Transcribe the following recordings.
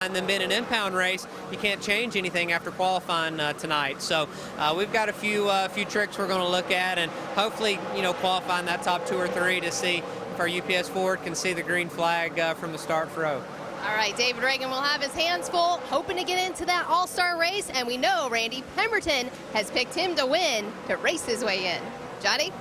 And then being an impound race, you can't change anything after qualifying tonight. So we've got a few tricks we're going to look at, and hopefully, qualifying that top 2 or 3 to see if our UPS Ford can see the green flag from the start row. All right, David Reagan will have his hands full, hoping to get into that all-star race, and we know Randy Pemberton has picked him to win to race his way in. Johnny?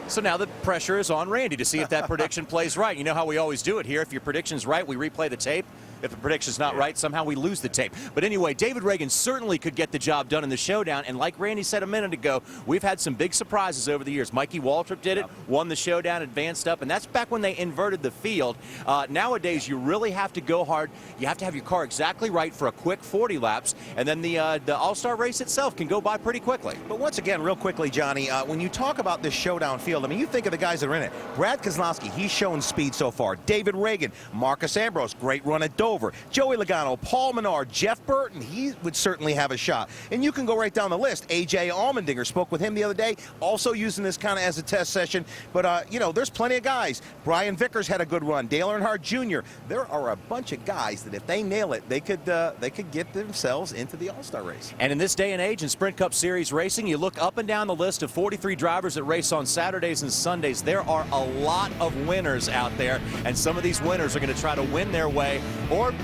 So now the pressure is on Randy to see if that prediction plays right. You know how we always do it here. If your prediction's right, we replay the tape. If the prediction's not right, somehow we lose the tape. But anyway, David Reagan certainly could get the job done in the showdown. And like Randy said a minute ago, we've had some big surprises over the years. Mikey Waltrip did it, won the showdown, advanced up, and that's back when they inverted the field. Nowadays, you really have to go hard. You have to have your car exactly right for a quick 40 laps, and then the All-Star race itself can go by pretty quickly. But once again, real quickly, Johnny, when you talk about this showdown field, I mean, you think of the guys that are in it. Brad Keselowski, he's shown speed so far. David Reagan, Marcus Ambrose, great run at Dover. Joey Logano, Paul Menard, Jeff Burton, he would certainly have a shot. And you can go right down the list. A.J. Allmendinger, spoke with him the other day, also using this kind of as a test session. But, there's plenty of guys. Brian Vickers had a good run. Dale Earnhardt Jr. There are a bunch of guys that if they nail it, they could get themselves into the All-Star race. And in this day and age in Sprint Cup Series racing, you look up and down the list of 43 drivers that race on Saturdays and Sundays. There are a lot of winners out there, and some of these winners are going to try to win their way or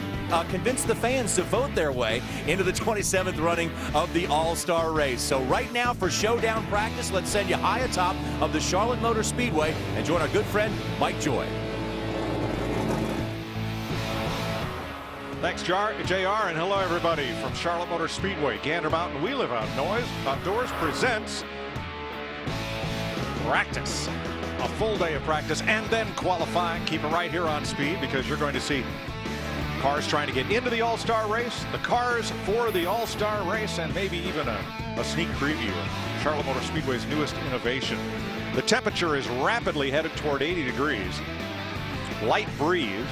convince the fans to vote their way into the 27th running of the All-Star race. So right now for showdown practice, let's send you high atop of the Charlotte Motor Speedway and join our good friend Mike Joy. Thanks, JR, and hello everybody from Charlotte Motor Speedway, Gander Mountain. We live outdoors presents practice. A full day of practice and then qualifying. Keep it right here on Speed because you're going to see cars trying to get into the All-Star race, the cars for the All-Star race, and maybe even a sneak preview of Charlotte Motor Speedway's newest innovation. The temperature is rapidly headed toward 80 degrees. Light breeze,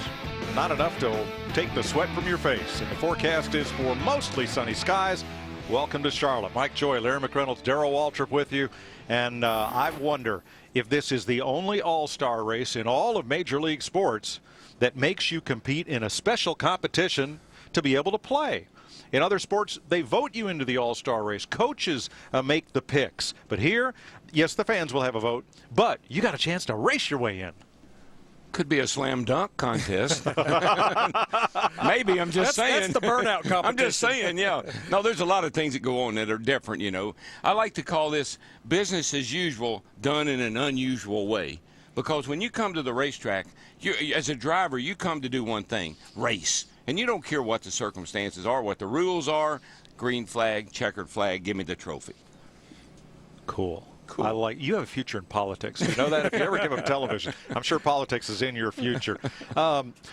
not enough to take the sweat from your face. And the forecast is for mostly sunny skies. Welcome to Charlotte. Mike Joy, Larry McReynolds, Darrell Waltrip with you. And I wonder if this is the only All-Star race in all of Major League sports that makes you compete in a special competition to be able to play. In other sports, they vote you into the All-Star race. Coaches make the picks. But here, yes, the fans will have a vote, but you got a chance to race your way in. Could be a slam dunk contest. Maybe, I'm just saying. That's the burnout competition. I'm just saying, yeah. No, there's a lot of things that go on that are different, I like to call this business as usual done in an unusual way. Because when you come to the racetrack, as a driver, you come to do one thing, race. And you don't care what the circumstances are, what the rules are. Green flag, checkered flag, give me the trophy. Cool. You have a future in politics. You know that if you ever give up television. I'm sure politics is in your future.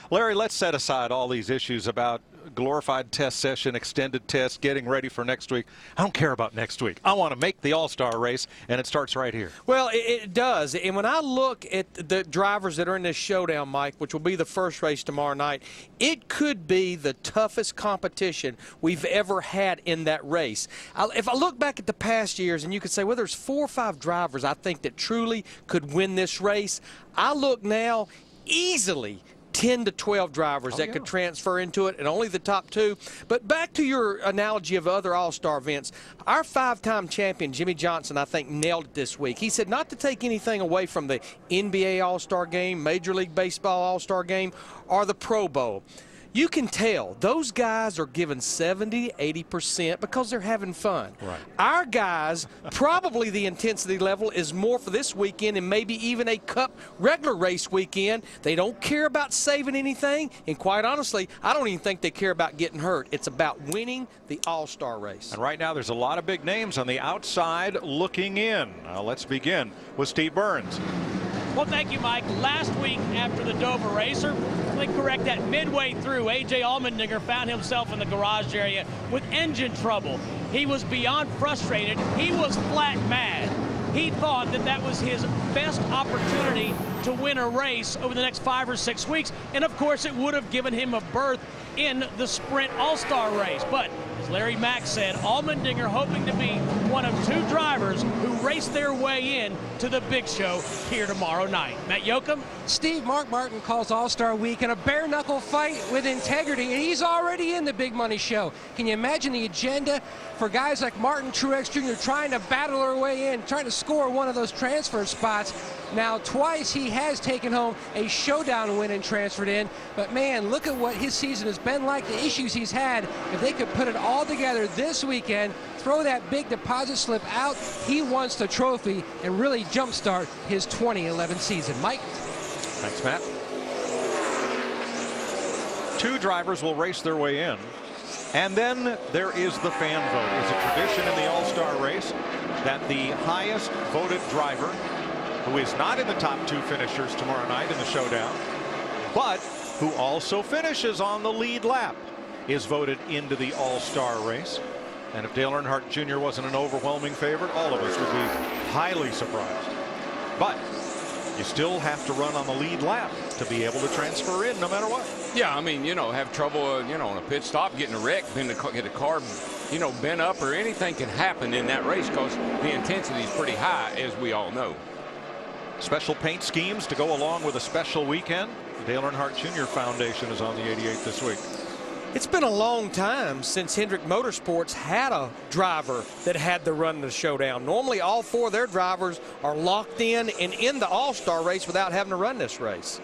Larry, let's set aside all these issues about glorified test session, extended test, getting ready for next week. I don't care about next week. I want to make the All-Star race, and it starts right here. Well, it does. And when I look at the drivers that are in this showdown, Mike, which will be the first race tomorrow night, it could be the toughest competition we've ever had in that race. If I look back at the past years, and you could say, well, there's 4 or 5 drivers I think that truly could win this race. I look now easily 10 to 12 drivers that could transfer into it, and only the top 2. But back to your analogy of other All-Star events, our 5-time champion, Jimmy Johnson, I think, nailed it this week. He said not to take anything away from the NBA All-Star Game, Major League Baseball All-Star Game, or the Pro Bowl. You can tell those guys are given 70, 80% because they're having fun. Right. Our guys, probably the intensity level is more for this weekend and maybe even a Cup regular race weekend. They don't care about saving anything, and quite honestly, I don't even think they care about getting hurt. It's about winning the All-Star race. And right now there's a lot of big names on the outside looking in. Let's begin with Steve Burns. Well, thank you, Mike. Last week after the Dover race, or correct that, midway through, A.J. Allmendinger found himself in the garage area with engine trouble. He was beyond frustrated. He was flat mad. He thought that that was his best opportunity to win a race over the next 5 or 6 weeks. And, of course, it would have given him a berth in the Sprint All-Star race. But as Larry Mack said, Allmendinger hoping to be one of 2 drivers who race their way in to the big show here tomorrow night. Matt Yoakum? Steve, Mark Martin calls All-Star Weekend a bare-knuckle fight with integrity, and he's already in the big money show. Can you imagine the agenda for guys like Martin Truex Jr. trying to battle their way in, trying to score one of those transfer spots? Now, twice he has taken home a showdown win and transferred in, but man, look at what his season has been like, the issues he's had. If they could put it all together this weekend, throw that big deposit slip out, he wants the trophy and really jumpstart his 2011 season. Mike? Thanks, Matt. 2 drivers will race their way in. And then there is the fan vote. It's a tradition in the All-Star race that the highest voted driver, who is not in the top 2 finishers tomorrow night in the showdown, but who also finishes on the lead lap, is voted into the All-Star race. And if Dale Earnhardt Jr. wasn't an overwhelming favorite, all of us would be highly surprised. But you still have to run on the lead lap to be able to transfer in no matter what. Yeah, I mean, have trouble, on a pit stop, getting a wreck, get a car, bent up, or anything can happen in that race because the intensity is pretty high, as we all know. Special paint schemes to go along with a special weekend. The Dale Earnhardt Jr. Foundation is on the 88 this week. It's been a long time since Hendrick Motorsports had a driver that had to run the showdown. Normally, all 4 of their drivers are locked in and in the All-Star race without having to run this race.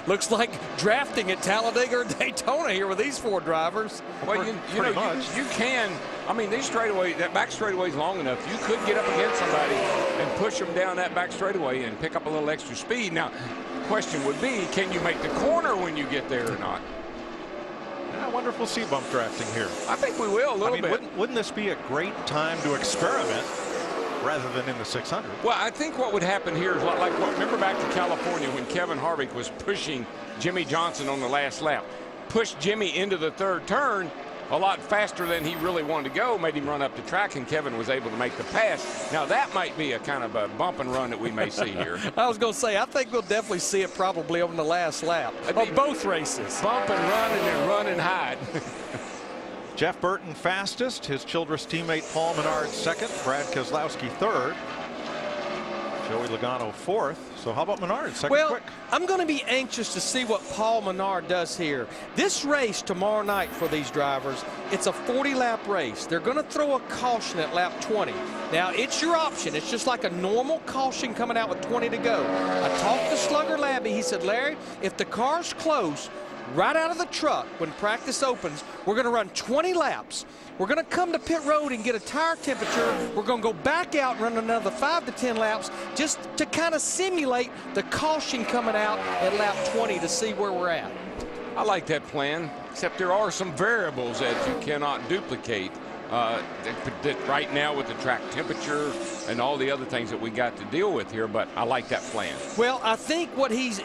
Looks like drafting at Talladega or Daytona here with these 4 drivers. Well, you can. I mean, these straightaways, that back straightaway is long enough. You could get up against somebody and push them down that back straightaway and pick up a little extra speed. Now, the question would be, can you make the corner when you get there or not? I wonder if we'll see bump drafting here. I think we will a little bit. Wouldn't this be a great time to experiment rather than in the 600? Well, I think what would happen here is like remember back to California when Kevin Harvick was pushing Jimmy Johnson on the last lap. Pushed Jimmy into the 3rd turn a lot faster than he really wanted to go, made him run up the track, and Kevin was able to make the pass. Now, that might be a kind of a bump and run that we may see here. I was going to say, I think we'll definitely see it probably on the last lap of both races. Bump and run and then run and hide. Jeff Burton fastest, his Childress teammate Paul Menard 2nd, Brad Keselowski 3rd, Joey Logano 4th. So how about Menard, 2nd well, quick? I'm going to be anxious to see what Paul Menard does here. This race tomorrow night for these drivers, it's a 40-lap race. They're going to throw a caution at lap 20. Now, it's your option. It's just like a normal caution coming out with 20 to go. I talked to Slugger Labby. He said, Larry, if the car's close, right out of the truck when practice opens, we're going to run 20 laps. We're going to come to pit road and get a tire temperature. We're going to go back out and run another 5 to 10 laps just to kind of simulate the caution coming out at lap 20 to see where we're at. I like that plan, except there are some variables that you cannot duplicate. That right now with the track temperature and all the other things that we got to deal with here, but I like that plan. Well, I think what his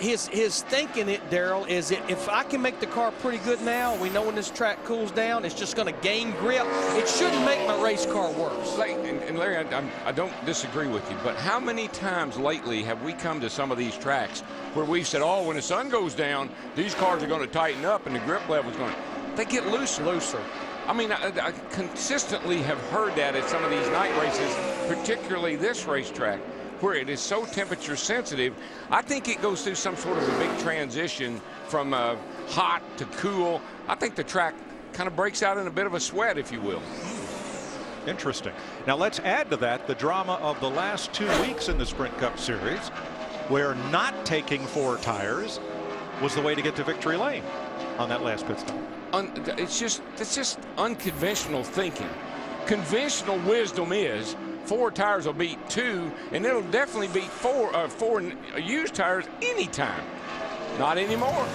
thinking, Darrell, is that if I can make the car pretty good now, we know when this track cools down, it's just going to gain grip. It shouldn't make my race car worse. And Larry, I don't disagree with you, but how many times lately have we come to some of these tracks where we've said, oh, when the sun goes down, these cars are going to tighten up and the grip level's going to, they get looser. I mean, I consistently have heard that at some of these night races, particularly this racetrack, where it is so temperature sensitive. I think it goes through some sort of a big transition from hot to cool. I think the track kind of breaks out in a bit of a sweat, if you will. Interesting. Now let's add to that the drama of the last 2 weeks in the Sprint Cup Series, where not taking 4 tires was the way to get to victory lane on that last pit stop. It's just unconventional thinking. Conventional wisdom is 4 tires will beat 2, and it'll definitely beat 4 used tires anytime. Not anymore.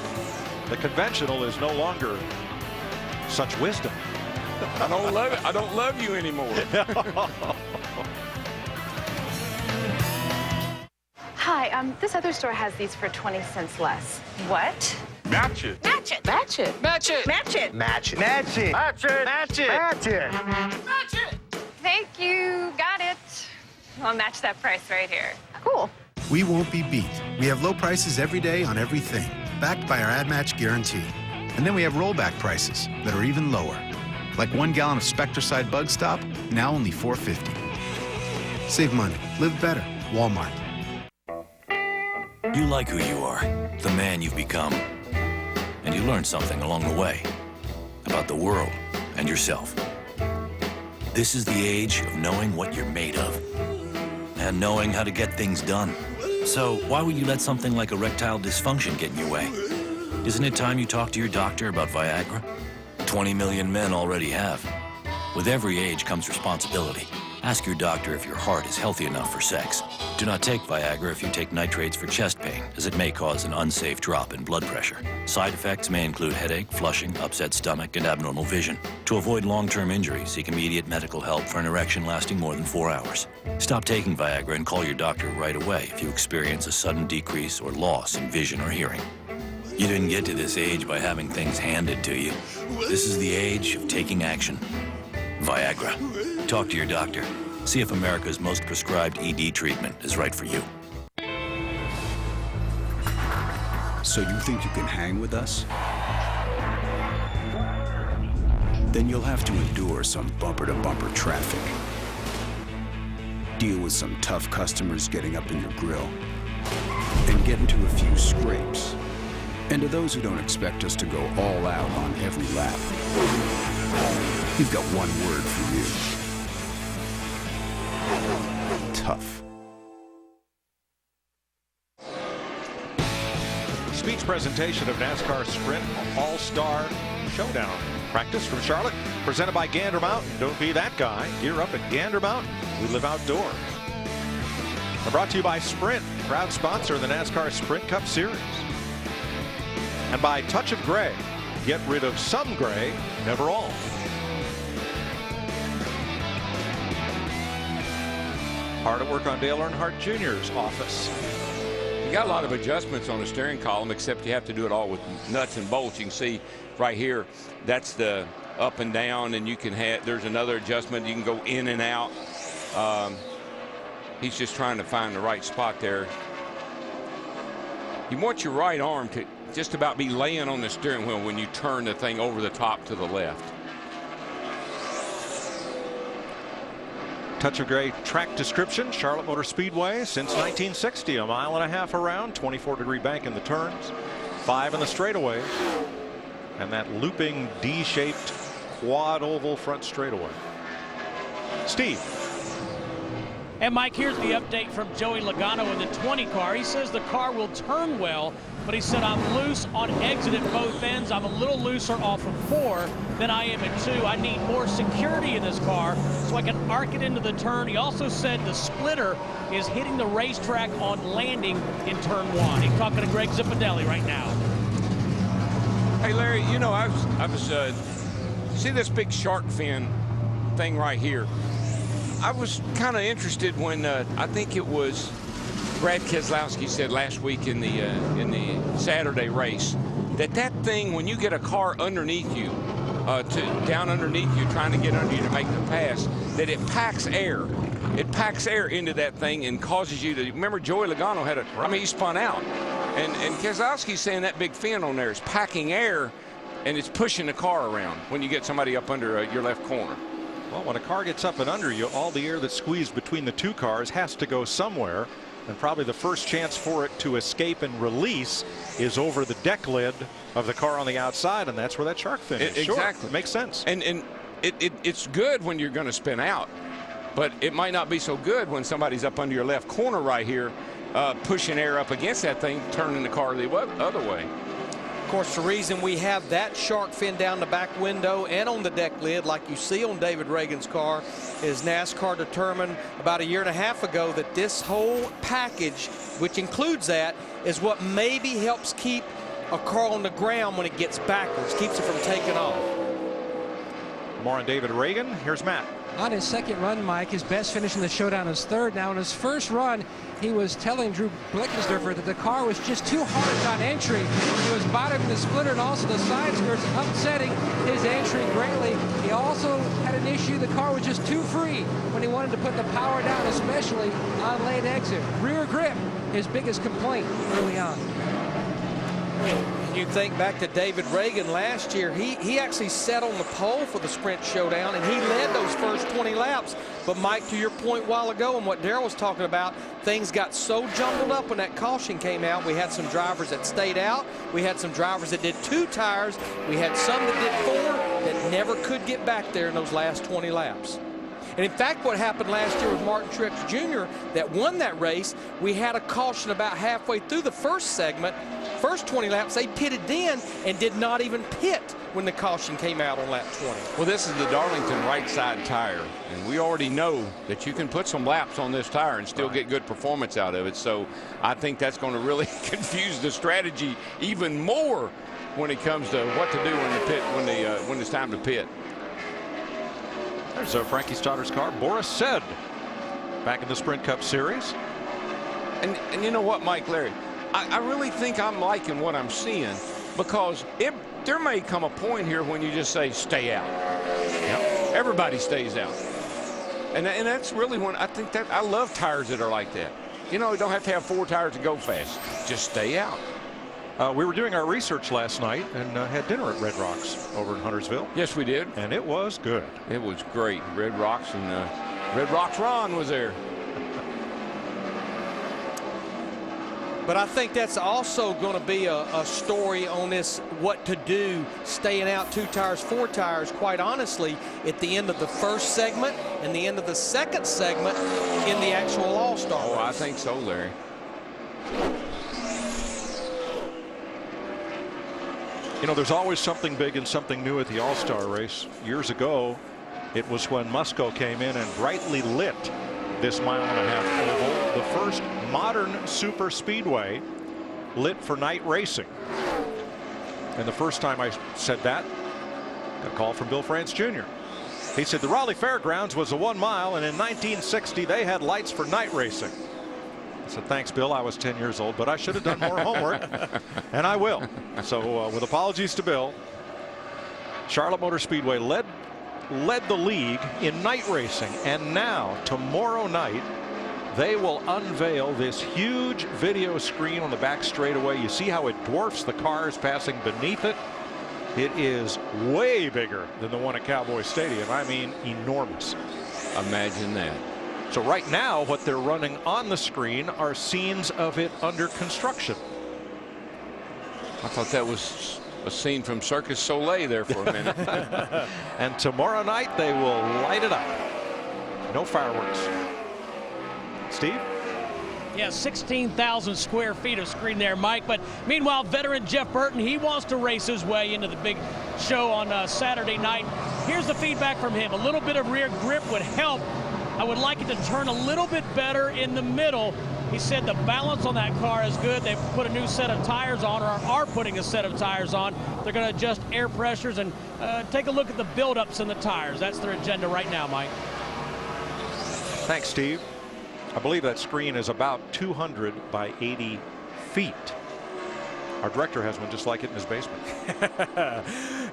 The conventional is no longer such wisdom. I don't love it. I don't love you anymore. Hi, this other store has these for 20 cents less. What? Match it. Match it. Match it. Match it. Match it. Match it. Match it. Match it. Match it. Match it. Match it. Thank you. Got it. I'll match that price right here. Cool. We won't be beat. We have low prices every day on everything, backed by our Ad Match guarantee. And then we have rollback prices that are even lower. Like 1 gallon of Spectracide Bug Stop, now only $4.50. Save money. Live better. Walmart. You like who you are, the man you've become. And you learn something along the way about the world and yourself. This is the age of knowing what you're made of and knowing how to get things done. So why would you let something like erectile dysfunction get in your way? Isn't it time you talk to your doctor about Viagra? 20 million men already have. With every age comes responsibility. Ask your doctor if your heart is healthy enough for sex. Do not take Viagra if you take nitrates for chest pain, as it may cause an unsafe drop in blood pressure. Side effects may include headache, flushing, upset stomach, and abnormal vision. To avoid long-term injury, seek immediate medical help for an erection lasting more than 4 hours. Stop taking Viagra and call your doctor right away if you experience a sudden decrease or loss in vision or hearing. You didn't get to this age by having things handed to you. This is the age of taking action. Viagra. Talk to your doctor. See if America's most prescribed ED treatment is right for you. So you think you can hang with us? Then you'll have to endure some bumper-to-bumper traffic. Deal with some tough customers getting up in your grill. And get into a few scrapes. And to those who don't expect us to go all out on every lap, we've got one word for you. Tough. Speed's presentation of NASCAR Sprint All-Star Showdown practice from Charlotte, presented by Gander Mountain. Don't be that guy. Gear up at Gander Mountain. We live outdoors. And brought to you by Sprint, proud sponsor of the NASCAR Sprint Cup Series. And by Touch of Gray. Get rid of some gray, never all. Hard at work on Dale Earnhardt Jr.'s office. You got a lot of adjustments on the steering column, except you have to do it all with nuts and bolts. You can see right here, that's the up and down, and you can have, there's another adjustment. You can go in and out. He's just trying to find the right spot there. You want your right arm to just about be laying on the steering wheel when you turn the thing over the top to the left. Touch of Gray track description. Charlotte Motor Speedway since 1960, 1.5 miles around, 24-degree bank in the turns, 5 in the straightaways, and that looping D-shaped quad oval front straightaway. Steve. And Mike, here's the update from Joey Logano in the 20 car. He says the car will turn well, but he said I'm loose on exit at both ends. I'm a little looser off of 4 than I am at 2. I need more security in this car so I can arc it into the turn. He also said the splitter is hitting the racetrack on landing in turn 1. He's talking to Greg Zipadelli right now. Hey Larry, you know, I was see this big shark fin thing right here. I was kind of interested when I think it was Brad Keselowski said last week in the Saturday race that thing, when you get a car underneath you, down underneath you, trying to get under you to make the pass, that it packs air. It packs air into that thing and causes you to. Remember, Joey Logano had I mean, he spun out, and Keselowski's saying that big fin on there is packing air, and it's pushing the car around when you get somebody up under your left corner. Well, when a car gets up and under you, all the air that's squeezed between the two cars has to go somewhere. And probably the first chance for it to escape and release is over the deck lid of the car on the outside. And that's where that shark fin is. Exactly. Sure, makes sense. And it's good when you're going to spin out. But it might not be so good when somebody's up under your left corner right here, pushing air up against that thing, turning the car the other way. Of course, the reason we have that shark fin down the back window and on the deck lid, like you see on David Reagan's car, is NASCAR determined about 1.5 years ago that this whole package, which includes that, is what maybe helps keep a car on the ground when it gets backwards, keeps it from taking off. More on David Reagan. Here's Matt. on his second run, Mike. His best finish in the showdown is third. Now, in his first run, he was telling Drew Blickensderfer that the car was just too hard on entry. He was bottoming the splitter and also the side skirts, upsetting his entry greatly. He also had an issue. The car was just too free when he wanted to put the power down, especially on lane exit. Rear grip, his biggest complaint early on. You think back to David Reagan last year, he actually sat on the pole for the sprint showdown, and he led those first 20 laps. But Mike, to your point a while ago and what Darrell was talking about, things got so jumbled up when that caution came out. We had some drivers that stayed out. We had some drivers that did 2 tires. We had some that did 4 that never could get back there in those last 20 laps. And in fact, what happened last year with Martin Truex Jr. that won that race, we had a caution about halfway through the first segment. First 20 laps, they pitted in and did not even pit when the caution came out on lap 20. Well, this is the Darlington right side tire, and we already know that you can put some laps on this tire and still get good performance out of it. So I think that's going to really confuse the strategy even more when it comes to what to do in the pit when it's time to pit. There's Frankie Stotter's car. Boris Said back in the Sprint Cup Series. And you know what, Mike, Larry? I really think I'm liking what I'm seeing, because there may come a point here when you just say, stay out. Yep. Everybody stays out. And that's really when I think that I love tires that are like that. You know, you don't have to have 4 tires to go fast. Just stay out. We were doing our research last night and had dinner at Red Rocks over in Huntersville. Yes, we did. And it was good. It was great. Red Rocks, and Red Rocks Ron was there. But I think that's also going to be a story on this, what to do, staying out 2 tires, 4 tires, quite honestly, at the end of the first segment and the end of the second segment in the actual All-Star race. Oh, I think so, Larry. You know, there's always something big and something new at the All-Star race. Years ago, it was when Musco came in and brightly lit this 1.5 mile oval, the first modern super speedway lit for night racing. And the first time I said that, got a call from Bill France Jr. He said the Raleigh Fairgrounds was a 1 mile, and in 1960 they had lights for night racing. I said, thanks, Bill. I was 10 years old, but I should have done more homework, and I will. So with apologies to Bill, Charlotte Motor Speedway led the league in night racing, and now tomorrow night they will unveil this huge video screen on the back straightaway. You see how it dwarfs the cars passing beneath it. It is way bigger than the one at Cowboy Stadium. I mean, enormous. Imagine that. So right now what they're running on the screen are scenes of it under construction. I thought that was a scene from Circus Soleil there for a minute. And tomorrow night they will light it up. No fireworks. Steve? Yeah, 16,000 square feet of screen there, Mike. But meanwhile, veteran Jeff Burton, he wants to race his way into the big show on Saturday night. Here's the feedback from him. A little bit of rear grip would help. I would like it to turn a little bit better in the middle. He said the balance on that car is good. They've put a new set of tires on, or are putting a set of tires on. They're going to adjust air pressures and take a look at the buildups in the tires. That's their agenda right now, Mike. Thanks, Steve. I believe that screen is about 200 by 80 feet. Our director has one just like it in his basement.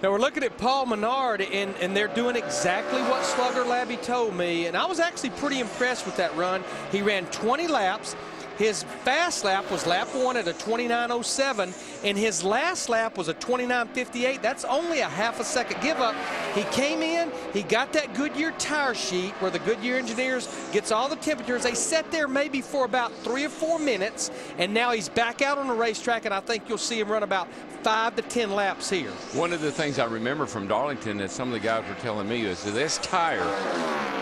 Now we're looking at Paul Menard, and they're doing exactly what Slugger Labby told me, and I was actually pretty impressed with that run. He ran 20 laps. His fast lap was lap 1 at a 29.07, and his last lap was a 29.58. That's only a half a second give up. He came in, he got that Goodyear tire sheet where the Goodyear engineers gets all the temperatures. They sat there maybe for about 3 or 4 minutes, and now he's back out on the racetrack, and I think you'll see him run about 5 to 10 laps here. One of the things I remember from Darlington that some of the guys were telling me is that this tire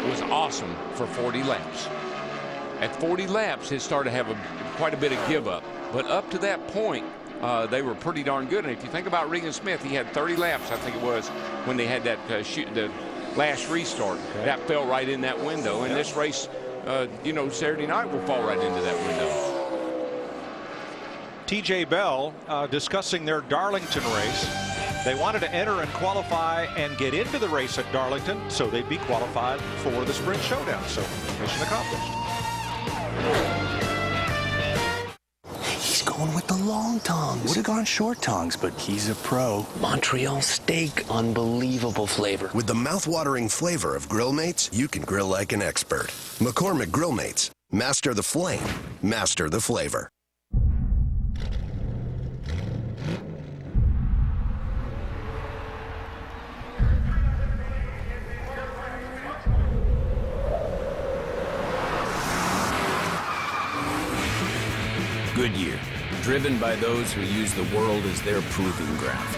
was awesome for 40 laps. At 40 laps, it started to have quite a bit of give up. But up to that point, they were pretty darn good. And if you think about Regan Smith, he had 30 laps, I think it was, when they had that the last restart. Okay. That fell right in that window. And this race, you know, Saturday night will fall right into that window. TJ Bell discussing their Darlington race. They wanted to enter and qualify and get into the race at Darlington so they'd be qualified for the Sprint Showdown. So mission accomplished. He's going with the long tongs. Would have gone short tongs, but he's a pro. Montreal steak, unbelievable flavor. With the mouth-watering flavor of Grill Mates, you can grill like an expert. McCormick Grill Mates. Master the flame. Master the flavor. Goodyear, driven by those who use the world as their proving ground.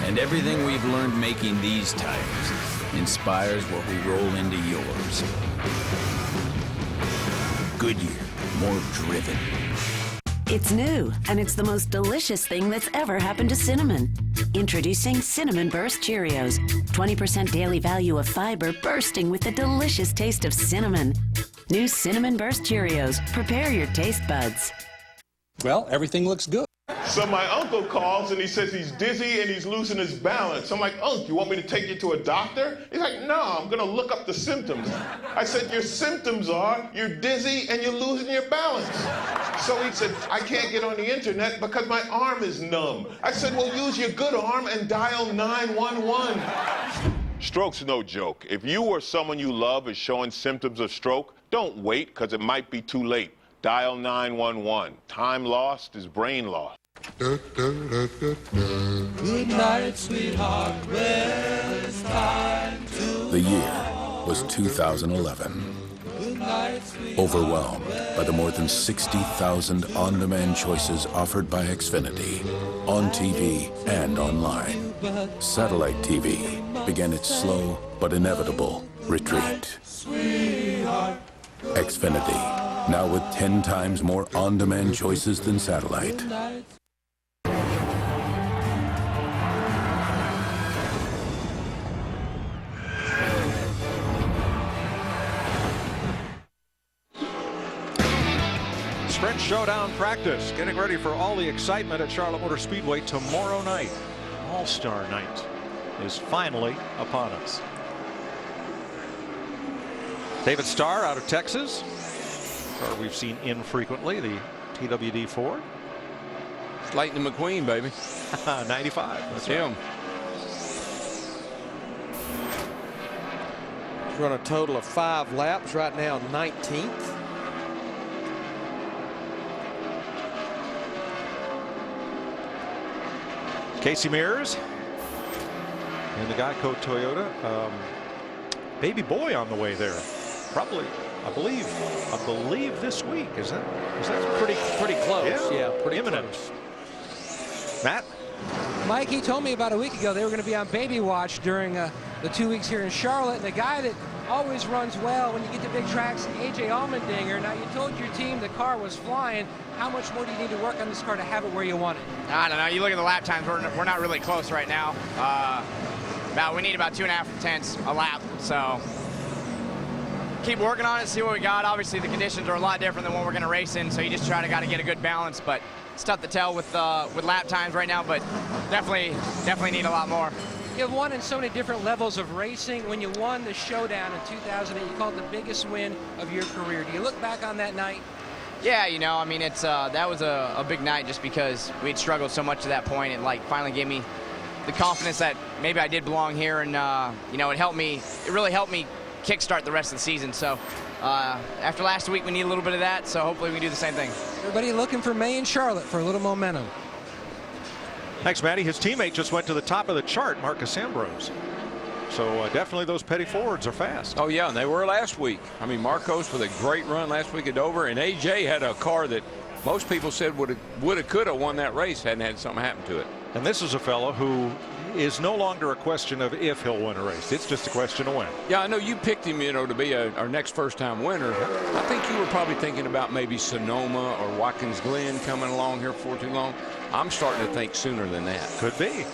And everything we've learned making these tires inspires what we roll into yours. Goodyear, more driven. It's new, and it's the most delicious thing that's ever happened to cinnamon. Introducing Cinnamon Burst Cheerios. 20% daily value of fiber bursting with the delicious taste of cinnamon. New Cinnamon Burst Cheerios. Prepare your taste buds. Well, everything looks good. So my uncle calls and he says he's dizzy and he's losing his balance. I'm like, Unc, you want me to take you to a doctor? He's like, no, I'm gonna look up the symptoms. I said, your symptoms are you're dizzy and you're losing your balance. So he said, I can't get on the internet because my arm is numb. I said, well, use your good arm and dial 911. Stroke's no joke. If you or someone you love is showing symptoms of stroke, don't wait because it might be too late. Dial 911. Time lost is brain lost. Good night, sweetheart. Well, it's time to... The year was 2011. Overwhelmed by the more than 60,000 on-demand choices offered by Xfinity, on TV and online, satellite TV began its slow but inevitable retreat. Xfinity. Now with 10 times more on-demand choices than satellite. Sprint Showdown practice, getting ready for all the excitement at Charlotte Motor Speedway tomorrow night. All-Star Night is finally upon us. David Starr out of Texas. Car we've seen infrequently, the TWD4. It's Lightning McQueen, baby. 95. That's him. Run a total of 5 laps, right now 19th. Casey Mears and the Geico Toyota. Baby boy on the way there. Probably, I believe this week. Is that pretty close? Yeah, pretty imminent. close. Matt? Mike, he told me about a week ago they were going to be on baby watch during the 2 weeks here in Charlotte. And the guy that always runs well when you get to big tracks, AJ Allmendinger. Now, you told your team the car was flying. How much more do you need to work on this car to have it where you want it? I don't know. You look at the lap times, we're not really close right now. We need about 2.5 tenths a lap. So keep working on it, see what we got. Obviously, the conditions are a lot different than what we're going to race in, so you just got to get a good balance. But it's tough to tell with lap times right now, but definitely need a lot more. You have won in so many different levels of racing. When you won the Showdown in 2008, you called it the biggest win of your career. Do you look back on that night? Yeah, I mean, it's that was a big night just because we'd struggled so much to that point. It finally gave me the confidence that maybe I did belong here, and it really helped me kickstart the rest of the season. So after last week, we need a little bit of that. So hopefully we can do the same thing. Everybody looking for May and Charlotte for a little momentum. Thanks, Matty. His teammate just went to the top of the chart, Marcus Ambrose. So definitely those Petty Fords are fast. Oh, yeah, and they were last week. I mean, Marcos with a great run last week at Dover, and AJ had a car that most people said would have, could have won that race hadn't had something happen to it. And this is a fellow who is no longer a question of if he'll win a race. It's just a question of when. Yeah, I know you picked him, to be our next first-time winner. I think you were probably thinking about maybe Sonoma or Watkins Glen coming along here for too long. I'm starting to think sooner than that. Could be.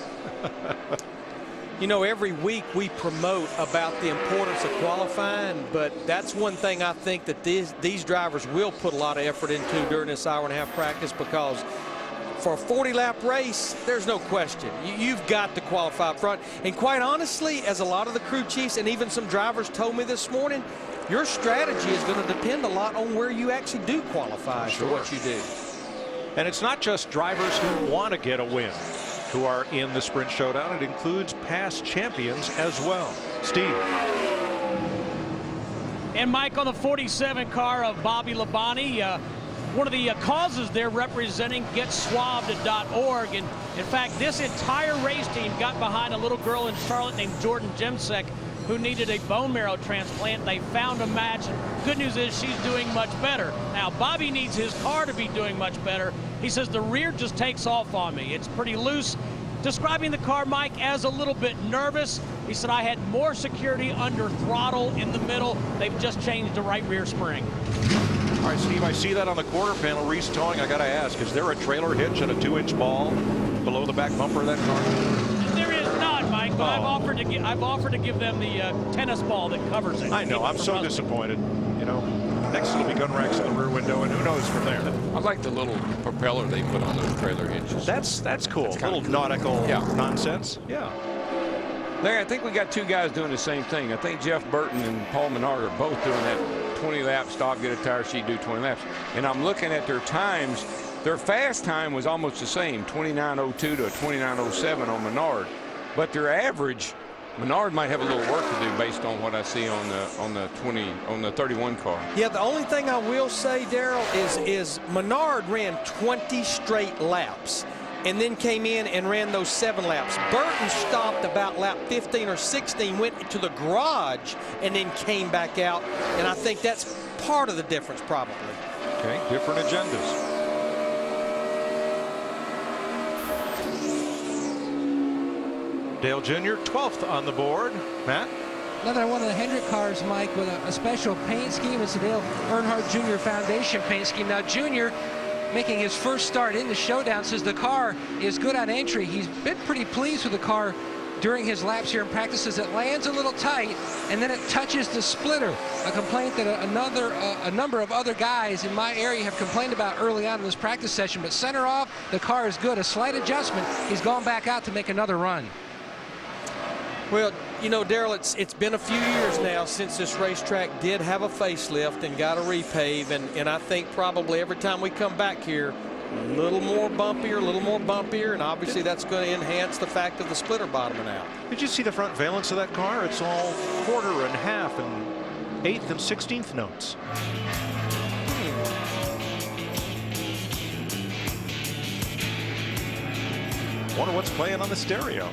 Every week we promote about the importance of qualifying, but that's one thing I think that these drivers will put a lot of effort into during this hour-and-a-half practice, because for a 40-lap race, there's no question. You've got to qualify up front. And quite honestly, as a lot of the crew chiefs and even some drivers told me this morning, your strategy is going to depend a lot on where you actually do qualify for what you do. And it's not just drivers who want to get a win who are in the sprint showdown. It includes past champions as well. Steve. And Mike, on the 47 car of Bobby Labonte, one of the causes they're representing, GetSwabbed.org. And in fact, this entire race team got behind a little girl in Charlotte named Jordan Jemsek, who needed a bone marrow transplant. They found a match. Good news is she's doing much better. Now, Bobby needs his car to be doing much better. He says the rear just takes off on me. It's pretty loose. Describing the car, Mike, as a little bit nervous. He said, I had more security under throttle in the middle. They've just changed the right rear spring. All right, Steve, I see that on the quarter panel. Reese towing, I got to ask, is there a trailer hitch and a 2-inch ball below the back bumper of that car? There is not, Mike, but I've offered to give them the tennis ball that covers it. I know, I'm so disappointed. You know, next it'll be gun racks in the rear window, and who knows from there. I like the little propeller they put on those trailer hitches. That's cool. A little nautical nonsense. Yeah. Larry, I think we got two guys doing the same thing. I think Jeff Burton and Paul Menard are both doing that 20-lap stop, get a tire sheet, do 20 laps. And I'm looking at their times. Their fast time was almost the same, 29:02 to a 29:07 on Menard. But their average, Menard might have a little work to do based on what I see on the 31 car. Yeah, the only thing I will say, Daryl, is Menard ran 20 straight laps and then came in and ran those 7 laps. Burton stopped about lap 15 or 16, went to the garage, and then came back out. And I think that's part of the difference, probably. Okay, different agendas. Dale Jr., 12th on the board. Matt? Another one of the Hendrick cars, Mike, with a special paint scheme. It's the Dale Earnhardt Jr. Foundation paint scheme. Now, Jr., making his first start in the showdown, says the car is good on entry. He's been pretty pleased with the car during his laps here in practices. It lands a little tight, and then it touches the splitter, a complaint that a number of other guys in my area have complained about early on in this practice session. But center off, the car is good. A slight adjustment. He's gone back out to make another run. Well, you know, Daryl, it's been a few years now since this racetrack did have a facelift and got a repave, and I think probably every time we come back here, a little more bumpier, and obviously that's going to enhance the fact of the splitter bottoming out. Did you see the front valence of that car? It's all quarter and half and 1/8 and 16th notes. Wonder what's playing on the stereo.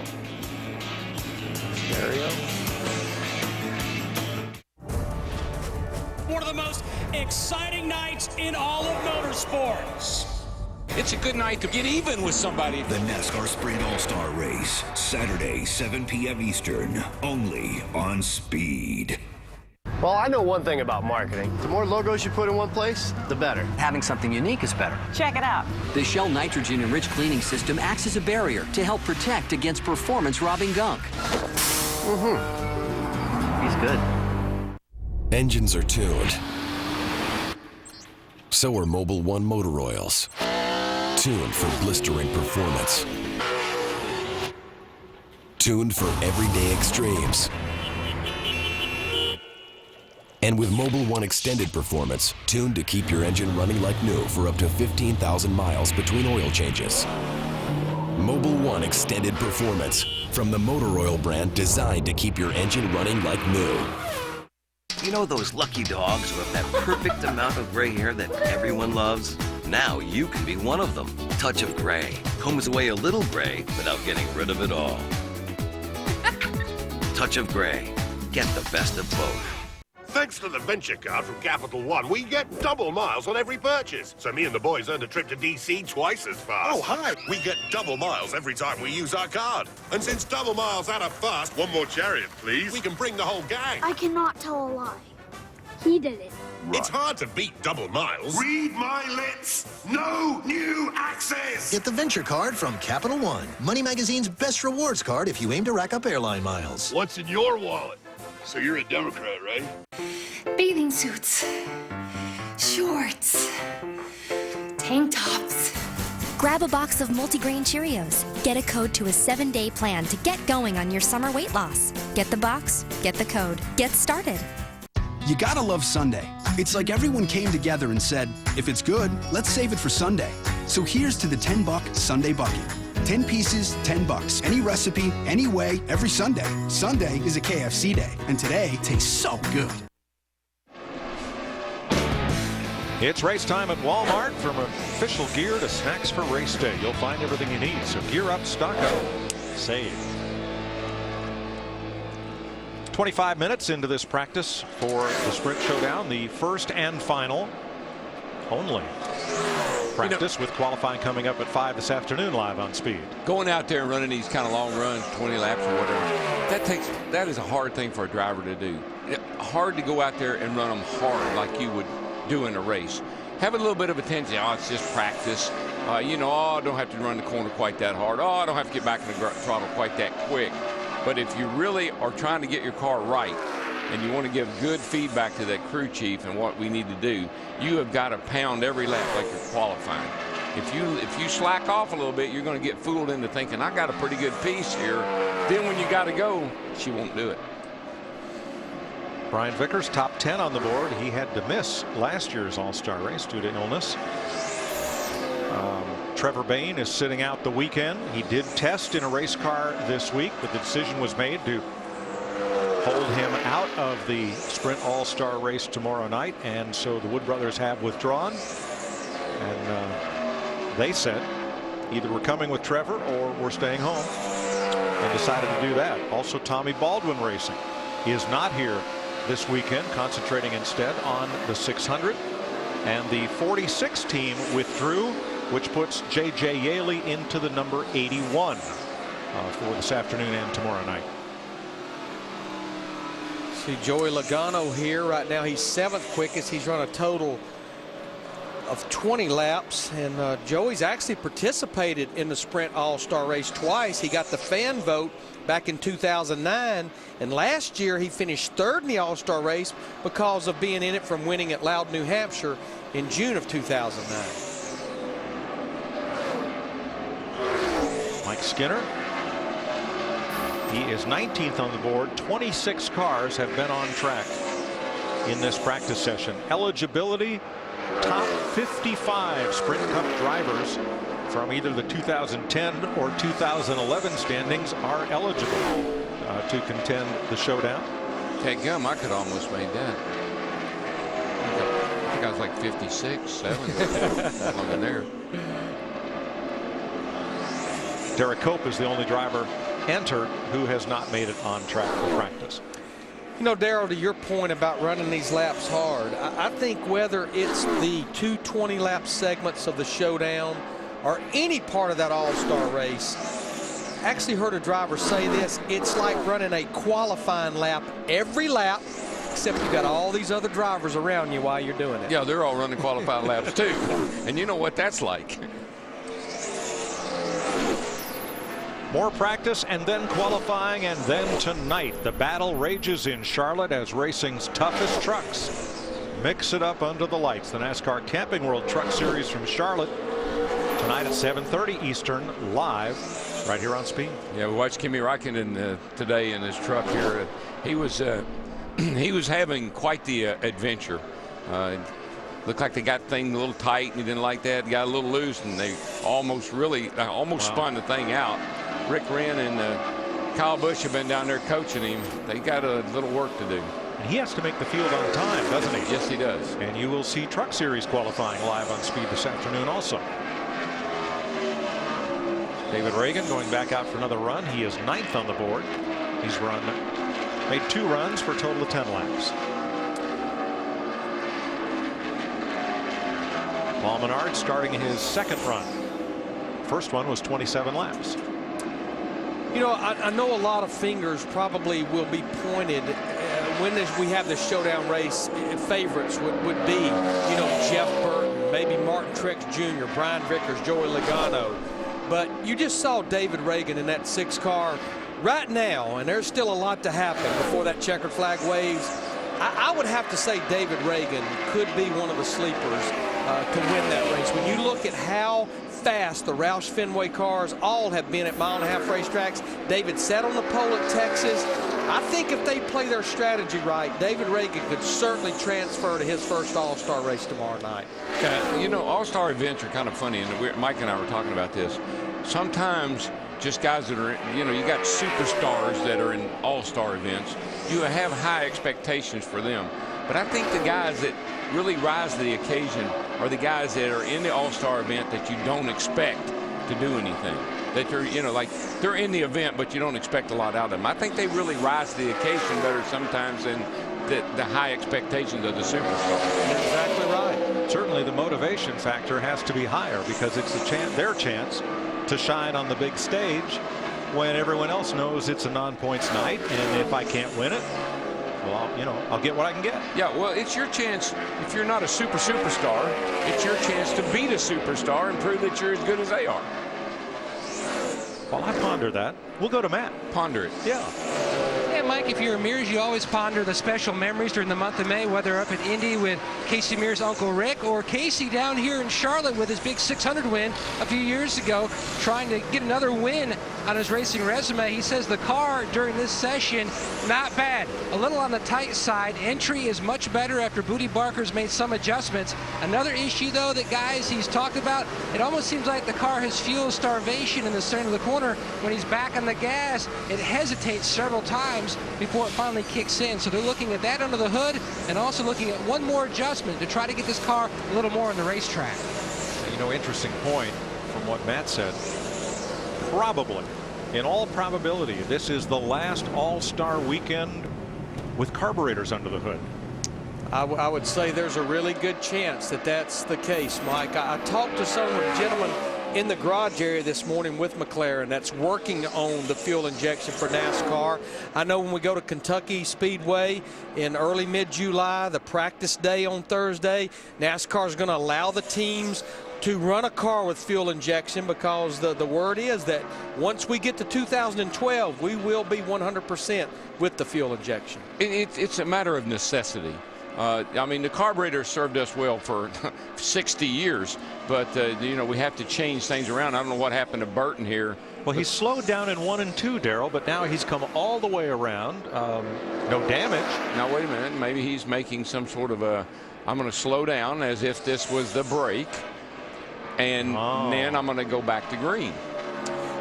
One of the most exciting nights in all of motorsports. It's a good night to get even with somebody. The NASCAR Sprint All-Star Race, Saturday, 7 p.m. Eastern, only on Speed. Well, I know one thing about marketing. The more logos you put in one place, the better. Having something unique is better. Check it out. The Shell nitrogen-enriched cleaning system acts as a barrier to help protect against performance-robbing gunk. He's good. Engines are tuned. So are Mobil 1 motor oils. Tuned for blistering performance. Tuned for everyday extremes. And with Mobil 1 Extended Performance, tuned to keep your engine running like new for up to 15,000 miles between oil changes. Mobil 1 Extended Performance, from the motor oil brand designed to keep your engine running like new. You know those lucky dogs who have that perfect amount of gray hair that everyone loves? Now you can be one of them. Touch of Gray combs away a little gray without getting rid of it all. Touch of Gray. Get the best of both. Thanks to the Venture card from Capital One, we get double miles on every purchase. So me and the boys earned a trip to DC twice as fast. Oh, hi. We get double miles every time we use our card. And since double miles add up fast, one more chariot, please. We can bring the whole gang. I cannot tell a lie. He did it. Right. It's hard to beat double miles. Read my lips. No new access. Get the Venture card from Capital One. Money Magazine's best rewards card if you aim to rack up airline miles. What's in your wallet? So you're a Democrat, right? Bathing suits, shorts, tank tops, Grab a box of multigrain Cheerios. Get a code to a 7-day plan to get going on your summer weight loss. Get the box, get the code, get started. You gotta love Sunday. It's like everyone came together and said, if it's good, let's save it for Sunday. So here's to the $10 Sunday Bucket. 10 pieces, $10. Any recipe, any way, every Sunday. Sunday is a KFC day, and today tastes so good. It's race time at Walmart. From official gear to snacks for race day, you'll find everything you need. So gear up, stock up, save. 25 minutes into this practice for the Sprint Showdown, the first and final only practice, with qualifying coming up at 5 this afternoon live on Speed. Going out there and running these kind of long runs, 20 laps or whatever, that is a hard thing for a driver to do. Hard to go out there and run them hard like you would do in a race. Have a little bit of attention. Oh, it's just practice. Oh, I don't have to run the corner quite that hard. Oh, I don't have to get back in the throttle quite that quick. But if you really are trying to get your car right and you want to give good feedback to that crew chief and what we need to do, you have got to pound every lap like you're qualifying. If you slack off a little bit, you're going to get fooled into thinking, I got a pretty good piece here. Then when you got to go, she won't do it. Brian Vickers, top 10 on the board. He had to miss last year's All-Star race due to illness. Trevor Bayne is sitting out the weekend. He did test in a race car this week, but the decision was made to hold him out of the Sprint All-Star race tomorrow night, and so the Wood brothers have withdrawn. And they said either we're coming with Trevor or we're staying home, and decided to do that. Also, Tommy Baldwin Racing is not here this weekend, concentrating instead on the 600. And the 46 team withdrew, which puts J.J. Yaley into the number 81 for this afternoon and tomorrow night. See Joey Logano here right now. He's 7th quickest. He's run a total of 20 laps, and Joey's actually participated in the Sprint All-Star race twice. He got the fan vote back in 2009, and last year he finished 3rd in the All-Star race because of being in it from winning at Loud, New Hampshire in June of 2009. Mike Skinner, he is 19th on the board. 26 cars have been on track in this practice session. Eligibility, top 55 Sprint Cup drivers from either the 2010 or 2011 standings are eligible to contend the showdown. That gum, I could almost made that. I think I was like 56, 7, along in there. Derek Cope is the only driver entered who has not made it on track for practice. You know, Darrell, to your point about running these laps hard, I think whether it's the 220 lap segments of the showdown or any part of that All-Star race, I actually heard a driver say this, it's like running a qualifying lap every lap, except you got all these other drivers around you while you're doing it. Yeah, they're all running qualifying laps too. And you know what that's like. More practice and then qualifying, and then tonight the battle rages in Charlotte as racing's toughest trucks mix it up under the lights. The NASCAR Camping World Truck Series from Charlotte tonight at 7:30 Eastern, live right here on Speed. Yeah, we watched Kimi Räikkönen today in his truck here. He was having quite the adventure. Looked like they got things a little tight, and he didn't like that. Got a little loose, and they almost spun the thing out. Rick Wren and Kyle Busch have been down there coaching him. They got a little work to do. And he has to make the field on time, doesn't he? Yes, he does. And you will see Truck Series qualifying live on Speed this afternoon also. David Reagan going back out for another run. He is 9th on the board. He's made 2 runs for a total of 10 laps. Paul Menard starting his 2nd run. First one was 27 laps. You know, I know a lot of fingers probably will be pointed when we have this showdown race. Favorites would be, you know, Jeff Burton, maybe Martin Truex Jr., Brian Vickers, Joey Logano. But you just saw David Reagan in that 6 car right now, and there's still a lot to happen before that checkered flag waves. I would have to say David Reagan could be one of the sleepers to win that race. When you look at how fast. The Roush Fenway cars all have been at mile-and-a-half racetracks. David sat on the pole at Texas. I think if they play their strategy right, David Reagan could certainly transfer to his first All-Star race tomorrow night. You know, All-Star events are kind of funny, and Mike and I were talking about this. Sometimes just guys that are, you know, you got superstars that are in All-Star events. You have high expectations for them. But I think the guys that really rise to the occasion are the guys that are in the All-Star event that you don't expect to do anything. That they're, you know, like they're in the event, but you don't expect a lot out of them. I think they really rise to the occasion better sometimes than the high expectations of the superstars. You're exactly right. Certainly the motivation factor has to be higher because it's their chance to shine on the big stage when everyone else knows it's a non-points night, and if I can't win it, well, I'll get what I can get. Yeah, well, it's your chance. If you're not a superstar, it's your chance to beat a superstar and prove that you're as good as they are. Well, I ponder that. We'll go to Matt. Ponder it. Yeah. Yeah, Mike, if you're a Mears, you always ponder the special memories during the month of May, whether up at Indy with Casey Mears' Uncle Rick or Casey down here in Charlotte with his big 600 win a few years ago, trying to get another win on his racing resume. He says the car during this session, not bad. A little on the tight side. Entry is much better after Booty Barker's made some adjustments. Another issue, though, that guys he's talked about, it almost seems like the car has fuel starvation in the center of the corner. When he's back on the gas, it hesitates several times before it finally kicks in. So they're looking at that under the hood and also looking at one more adjustment to try to get this car a little more on the racetrack. You know, interesting point from what Matt said. Probably, in all probability, this is the last All-Star weekend with carburetors under the hood. I would say there's a really good chance that that's the case, Mike. I talked to some gentlemen in the garage area this morning with McLaren that's working on the fuel injection for NASCAR. I know when we go to Kentucky Speedway in early mid-July, the practice day on Thursday, NASCAR is going to allow the teams to run a car with fuel injection because the word is that once we get to 2012, we will be 100% with the fuel injection. It's a matter of necessity. I mean, the carburetor served us well for 60 years, but, you know, we have to change things around. I don't know what happened to Burton here. Well, he's slowed down in 1 and 2, Darrell, but now he's come all the way around. No damage. Now, wait a minute. Maybe he's making some sort of I'm going to slow down as if this was the break, and then I'm going to go back to green.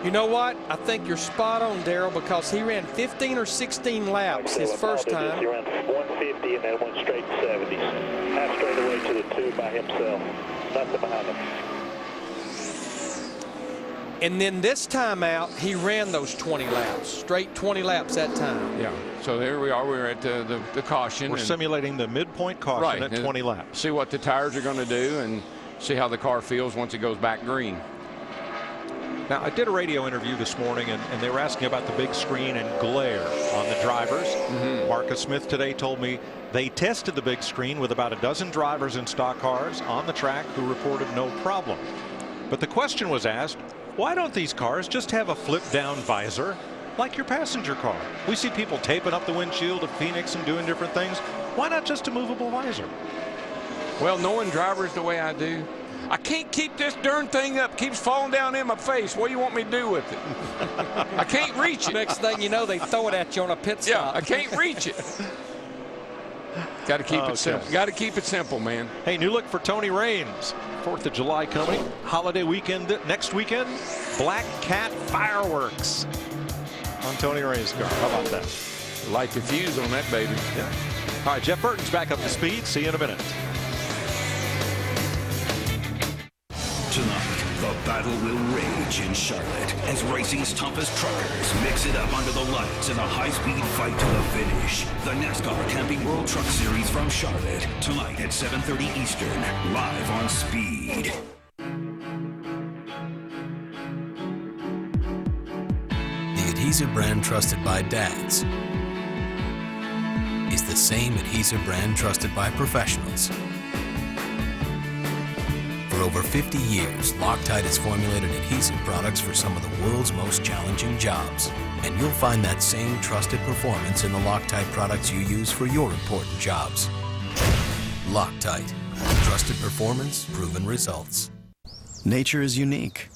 You know what? I think you're spot on, Darrell, because he ran 15 or 16 laps his first time. He ran 150 and then went straight to 70s. Half straight away to the 2 by himself. Nothing behind him. And then this time out, he ran those 20 laps, straight 20 laps that time. Yeah. So there we are. We're at the caution. We're simulating the midpoint caution at 20 laps. See what the tires are going to do and see how the car feels once it goes back green. Now, I did a radio interview this morning, and they were asking about the big screen and glare on the drivers. Marcus Smith today told me they tested the big screen with about a dozen drivers in stock cars on the track who reported no problem. But the question was asked, why don't these cars just have a flip-down visor like your passenger car? We see people taping up the windshield of Phoenix and doing different things. Why not just a movable visor? Well, knowing drivers the way I do, I can't keep this darn thing up. It keeps falling down in my face. What do you want me to do with it? I can't reach it. Next thing you know, they throw it at you on a pit stop. Yeah, I can't reach it. Got to keep it simple. Got to keep it simple, man. Hey, new look for Tony Raines. 4th of July coming. Holiday weekend next weekend. Black Cat fireworks on Tony Raines' car. How about that? Light the fuse on that baby. Yeah. All right, Jeff Burton's back up to speed. See you in a minute. Tonight, the battle will rage in Charlotte as racing's toughest truckers mix it up under the lights in a high-speed fight to the finish. The NASCAR Camping World Truck Series from Charlotte, tonight at 7:30 Eastern, live on Speed. The adhesive brand trusted by dads is the same adhesive brand trusted by professionals. For over 50 years, Loctite has formulated adhesive products for some of the world's most challenging jobs. And you'll find that same trusted performance in the Loctite products you use for your important jobs. Loctite. Trusted performance, proven results. Nature is unique,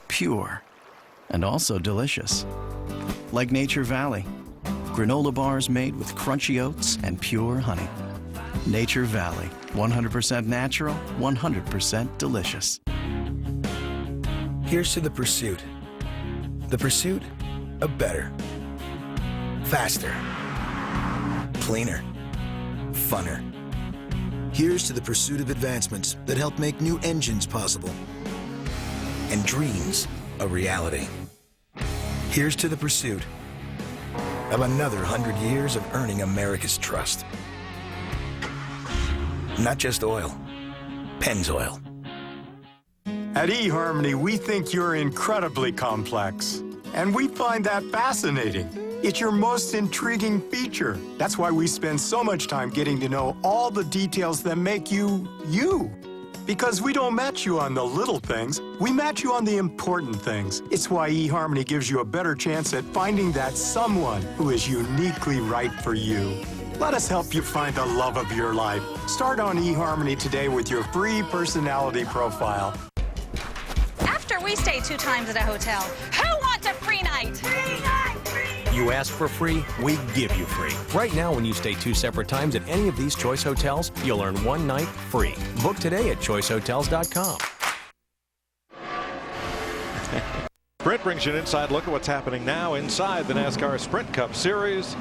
pure, and also delicious. Like Nature Valley, granola bars made with crunchy oats and pure honey. Nature Valley, 100% natural, 100% delicious. Here's to the pursuit. The pursuit of better. Faster. Cleaner. Funner. Here's to the pursuit of advancements that help make new engines possible and dreams a reality. Here's to the pursuit of another 100 years of earning America's trust. Not just oil, Pennzoil. At eHarmony, we think you're incredibly complex, and we find that fascinating. It's your most intriguing feature. That's why we spend so much time getting to know all the details that make you, you. Because we don't match you on the little things, we match you on the important things. It's why eHarmony gives you a better chance at finding that someone who is uniquely right for you. Let us help you find the love of your life. Start on eHarmony today with your free personality profile. After we stay 2 times at a hotel, who wants a free night? Free night! Free! You ask for free, we give you free. Right now, when you stay 2 separate times at any of these Choice Hotels, you'll earn 1 night free. Book today at choicehotels.com. Sprint brings you an inside look at what's happening now inside the NASCAR Sprint Cup Series.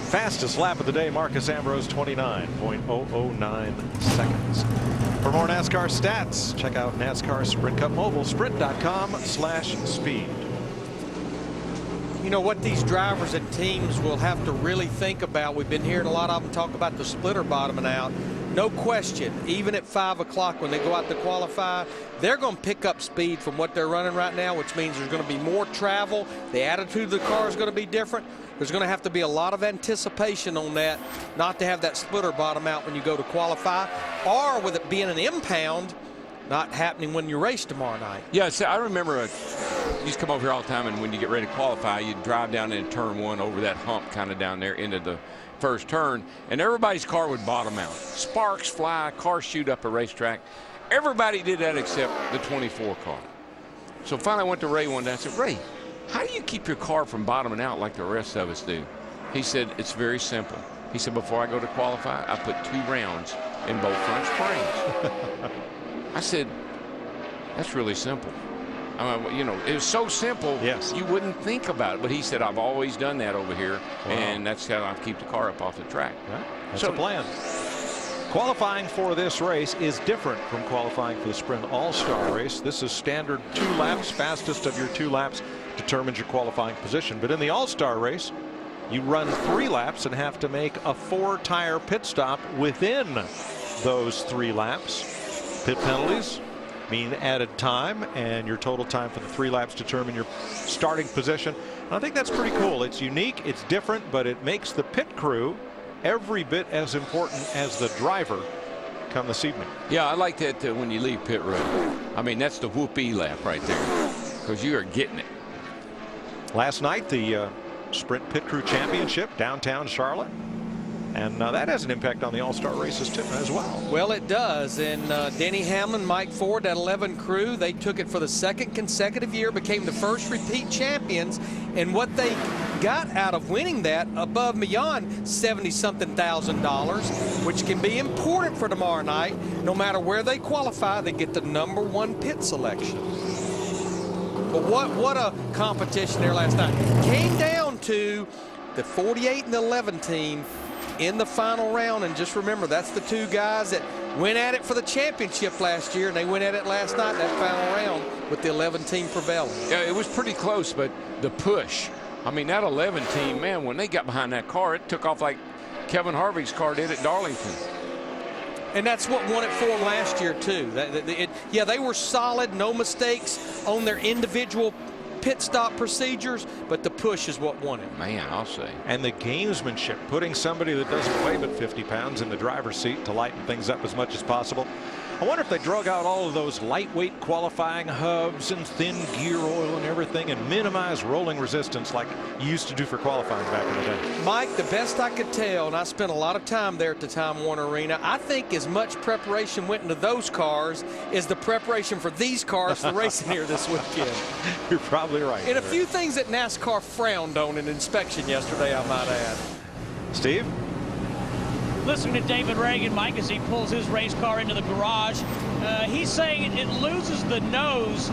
Fastest lap of the day, Marcus Ambrose, 29.009 seconds. For more NASCAR stats, check out NASCAR Sprint Cup Mobile, sprint.com/speed. You know what these drivers and teams will have to really think about. We've been hearing a lot of them talk about the splitter bottoming out. No question, even at 5 o'clock when they go out to qualify, they're going to pick up speed from what they're running right now, which means there's going to be more travel. The attitude of the car is going to be different. There's going to have to be a lot of anticipation on that, not to have that splitter bottom out when you go to qualify, or with it being an impound, not happening when you race tomorrow night. Yeah, see, I remember you used to come over here all the time, and when you get ready to qualify, you'd drive down in turn 1 over that hump kind of down there into the first turn, and everybody's car would bottom out. Sparks fly, cars shoot up a racetrack. Everybody did that except the 24 car. So finally I went to Ray one day. I said, Ray, how do you keep your car from bottoming out like the rest of us do? He said, it's very simple. He said, before I go to qualify, I put 2 rounds in both front springs. I said, that's really simple. You know, it was so simple, yes, you wouldn't think about it. But he said, I've always done that over here, and that's how I keep the car up off the track. Yeah, that's a plan. Qualifying for this race is different from qualifying for the Sprint All-Star race. This is standard 2 laps. Fastest of your 2 laps determines your qualifying position. But in the All-Star race, you run 3 laps and have to make a 4-tire pit stop within those 3 laps. Pit penalties mean added time, and your total time for the 3 laps determine your starting position. And I think that's pretty cool. It's unique, it's different, but it makes the pit crew every bit as important as the driver come this evening. Yeah, I like that when you leave pit road. I mean, that's the whoopee lap right there, because you are getting it. Last night, the Sprint Pit Crew Championship, downtown Charlotte. And that has an impact on the All-Star races too, as well. Well, it does. And Denny Hamlin, Mike Ford, that 11 crew, they took it for the 2nd consecutive year, became the first repeat champions. And what they got out of winning that, above and beyond $70-something thousand, which can be important for tomorrow night. No matter where they qualify, they get the #1 pit selection. But what a competition there last night. Came down to the 48 and the 11 team in the final round, and just remember, that's the 2 guys that went at it for the championship last year, and they went at it last night, that final round, with the 11 team prevailing. Yeah, it was pretty close, but the push, I mean, that 11 team, man, when they got behind that car, it took off like Kevin Harvick's car did at Darlington. And that's what won it for them last year too. Yeah, they were solid, no mistakes on their individual pit stop procedures, but the push is what won it. Man, I'll say. And the gamesmanship, putting somebody that doesn't weigh but 50 pounds in the driver's seat to lighten things up as much as possible. I wonder if they drug out all of those lightweight qualifying hubs and thin gear oil and everything and minimize rolling resistance like you used to do for qualifying back in the day. Mike, the best I could tell, and I spent a lot of time there at the Time Warner Arena, I think as much preparation went into those cars as the preparation for these cars for racing here this weekend. You're probably right. And a few things that NASCAR frowned on in inspection yesterday, I might add. Steve? Listening to David Reagan, Mike, as he pulls his race car into the garage, he's saying it loses the nose.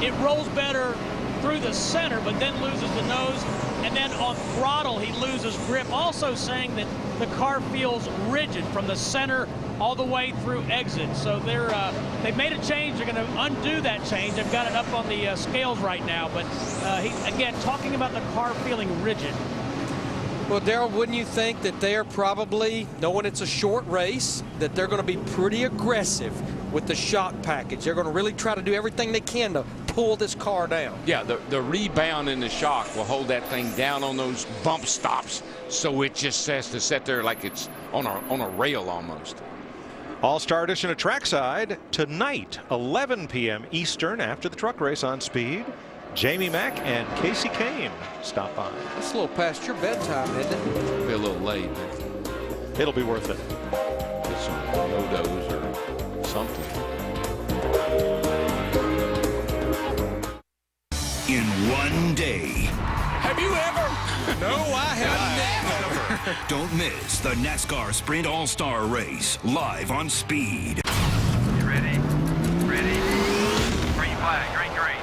It rolls better through the center, but then loses the nose. And then on throttle, he loses grip. Also saying that the car feels rigid from the center all the way through exit. So they've made a change. They're going to undo that change. They've got it up on the scales right now. But again, talking about the car feeling rigid. Well, Darrell, wouldn't you think that they're probably, knowing it's a short race, that they're going to be pretty aggressive with the shock package? They're going to really try to do everything they can to pull this car down. Yeah, the rebound in the shock will hold that thing down on those bump stops, so it just has to sit there like it's on a rail almost. All-Star Edition of Trackside tonight, 11 p.m. Eastern, after the truck race on Speed. Jamie Mack and Casey Kane stop by. It's a little past your bedtime, isn't it? Be a little late. It'll be worth it. Get some no-dos or something. In one day. Have you ever? No, I have never. Don't miss the NASCAR Sprint All-Star Race live on Speed. You ready? Ready? Green flag, green, green.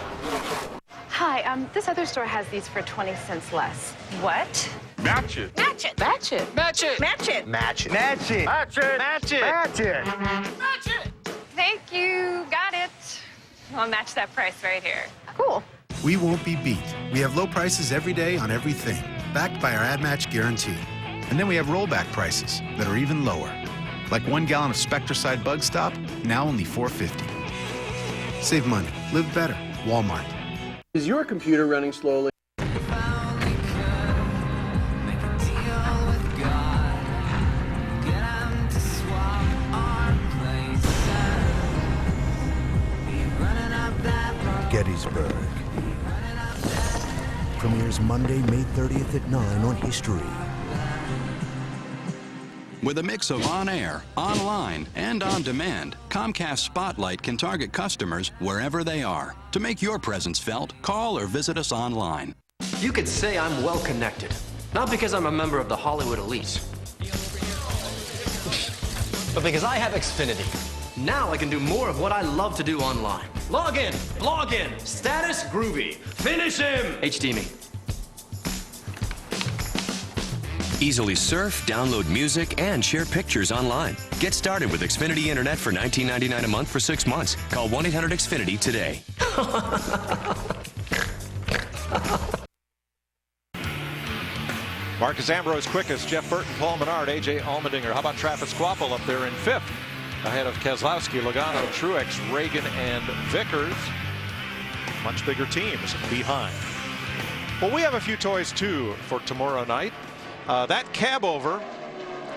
Hi, this other store has these for 20 cents less. What? Match it. Match it. Match it. Match it. Match it. Match it. Match it. Match it. Match it. Match it. Match it. Thank you. Got it. I'll match that price right here. Cool. We won't be beat. We have low prices every day on everything, backed by our ad match guarantee. And then we have rollback prices that are even lower. Like 1 gallon of Spectracide Bug Stop, now only $4.50. Save money. Live better. Walmart. Is your computer running slowly? Gettysburg. Premieres Monday, May 30th at 9 on History. With a mix of on-air, online, and on-demand, Comcast Spotlight can target customers wherever they are. To make your presence felt, call or visit us online. You could say I'm well connected, not because I'm a member of the Hollywood elite, but because I have Xfinity. Now I can do more of what I love to do online. Log in, status groovy, finish him, HD me. Easily surf, download music, and share pictures online. Get started with Xfinity Internet for $19.99 a month for 6 months. Call 1-800-XFINITY today. Marcus Ambrose quickest, Jeff Burton, Paul Menard, A.J. Allmendinger. How about Travis Squapple up there in 5th? Ahead of Keselowski, Logano, Truex, Reagan, and Vickers. Much bigger teams behind. Well, we have a few toys, too, for tomorrow night. That cab over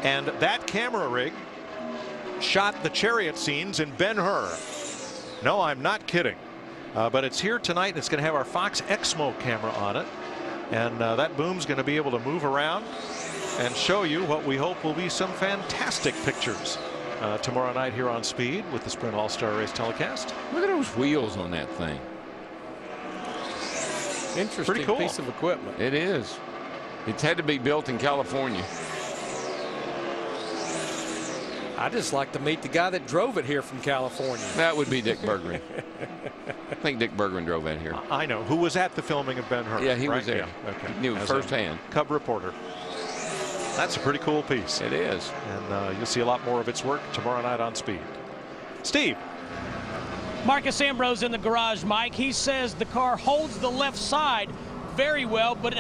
and that camera rig shot the chariot scenes in Ben-Hur. No, I'm not kidding. But it's here tonight, and it's going to have our Fox Exmo camera on it. And that boom's going to be able to move around and show you what we hope will be some fantastic pictures tomorrow night here on Speed with the Sprint All-Star Race telecast. Look at those wheels on that thing. Interesting Pretty cool. piece of equipment. It is. It's had to be built in California. I just like to meet the guy that drove it here from California. That would be Dick Berggren. I think Dick Berggren drove that here. I know. Who was at the filming of Ben-Hur? Yeah, he right? was there. Yeah. Okay. He knew As firsthand. a Cub reporter. That's a pretty cool piece. It is. And you'll see a lot more of its work tomorrow night on Speed. Steve. Marcus Ambrose in the garage, Mike. He says the car holds the left side very well, but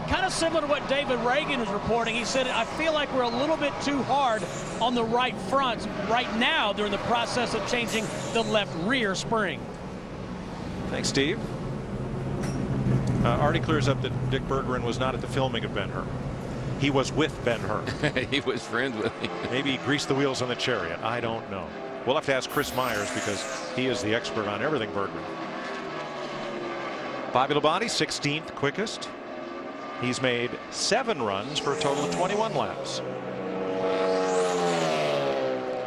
kind of similar to what David Reagan was reporting. He said, I feel like we're a little bit too hard on the right front. Right now, they're in the process of changing the left rear spring. Thanks, Steve. Already clears up that Dick Berggren was not at the filming of Ben-Hur. He was with Ben-Hur. He was friends with him. Maybe he greased the wheels on the chariot. I don't know. We'll have to ask Chris Myers because he is the expert on everything Bergman. Bobby Labonte, 16th quickest. He's made 7 runs for a total of 21 laps.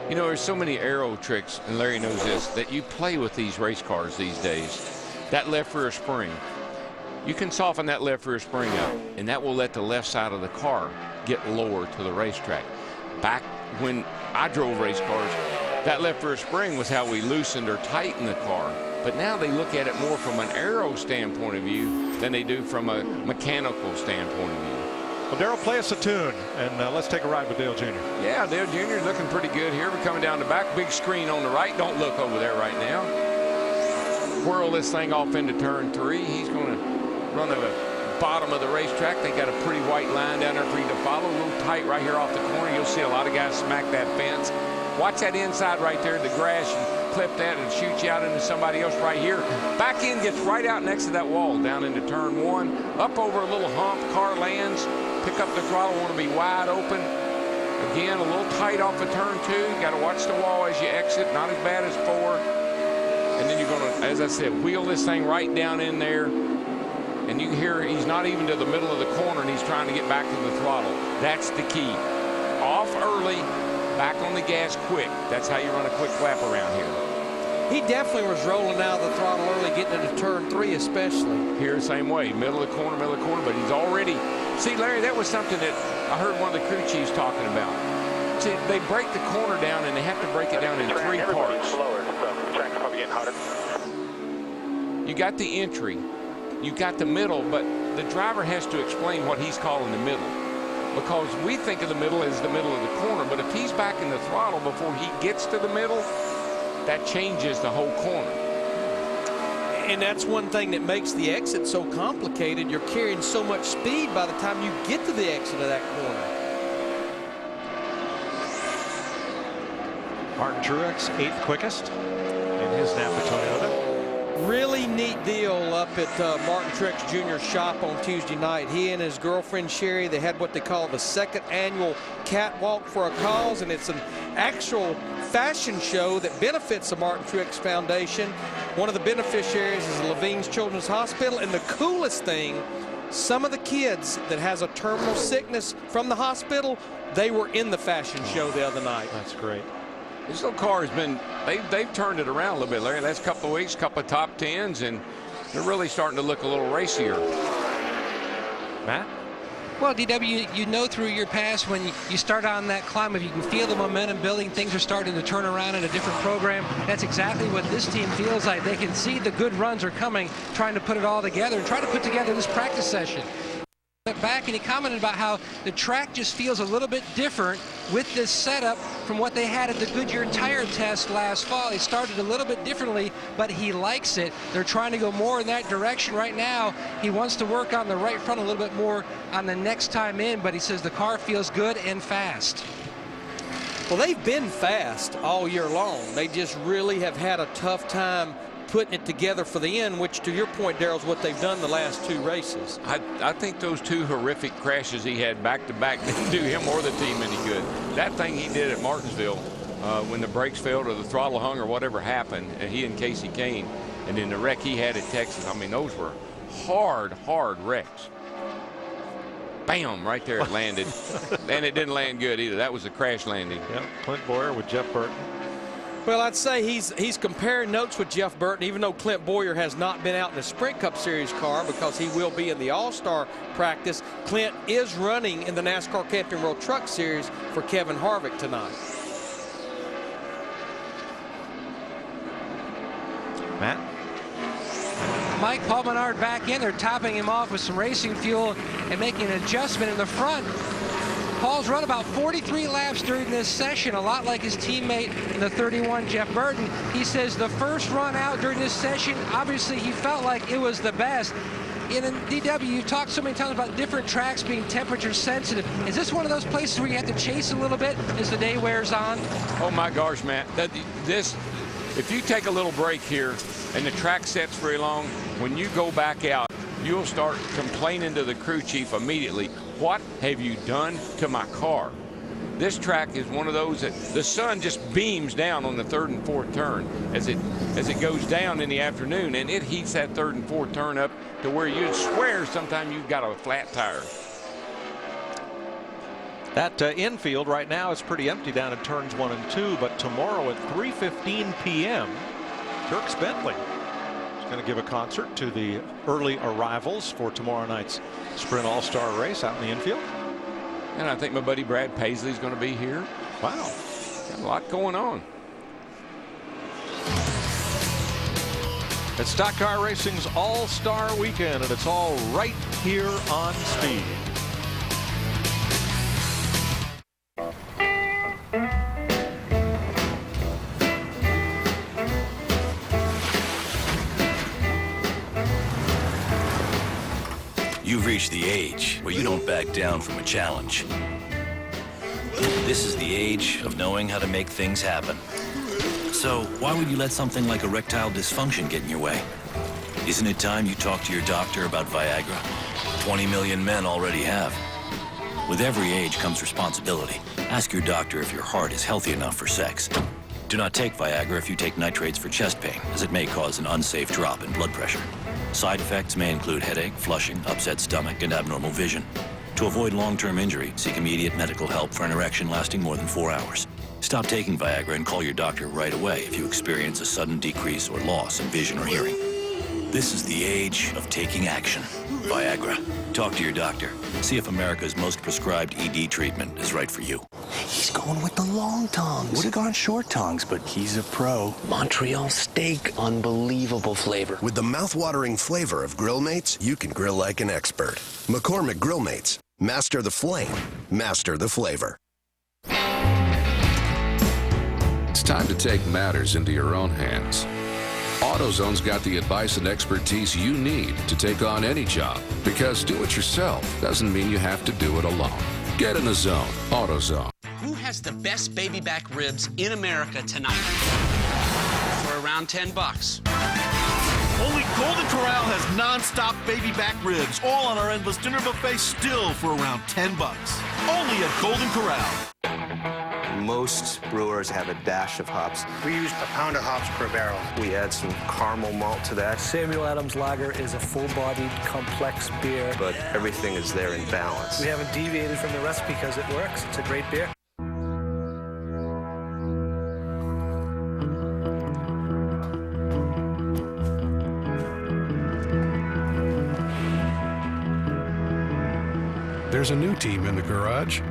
You know, there's so many aero tricks, and Larry knows this, that you play with these race cars these days. That left rear spring, you can soften that left rear spring up, and that will let the left side of the car get lower to the racetrack. Back when I drove race cars, that left rear spring was how we loosened or tightened the car. But now they look at it more from an aero standpoint of view than they do from a mechanical standpoint of view. Well, Darrell, play us a tune, and let's take a ride with Dale Jr. Yeah, Dale Jr. is looking pretty good here. We're coming down the back. Big screen on the right. Don't look over there right now. Whirl this thing off into turn 3. He's going to run to the bottom of the racetrack. They got a pretty white line down there for you to follow. A little tight right here off the corner. You'll see a lot of guys smack that fence. Watch that inside right there, the grass, and clip that and shoot you out into somebody else right here. Back end gets right out next to that wall, down into turn 1. Up over a little hump, car lands. Pick up the throttle, want to be wide open. Again, a little tight off of turn 2. You got to watch the wall as you exit. Not as bad as 4. And then you're going to, as I said, wheel this thing right down in there. And you can hear he's not even to the middle of the corner, and he's trying to get back to the throttle. That's the key. Off early, back on the gas quick. That's how you run a quick lap around here. He definitely was rolling out of the throttle early, getting into turn 3 especially. Here, same way, middle of the corner, but he's already. See, Larry, that was something that I heard one of the crew chiefs talking about. See, they break the corner down, and they have to break it down in 3 parts. Slower, so the track's probably getting hotter. You got the entry, you got the middle, but the driver has to explain what he's calling the middle. Because we think of the middle as the middle of the corner, but if he's back in the throttle before he gets to the middle, that changes the whole corner. And that's one thing that makes the exit so complicated. You're carrying so much speed by the time you get to the exit of that corner. Martin Truex, 8th quickest in his Napa Toyota. Really neat deal up at Martin Truex Jr.'s shop on Tuesday night. He and his girlfriend Sherry, they had what they call the 2nd annual Catwalk for a Cause, and it's an actual fashion show that benefits the Martin Truex Foundation. One of the beneficiaries is Levine's Children's Hospital, and the coolest thing, some of the kids that has a terminal sickness from the hospital, they were in the fashion show the other night. That's great. This little car has been, they've turned it around a little bit, Larry. Last couple of weeks, couple of top 10s, and they're really starting to look a little racier. Matt? Well, DW, you know through your past when you start on that climb, if you can feel the momentum building, things are starting to turn around in a different program. That's exactly what this team feels like. They can see the good runs are coming, trying to put it all together and try to put together this practice session. Back and he commented about how the track just feels a little bit different with this setup from what they had at the Goodyear tire test last fall. He started a little bit differently, but he likes it. They're trying to go more in that direction right now. He wants to work on the right front a little bit more on the next time in, but he says the car feels good and fast. Well, they've been fast all year long. They just really have had a tough time putting it together for the end, which to your point, Darrell, is what they've done the last 2 races. I think those 2 horrific crashes he had back-to-back didn't do him or the team any good. That thing he did at Martinsville when the brakes failed or the throttle hung or whatever happened, and he and Casey Kane, and then the wreck he had at Texas, I mean, those were hard wrecks. Bam, right there it landed. And it didn't land good either. That was a crash landing. Yep, Clint Boyer with Jeff Burton. Well, I'd say he's comparing notes with Jeff Burton, even though Clint Boyer has not been out in the Sprint Cup Series car because he will be in the All-Star practice. Clint is running in the NASCAR Camping World Truck Series for Kevin Harvick tonight. Matt? Mike Paul Menard back in. They're topping him off with some racing fuel and making an adjustment in the front. Paul's run about 43 laps during this session, a lot like his teammate in the 31, Jeff Burton. He says the first run out during this session, obviously he felt like it was the best. In DW, you talked so many times about different tracks being temperature sensitive. Is this one of those places where you have to chase a little bit as the day wears on? Oh my gosh, Matt. If you take a little break here and the track sets very long, when you go back out, you'll start complaining to the crew chief immediately. What have you done to my car? this track is one of those that the sun just beams down on the 3rd and 4th turn as it goes down in the afternoon, and it heats that 3rd and 4th turn up to where you'd swear sometime you've got a flat tire. That infield right now is pretty empty down in turns 1 and 2, but tomorrow at 3:15 p.m., Turks Bentley is going to give a concert to the early arrivals for tomorrow night's Sprint All-Star race out in the infield. And I think my buddy Brad Paisley is going to be here. Wow. Got a lot going on. It's Stock Car Racing's All-Star Weekend, and it's all right here on Speed. You've reached the age where you don't back down from a challenge. This is the age of knowing how to make things happen. So why would you let something like erectile dysfunction get in your way? Isn't it time you talk to your doctor about Viagra? 20 million men already have. With every age comes responsibility. Ask your doctor if your heart is healthy enough for sex. Do not take Viagra if you take nitrates for chest pain, as it may cause an unsafe drop in blood pressure. Side effects may include headache, flushing, upset stomach, and abnormal vision. To avoid long-term injury, seek immediate medical help for an erection lasting more than 4 hours. Stop taking Viagra and call your doctor right away if you experience a sudden decrease or loss in vision or hearing. This is the age of taking action. Viagra. Talk to your doctor. See if America's most prescribed ED treatment is right for you. He's going with the long tongs. Would have gone short tongs, but he's a pro. Montreal steak, unbelievable flavor. With the mouth-watering flavor of Grill Mates, you can grill like an expert. McCormick Grill Mates. Master the flame. Master the flavor. It's time to take matters into your own hands. AutoZone's got the advice and expertise you need to take on any job, because do-it-yourself doesn't mean you have to do it alone. Get in the zone. AutoZone. Who has the best baby back ribs in America tonight? For around $10. Only Golden Corral has non-stop baby back ribs, all on our endless dinner buffet, still for around $10. Only at Golden Corral. Most brewers have a dash of hops. We use a pound of hops per barrel. We add some caramel malt to that. Samuel Adams Lager is a full-bodied, complex beer. But everything is there in balance. We haven't deviated from the recipe because it works. It's a great beer. There's a new team in the garage.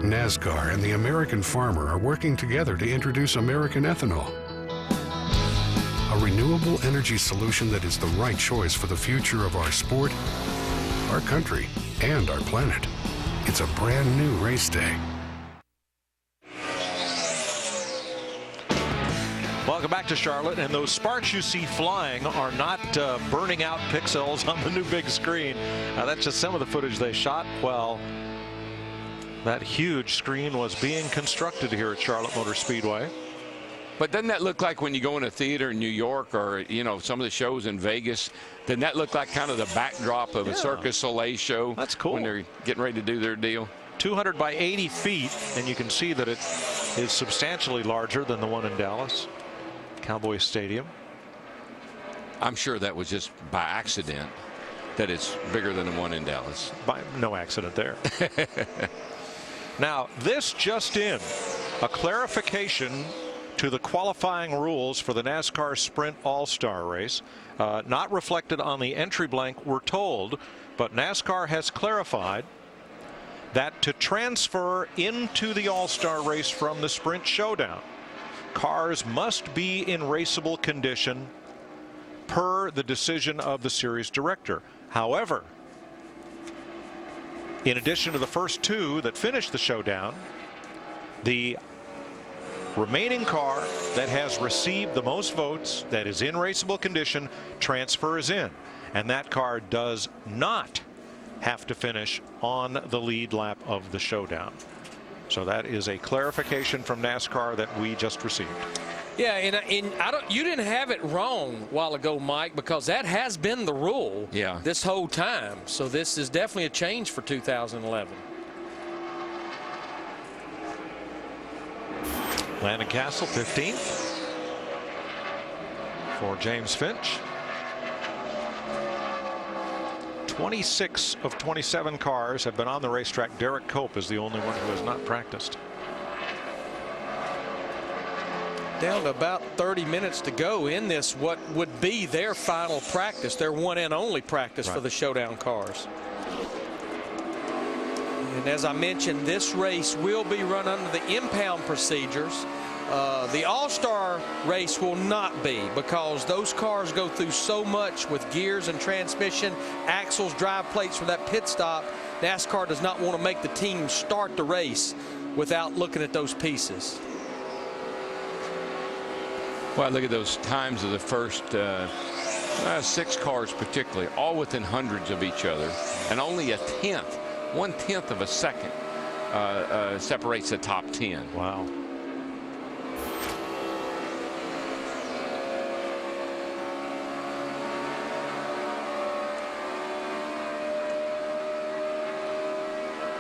NASCAR and the American farmer are working together to introduce American ethanol, a renewable energy solution that is the right choice for the future of our sport, our country, and our planet. It's a brand new race day. Welcome back to Charlotte, and those sparks you see flying are not burning out pixels on the new big screen. That's just some of the footage they shot while that huge screen was being constructed here at Charlotte Motor Speedway. But doesn't that look like when you go in a theater in New York, or some of the shows in Vegas, doesn't that look like kind of the backdrop of a Cirque Soleil show? That's cool. When they're getting ready to do their deal. 200 by 80 feet, and you can see that it is substantially larger than the one in Dallas Cowboy Stadium. I'm sure that was just by accident that it's bigger than the one in Dallas. By no accident there. Now, this just in, a clarification to the qualifying rules for the NASCAR Sprint All-Star Race, not reflected on the entry blank, we're told, but NASCAR has clarified that to transfer into the All-Star Race from the Sprint Showdown, cars must be in raceable condition per the decision of the series director. However, in addition to the first two that finished the showdown, the remaining car that has received the most votes, that is in raceable condition, transfers in. And that car does not have to finish on the lead lap of the showdown. So that is a clarification from NASCAR that we just received. Yeah, and you didn't have it wrong a while ago, Mike, because that has been the rule this whole time. So this is definitely a change for 2011. Landon Castle 15th for James Finch. 26 of 27 cars have been on the racetrack. Derek Cope is the only one who has not practiced. Down to about 30 minutes to go in this, what would be their final practice, their one and only practice for the Showdown cars. And as I mentioned, this race will be run under the impound procedures. The All-Star race will not be, because those cars go through so much with gears and transmission, axles, drive plates for that pit stop. NASCAR does not want to make the team start the race without looking at those pieces. Well, look at those times of the first 6 cars particularly, all within hundreds of each other, and only a tenth, 1/10 of a second separates the top 10. Wow.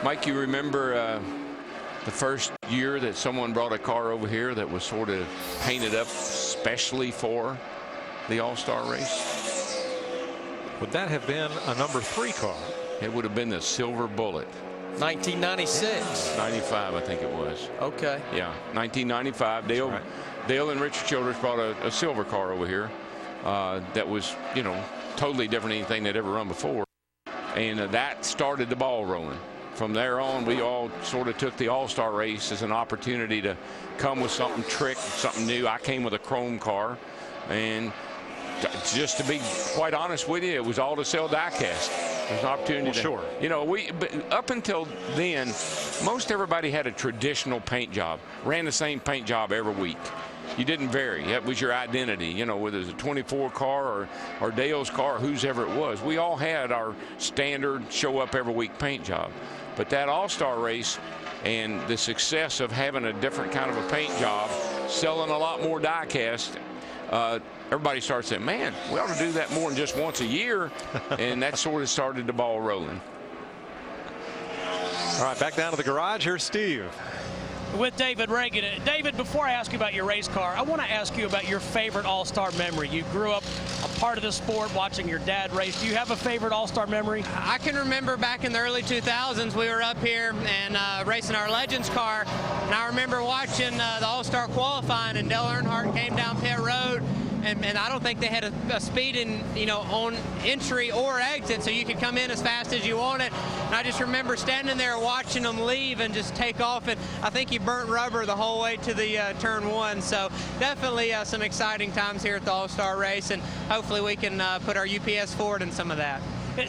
Mike, you remember the first year that someone brought a car over here that was sort of painted up specially for the All-Star race? Would that have been a number 3 car? It would have been the Silver Bullet. 1996. 95, I think it was. Okay. Yeah, 1995. Dale and Richard Childress brought a silver car over here that was, you know, totally different than anything they'd ever run before. And that started the ball rolling. From there on, we all sort of took the All-Star race as an opportunity to come with something trick, something new. I came with a chrome car, and just to be quite honest with you, it was all to sell die-cast. There's an opportunity to, sure. You know, but up until then, most everybody had a traditional paint job, ran the same paint job every week. You didn't vary. That was your identity, you know, whether it was a 24 car or Dale's car, whose ever it was. We all had our standard show up every week paint job. But that All-Star race and the success of having a different kind of a paint job, selling a lot more die cast, everybody started saying, man, we ought to do that more than just once a year. And that sort of started the ball rolling. All right, back down to the garage. Here's Steve. With David Reagan. David, before I ask you about your race car, I want to ask you about your favorite All-Star memory. You grew up a part of the sport watching your dad race. Do you have a favorite All-Star memory? I can remember back in the early 2000s, we were up here and racing our Legends car, and I remember watching the All-Star qualifying, and Dale Earnhardt came down pit road, and I don't think they had a speed in, you know, on entry or exit, so you could come in as fast as you wanted. And I just remember standing there watching them leave and just take off, and I think he burnt rubber the whole way to the turn 1. So definitely some exciting times here at the All-Star race, and hopefully we can put our UPS Ford in some of that.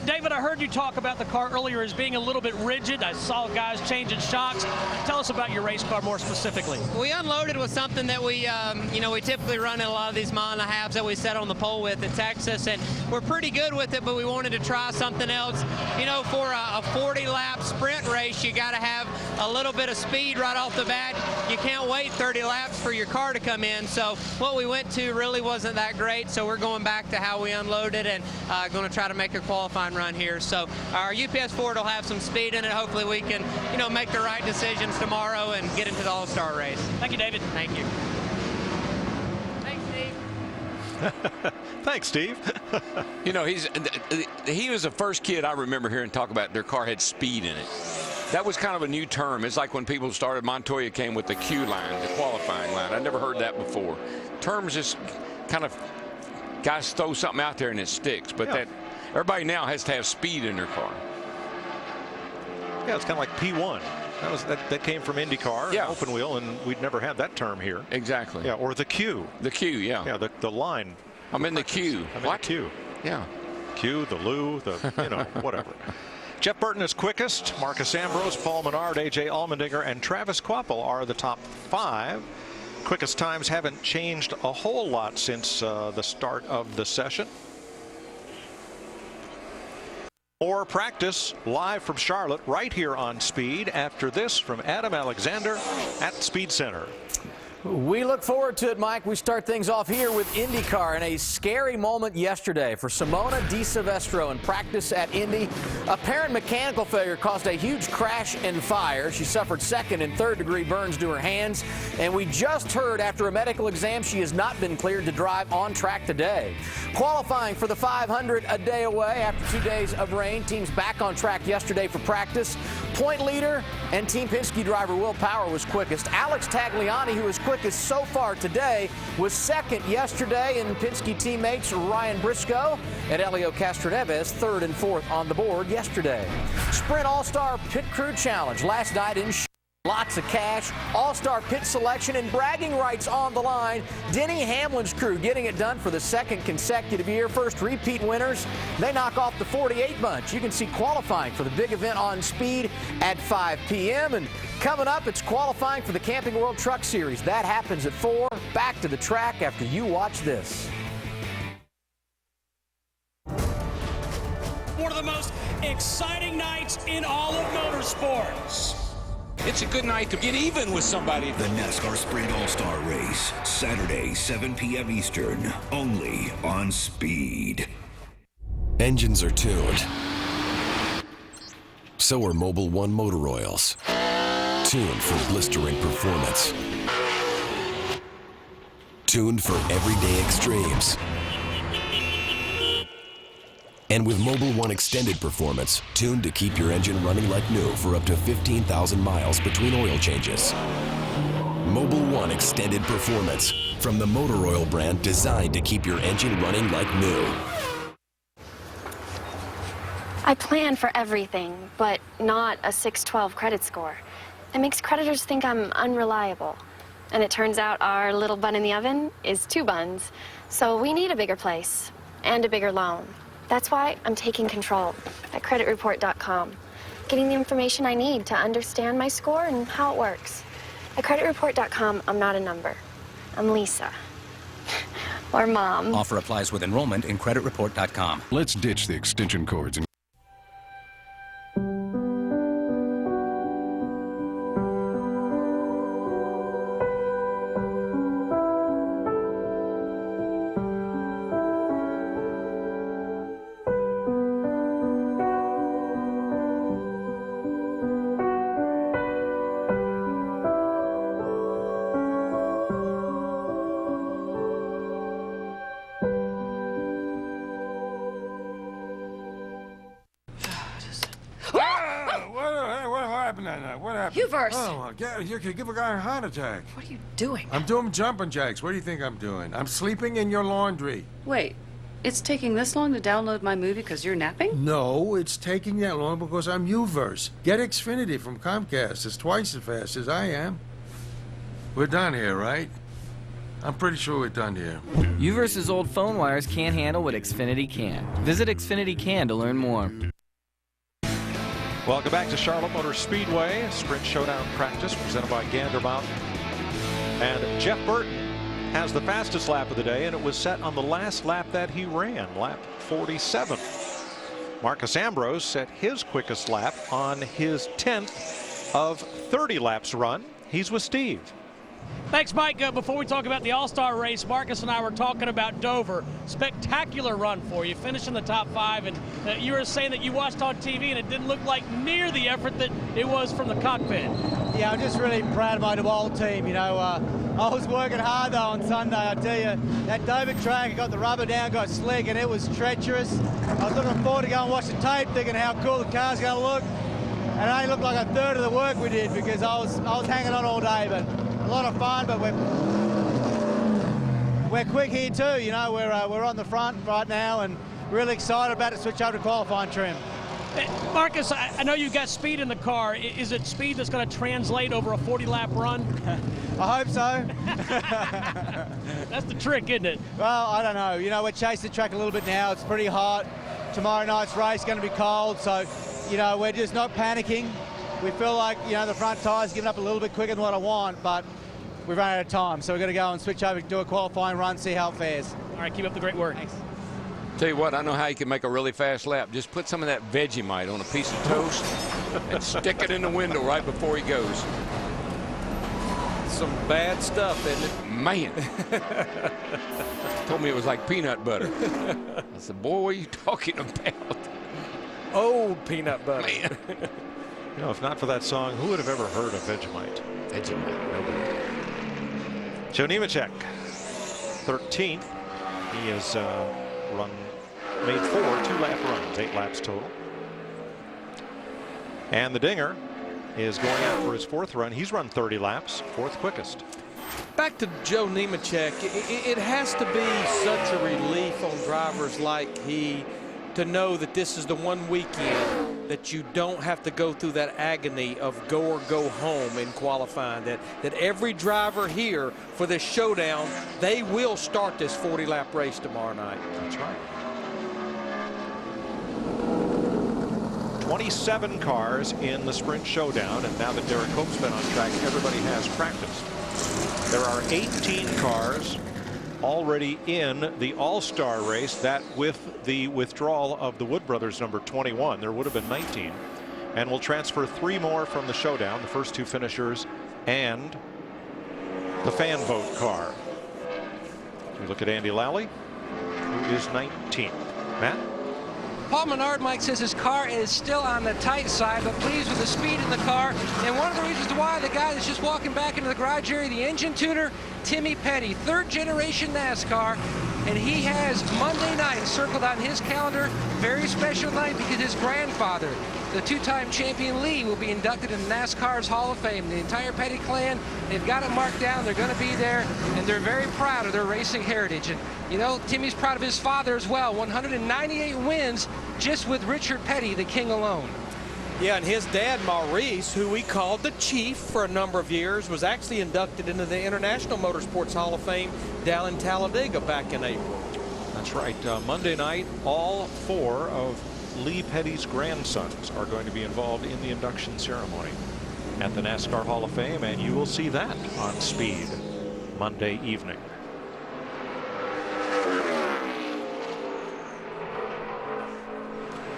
David, I heard you talk about the car earlier as being a little bit rigid. I saw guys changing shocks. Tell us about your race car more specifically. We unloaded with something that we, you know, we typically run in a lot of these mile and a halves that we set on the pole with in Texas, and we're pretty good with it, but we wanted to try something else. You know, for a 40-lap sprint race, you got to have a little bit of speed right off the bat. You can't wait 30 laps for your car to come in, so what we went to really wasn't that great, so we're going back to how we unloaded and going to try to make a qualifying run here. So our UPS Ford will have some speed in it. Hopefully we can, you know, make the right decisions tomorrow and get into the All-Star race. Thank you, David. Thank you. Thanks, Steve. Thanks, Steve. You know, he was the first kid I remember hearing talk about their car had speed in it. That was kind of a new term. It's like when people started, Montoya came with the Q line, the qualifying line. I never heard that before. Terms just kind of, guys throw something out there and it sticks. But that everybody now has to have speed in their car. Yeah, it's kind of like P1. That came from IndyCar, open wheel, and we'd never had that term here. Exactly. Yeah, or the Q. The Q, yeah. Yeah, the line. I'm in the Q. I'm in the Q. Yeah. Q, the Lou, the, you know, whatever. Jeff Burton is quickest. Marcus Ambrose, Paul Menard, A.J. Allmendinger, and Travis Kvapil are the top 5. Quickest times haven't changed a whole lot since the start of the session. More practice live from Charlotte right here on Speed after this from Adam Alexander at Speed Center. We look forward to it, Mike. We start things off here with IndyCar and a scary moment yesterday for Simona Di Silvestro in practice at Indy. Apparent mechanical failure caused a huge crash and fire. She suffered second and third-degree burns to her hands. And we just heard after a medical exam she has not been cleared to drive on track today. Qualifying for the 500 a day away after 2 days of rain. Teams back on track yesterday for practice. Point leader and Team Penske driver Will Power was quickest. Alex Tagliani, who was quickest so far today, was second yesterday, and Penske teammates Ryan Briscoe and Helio Castroneves third and fourth on the board yesterday. Sprint All-Star Pit Crew Challenge last night in lots of cash, all-star pit selection, and bragging rights on the line. Denny Hamlin's crew getting it done for the second consecutive year. First repeat winners. They knock off the 48 bunch. You can see qualifying for the big event on Speed at 5 p.m. And coming up, it's qualifying for the Camping World Truck Series. That happens at 4. Back to the track after you watch this. One of the most exciting nights in all of motorsports. It's a good night to get even with somebody. The NASCAR Sprint All-Star Race, Saturday, 7 p.m. Eastern, only on Speed. Engines are tuned. So are Mobil 1 motor oils. Tuned for blistering performance. Tuned for everyday extremes. And with Mobil 1 Extended Performance, tuned to keep your engine running like new for up to 15,000 miles between oil changes. Mobil 1 Extended Performance, from the motor oil brand designed to keep your engine running like new. I plan for everything, but not a 612 credit score. It makes creditors think I'm unreliable. And it turns out our little bun in the oven is 2 buns. So we need a bigger place and a bigger loan. That's why I'm taking control at creditreport.com, getting the information I need to understand my score and how it works. At creditreport.com, I'm not a number. I'm Lisa. Or Mom. Offer applies with enrollment in creditreport.com. Let's ditch the extension cords and What happened? Hubert! Oh, you could give a guy a heart attack. What are you doing? I'm doing jumping jacks. What do you think I'm doing? I'm sleeping in your laundry. Wait, it's taking this long to download my movie because you're napping? No, it's taking that long because I'm Uverse. Get Xfinity from Comcast. It's twice as fast as I am. We're done here, right? I'm pretty sure we're done here. Uverse's old phone wires can't handle what Xfinity can. Visit Xfinity Can to learn more. Welcome back to Charlotte Motor Speedway. Sprint Showdown practice presented by Gander Mountain. And Jeff Burton has the fastest lap of the day, and it was set on the last lap that he ran, lap 47. Marcus Ambrose set his quickest lap on his 10th of 30 laps run. He's with Steve. Thanks, Mike. Before we talk about the All-Star race, Marcus and I were talking about Dover. Spectacular run for you, finished in the top 5, and you were saying that you watched on TV and it didn't look like near the effort that it was from the cockpit. Yeah, I'm just really proud of my whole team. You know, I was working hard though on Sunday. I tell you, that Dover track, I got the rubber down, got slick, and it was treacherous. I was looking forward to go and watch the tape, thinking how cool the car's going to look, and it only looked like a third of the work we did because I was hanging on all day, but. A lot of fun, but we're quick here too. You know, we're on the front right now and really excited about to switch over to qualifying trim. Marcus, I know you've got speed in the car. Is it speed that's going to translate over a 40-lap run? I hope so. That's the trick, isn't it? Well, I don't know. You know, we're chasing the track a little bit now. It's pretty hot. Tomorrow night's race is going to be cold, so, you know, we're just not panicking. We feel like, you know, the front tyre's giving up a little bit quicker than what I want, but we've run out of time. So we're going to go and switch over, do a qualifying run, see how it fares. All right, keep up the great work. Thanks. Tell you what, I know how you can make a really fast lap. Just put some of that Vegemite on a piece of toast and stick it in the window right before he goes. some bad stuff, isn't it? Man. Told me it was like peanut butter. I said, boy, what are you talking about? Old peanut butter. Man. You know, if not for that song, who would have ever heard of Vegemite? Vegemite, nobody. Joe Nemechek, 13th. He has made 4 2-lap runs, 8 laps total. And the Dinger is going out for his 4th run. He's run 30 laps, 4th quickest. Back to Joe Nemechek, it has to be such a relief on drivers like he to know that this is the one weekend that you don't have to go through that agony of go or go home in qualifying, that every driver here for this showdown, they will start this 40-lap race tomorrow night. That's right. 27 cars in the sprint showdown, and now that Derek Hope's been on track, everybody has practiced. There are 18 cars already in the All-Star race, that with the withdrawal of the Wood brothers number 21, there would have been 19, and we'll transfer 3 more from the showdown, the first 2 finishers and the fan vote car. We look at Andy Lally, who is 19th. Matt? Paul Menard, Mike, says his car is still on the tight side, but pleased with the speed in the car. And one of the reasons why the guy that's just walking back into the garage area, the engine tuner, Timmy Petty, 3rd generation NASCAR. And he has Monday night circled on his calendar. Very special night because his grandfather, the 2-time champion Lee, will be inducted into NASCAR's Hall of Fame. The entire Petty clan, they've got it marked down. They're going to be there, and they're very proud of their racing heritage. And, you know, Timmy's proud of his father as well. 198 wins just with Richard Petty, the king alone. Yeah, and his dad, Maurice, who we called the Chief for a number of years, was actually inducted into the International Motorsports Hall of Fame down in Talladega back in April. That's right. Monday night, all 4 of Lee Petty's grandsons are going to be involved in the induction ceremony at the NASCAR Hall of Fame, and you will see that on Speed Monday evening.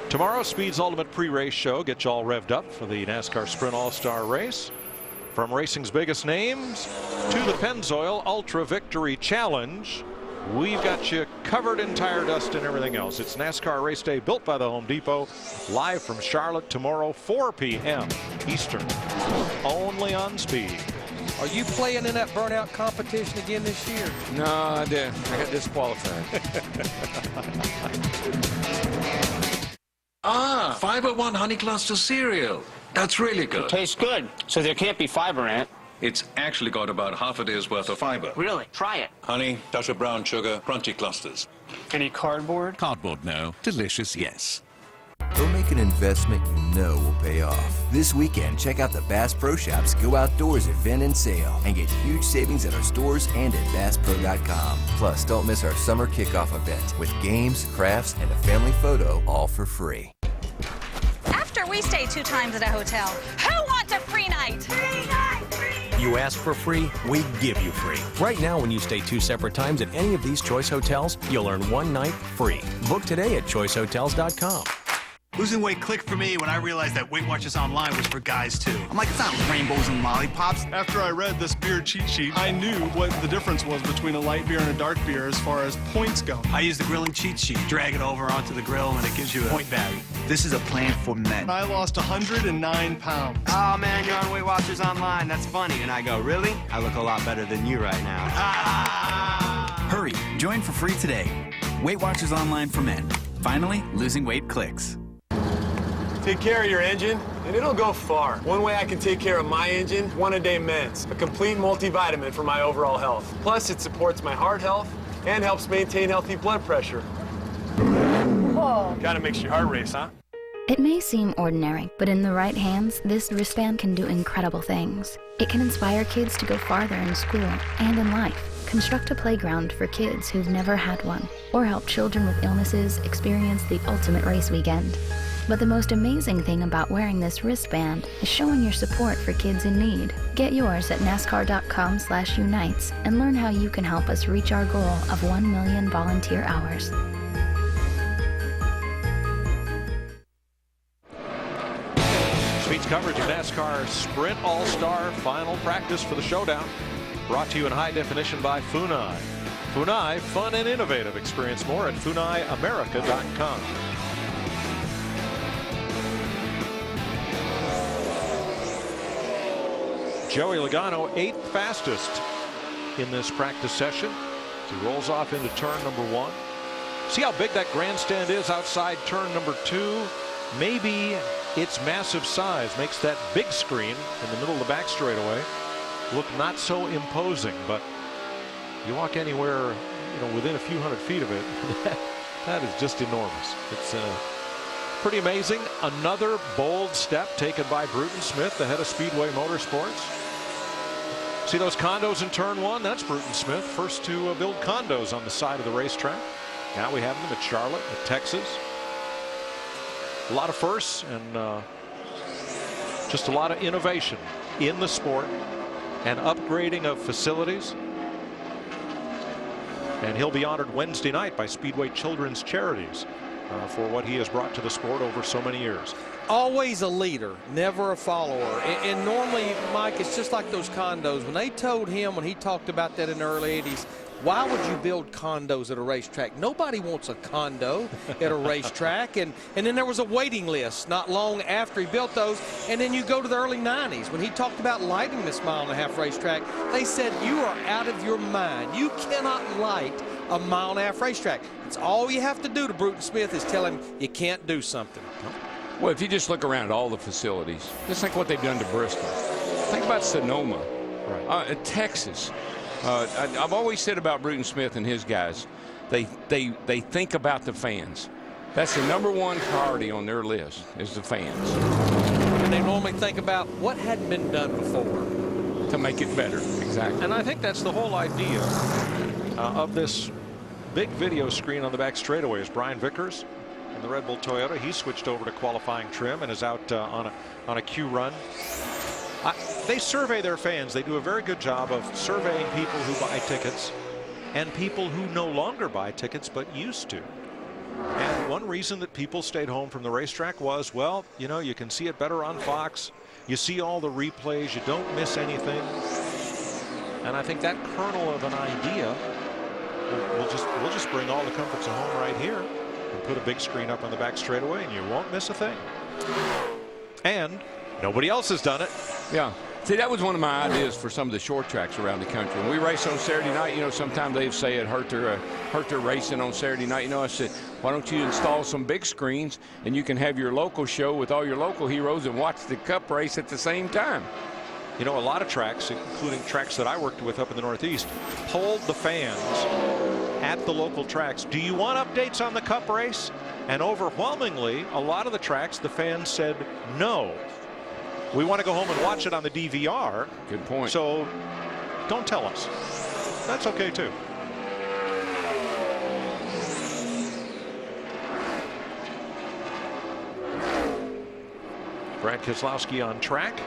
Tomorrow, Speed's Ultimate Pre-Race Show gets you all revved up for the NASCAR Sprint All-Star Race. From racing's biggest names to the Pennzoil Ultra Victory Challenge, we've got you covered in tire dust and everything else. It's NASCAR Race Day, built by the Home Depot, live from Charlotte tomorrow, 4 p.m. Eastern, only on Speed. Are you playing in that burnout competition again this year? No, I did. I got disqualified. Ah, Fiber One Honey Cluster cereal. That's really good. It tastes good, so there can't be fiber in it. It's actually got about half a day's worth of fiber. Really? Try it. Honey, touch of brown sugar, crunchy clusters. Any cardboard? Cardboard, no. Delicious, yes. Go make an investment you know will pay off. This weekend, check out the Bass Pro Shops Go Outdoors event and sale and get huge savings at our stores and at BassPro.com. Plus, don't miss our summer kickoff event with games, crafts, and a family photo, all for free. After we stay 2 times at a hotel, who wants a free night? Free night! Free! You ask for free, we give you free. Right now, when you stay 2 separate times at any of these Choice Hotels, you'll earn 1 night free. Book today at choicehotels.com. Losing weight clicked for me when I realized that Weight Watchers Online was for guys too. I'm like, it's not rainbows and lollipops. After I read this beer cheat sheet, I knew what the difference was between a light beer and a dark beer as far as points go. I use the grilling cheat sheet. Drag it over onto the grill and it gives you a point value. This is a plan for men. I lost 109 pounds. Oh man, you're on Weight Watchers Online. That's funny. And I go, really? I look a lot better than you right now. Hurry, join for free today. Weight Watchers Online for men. Finally, losing weight clicks. Take care of your engine, and it'll go far. One way I can take care of my engine, One A Day Men's, a complete multivitamin for my overall health. Plus, it supports my heart health and helps maintain healthy blood pressure. Whoa. Kinda makes your heart race, huh? It may seem ordinary, but in the right hands, this wristband can do incredible things. It can inspire kids to go farther in school and in life, construct a playground for kids who've never had one, or help children with illnesses experience the ultimate race weekend. But the most amazing thing about wearing this wristband is showing your support for kids in need. Get yours at NASCAR.com/unites and learn how you can help us reach our goal of 1 million volunteer hours. Speed's coverage of NASCAR Sprint All-Star Final Practice for the Showdown. Brought to you in high definition by Funai. Funai, fun and innovative. Experience more at FunaiAmerica.com. Joey Logano, 8th fastest in this practice session. He rolls off into turn number 1. See how big that grandstand is outside turn number 2. Maybe its massive size makes that big screen in the middle of the back straightaway look not so imposing, but you walk anywhere, within a few hundred feet of it, that is just enormous. It's pretty amazing. Another bold step taken by Bruton Smith, the head of Speedway Motorsports. See those condos in turn 1? That's Bruton Smith, first to build condos on the side of the racetrack. Now we have them at Charlotte, at Texas. A lot of firsts and just a lot of innovation in the sport and upgrading of facilities. And he'll be honored Wednesday night by Speedway Children's Charities for what he has brought to the sport over so many years. Always a leader, never a follower. And normally, Mike, it's just like those condos. When they told him, when he talked about that in the early 80s, why would you build condos at a racetrack? Nobody wants a condo at a racetrack. And then there was a waiting list not long after he built those. And then you go to the early 90s when he talked about lighting this mile-and-a-half racetrack. They said, you are out of your mind. You cannot light a mile-and-a-half racetrack. It's all you have to do to Bruton Smith is tell him you can't do something. Well, if you just look around all the facilities, just like what they've done to Bristol. Think about Sonoma, Texas. I've always said about Bruton Smith and his guys, they think about the fans. That's the #1 priority on their list is the fans. And they normally think about what hadn't been done before to make it better. Exactly. And I think that's the whole idea of this big video screen on the back straightaway. Is Brian Vickers in the Red Bull Toyota. He switched over to qualifying trim and is out on a Q run. They survey their fans. They do a very good job of surveying people who buy tickets and people who no longer buy tickets but used to. And one reason that people stayed home from the racetrack was, well, you can see it better on Fox. You see all the replays. You don't miss anything. And I think that kernel of an idea we'll just bring all the comforts of home right here and put a big screen up on the back straightaway, and you won't miss a thing. And nobody else has done it. Yeah. See, that was one of my ideas for some of the short tracks around the country. When we race on Saturday night, sometimes they say it hurt their racing on Saturday night. I said, why don't you install some big screens and you can have your local show with all your local heroes and watch the Cup race at the same time. A lot of tracks, including tracks that I worked with up in the Northeast, polled the fans at the local tracks. Do you want updates on the Cup race? And overwhelmingly, a lot of the tracks, the fans said no. We want to go home and watch it on the DVR. Good point. So don't tell us. That's okay too. Brad Keselowski on track,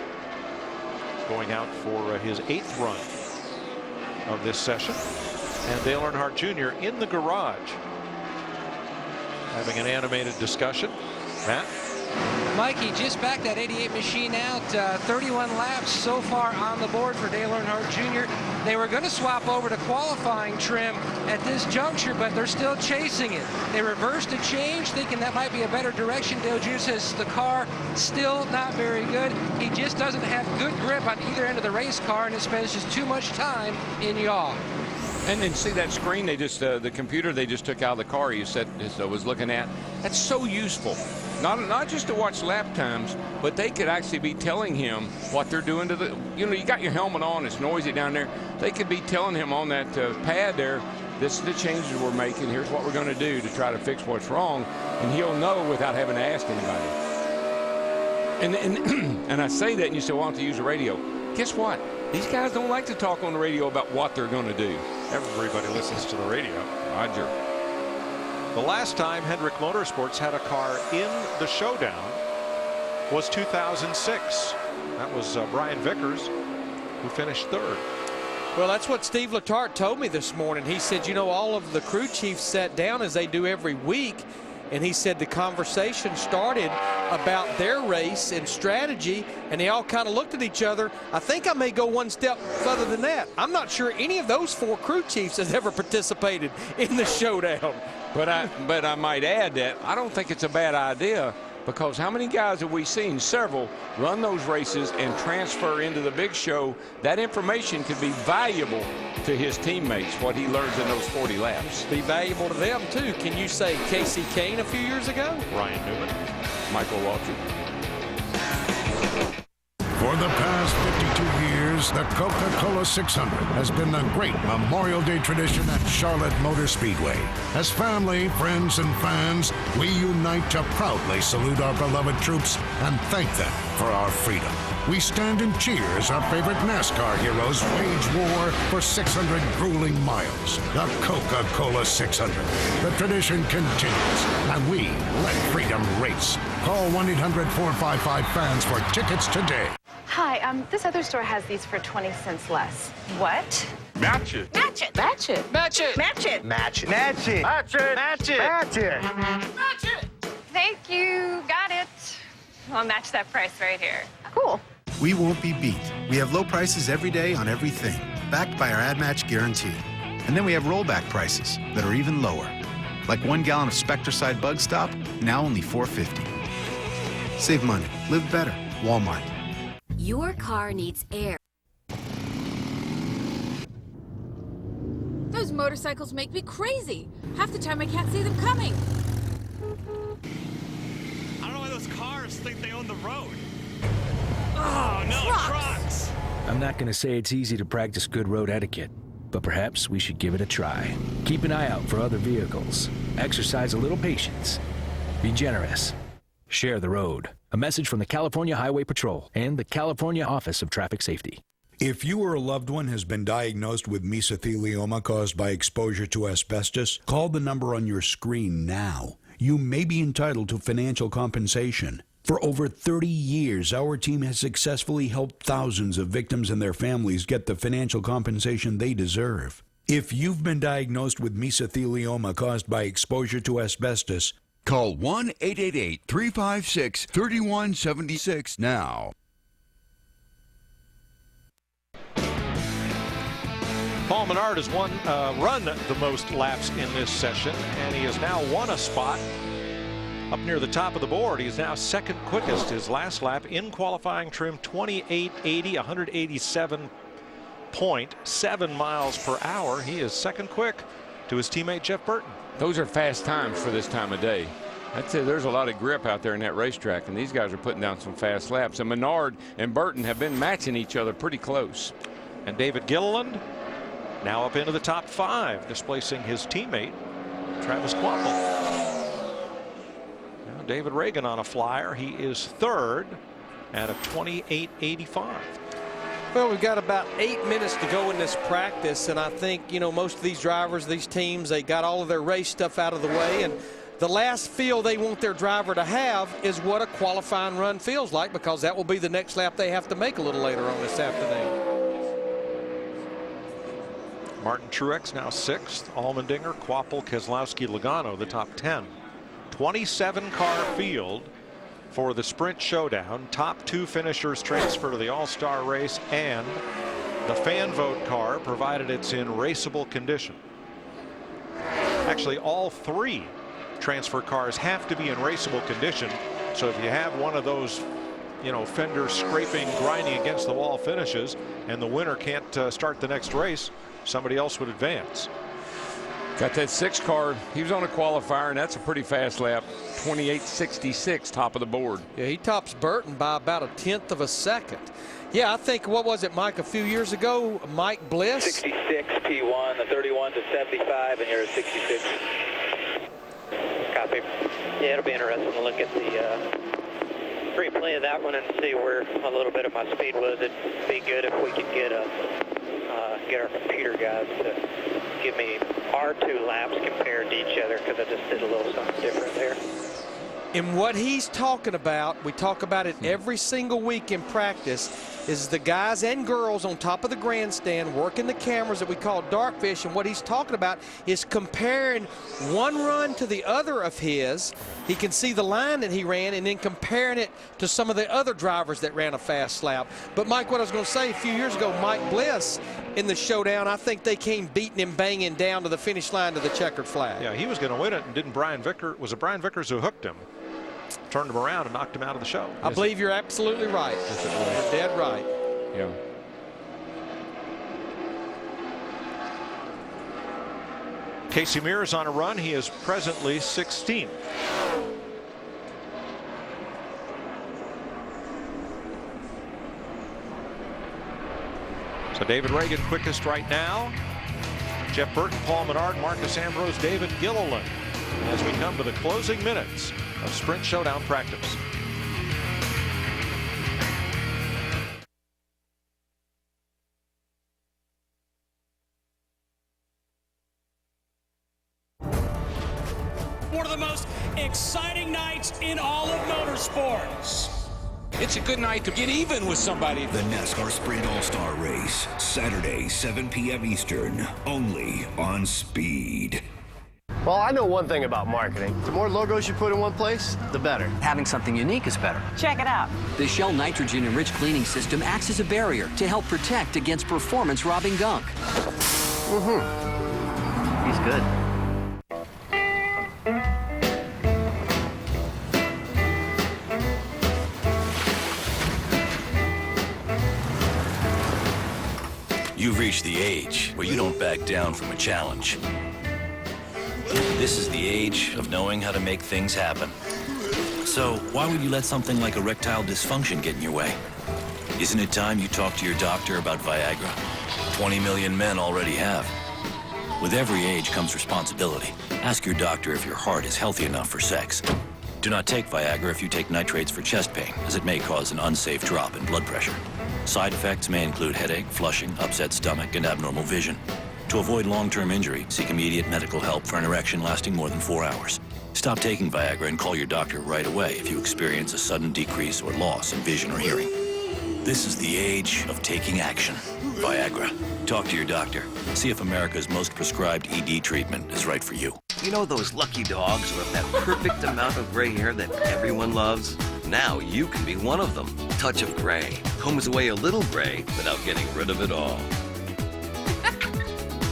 going out for his 8th run of this session. And Dale Earnhardt Jr. in the garage having an animated discussion. Matt? Mikey just backed that 88 machine out. 31 laps so far on the board for Dale Earnhardt Jr. They were going to swap over to qualifying trim at this juncture, but they're still chasing it. They reversed a change, thinking that might be a better direction. Dale Jr. says the car still not very good. He just doesn't have good grip on either end of the race car, and it spends just too much time in yaw. And then see that screen they just the computer they just took out of the car you said was looking at. That's so useful. Not just to watch lap times, but they could actually be telling him what they're doing to the, you got your helmet on, it's noisy down there. They could be telling him on that pad there, this is the changes we're making, here's what we're going to do to try to fix what's wrong, and he'll know without having to ask anybody. And I say that and you say, well, why don't you use the radio? Guess what? These guys don't like to talk on the radio about what they're going to do. Everybody listens to the radio. Roger. The last time Hendrick Motorsports had a car in the showdown was 2006. That was Brian Vickers, who finished 3rd. Well, that's what Steve Letarte told me this morning. He said, all of the crew chiefs sat down as they do every week, and he said the conversation started about their race and strategy, and they all kind of looked at each other. I think I may go one step further than that. I'm not sure any of those 4 crew chiefs has ever participated in the showdown. But I might add that I don't think it's a bad idea, because how many guys have we seen, several, run those races and transfer into the big show? That information could be valuable to his teammates, what he learns in those 40 laps. Be valuable to them, too. Can you say Casey Kane a few years ago? Ryan Newman. Michael Waltrip. For the past 52 years, the Coca-Cola 600 has been a great Memorial Day tradition at Charlotte Motor Speedway. As family, friends, and fans, we unite to proudly salute our beloved troops and thank them for our freedom. We stand and cheer as our favorite NASCAR heroes wage war for 600 grueling miles. The Coca-Cola 600. The tradition continues, and we let freedom race. Call 1-800-455-FANS for tickets today. Hi, this other store has these for 20 cents less. What? Match it. Match it. Match it. Match it. Match it. Match it. Match it. Match it. Match it. Match it. Match it. Thank you. Got it. I'll match that price right here. Cool. We won't be beat. We have low prices every day on everything, backed by our ad match guarantee. And then we have rollback prices that are even lower. Like 1 gallon of Spectracide Bug Stop, now only $4.50. Save money. Live better. Walmart. Your car needs air. Those motorcycles make me crazy. Half the time I can't see them coming. I don't know why those cars think they own the road. Oh, no, trucks! I'm not going to say it's easy to practice good road etiquette, but perhaps we should give it a try. Keep an eye out for other vehicles. Exercise a little patience. Be generous. Share the road. A message from the California Highway Patrol and the California Office of Traffic Safety. If you or a loved one has been diagnosed with mesothelioma caused by exposure to asbestos, call the number on your screen now. You may be entitled to financial compensation. For over 30 years, our team has successfully helped thousands of victims and their families get the financial compensation they deserve. If you've been diagnosed with mesothelioma caused by exposure to asbestos, call 1-888-356-3176 now. Paul Menard has run the most laps in this session, and he has now won a spot up near the top of the board. He is now second quickest. His last lap in qualifying trim 28.80, 187.7 miles per hour. He is second quick to his teammate Jeff Burton. Those are fast times for this time of day. I'd say there's a lot of grip out there in that racetrack, and these guys are putting down some fast laps. And Menard and Burton have been matching each other pretty close. And David Gilliland now up into the top 5, displacing his teammate Travis Kvapil. Now David Reagan on a flyer. He is third at a 28.85. Well, we've got about 8 minutes to go in this practice, and I think, you know, most of these drivers, these teams, they got all of their race stuff out of the way, and the last feel they want their driver to have is what a qualifying run feels like, because that will be the next lap they have to make a little later on this afternoon. Martin Truex now 6th. Allmendinger, Kvapil, Keselowski, Logano, the top 10. 27-car field for the sprint showdown. Top 2 finishers transfer to the All-Star race, and the fan vote car, provided it's in raceable condition. Actually, all 3 transfer cars have to be in raceable condition. So if you have one of those, you know, fender scraping, grinding against the wall finishes, and the winner can't start the next race, somebody else would advance. Got that 6 car. He was on a qualifier, and that's a pretty fast lap. 28.66, top of the board. Yeah, he tops Burton by about a 1/10 of a second. Yeah, I think, what was it, Mike, a few years ago, Mike Bliss? 66 P1, the 31 to 75, and you're at 66. Copy. Yeah, it'll be interesting to look at the replay of that one and see where a little bit of my speed was. It'd be good if we could get our computer guys to give me our 2 laps compared to each other, because I just did a little something different there. And what he's talking about, we talk about it every single week in practice, is the guys and girls on top of the grandstand working the cameras that we call darkfish, and what he's talking about is comparing one run to the other of his. He can see the line that he ran and then comparing it to some of the other drivers that ran a fast lap. But Mike, what I was going to say, a few years ago, Mike Bliss in the showdown, I think they came beating him, banging down to the finish line to the checkered flag. Yeah, he was going to win it, and didn't Brian Vickers? Was it Brian Vickers who hooked him, turned him around, and knocked him out of the show? I believe you're absolutely right. You're dead right. Yeah. Casey Mears on a run. He is presently 16th. So David Reagan quickest right now. Jeff Burton, Paul Menard, Marcus Ambrose, David Gilliland as we come to the closing minutes of Sprint Showdown practice. One of the most exciting nights in all of motorsports. It's a good night to get even with somebody. The NASCAR Sprint All-Star Race, Saturday, 7 p.m. Eastern, only on Speed. Well, I know one thing about marketing. The more logos you put in one place, the better. Having something unique is better. Check it out. The Shell nitrogen-enriched cleaning system acts as a barrier to help protect against performance-robbing gunk. He's good. You've reached the age where you don't back down from a challenge. This is the age of knowing how to make things happen. So why would you let something like erectile dysfunction get in your way? Isn't it time you talk to your doctor about Viagra? 20 million men already have. With every age comes responsibility. Ask your doctor if your heart is healthy enough for sex. Do not take Viagra if you take nitrates for chest pain, as it may cause an unsafe drop in blood pressure. Side effects may include headache, flushing, upset stomach, and abnormal vision. To avoid long-term injury, seek immediate medical help for an erection lasting more than 4 hours. Stop taking Viagra and call your doctor right away if you experience a sudden decrease or loss in vision or hearing. This is the age of taking action. Viagra. Talk to your doctor. See if America's most prescribed ED treatment is right for you. You know those lucky dogs who have that perfect amount of gray hair that everyone loves? Now you can be one of them. Touch of Gray combs away a little gray without getting rid of it all.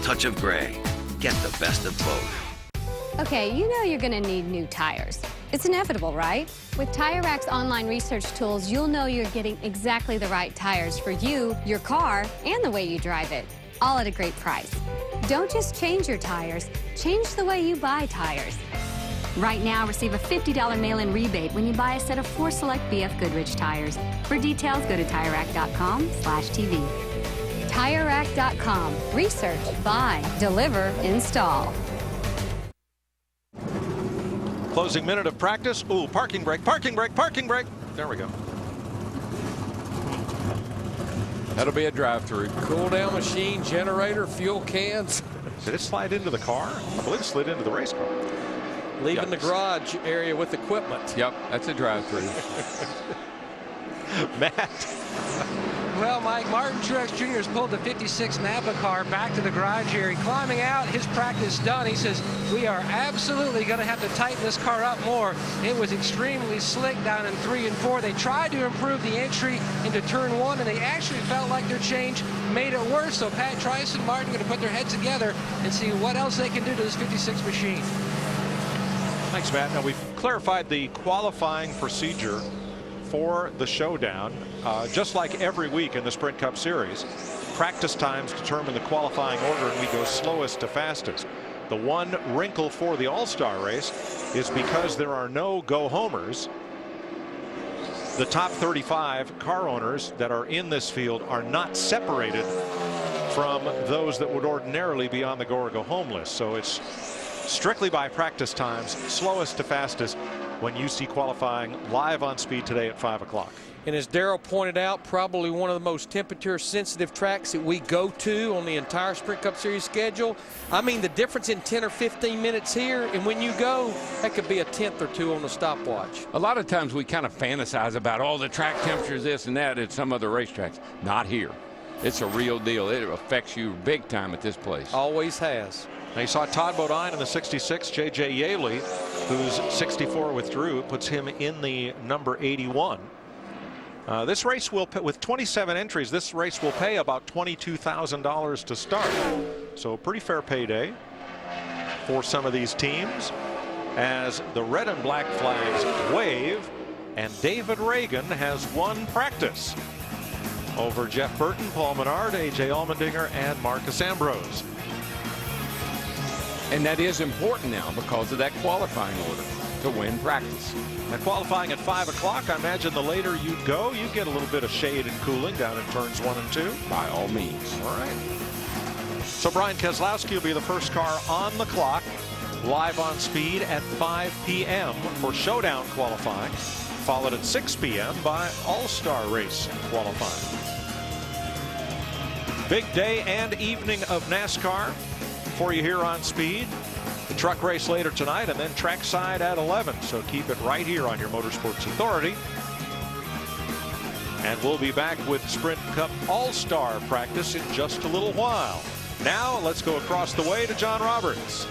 Touch of Gray. Get the best of both. Okay, you know you're gonna need new tires. It's inevitable, right? With Tire Rack's online research tools, you'll know you're getting exactly the right tires for you, your car, and the way you drive it, all at a great price. Don't just change your tires, change the way you buy tires. Right now, receive a $50 mail-in rebate when you buy a set of 4 select BF Goodrich tires. For details, go to TireRack.com/TV. TireRack.com. Research, buy, deliver, install. Closing minute of practice. Ooh, parking brake, parking brake, parking brake. There we go. That'll be a drive-through. Cool down machine, generator, fuel cans. Did it slide into the car? I believe it slid into the race car. Leaving the garage area with equipment. Yep, that's a drive-through. Matt. Well, Mike, Martin Truex Jr. has pulled the 56 Napa car back to the garage area. Climbing out, his practice done. He says, we are absolutely going to have to tighten this car up more. It was extremely slick down in 3 and 4. They tried to improve the entry into turn 1, and they actually felt like their change made it worse. So Pat Trice and Martin are going to put their heads together and see what else they can do to this 56 machine. Thanks, Matt. Now, we've clarified the qualifying procedure for the showdown. Just like every week in the Sprint Cup Series, practice times determine the qualifying order, and we go slowest to fastest. The one wrinkle for the All-Star race is because there are no go-homers, the top 35 car owners that are in this field are not separated from those that would ordinarily be on the go or go home list. So it's strictly by practice times, slowest to fastest. when you see qualifying live on Speed today at 5 o'clock. And as Darrell pointed out, probably one of the most temperature-sensitive tracks that we go to on the entire Sprint Cup Series schedule. I mean, the difference in 10 or 15 minutes here, and when you go, that could be a tenth or two on the stopwatch. A lot of times we kind of fantasize about, oh, the track temperature is this and that at some other racetracks. Not here. It's a real deal. It affects you big time at this place. Always has. Now you saw Todd Bodine in the 66. J.J. Yaley, whose 64 withdrew, puts him in the number 81. This race will pay, with 27 entries, this race will pay about $22,000 to start. So pretty fair payday for some of these teams as the red and black flags wave, and David Reagan has won practice over Jeff Burton, Paul Menard, A.J. Allmendinger, and Marcus Ambrose. And that is important now because of that qualifying order to win practice. And qualifying at 5 o'clock, I imagine the later you go, you get a little bit of shade and cooling down in turns 1 and 2. By all means. All right. So Brian Keselowski will be the first car on the clock, live on Speed at 5 p.m. for showdown qualifying, followed at 6 p.m. by All-Star Race qualifying. Big day and evening of NASCAR for you here on Speed. The truck race later tonight, and then trackside at 11. So keep it right here on your Motorsports Authority. And we'll be back with Sprint Cup All-Star practice in just a little while. Now let's go across the way to John Roberts.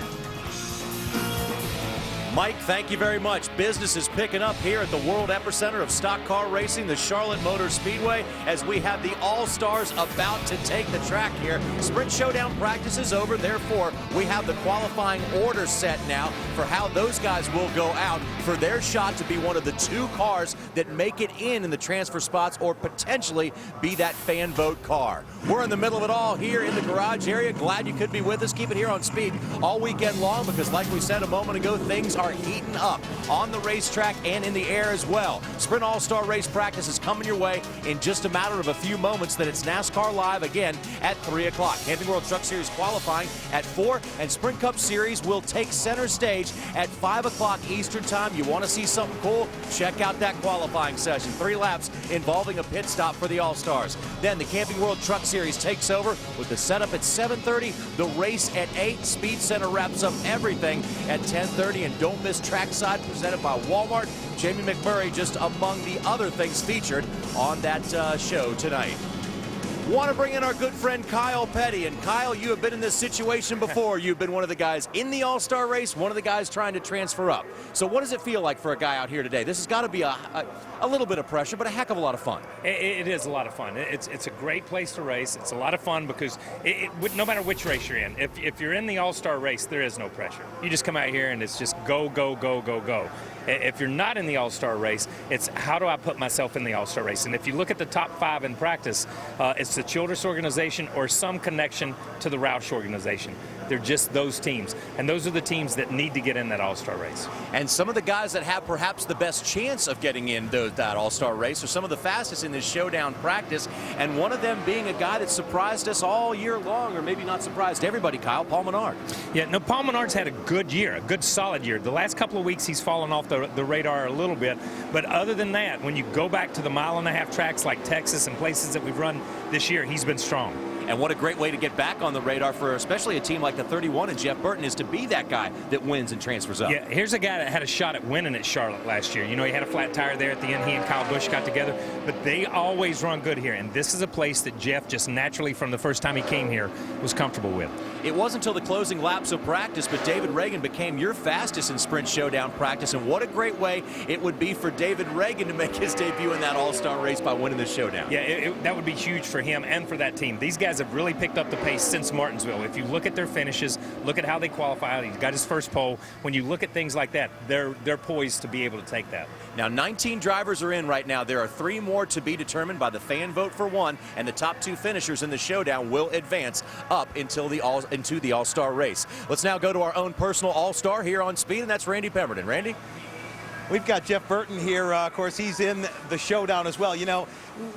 Mike, thank you very much. Business is picking up here at the World Epicenter of Stock Car Racing, the Charlotte Motor Speedway, as we have the All-Stars about to take the track here. Sprint Showdown practice is over, therefore we have the qualifying order set now for how those guys will go out for their shot to be one of the 2 cars that make it in the transfer spots or potentially be that fan vote car. We're in the middle of it all here in the garage area. Glad you could be with us. Keep it here on Speed all weekend long because, like we said a moment ago, things are heating up on the racetrack and in the air as well. Sprint All-Star Race practice is coming your way in just a matter of a few moments. Then it's NASCAR Live again at 3 o'clock. Camping World Truck Series qualifying at 4, and Sprint Cup Series will take center stage at 5 o'clock Eastern Time. You want to see something cool? Check out that qualifying session. 3 laps involving a pit stop for the All-Stars. Then the Camping World Truck Series takes over with the setup at 7:30, the race at 8. Speed Center wraps up everything at 10:30, and don't miss Trackside presented by Walmart. Jamie McMurray just among the other things featured on that show tonight. Want to bring in our good friend Kyle Petty. And Kyle, you have been in this situation before. You've been one of the guys in the All-Star race, one of the guys trying to transfer up. So what does it feel like for a guy out here today? This has got to be a little bit of pressure, but a heck of a lot of fun. It is a lot of fun. It's a great place to race. It's a lot of fun because no matter which race you're in, if you're in the All-Star race, there is no pressure. You just come out here and it's just go, go, go, go, go. If you're not in the All-Star race, it's how do I put myself in the All-Star race? And if you look at the top 5 in practice, it's the Childress organization or some connection to the Roush organization. They're just those teams. And those are the teams that need to get in that All-Star race. And some of the guys that have perhaps the best chance of getting in that All-Star race are some of the fastest in this showdown practice. And one of them being a guy that surprised us all year long, or maybe not surprised everybody, Kyle, Paul Menard. Yeah, no, Paul Menard's had a good year, a good solid year. The last couple of weeks he's fallen off the radar a little bit. But other than that, when you go back to the mile-and-a-half tracks like Texas and places that we've run this year, he's been strong. And what a great way to get back on the radar for especially a team like the 31 and Jeff Burton is to be that guy that wins and transfers up. Yeah, here's a guy that had a shot at winning at Charlotte last year. You know, he had a flat tire there at the end. He and Kyle Busch got together. But they always run good here. And this is a place that Jeff just naturally from the first time he came here was comfortable with. It wasn't until the closing laps of practice, but David Reagan became your fastest in Sprint Showdown practice. And what a great way it would be for David Reagan to make his debut in that All-Star race by winning the showdown. Yeah, that would be huge for him and for that team. These guys have really picked up the pace since Martinsville. If you look at their finishes, look at how they qualify, he's got his first pole. When you look at things like that, they're poised to be able to take that. Now 19 drivers are in right now. There are 3 more to be determined by the fan vote for 1, and the top 2 finishers in the showdown will advance up into the All-Star race. Let's now go to our own personal All-Star here on Speed, and that's Randy Pemberton. Randy? We've got Jeff Burton here. Of course, he's in the showdown as well. You know,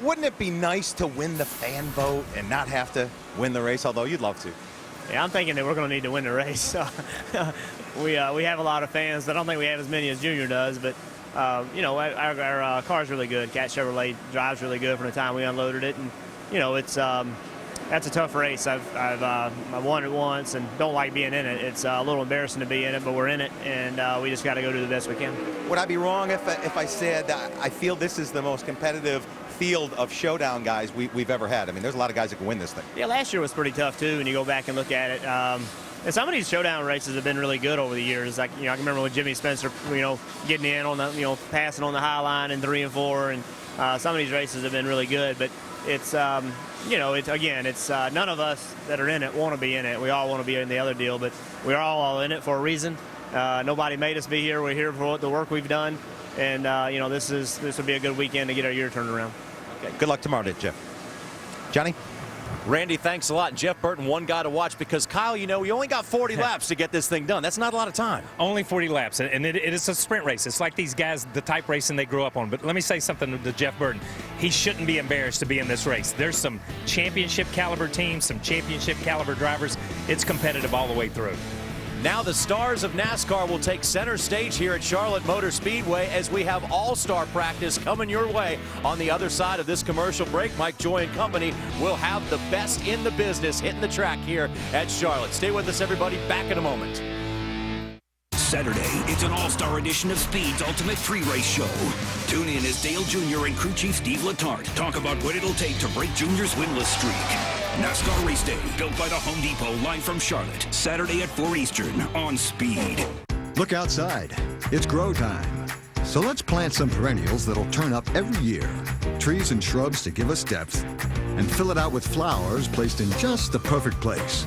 wouldn't it be nice to win the fan vote and not have to win the race, although you'd love to? Yeah, I'm thinking that we're going to need to win the race. we have a lot of fans. I don't think we have as many as Junior does, but you know, our car's really good. Cat Chevrolet drives really good from the time we unloaded it, and you know, it's that's a tough race. I've won it once and don't like being in it. It's a little embarrassing to be in it, but we're in it, and we just got to go do the best we can. Would I be wrong if I said I feel this is the most competitive field of showdown guys we've ever had? I mean, there's a lot of guys that can win this thing. Yeah, last year was pretty tough too, when you go back and look at it. And some of these showdown races have been really good over the years. Like, you know, I can remember when Jimmy Spencer, you know, getting in on the, you know, passing on the high line in 3 and 4, and some of these races have been really good. But it's, you know, it's none of us that are in it want to be in it. We all want to be in the other deal, but we're all in it for a reason. Nobody made us be here. We're here for the work we've done, and you know, this will be a good weekend to get our year turned around. Okay. Good luck tomorrow, Jeff. Johnny? Randy, thanks a lot. Jeff Burton, one guy to watch, because Kyle, you know, we only got 40 laps to get this thing done. That's not a lot of time. Only 40 laps, and it is a sprint race. It's like these guys, the type racing they grew up on. But let me say something to Jeff Burton. He shouldn't be embarrassed to be in this race. There's some championship caliber teams, some championship caliber drivers. It's competitive all the way through. Now the stars of NASCAR will take center stage here at Charlotte Motor Speedway as we have all-star practice coming your way. On the other side of this commercial break, Mike Joy and company will have the best in the business hitting the track here at Charlotte. Stay with us, everybody. Back in a moment. Saturday, it's an all-star edition of Speed's Ultimate Pre-Race Show. Tune in as Dale Jr. and crew chief Steve Letarte talk about what it'll take to break Junior's winless streak. NASCAR Race Day, built by the Home Depot, live from Charlotte. Saturday at 4 Eastern on Speed. Look outside. It's grow time. So let's plant some perennials that'll turn up every year. Trees and shrubs to give us depth, and fill it out with flowers placed in just the perfect place.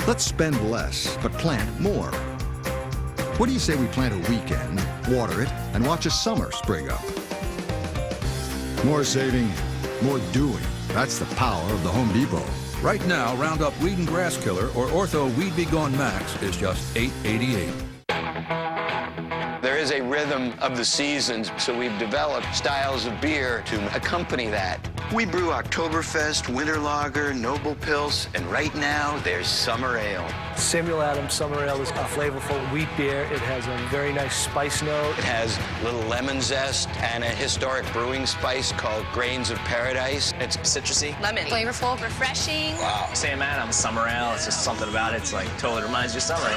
Let's spend less, but plant more. What do you say we plant a weekend, water it, and watch a summer spring up? More saving, more doing. That's the power of the Home Depot. Right now, Roundup Weed and Grass Killer or Ortho Weed Be Gone Max is just $8.88. There is a rhythm of the seasons, so we've developed styles of beer to accompany that. We brew Oktoberfest, Winter Lager, Noble Pils, and right now there's Summer Ale. Samuel Adams Summer Ale is a flavorful wheat beer. It has a very nice spice note. It has a little lemon zest and a historic brewing spice called Grains of Paradise. It's citrusy. Lemon. Flavorful. Refreshing. Wow. Sam Adams Summer Ale. It's just something about it. It's like totally reminds you of summer.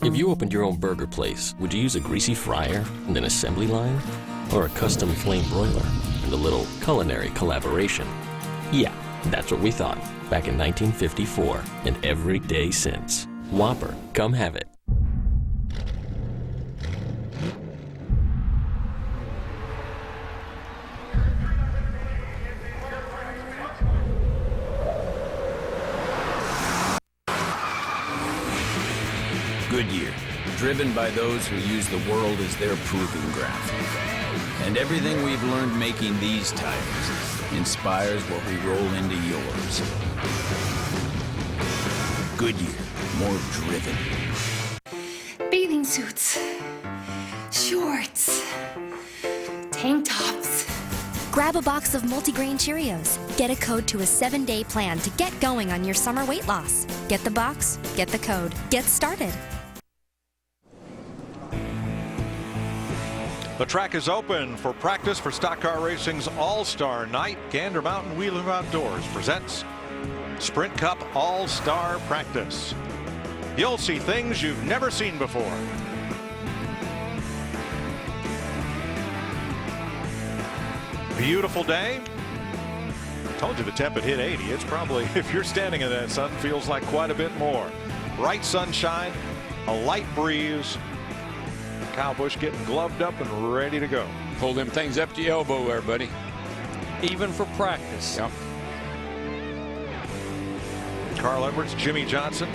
If you opened your own burger place, would you use a greasy fryer and an assembly line? Or a custom flame broiler and a little culinary collaboration? Yeah, that's what we thought back in 1954 and every day since. Whopper, come have it. Goodyear, driven by those who use the world as their proving ground. And everything we've learned making these tires inspires what we roll into yours. Goodyear, more driven. Bathing suits, shorts, tank tops. Grab a box of multigrain Cheerios. Get a code to a 7-day plan to get going on your summer weight loss. Get the box, get the code, get started. The track is open for practice for Stock Car Racing's All-Star Night. Gander Mountain Wheeler Outdoors presents Sprint Cup All-Star Practice. You'll see things you've never seen before. Beautiful day. Told you the temp had hit 80. It's probably, if you're standing in that sun, feels like quite a bit more. Bright sunshine, a light breeze. Kyle Busch getting gloved up and ready to go. Pull them things up to your elbow there, buddy. Even for practice. Yep. Carl Edwards, Jimmy Johnson,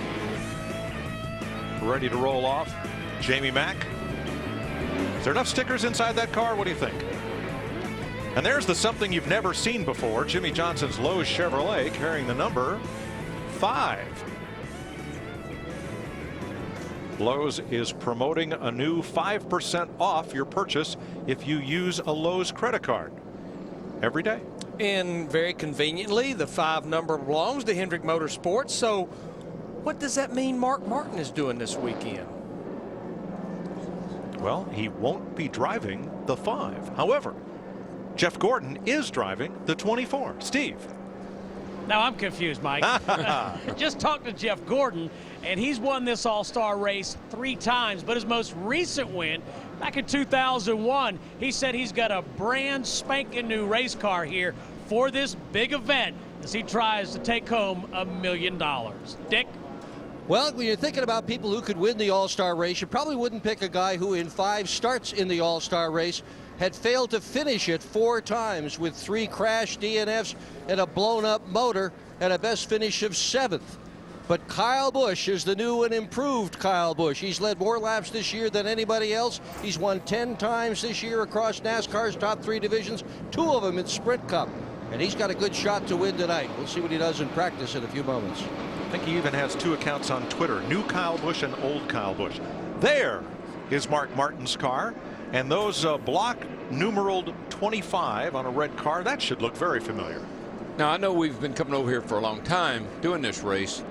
ready to roll off. Jamie Mack. Is there enough stickers inside that car? What do you think? And there's the something you've never seen before. Jimmy Johnson's Lowe's Chevrolet carrying the number 5. Lowe's is promoting a new 5% off your purchase if you use a Lowe's credit card every day. And very conveniently, the 5 number belongs to Hendrick Motorsports. So What does that mean Mark Martin is doing this weekend? Well, he won't be driving the 5. However, Jeff Gordon is driving the 24. Steve. Now I'm confused, Mike. Just talked to Jeff Gordon, and he's won this All-Star race 3 times, but his most recent win back in 2001, he said he's got a brand spanking new race car here for this big event as he tries to take home $1 million. Dick? Well, when you're thinking about people who could win the All-Star race, you probably wouldn't pick a guy who in 5 starts in the All-Star race had failed to finish it 4 times with 3 crash DNFs and a blown-up motor and a best finish of 7th. But Kyle Busch is the new and improved Kyle Busch. He's led more laps this year than anybody else. He's won 10 times this year across NASCAR's top 3 divisions, 2 of them in Sprint Cup. And he's got a good shot to win tonight. We'll see what he does in practice in a few moments. I think he even has 2 accounts on Twitter, New Kyle Busch and Old Kyle Busch. There is Mark Martin's car, and those block numeraled 25 on a red car, that should look very familiar. Now, I know we've been coming over here for a long time doing this race.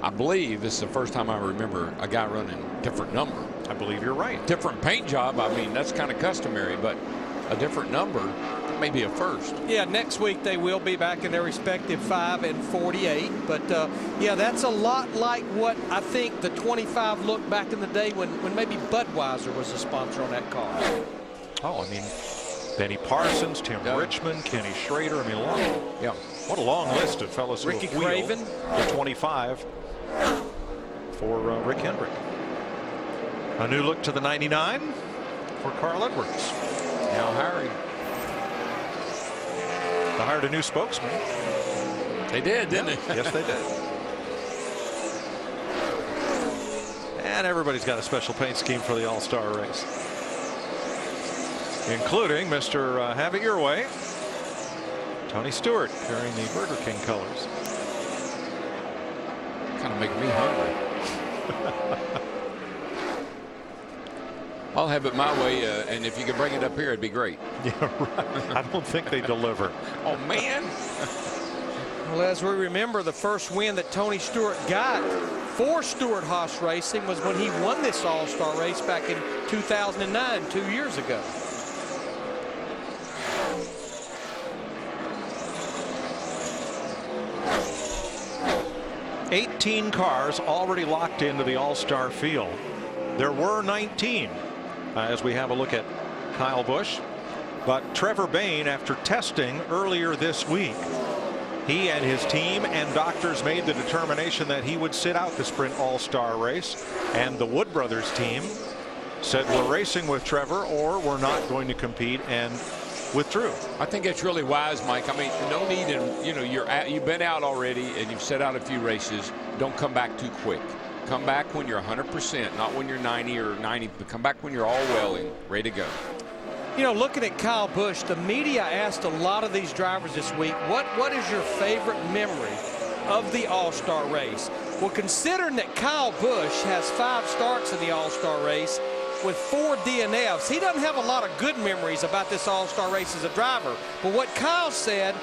I believe this is the first time I remember a guy running a different number. I believe you're right. Different paint job, I mean, that's kind of customary, but a different number may be a first. Yeah, next week they will be back in their respective 5 and 48. But, yeah, that's a lot like what I think the 25 looked back in the day when maybe Budweiser was a sponsor on that car. Oh, I mean, Benny Parsons, Tim Richmond, Kenny Schrader. I mean, what a long list of fellows who Ricky have wheeled Craven. the 25 for Rick Hendrick. A new look to the 99 for Carl Edwards. Now Harry. They hired a new spokesman. They did, didn't they? Yes, they did. And everybody's got a special paint scheme for the All-Star race, including Mr. Have It Your Way, Tony Stewart, carrying the Burger King colors. Kind of make me hungry. I'll have it my way, and if you could bring it up here, it'd be great. Yeah, right. I don't think they deliver. Oh, man. Well, as we remember, the first win that Tony Stewart got for Stewart Haas Racing was when he won this All-Star race back in 2009, 2 years ago. $18 cars already locked into the All-Star field. There were 19 as we have a look at Kyle Busch. But Trevor Bayne, after testing earlier this week, he and his team and doctors made the determination that he would sit out the Sprint All-Star race. And the Wood Brothers team said, we're racing with Trevor or we're not going to compete, and withdrew. I think it's really wise, Mike. I mean, no need in, you've been out already and you've set out a few races. Don't come back too quick. Come back when you're 100%, not when you're 90 or 90, but come back when you're all well and ready to go. You know, looking at Kyle Busch, the media asked a lot of these drivers this week, what is your favorite memory of the All-Star race? Well, considering that Kyle Busch has 5 starts in the All-Star race with 4 DNFs, he doesn't have a lot of good memories about this All-Star race as a driver. But what Kyle said,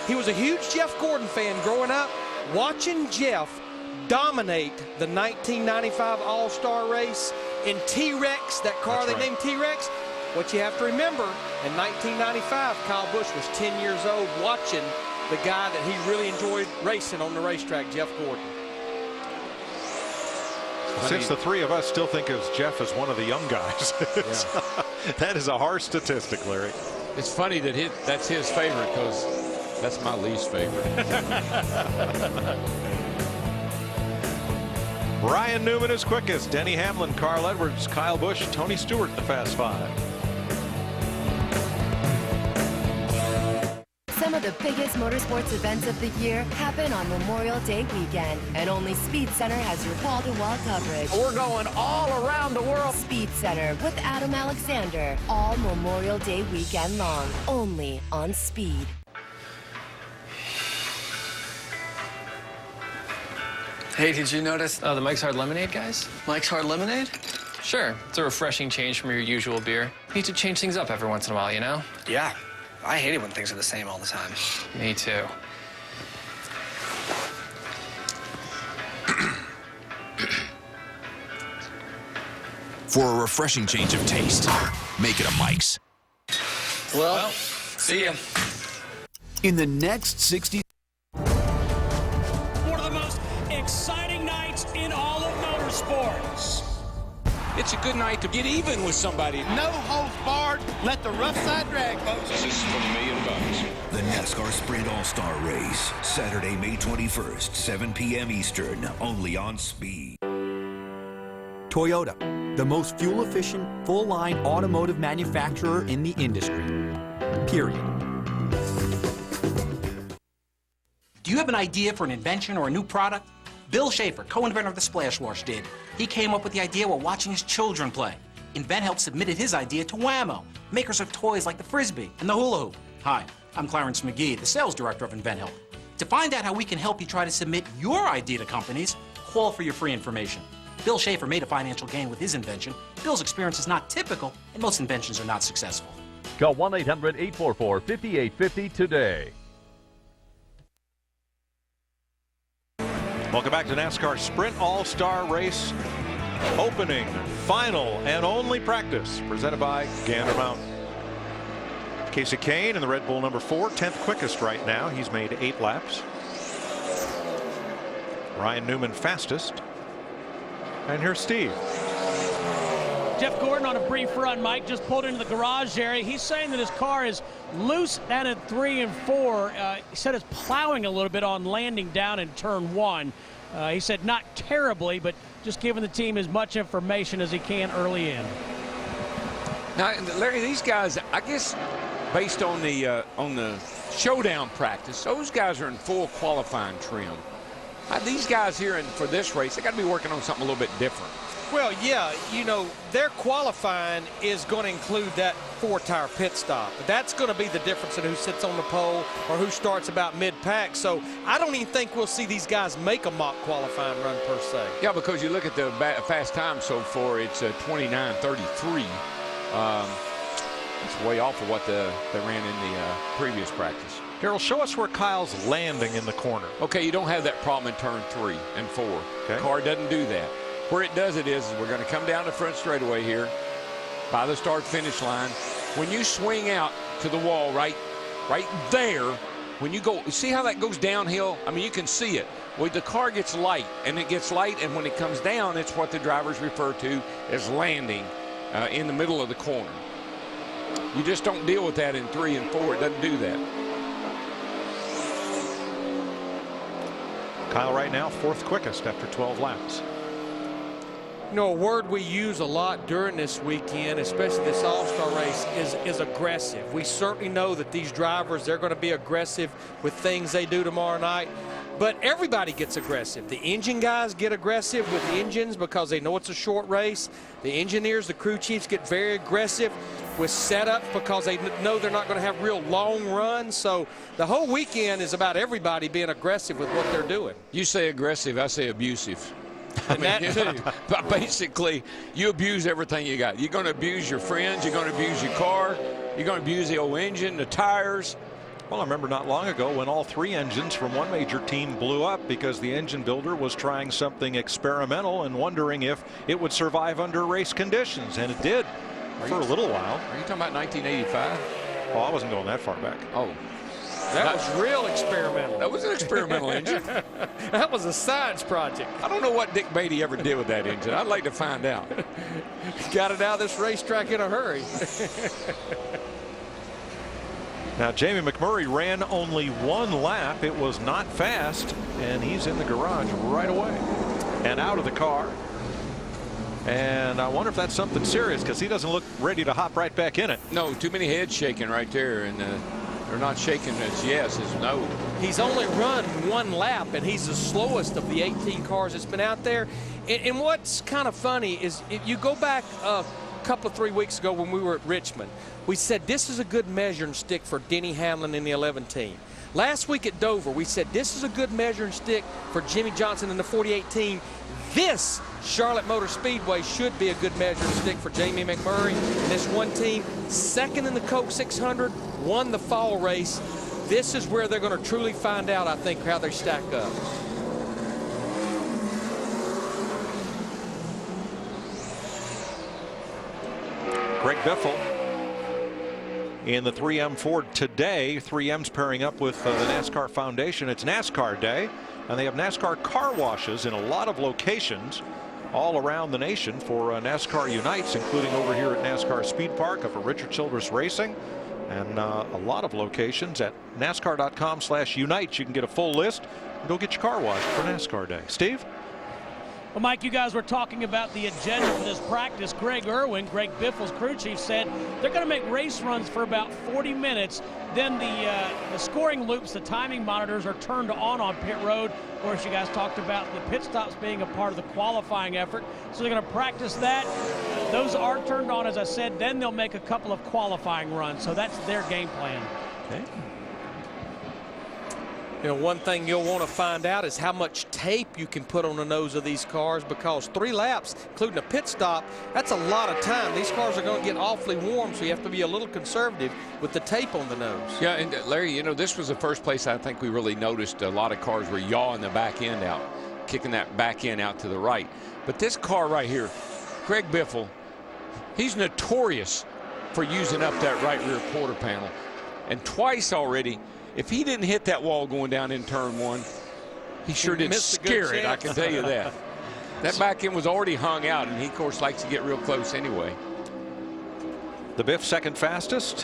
he was a huge Jeff Gordon fan growing up, watching Jeff dominate the 1995 All-Star race in T-Rex, that car they named T-Rex. What you have to remember, in 1995, Kyle Busch was 10 years old watching the guy that he really enjoyed racing on the racetrack, Jeff Gordon. Since the 3 of us still think of Jeff as one of the young guys, that is a harsh statistic, Larry. It's funny that that's his favorite, because that's my least favorite. Ryan Newman is quickest. Denny Hamlin, Carl Edwards, Kyle Busch, Tony Stewart, the Fast 5. Some of the biggest motorsports events of the year happen on Memorial Day weekend, and only Speed Center has your wall-to-wall coverage. We're going all around the world. Speed Center with Adam Alexander, all Memorial Day weekend long, only on Speed. Hey, did you notice the Mike's Hard Lemonade guys? Mike's Hard Lemonade? Sure, it's a refreshing change from your usual beer. You need to change things up every once in a while, you know? Yeah, I hate it when things are the same all the time. Me too. For a refreshing change of taste, make it a Mike's. Well, see ya. In the next 60... One of the most exciting nights in all of motorsports. It's a good night to get even with somebody. No holds barred. Let the rough side drag, folks. This is for $1 million. The NASCAR Sprint All-Star Race, Saturday, May 21st, 7 p.m. Eastern, only on Speed. Toyota, the most fuel-efficient, full-line automotive manufacturer in the industry. Period. Do you have an idea for an invention or a new product? Bill Schaefer, co-inventor of the Splash Wash, did. He came up with the idea while watching his children play. InventHelp submitted his idea to Whammo, makers of toys like the Frisbee and the hula hoop. Hi, I'm Clarence McGee, the sales director of InventHelp. To find out how we can help you try to submit your idea to companies, call for your free information. Bill Schaefer made a financial gain with his invention. Bill's experience is not typical, and most inventions are not successful. Call 1-800-844-5850 today. Welcome back to NASCAR Sprint All-Star Race. Opening, final, and only practice presented by Gander Mountain. Casey Kane in the Red Bull number 4, 10th quickest right now. He's made 8 laps. Ryan Newman fastest. And here's Steve. Jeff Gordon on a brief run, Mike, just pulled into the garage area. He's saying that his car is loose down at 3 and 4. He said it's plowing a little bit on landing down in turn 1. He said not terribly, but just giving the team as much information as he can early in. Now, Larry, these guys, I guess, based on the showdown practice, those guys are in full qualifying trim. These guys here for this race, they got to be working on something a little bit different. Well, yeah, you know, their qualifying is going to include that 4-tire pit stop. That's going to be the difference in who sits on the pole or who starts about mid-pack. So I don't even think we'll see these guys make a mock qualifying run per se. Yeah, because you look at the fast time so far, it's 29:33. It's way off of what they ran in the previous practice. Darrell, show us where Kyle's landing in the corner. Okay, you don't have that problem in turn 3 and 4. Okay. The car doesn't do that. Where it does it is we're going to come down the front straightaway here by the start-finish line. When you swing out to the wall right there, when you go, see how that goes downhill? I mean, you can see it. Well, the car gets light, and it gets light, and when it comes down, it's what the drivers refer to as landing in the middle of the corner. You just don't deal with that in 3 and 4. It doesn't do that. Kyle right now 4th quickest after 12 laps. You know, a word we use a lot during this weekend, especially this All-Star race, is aggressive. We certainly know that these drivers, they're going to be aggressive with things they do tomorrow night. But everybody gets aggressive. The engine guys get aggressive with engines because they know it's a short race. The engineers, the crew chiefs get very aggressive with setup because they know they're not going to have real long runs. So the whole weekend is about everybody being aggressive with what they're doing. You say aggressive, I say abusive. And that too. But basically, you abuse everything you got. You're going to abuse your friends. You're going to abuse your car. You're going to abuse the old engine, the tires. Well, I remember not long ago when all 3 engines from one major team blew up because the engine builder was trying something experimental and wondering if it would survive under race conditions, and it did for a little while. Are you talking about 1985? Oh, I wasn't going that far back. Oh. That was real experimental. That was an experimental engine. That was a science project. I don't know what Dick Beatty ever did with that engine. I'd like to find out. Got it out of this racetrack in a hurry. Now, Jamie McMurray ran only 1 lap. It was not fast, and he's in the garage right away and out of the car. And I wonder if that's something serious because he doesn't look ready to hop right back in it. No, too many heads shaking right there, and they're not shaking as yes as no. He's only run 1 lap, and he's the slowest of the 18 cars that's been out there. And what's kind of funny is if you go back a couple of 3 weeks ago when we were at Richmond, we said this is a good measuring stick for Denny Hamlin in the 11 team. Last week at Dover, we said this is a good measuring stick for Jimmy Johnson in the 48 team. This Charlotte Motor Speedway should be a good measuring stick for Jamie McMurray. This one team, 2nd in the Coke 600, won the fall race. This is where they're going to truly find out, I think, how they stack up. Biffle in the 3M Ford today. 3M's pairing up with the NASCAR Foundation. It's NASCAR Day, and they have NASCAR car washes in a lot of locations all around the nation for NASCAR Unites, including over here at NASCAR Speed Park of Richard Childress Racing, and a lot of locations at NASCAR.com/unite. You can get a full list and go get your car washed for NASCAR Day. Steve? Well, Mike, you guys were talking about the agenda for this practice. Greg Irwin, Greg Biffle's crew chief, said they're going to make race runs for about 40 minutes. Then the scoring loops, the timing monitors are turned on pit road. Of course, you guys talked about the pit stops being a part of the qualifying effort. So they're going to practice that. Those are turned on, as I said. Then they'll make a couple of qualifying runs. So that's their game plan. Okay. You know, one thing you'll want to find out is how much tape you can put on the nose of these cars, because 3 laps, including a pit stop, that's a lot of time. These cars are going to get awfully warm, so you have to be a little conservative with the tape on the nose. Yeah, and Larry, you know, this was the first place I think we really noticed a lot of cars were yawing the back end out, kicking that back end out to the right. But this car right here, Greg Biffle, he's notorious for using up that right rear quarter panel. And twice already, if he didn't hit that wall going down in turn 1, he sure did scare it, I can tell you that. That back end was already hung out, and he, of course, likes to get real close anyway. The Biff second fastest.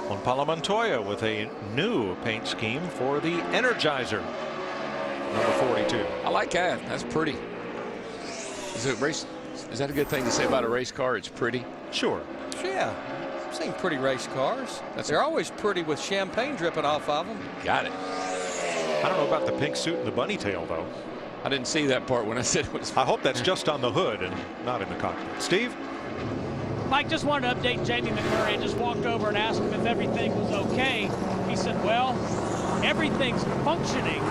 Juan Pablo Montoya with a new paint scheme for the Energizer, number 42. I like that. That's pretty. Is that a good thing to say about a race car? It's pretty? Sure. Yeah. I've seen pretty race cars. They're always pretty with champagne dripping off of them. Got it. I don't know about the pink suit and the bunny tail, though. I didn't see that part when I said it was. I hope that's just on the hood and not in the cockpit. Steve? Mike, just wanted to update Jamie McMurray. I just walked over and asked him if everything was okay. He said, well, everything's functioning.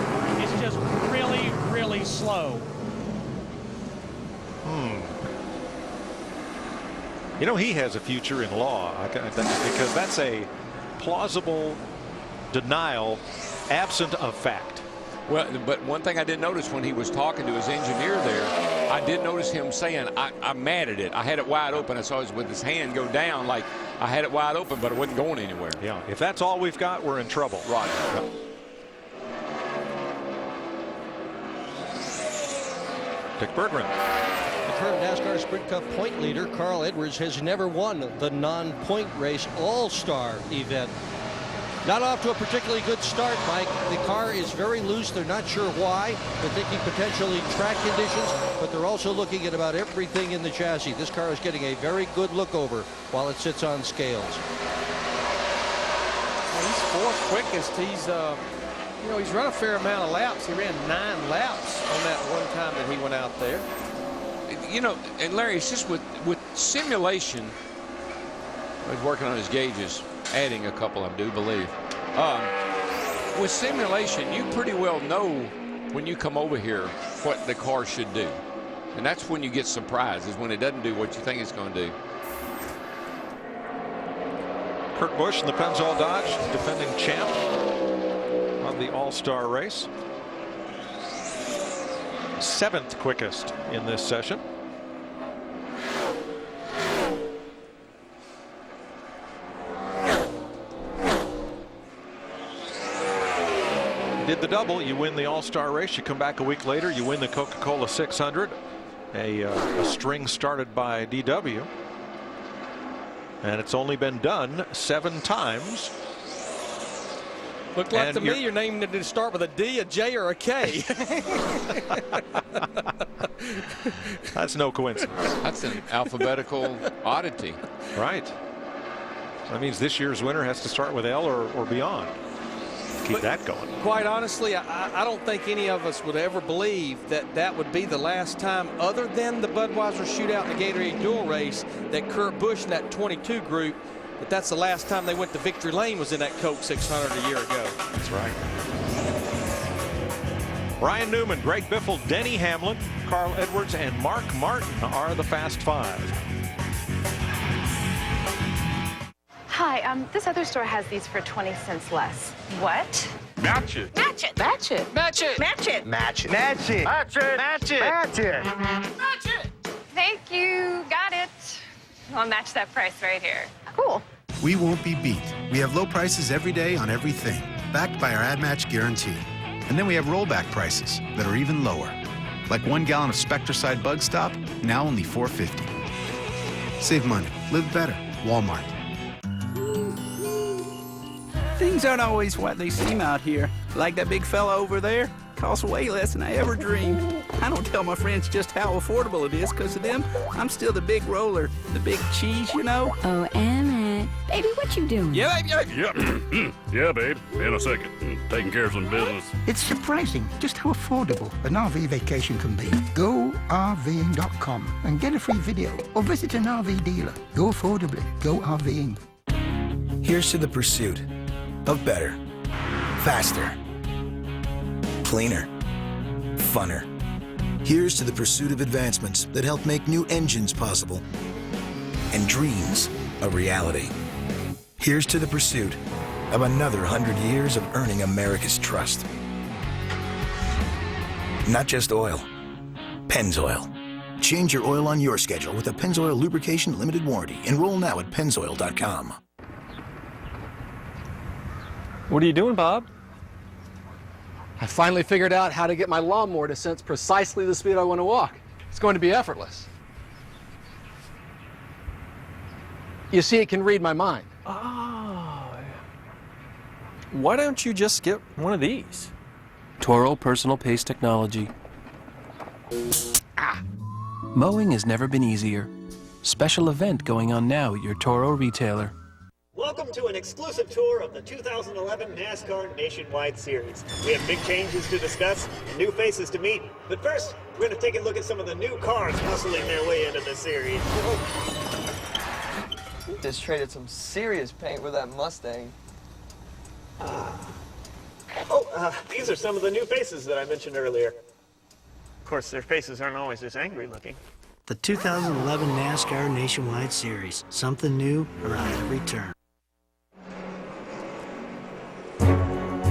It's just really, really slow. You know, he has a future in law, because that's a plausible denial absent of fact. Well, but one thing I did notice when he was talking to his engineer there, I did notice him saying, I'm mad at it. I had it wide open. I saw him with his hand go down like I had it wide open, but it wasn't going anywhere. Yeah, if that's all we've got, we're in trouble. Right. Dick Berggren. The current NASCAR Sprint Cup point leader, Carl Edwards, has never won the non-point race All-Star event. Not off to a particularly good start, Mike. The car is very loose. They're not sure why. They're thinking potentially track conditions, but they're also looking at about everything in the chassis. This car is getting a very good look over while it sits on scales. Well, he's 4th quickest. He's you know, he's run a fair amount of laps. He ran 9 laps on that one time that he went out there. You know, and Larry, it's just with simulation. He's working on his gauges, adding a couple, I do believe. With simulation, you pretty well know when you come over here what the car should do. And that's when you get surprised, is when it doesn't do what you think it's going to do. Kurt Busch in the Pennzoil Dodge, defending champ of the All-Star race. 7th quickest in this session. Did the double, you win the All-Star race. You come back a week later, you win the Coca-Cola 600, a string started by DW, and it's only been done 7 times. Looked like to me your name did start with a D, a J, or a K. That's no coincidence. That's an alphabetical oddity. Right. That means this year's winner has to start with L or beyond. Keep that going. Quite honestly, I don't think any of us would ever believe that that would be the last time, other than the Budweiser shootout and the Gatorade Dual race, that Kurt Busch and that 22 group, that's the last time they went to victory lane was in that Coke 600 a year ago. That's right. Ryan Newman, Greg Biffle, Denny Hamlin, Carl Edwards, and Mark Martin are the Fast Five. Hi, this other store has these for 20 cents less. What? Match it. Match it. Match it. Match it. Match it. Match it. Match it. Match it. Match it. Match it. Match it. Thank you. Got it. I'll match that price right here. Cool. We won't be beat. We have low prices every day on everything, backed by our Ad Match guarantee. And then we have rollback prices that are even lower. Like 1 gallon of Spectracide Bug Stop, now only $4.50. Save money. Live better. Walmart. Things aren't always what they seem out here. Like that big fella over there. Costs way less than I ever dreamed. I don't tell my friends just how affordable it is, because of them, I'm still the big roller, the big cheese, you know? Oh, Emmett. Baby, what you doing? Yeah, baby. Yeah, yeah, babe. In a second. Taking care of some business. It's surprising just how affordable an RV vacation can be. Go RVing.com and get a free video or visit an RV dealer. Go affordably. Go RVing. Here's to the pursuit of better, faster, cleaner, funner. Here's to the pursuit of advancements that help make new engines possible and dreams a reality. Here's to the pursuit of another 100 years of earning America's trust. Not just oil, Pennzoil. Change your oil on your schedule with a Pennzoil lubrication limited warranty. Enroll now at Pennzoil.com. What are you doing, Bob? I finally figured out how to get my lawnmower to sense precisely the speed I want to walk. It's going to be effortless. You see, it can read my mind. Oh. Why don't you just get one of these? Toro Personal Pace Technology. Mowing has never been easier. Special event going on now at your Toro retailer. Welcome to an exclusive tour of the 2011 NASCAR Nationwide Series. We have big changes to discuss and new faces to meet. But first, we're going to take a look at some of the new cars hustling their way into the series. Just traded some serious paint with that Mustang. These are some of the new faces that I mentioned earlier. Of course, their faces aren't always this angry looking. The 2011 NASCAR Nationwide Series. Something new around every turn.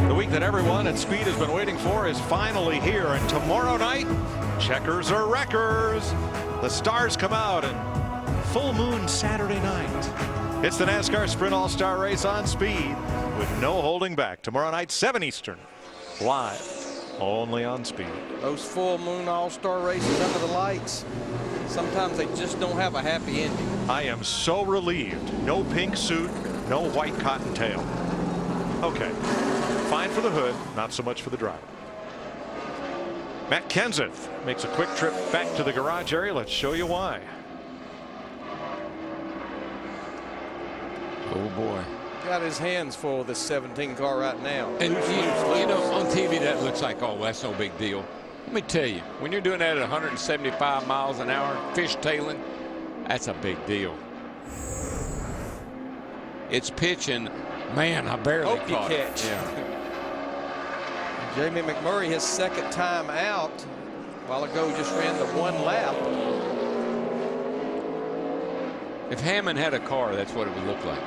The week that everyone at Speed has been waiting for is finally here, and tomorrow night, checkers or wreckers. The stars come out, and full moon Saturday night. It's the NASCAR Sprint All-Star Race on Speed with no holding back. Tomorrow night, 7 Eastern, live, only on Speed. Those full moon all-star races under the lights, sometimes they just don't have a happy ending. I am so relieved. No pink suit, no white cotton tail. Okay, fine for the hood, not so much for the driver. Matt Kenseth makes a quick trip back to the garage area. Let's show you why. Oh boy. Got his hands full with this 17 car right now. And you know, on TV that looks like, oh, that's no big deal. Let me tell you, when you're doing that at 175 miles an hour, fishtailing, that's a big deal. It's pitching. Man, I barely Hope you caught catch. it. Yeah. Jamie McMurray, his second time out. A while ago, just ran the one lap. If Hammond had a car, that's what it would look like.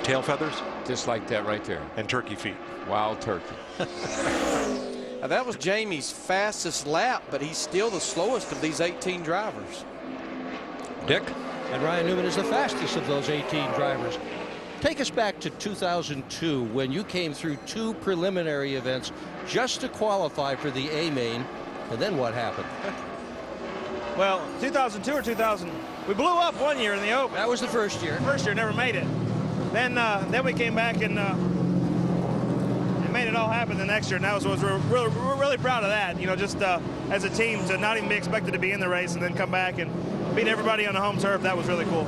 Tail feathers? Just like that right there. And turkey feet. Wild turkey. Now, that was Jamie's fastest lap, but he's still the slowest of these 18 drivers. Dick? And Ryan Newman is the fastest of those 18 drivers. Take us back to 2002 when you came through 2 preliminary events just to qualify for the A main. And then what happened? Well, 2002 or 2000, we blew up one year in the Open. That was the first year. First year, never made it. Then we came back and made it all happen the next year, and that was we're really proud of that. You know, just as a team to not even be expected to be in the race and then come back and beat everybody on the home turf. That was really cool.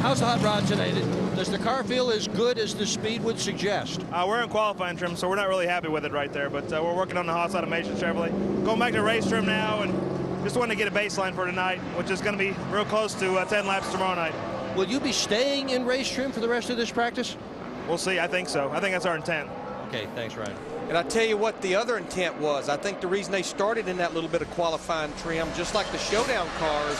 How's the hot rod today? Does the car feel as good as the speed would suggest? We're in qualifying trim, so we're not really happy with it right there, but we're working on the hot side of Major Chevrolet. Going back to race trim now, and just wanted to get a baseline for tonight, which is going to be real close to 10 laps tomorrow night. Will you be staying in race trim for the rest of this practice? We'll see. I think so. I think that's our intent. Okay, thanks, Ryan. And I tell you what the other intent was. I think the reason they started in that little bit of qualifying trim, just like the showdown cars,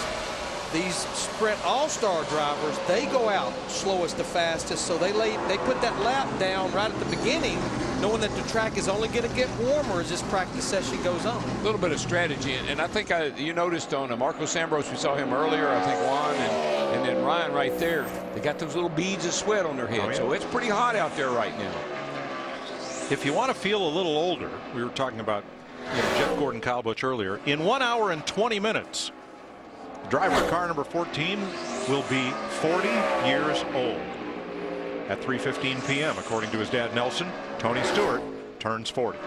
these Sprint All-Star drivers, they go out slowest to fastest, so they put that lap down right at the beginning, knowing that the track is only going to get warmer as this practice session goes on. A little bit of strategy, and I think you noticed on Marcos Ambrose, we saw him earlier, I think Juan, And then Ryan right there, they got those little beads of sweat on their head. Oh, yeah. So it's pretty hot out there right now. If you want to feel a little older, we were talking about Jeff Gordon, Kyle Busch earlier. In 1 hour and 20 minutes, driver of car number 14 will be 40 years old. At 3:15 p.m., according to his dad Nelson, Tony Stewart turns 40.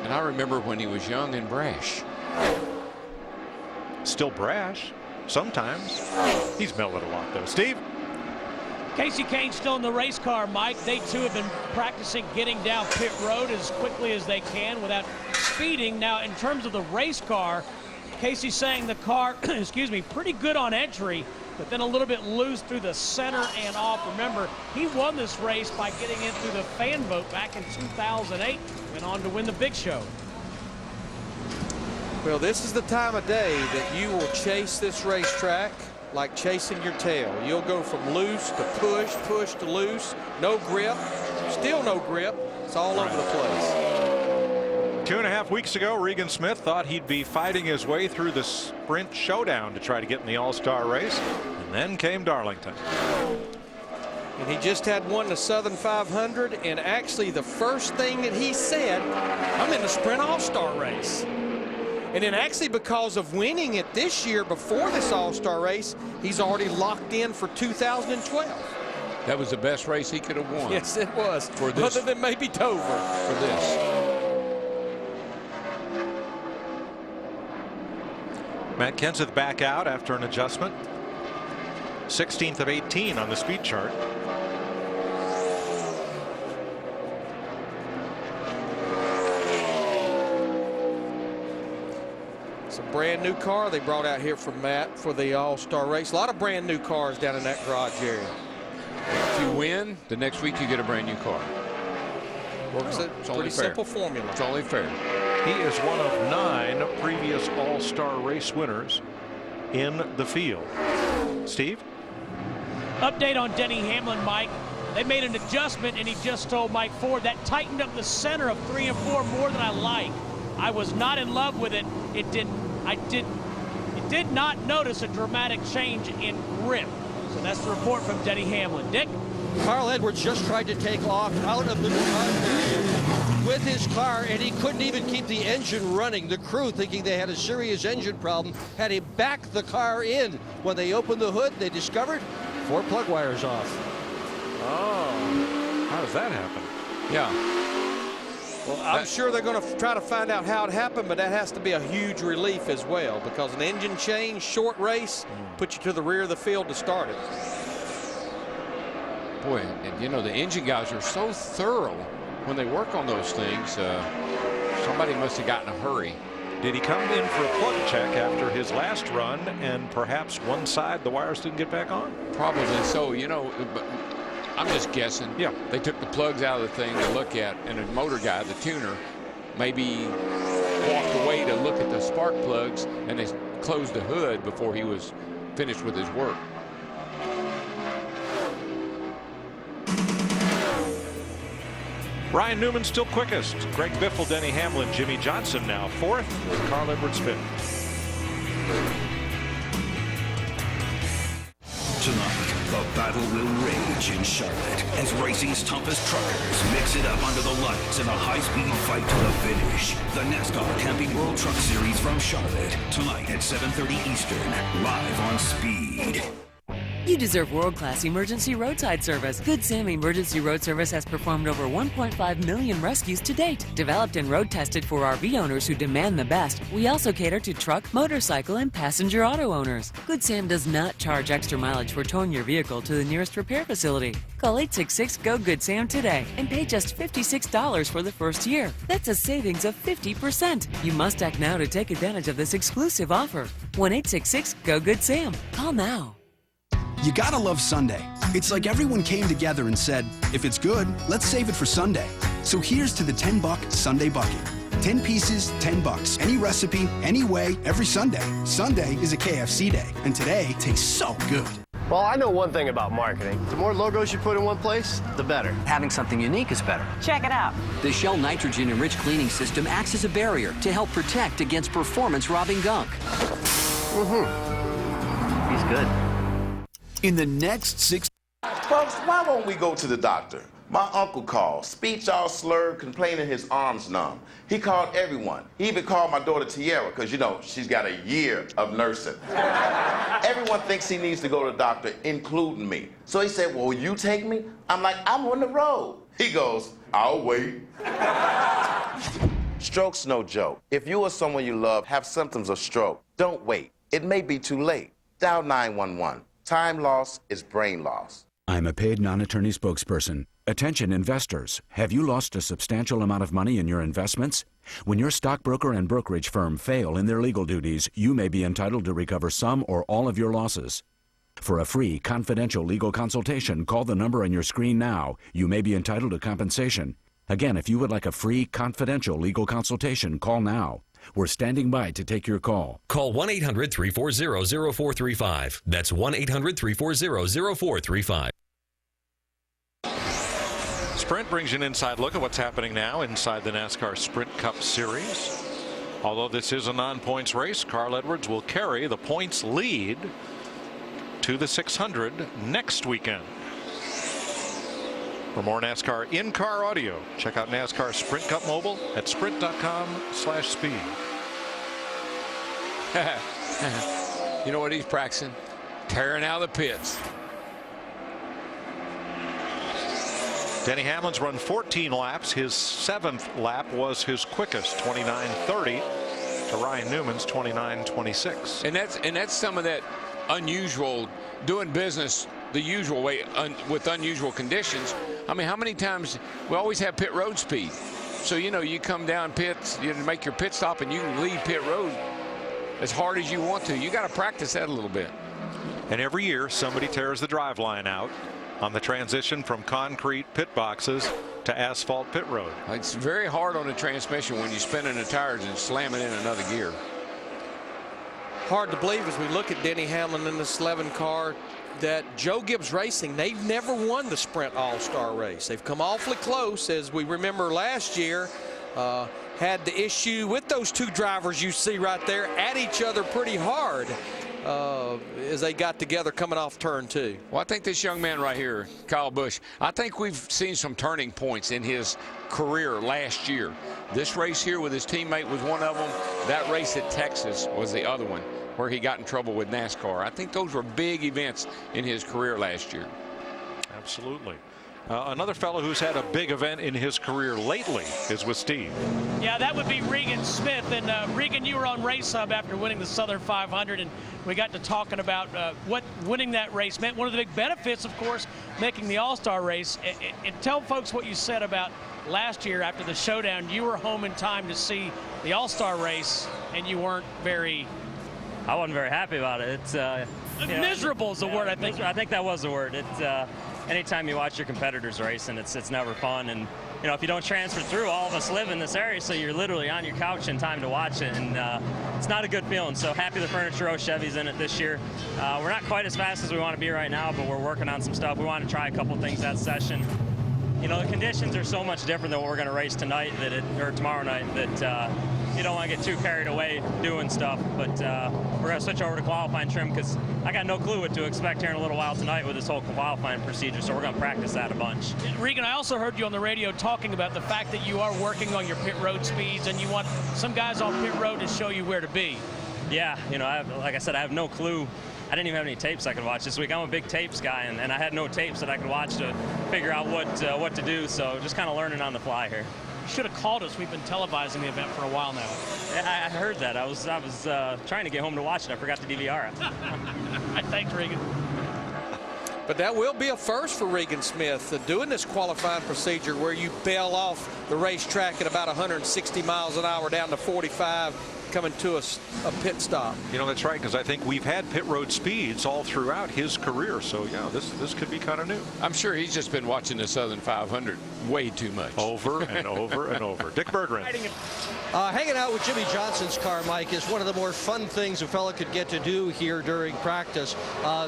And I remember when he was young and brash. Still brash sometimes. He's mellowed a lot though. Steve? Casey Kane's still in the race car, Mike. They too have been practicing getting down pit road as quickly as they can without speeding. Now, in terms of the race car, Casey's saying the car, excuse me, pretty good on entry, but then a little bit loose through the center and off. Remember, he won this race by getting in through the fan vote back in 2008. Went on to win the big show. Well, this is the time of day that you will chase this racetrack like chasing your tail. You'll go from loose to push, push to loose, no grip, still no grip. It's all over the place. 2.5 weeks ago, Regan Smith thought he'd be fighting his way through the sprint showdown to try to get in the All-Star race, and then came Darlington. And he just had won the Southern 500, and actually the first thing that he said, I'm in the Sprint All-Star race. And then actually because of winning it this year before this All-Star race, he's already locked in for 2012. That was the best race he could have won. Yes, it was. For this, other than maybe Dover. For this. Matt Kenseth back out after an adjustment. 16th of 18 on the speed chart. It's a brand new car they brought out here from Matt for the All-Star race. A lot of brand new cars down in that garage area. If you win, the next week you get a brand new car. Works a pretty simple formula. It's only fair. He is one of 9 previous All-Star race winners in the field. Steve? Update on Denny Hamlin, Mike. They made an adjustment, and he just told Mike Ford that tightened up the center of 3 and 4 more than I like. I was not in love with it. It did not notice a dramatic change in grip. So that's the report from Denny Hamlin. Dick? Carl Edwards just tried to take off out of the with his car, and he couldn't even keep the engine running. The crew, thinking they had a serious engine problem, had him back the car in. When they opened the hood, they discovered 4 plug wires off. Oh, how does that happen? Yeah. Well, I'm sure they're going to try to find out how it happened, but that has to be a huge relief as well, because an engine change, short race, puts you to the rear of the field to start it. Boy, and you know, the engine guys are so thorough when they work on those things. Somebody must have gotten a hurry. Did he come in for a plug check after his last run, and perhaps one side the wires didn't get back on? Probably so. You know, but I'm just guessing. Yeah. They took the plugs out of the thing to look at, and the motor guy, the tuner, maybe walked away to look at the spark plugs, and they closed the hood before he was finished with his work. Ryan Newman still quickest. Greg Biffle, Denny Hamlin, Jimmy Johnson now 4th, with Carl Edwards 5th. Tonight, the battle will rage in Charlotte as racing's toughest truckers mix it up under the lights in a high-speed fight to the finish. The NASCAR Camping World Truck Series from Charlotte, tonight at 7:30 Eastern, live on Speed. You deserve world-class emergency roadside service. Good Sam Emergency Road Service has performed over 1.5 million rescues to date. Developed and road-tested for RV owners who demand the best, we also cater to truck, motorcycle, and passenger auto owners. Good Sam does not charge extra mileage for towing your vehicle to the nearest repair facility. Call 866-GO-GOOD-SAM today and pay just $56 for the first year. That's a savings of 50%. You must act now to take advantage of this exclusive offer. 1-866-GO-GOOD-SAM. Call now. You gotta love Sunday. It's like everyone came together and said, if it's good, let's save it for Sunday. So here's to the $10 Sunday bucket. 10 pieces, $10. Any recipe, any way, every Sunday. Sunday is a KFC day, and today tastes so good. Well, I know one thing about marketing. The more logos you put in one place, the better. Having something unique is better. Check it out. The Shell nitrogen-enriched cleaning system acts as a barrier to help protect against performance-robbing gunk. He's good. In the next 6... Folks, why won't we go to the doctor? My uncle called, speech all slurred, complaining his arms numb. He called everyone. He even called my daughter Tiara, because, you know, she's got a year of nursing. Everyone thinks he needs to go to the doctor, including me. So he said, well, will you take me? I'm like, I'm on the road. He goes, I'll wait. Stroke's no joke. If you or someone you love have symptoms of stroke, don't wait. It may be too late. Dial 911. Time loss is brain loss. I'm a paid non-attorney spokesperson. Attention investors. Have you lost a substantial amount of money in your investments? When your stockbroker and brokerage firm fail in their legal duties, you may be entitled to recover some or all of your losses. For a free, confidential legal consultation, call the number on your screen now. You may be entitled to compensation. Again, if you would like a free, confidential legal consultation, call now. We're standing by to take your call. Call 1-800-340-0435. That's 1-800-340-0435. Sprint brings you an inside look at what's happening now inside the NASCAR Sprint Cup Series. Although this is a non-points race, Carl Edwards will carry the points lead to the 600 next weekend. For more NASCAR in-car audio, check out NASCAR Sprint Cup Mobile at sprint.com/speed. You know what he's practicing? Tearing out of the pits. Denny Hamlin's run 14 laps. His 7th lap was his quickest, 29:30, to Ryan Newman's 29:26. And that's some of that unusual doing business the usual way with unusual conditions. I mean, how many times we always have pit road speed? So, you know, you come down pits, you make your pit stop, and you can leave pit road as hard as you want to. You got to practice that a little bit. And every year, somebody tears the drive line out on the transition from concrete pit boxes to asphalt pit road. It's very hard on the transmission when you're spinning the tires and slamming in another gear. Hard to believe as we look at Denny Hamlin in this 11 car that Joe Gibbs Racing, they've never won the Sprint All-Star race. They've come awfully close, as we remember last year. Had the issue with those two drivers you see right there at each other pretty hard as they got together coming off turn 2. Well, I think this young man right here, Kyle Busch, I think we've seen some turning points in his career last year. This race here with his teammate was one of them. That race at Texas was the other one where he got in trouble with NASCAR. I think those were big events in his career last year. Absolutely. Another fellow who's had a big event in his career lately is with Steve. Yeah, that would be Regan Smith. And Regan, you were on Race Hub after winning the Southern 500, and we got to talking about what winning that race meant. One of the big benefits, of course, making the All-Star race. And tell folks what you said about last year after the showdown. You were home in time to see the All-Star race, and you weren't very... I wasn't very happy about it. It's miserable is the word, I think. I think that was the word. It's anytime you watch your competitors racing, it's never fun. And you know, if you don't transfer through, all of us live in this area, so you're literally on your couch in time to watch it, and it's not a good feeling. So happy the Furniture Row Chevy's in it this year. We're not quite as fast as we want to be right now, but we're working on some stuff. We want to try a couple things that session. You know, the conditions are so much different than what we're going to race tonight or tomorrow night that you don't want to get too carried away doing stuff. But we're going to switch over to qualifying trim because I got no clue what to expect here in a little while tonight with this whole qualifying procedure. So we're going to practice that a bunch. Regan, I also heard you on the radio talking about the fact that you are working on your pit road speeds and you want some guys on pit road to show you where to be. Yeah, you know, like I said, I have no clue. I didn't even have any tapes I could watch this week. I'm a big tapes guy, and I had no tapes that I could watch to figure out what to do. So just kind of learning on the fly here. You should have called us. We've been televising the event for a while now. Yeah, I heard that. I was trying to get home to watch it. I forgot to DVR it. Thanks, Regan. But that will be a first for Regan Smith, doing this qualifying procedure where you bail off the racetrack at about 160 miles an hour down to 45, coming to a pit stop. You know, that's right, because I think we've had pit road speeds all throughout his career. So, yeah, this could be kind of new. I'm sure he's just been watching the Southern 500 way too much. Over and over and over. Dick Berggren. Hanging out with Jimmy Johnson's car, Mike, is one of the more fun things a fella could get to do here during practice.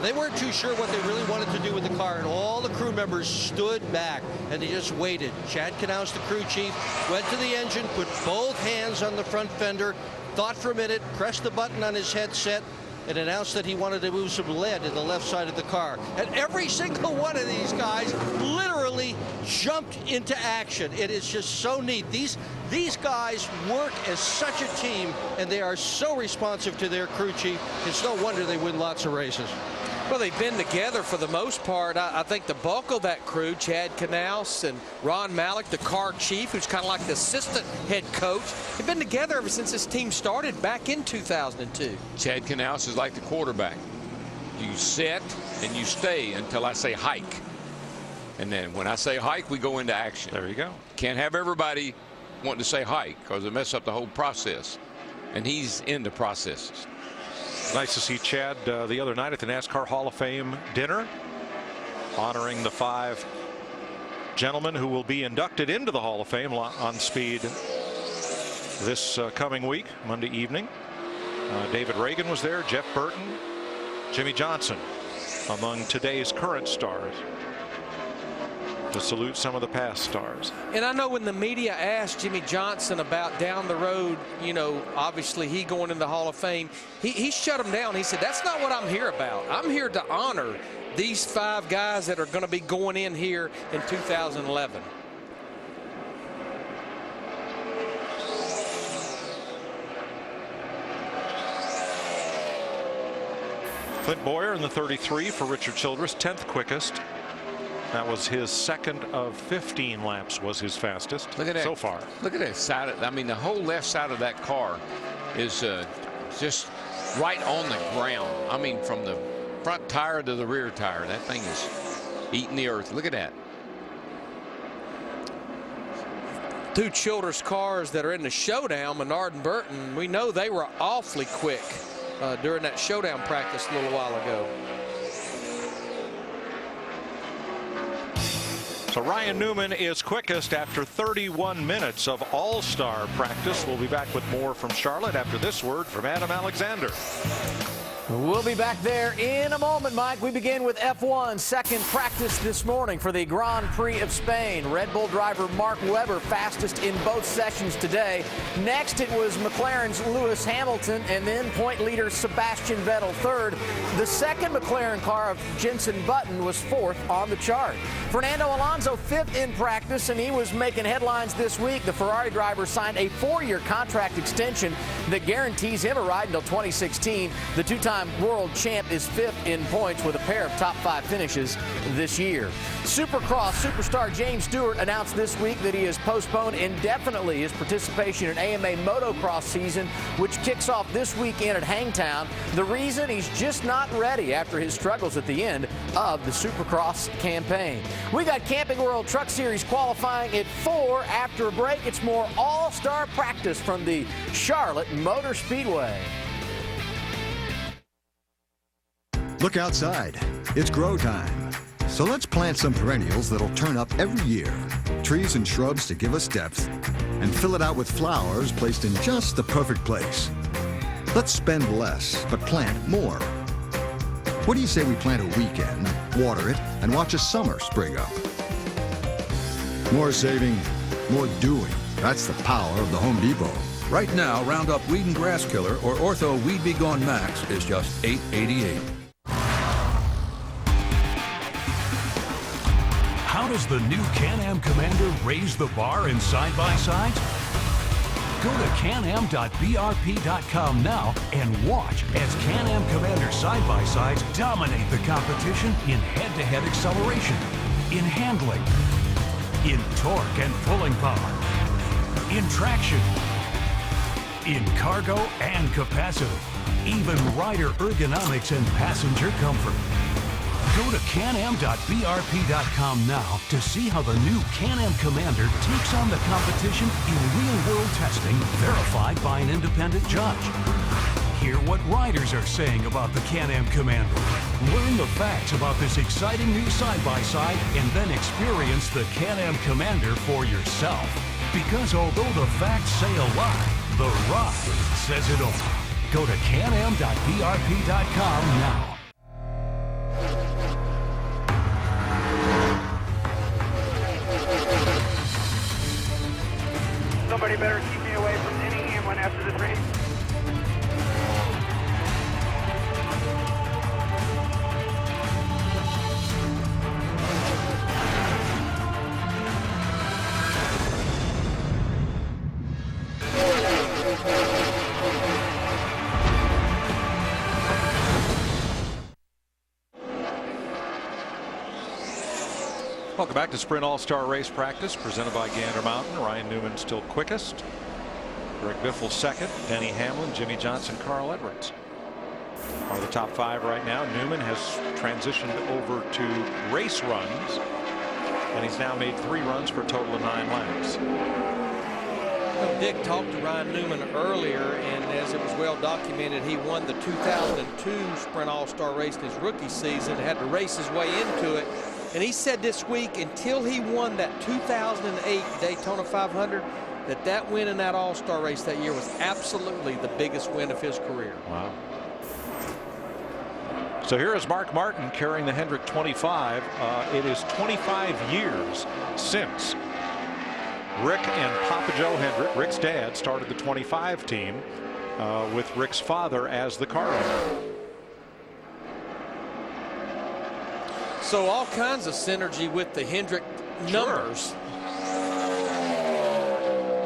They weren't too sure what they really wanted to do with the car, and all the crew members stood back, and they just waited. Chad Knaus, the crew chief, went to the engine, put both hands on the front fender, thought for a minute, pressed the button on his headset, and announced that he wanted to move some lead in the left side of the car. And every single one of these guys literally jumped into action. It is just so neat. These guys work as such a team, and they are so responsive to their crew chief. It's no wonder they win lots of races. Well, they've been together for the most part. I think the bulk of that crew, Chad Knaus and Ron Malik, the car chief, who's kind of like the assistant head coach, have been together ever since this team started back in 2002. Chad Knaus is like the quarterback. You sit and you stay until I say hike. And then when I say hike, we go into action. There you go. Can't have everybody wanting to say hike because it messes up the whole process. And he's in the processes. Nice to see Chad the other night at the NASCAR Hall of Fame dinner, honoring the 5 gentlemen who will be inducted into the Hall of Fame on speed this coming week, Monday evening. David Reagan was there, Jeff Burton, Jimmy Johnson among today's current stars, to salute some of the past stars. And I know when the media asked Jimmy Johnson about down the road, you know, obviously he going in the Hall of Fame, he shut him down. He said, that's not what I'm here about. I'm here to honor these 5 guys that are going to be going in here in 2011. Clint Boyer in the 33 for Richard Childress, 10th quickest. That was his 2nd of 15 laps, was his fastest. Look at that. So far. Look at that side. I mean, the whole left side of that car is just right on the ground. I mean, from the front tire to the rear tire. That thing is eating the earth. Look at that. 2 Childress cars that are in the showdown, Menard and Burton, we know they were awfully quick during that showdown practice a little while ago. So Ryan Newman is quickest after 31 minutes of all-star practice. We'll be back with more from Charlotte after this word from Adam Alexander. We'll be back there in a moment, Mike. We begin with F1 second practice this morning for the Grand Prix of Spain. Red Bull driver Mark Webber fastest in both sessions today. Next, it was McLaren's Lewis Hamilton, and then point leader Sebastian Vettel third. The second McLaren car of Jenson Button was 4th on the chart. Fernando Alonso 5th in practice, and he was making headlines this week. The Ferrari driver signed a 4-year contract extension that guarantees him a ride until 2016. The two-time world champ is 5th in points with a pair of top 5 finishes this year. Supercross superstar James Stewart announced this week that he has postponed indefinitely his participation in AMA motocross season, which kicks off this weekend at Hangtown. The reason, he's just not ready after his struggles at the end of the Supercross campaign. We got Camping World Truck Series qualifying at 4 after a break. It's more all-star practice from the Charlotte Motor Speedway. Look outside. It's grow time. So let's plant some perennials that'll turn up every year. Trees and shrubs to give us depth. And fill it out with flowers placed in just the perfect place. Let's spend less, but plant more. What do you say we plant a weekend, water it, and watch a summer spring up? More saving, more doing. That's the power of the Home Depot. Right now, Roundup Weed and Grass Killer or Ortho Weed Be Gone Max is just $8.88. How does the new Can-Am Commander raise the bar in side-by-sides? Go to canam.brp.com now and watch as Can-Am Commander side-by-sides dominate the competition in head-to-head acceleration, in handling, in torque and pulling power, in traction, in cargo and capacity, even rider ergonomics and passenger comfort. Go to canam.brp.com now to see how the new Can-Am Commander takes on the competition in real-world testing verified by an independent judge. Hear what riders are saying about the Can-Am Commander. Learn the facts about this exciting new side-by-side and then experience the Can-Am Commander for yourself. Because although the facts say a lot, the ride says it all. Go to canam.brp.com now. Somebody better keep me away from any Hamlin after this race. back to Sprint All-Star Race practice presented by Gander Mountain. Ryan Newman still quickest. Greg Biffle second. Denny Hamlin, Jimmy Johnson, Carl Edwards are the top 5 right now. Newman has transitioned over to race runs, and he's now made 3 runs for a total of 9 laps. Well, Dick talked to Ryan Newman earlier, and as it was well documented, he won the 2002 Sprint All-Star race in his rookie season, had to race his way into it. And he said this week, until he won that 2008 Daytona 500, that win in that All-Star race that year was absolutely the biggest win of his career. Wow. So here is Mark Martin carrying the Hendrick 25. It is 25 years since Rick and Papa Joe Hendrick, Rick's dad, started the 25 team with Rick's father as the car owner. So all kinds of synergy with the Hendrick numbers.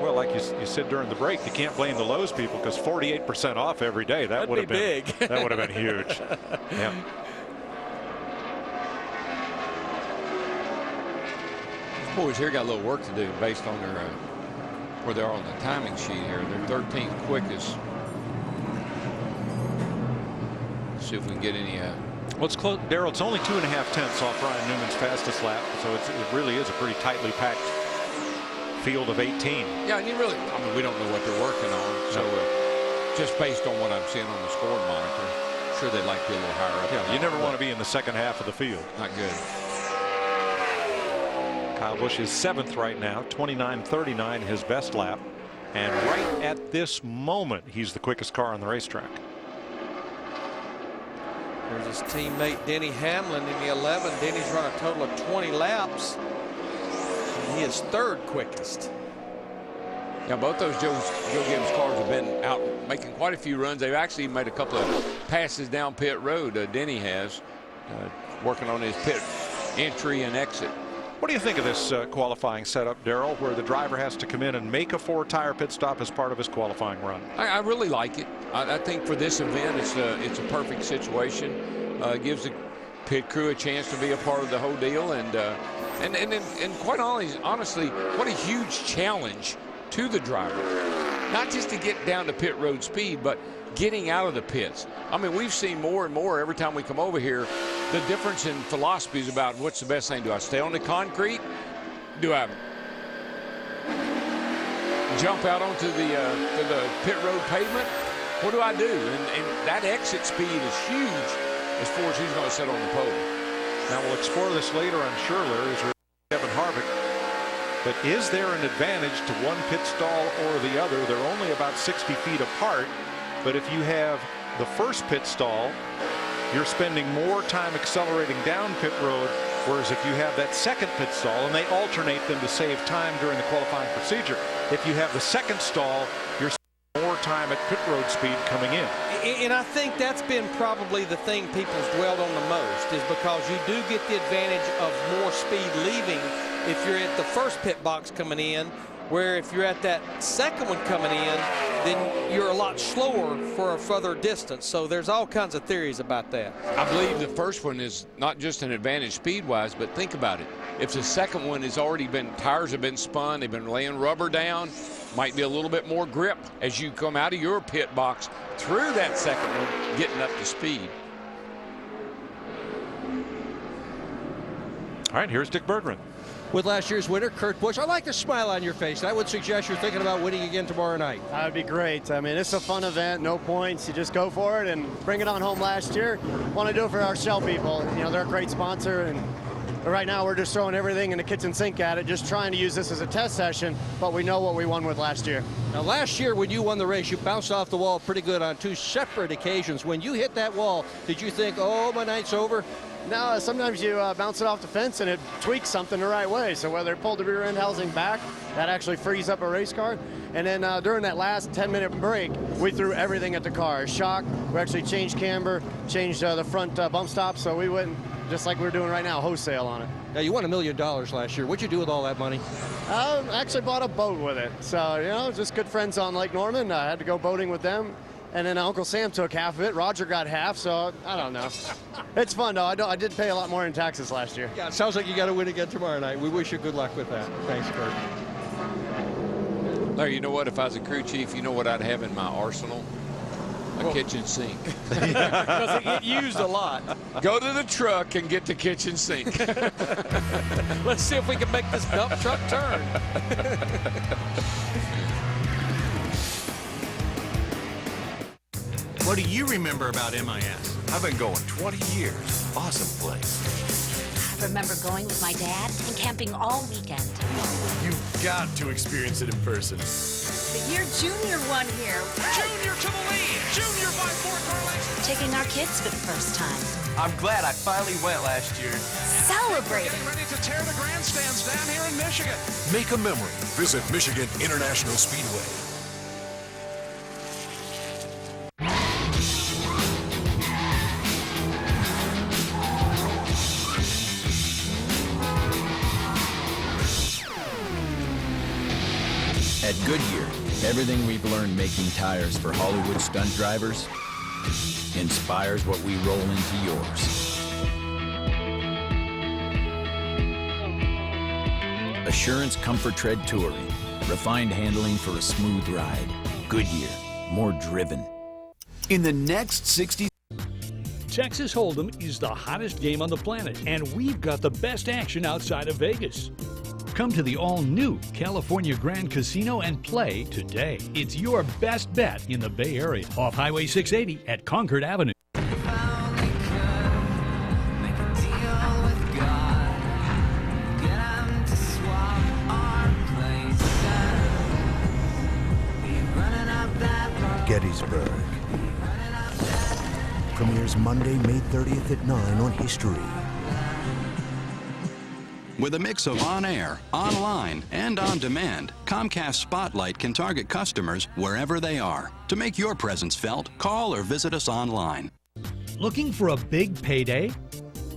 Well, like you said during the break, you can't blame the Lowe's people, because 48% off every day, that would have been big. That would have been huge. Yeah. These boys here got a little work to do based on their where they are on the timing sheet here. They're 13th quickest. Let's see if we can get any. Well, it's close, Darrell. It's only 2.5 tenths off Ryan Newman's fastest lap, so it really is a pretty tightly packed field of 18. Yeah, and I mean, we don't know what they're working on, so just based on what I'm seeing on the scoring monitor, sure they'd like to be a little higher up. Yeah, you never want to be in the second half of the field. Not good. Kyle Busch is 7th right now, 29.39 his best lap, and right at this moment, he's the quickest car on the racetrack. There's his teammate Denny Hamlin in the 11. Denny's run a total of 20 laps. And he is 3rd quickest. Yeah, both those Joe Gibbs cars have been out making quite a few runs. They've actually made a couple of passes down pit road. Denny has working on his pit entry and exit. What do you think of this qualifying setup, Darrell, where the driver has to come in and make a 4-tire pit stop as part of his qualifying run? I really like it. I think for this event, it's a perfect situation. It gives the pit crew a chance to be a part of the whole deal, and quite honestly, what a huge challenge to the driver. Not just to get down to pit road speed, but getting out of the pits. I mean, we've seen more and more every time we come over here, the difference in philosophies about what's the best thing. Do I stay on the concrete? Do I jump out onto the pit road pavement? What do I do? And that exit speed is huge as far as who's going to sit on the pole. Now we'll explore this later, I'm sure, Larry, as Kevin Harvick. But is there an advantage to one pit stall or the other? They're only about 60 feet apart. But if you have the first pit stall, you're spending more time accelerating down pit road, whereas if you have that second pit stall, and they alternate them to save time during the qualifying procedure, if you have the second stall, you're spending more time at pit road speed coming in. And I think that's been probably the thing people's dwelled on the most, is because you do get the advantage of more speed leaving if you're at the first pit box coming in, where if you're at that second one coming in, then you're a lot slower for a further distance. So there's all kinds of theories about that. I believe the first one is not just an advantage speed-wise, but think about it. If the second one has already been, tires have been spun, they've been laying rubber down, might be a little bit more grip as you come out of your pit box through that second one, getting up to speed. All right, here's Dick Berggren. With last year's winner, Kurt Busch. I like the smile on your face. I would suggest you're thinking about winning again tomorrow night. That would be great. I mean, it's a fun event, no points. You just go for it and bring it on home last year. Want to do it for our Shell people. You know, they're a great sponsor, and right now we're just throwing everything in the kitchen sink at it, just trying to use this as a test session, but we know what we won with last year. Now, last year when you won the race, you bounced off the wall pretty good on 2 separate occasions. When you hit that wall, did you think, oh, my night's over? No, sometimes you bounce it off the fence and it tweaks something the right way. So whether it pulled the rear end housing back, that actually frees up a race car. And then during that last 10-minute break, we threw everything at the car. Shock, we actually changed camber, changed the front bump stops, so we went, just like we're doing right now, wholesale on it. Now, you won $1 million last year. What'd you do with all that money? I actually bought a boat with it. So, you know, just good friends on Lake Norman. I had to go boating with them. and then Uncle Sam took half of it. Roger got half, so I don't know. It's fun, though. I did pay a lot more in taxes last year. Yeah, it sounds like you got to win again tomorrow night. We wish you good luck with that. Thanks, Kurt. Larry, you know what? If I was a crew chief, you know what I'd have in my arsenal? A kitchen sink. Because it get used a lot. Go to the truck and get the kitchen sink. Let's see if we can make this dump truck turn. What do you remember about MIS? I've been going 20 years. Awesome place. I remember going with my dad and camping all weekend. You've got to experience it in person. The year Junior won here. Junior to the lead! Junior by 4 car lengths! Taking our kids for the first time. I'm glad I finally went last year. Celebrating. Getting ready to tear the grandstands down here in Michigan. Make a memory. Visit Michigan International Speedway. At Goodyear, everything we've learned making tires for Hollywood stunt drivers inspires what we roll into yours. Assurance Comfort Tread Touring. Refined handling for a smooth ride. Goodyear. More driven. In the next 60 Texas Hold'em is the hottest game on the planet, and we've got the best action outside of Vegas. Come to the all-new California Grand Casino and play today. It's your best bet in the Bay Area, off Highway 680 at Concord Avenue. Gettysburg premieres Monday, May 30th at 9 on History. With a mix of on-air, online, and on-demand, Comcast Spotlight can target customers wherever they are. To make your presence felt, call or visit us online. Looking for a big payday?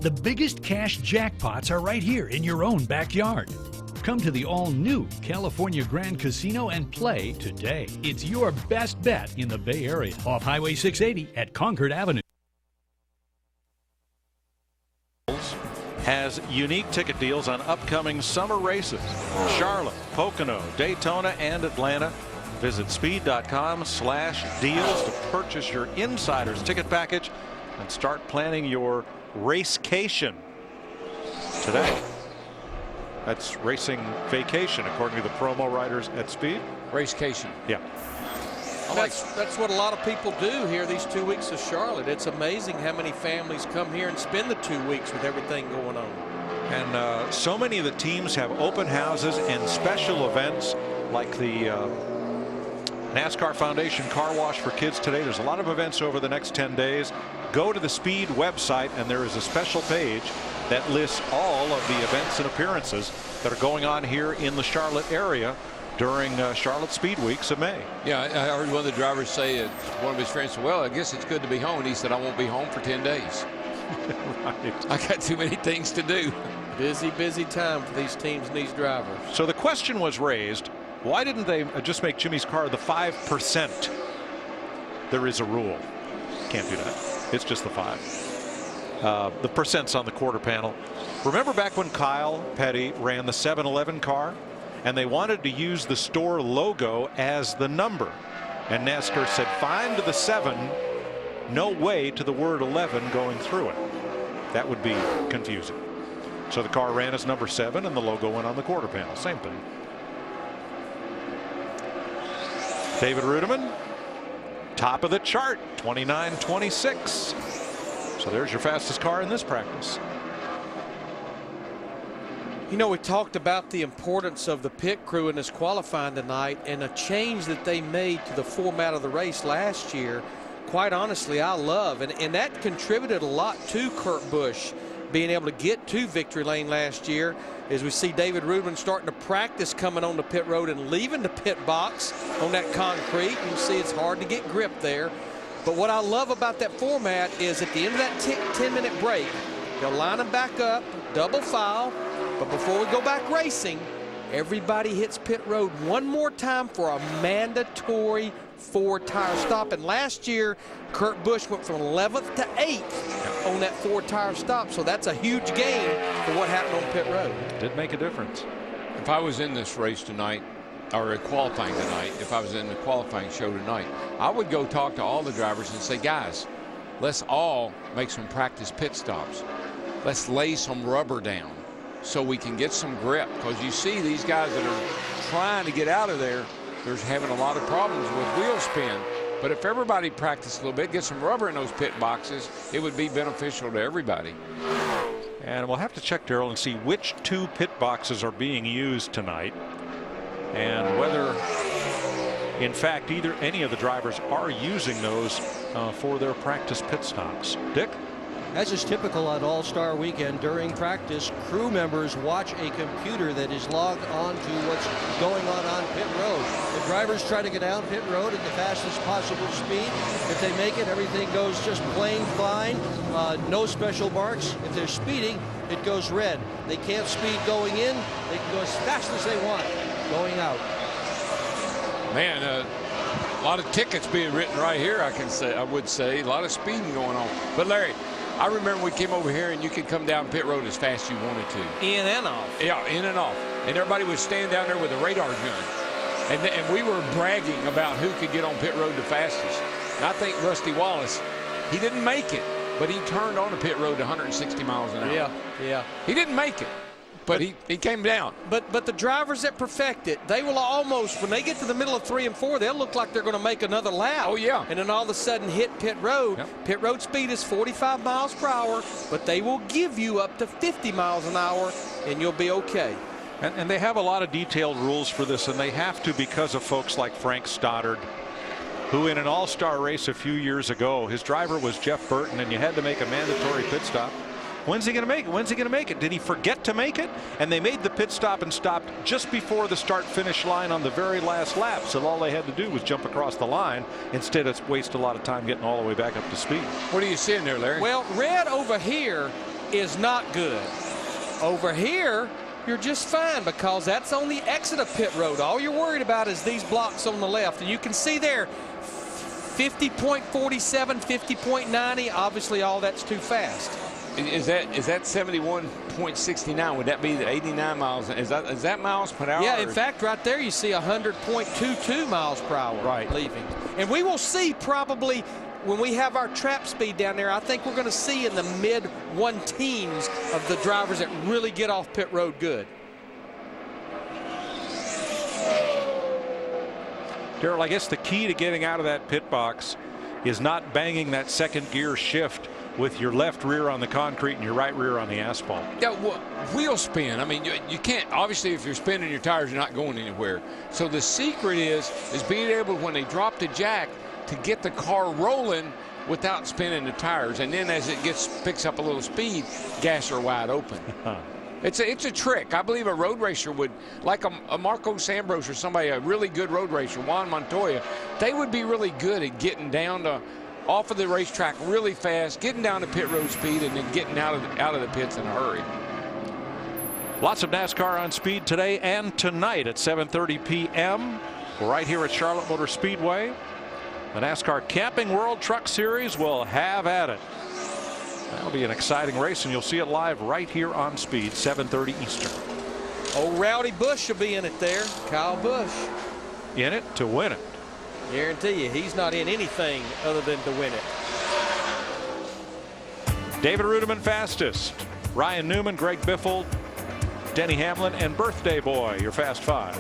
The biggest cash jackpots are right here in your own backyard. Come to the all-new California Grand Casino and play today. It's your best bet in the Bay Area, off Highway 680 at Concord Avenue. Has unique ticket deals on upcoming summer races. Charlotte, Pocono, Daytona, and Atlanta. Visit speed.com/deals to purchase your insider's ticket package and start planning your racecation today. That's racing vacation, according to the promo writers at Speed. Racecation. Yeah. That's what a lot of people do here these 2 weeks of Charlotte. It's amazing how many families come here and spend the 2 weeks with everything going on. And so many of the teams have open houses and special events like the NASCAR Foundation Car Wash for Kids today. There's a lot of events over the next 10 days. Go to the Speed website and there is a special page that lists all of the events and appearances that are going on here in the Charlotte area during Charlotte Speed Weeks of May. Yeah, I heard one of the drivers say, one of his friends said, well, I guess it's good to be home. And he said, I won't be home for 10 days. Right. I got too many things to do. Busy, busy time for these teams and these drivers. So the question was raised, why didn't they just make Jimmy's car the 5%? There is a rule. Can't do that. It's just the 5. The percent's on the quarter panel. Remember back when Kyle Petty ran the 7-Eleven car? And they wanted to use the store logo as the number. And NASCAR said, find the 7, no way to the word 11 going through it. That would be confusing. So the car ran as number 7 and the logo went on the quarter panel. Same thing. David Rudiman, top of the chart, 29.26. So there's your fastest car in this practice. You know, we talked about the importance of the pit crew in this qualifying tonight, and a change that they made to the format of the race last year, quite honestly, I love. And that contributed a lot to Kurt Busch being able to get to victory lane last year, as we see David Rubin starting to practice coming on the pit road and leaving the pit box on that concrete. You see it's hard to get grip there. But what I love about that format is at the end of that 10-minute break, they'll line them back up, double file. But before we go back racing, everybody hits pit road one more time for a mandatory 4-tire stop. And last year, Kurt Busch went from 11th to 8th on that 4-tire stop. So that's a huge gain for what happened on pit road. Did make a difference. If I was in this race tonight, or qualifying tonight, if I was in the qualifying show tonight, I would go talk to all the drivers and say, guys, let's all make some practice pit stops. Let's lay some rubber down so we can get some grip, because you see these guys that are trying to get out of there, they're having a lot of problems with wheel spin. But if everybody practiced a little bit, get some rubber in those pit boxes, it would be beneficial to everybody. And we'll have to check, Darrell, and see which 2 pit boxes are being used tonight, and whether, in fact, any of the drivers are using those for their practice pit stops. Dick? As is typical on All-Star Weekend, during practice, crew members watch a computer that is logged on to what's going on pit road. The drivers try to get down pit road at the fastest possible speed. If they make it, everything goes just plain fine. No special marks. If they're speeding, it goes red. They can't speed going in. They can go as fast as they want going out. Man, a lot of tickets being written right here, I would say. A lot of speeding going on. But Larry, I remember we came over here and you could come down pit road as fast as you wanted to. In and off. Yeah, in and off. And everybody would stand down there with a radar gun. And we were bragging about who could get on pit road the fastest. And I think Rusty Wallace, he didn't make it, but he turned on the pit road to 160 miles an hour. Yeah. He didn't make it, but he came down. But the drivers that perfect it, they will almost, when they get to the middle of 3 and 4, they'll look like they're going to make another lap. Oh, yeah. And then all of a sudden hit pit road. Yep. Pit road speed is 45 miles per hour, but they will give you up to 50 miles an hour, and you'll be okay. And they have a lot of detailed rules for this, and they have to because of folks like Frank Stoddard, who in an all-star race a few years ago, his driver was Jeff Burton, and you had to make a mandatory pit stop. When's he going to make it? When's he going to make it? Did he forget to make it? And they made the pit stop and stopped just before the start-finish line on the very last lap. So all they had to do was jump across the line instead of waste a lot of time getting all the way back up to speed. What are you seeing there, Larry? Well, red over here is not good. Over here, you're just fine because that's on the exit of pit road. All you're worried about is these blocks on the left. And you can see there 50.47, 50.90. Obviously, all that's too fast. Is that 71.69? Would that be the 89 miles? Is that miles per hour? Yeah, in fact, right there you see 100.22 miles per hour leaving. And we will see probably when we have our trap speed down there, I think we're going to see in the mid-1-teens of the drivers that really get off pit road good. Darrell, I guess the key to getting out of that pit box is not banging that second gear shift with your left rear on the concrete and your right rear on the asphalt. Yeah, well, wheel spin. I mean, you can't, obviously, if you're spinning your tires, you're not going anywhere. So the secret is being able, when they drop the jack, to get the car rolling without spinning the tires. And then as it picks up a little speed, gas are wide open. It's a trick. I believe a road racer would, like a Marco Sambros or somebody, a really good road racer, Juan Montoya, they would be really good at getting down to off of the racetrack really fast, getting down to pit road speed, and then getting out of the pits in a hurry. Lots of NASCAR on speed today and tonight at 7:30 p.m. right here at Charlotte Motor Speedway. The NASCAR Camping World Truck Series will have at it. That'll be an exciting race, and you'll see it live right here on Speed, 7:30 Eastern. Old Rowdy Busch will be in it there. Kyle Busch. In it to win it. Guarantee you, he's not in anything other than to win it. David Rudiman fastest. Ryan Newman, Greg Biffle, Denny Hamlin, and Birthday Boy, your Fast Five.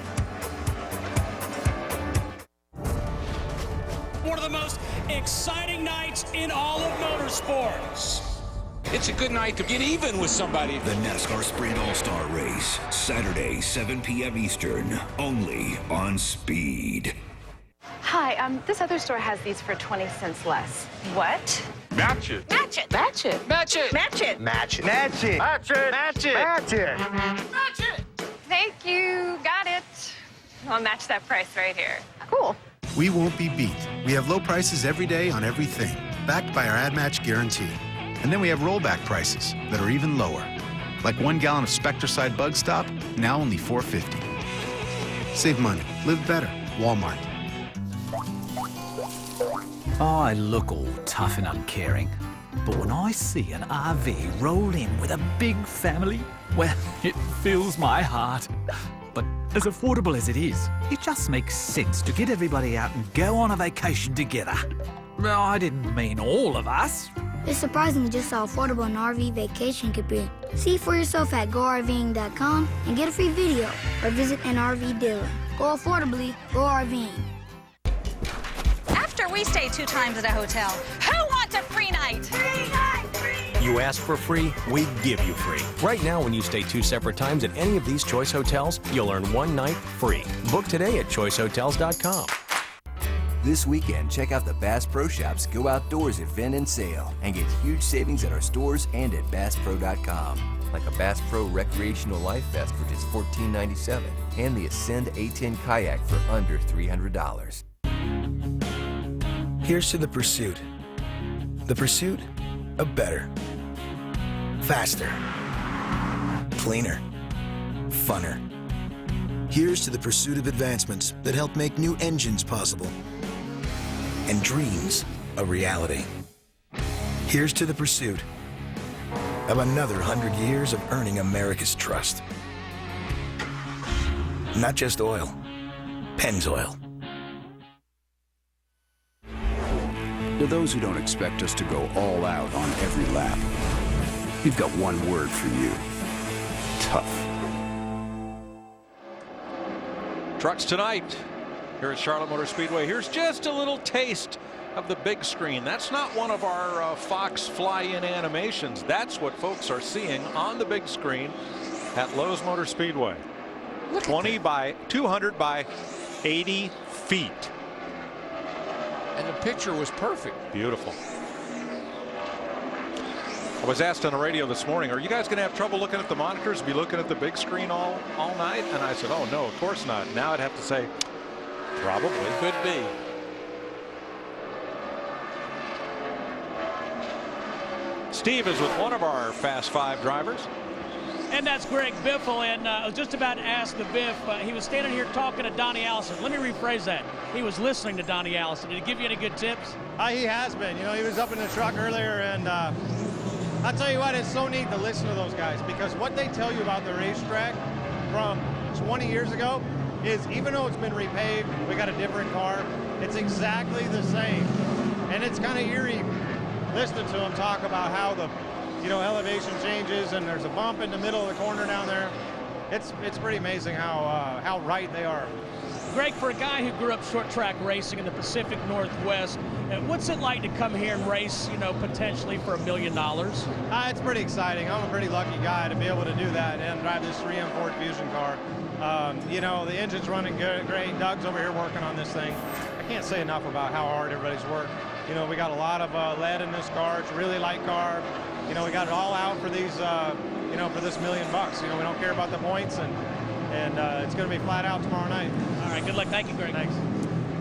One of the most exciting nights in all of motorsports. It's a good night to get even with somebody. The NASCAR Sprint All-Star Race, Saturday, 7 p.m. Eastern, only on Speed. Hi, this other store has these for 20 cents less. What? Match it. Match it. Match it. Match it. Match it. Match it. Match it. Match it. Match it. Match it. Match it. Thank you. Got it. I'll match that price right here. Cool. We won't be beat. We have low prices every day on everything, backed by our ad match guarantee. And then we have rollback prices that are even lower. Like 1 gallon of Spectracide Bug Stop, now only $4.50. Save money. Live better. Walmart. I look all tough and uncaring, but when I see an RV roll in with a big family, well, it fills my heart. But as affordable as it is, it just makes sense to get everybody out and go on a vacation together. Well, I didn't mean all of us. It's surprising just how affordable an RV vacation could be. See for yourself at GoRVing.com and get a free video or visit an RV dealer. Go affordably, go RVing. After we stay 2 times at a hotel, who wants a free night? Free night, free! You ask for free, we give you free. Right now, when you stay 2 separate times at any of these Choice hotels, you'll earn 1 night free. Book today at choicehotels.com. This weekend, check out the Bass Pro Shops Go Outdoors event and sale and get huge savings at our stores and at BassPro.com. Like a Bass Pro Recreational Life Vest for just $14.97 and the Ascend A10 Kayak for under $300. Here's to the pursuit. The pursuit of better. Faster. Cleaner. Funner. Here's to the pursuit of advancements that help make new engines possible and dreams a reality. Here's to the pursuit of another 100 years of earning America's trust. Not just oil, Pennzoil. To those who don't expect us to go all out on every lap, we've got one word for you: tough. Trucks tonight here at Charlotte Motor Speedway. Here's just a little taste of the big screen. That's not one of our Fox fly-in animations. That's what folks are seeing on the big screen at Lowe's Motor Speedway. 200 by 80 feet. And the picture was perfect. Beautiful. I was asked on the radio this morning, are you guys going to have trouble looking at the monitors, be looking at the big screen all night? And I said, oh, no, of course not. Now I'd have to say, probably. Could be. Steve is with one of our Fast Five drivers. And that's Greg Biffle, and I was just about to ask the Biff. He was standing here talking to Donnie Allison. Let me rephrase that. He was listening to Donnie Allison. Did he give you any good tips? He has been. You know, he was up in the truck earlier, and I'll tell you what, it's so neat to listen to those guys, because what they tell you about the racetrack from 20 years ago is, even though it's been repaved, we got a different car, it's exactly the same. And it's kind of eerie listening to them talk about how the elevation changes, and there's a bump in the middle of the corner down there. It's pretty amazing how right they are. Greg, for a guy who grew up short track racing in the Pacific Northwest, what's it like to come here and race, potentially for $1 million? It's pretty exciting. I'm a pretty lucky guy to be able to do that and drive this 3M Ford Fusion car. The engine's running good, great. Doug's over here working on this thing. I can't say enough about how hard everybody's worked. We got a lot of lead in this car. It's a really light car. We got it all out for these, for this $1 million. We don't care about the points, and it's going to be flat out tomorrow night. All right, good luck. Thank you, Greg. Thanks.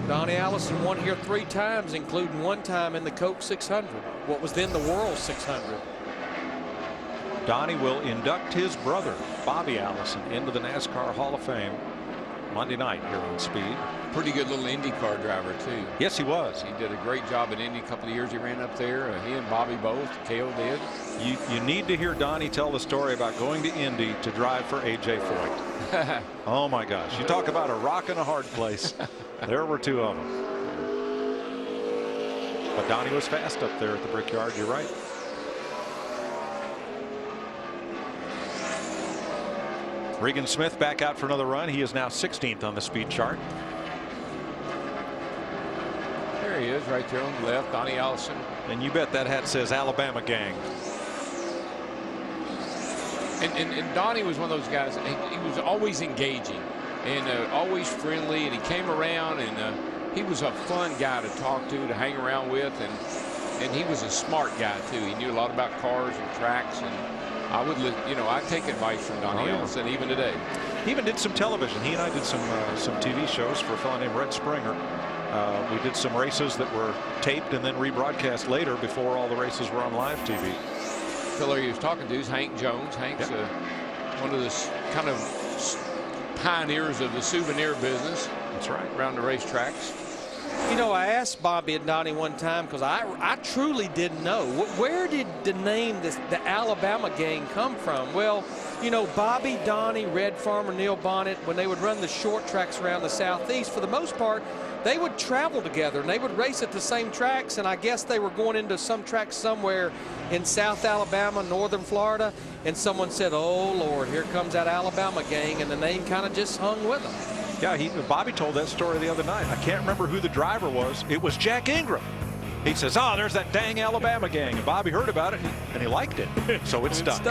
Donnie Allison won here 3 times, including 1 time in the Coke 600, what was then the World 600. Donnie will induct his brother, Bobby Allison, into the NASCAR Hall of Fame Monday night here on Speed. Pretty good little IndyCar driver, too. Yes, he was. He did a great job at Indy a couple of years he ran up there. He and Bobby both. KO did. You need to hear Donnie tell the story about going to Indy to drive for A.J. Foyt. Oh, my gosh. You talk about a rock and a hard place. There were 2 of them. But Donnie was fast up there at the Brickyard. You're right. Regan Smith back out for another run. He is now 16th on the speed chart. There he is, right there on the left, Donnie Allison. And you bet that hat says Alabama Gang. And Donnie was one of those guys, he was always engaging and always friendly, and he came around, and he was a fun guy to talk to hang around with, and he was a smart guy, too. He knew a lot about cars and tracks, and I take advice from Donnie Allison even today. He even did some television. He and I did some TV shows for a fellow named Red Springer. We did some races that were taped and then rebroadcast later before all the races were on live TV. The fellow he was talking to is Hank Jones. Hank's one of the kind of pioneers of the souvenir business. That's right. Around the racetracks. You know, I asked Bobby and Donnie one time because I truly didn't know. Where did the name, the Alabama gang, come from? Well, you know, Bobby, Donnie, Red Farmer, Neil Bonnet, when they would run the short tracks around the Southeast, for the most part, they would travel together and they would race at the same tracks, and I guess they were going into some tracks somewhere in South Alabama, northern Florida, and someone said, oh, Lord, here comes that Alabama gang, and the name kind of just hung with them. Yeah, Bobby told that story the other night. I can't remember who the driver was. It was Jack Ingram. He says, oh, there's that dang Alabama gang. And Bobby heard about it, and he liked it. So it stuck.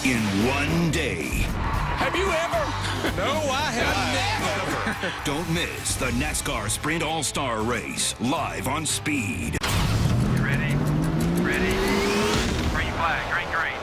In one day. Have you ever? No, I have never. Don't miss the NASCAR Sprint All-Star Race live on Speed. Ready? Green flag, green.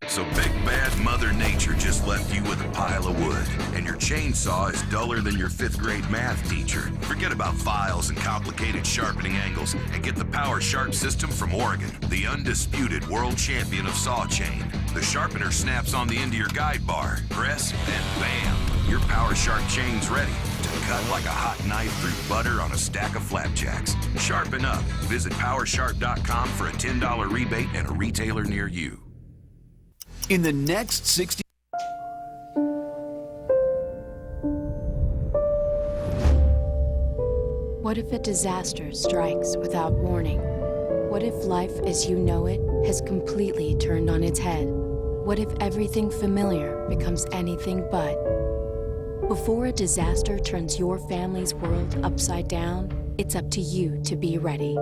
So Big Bad Mother Nature just left you with a pile of wood, and your chainsaw is duller than your 5th grade math teacher. Forget about files and complicated sharpening angles, and get the Power Sharp system from Oregon, the undisputed world champion of saw chain. The sharpener snaps on the end of your guide bar. Press, and bam, your Power Sharp chain's ready to cut like a hot knife through butter on a stack of flapjacks. Sharpen up. Visit PowerSharp.com for a $10 rebate and a retailer near you. In the next 60... What if a disaster strikes without warning? What if life as you know it has completely turned on its head? What if everything familiar becomes anything but? Before a disaster turns your family's world upside down, it's up to you to be ready.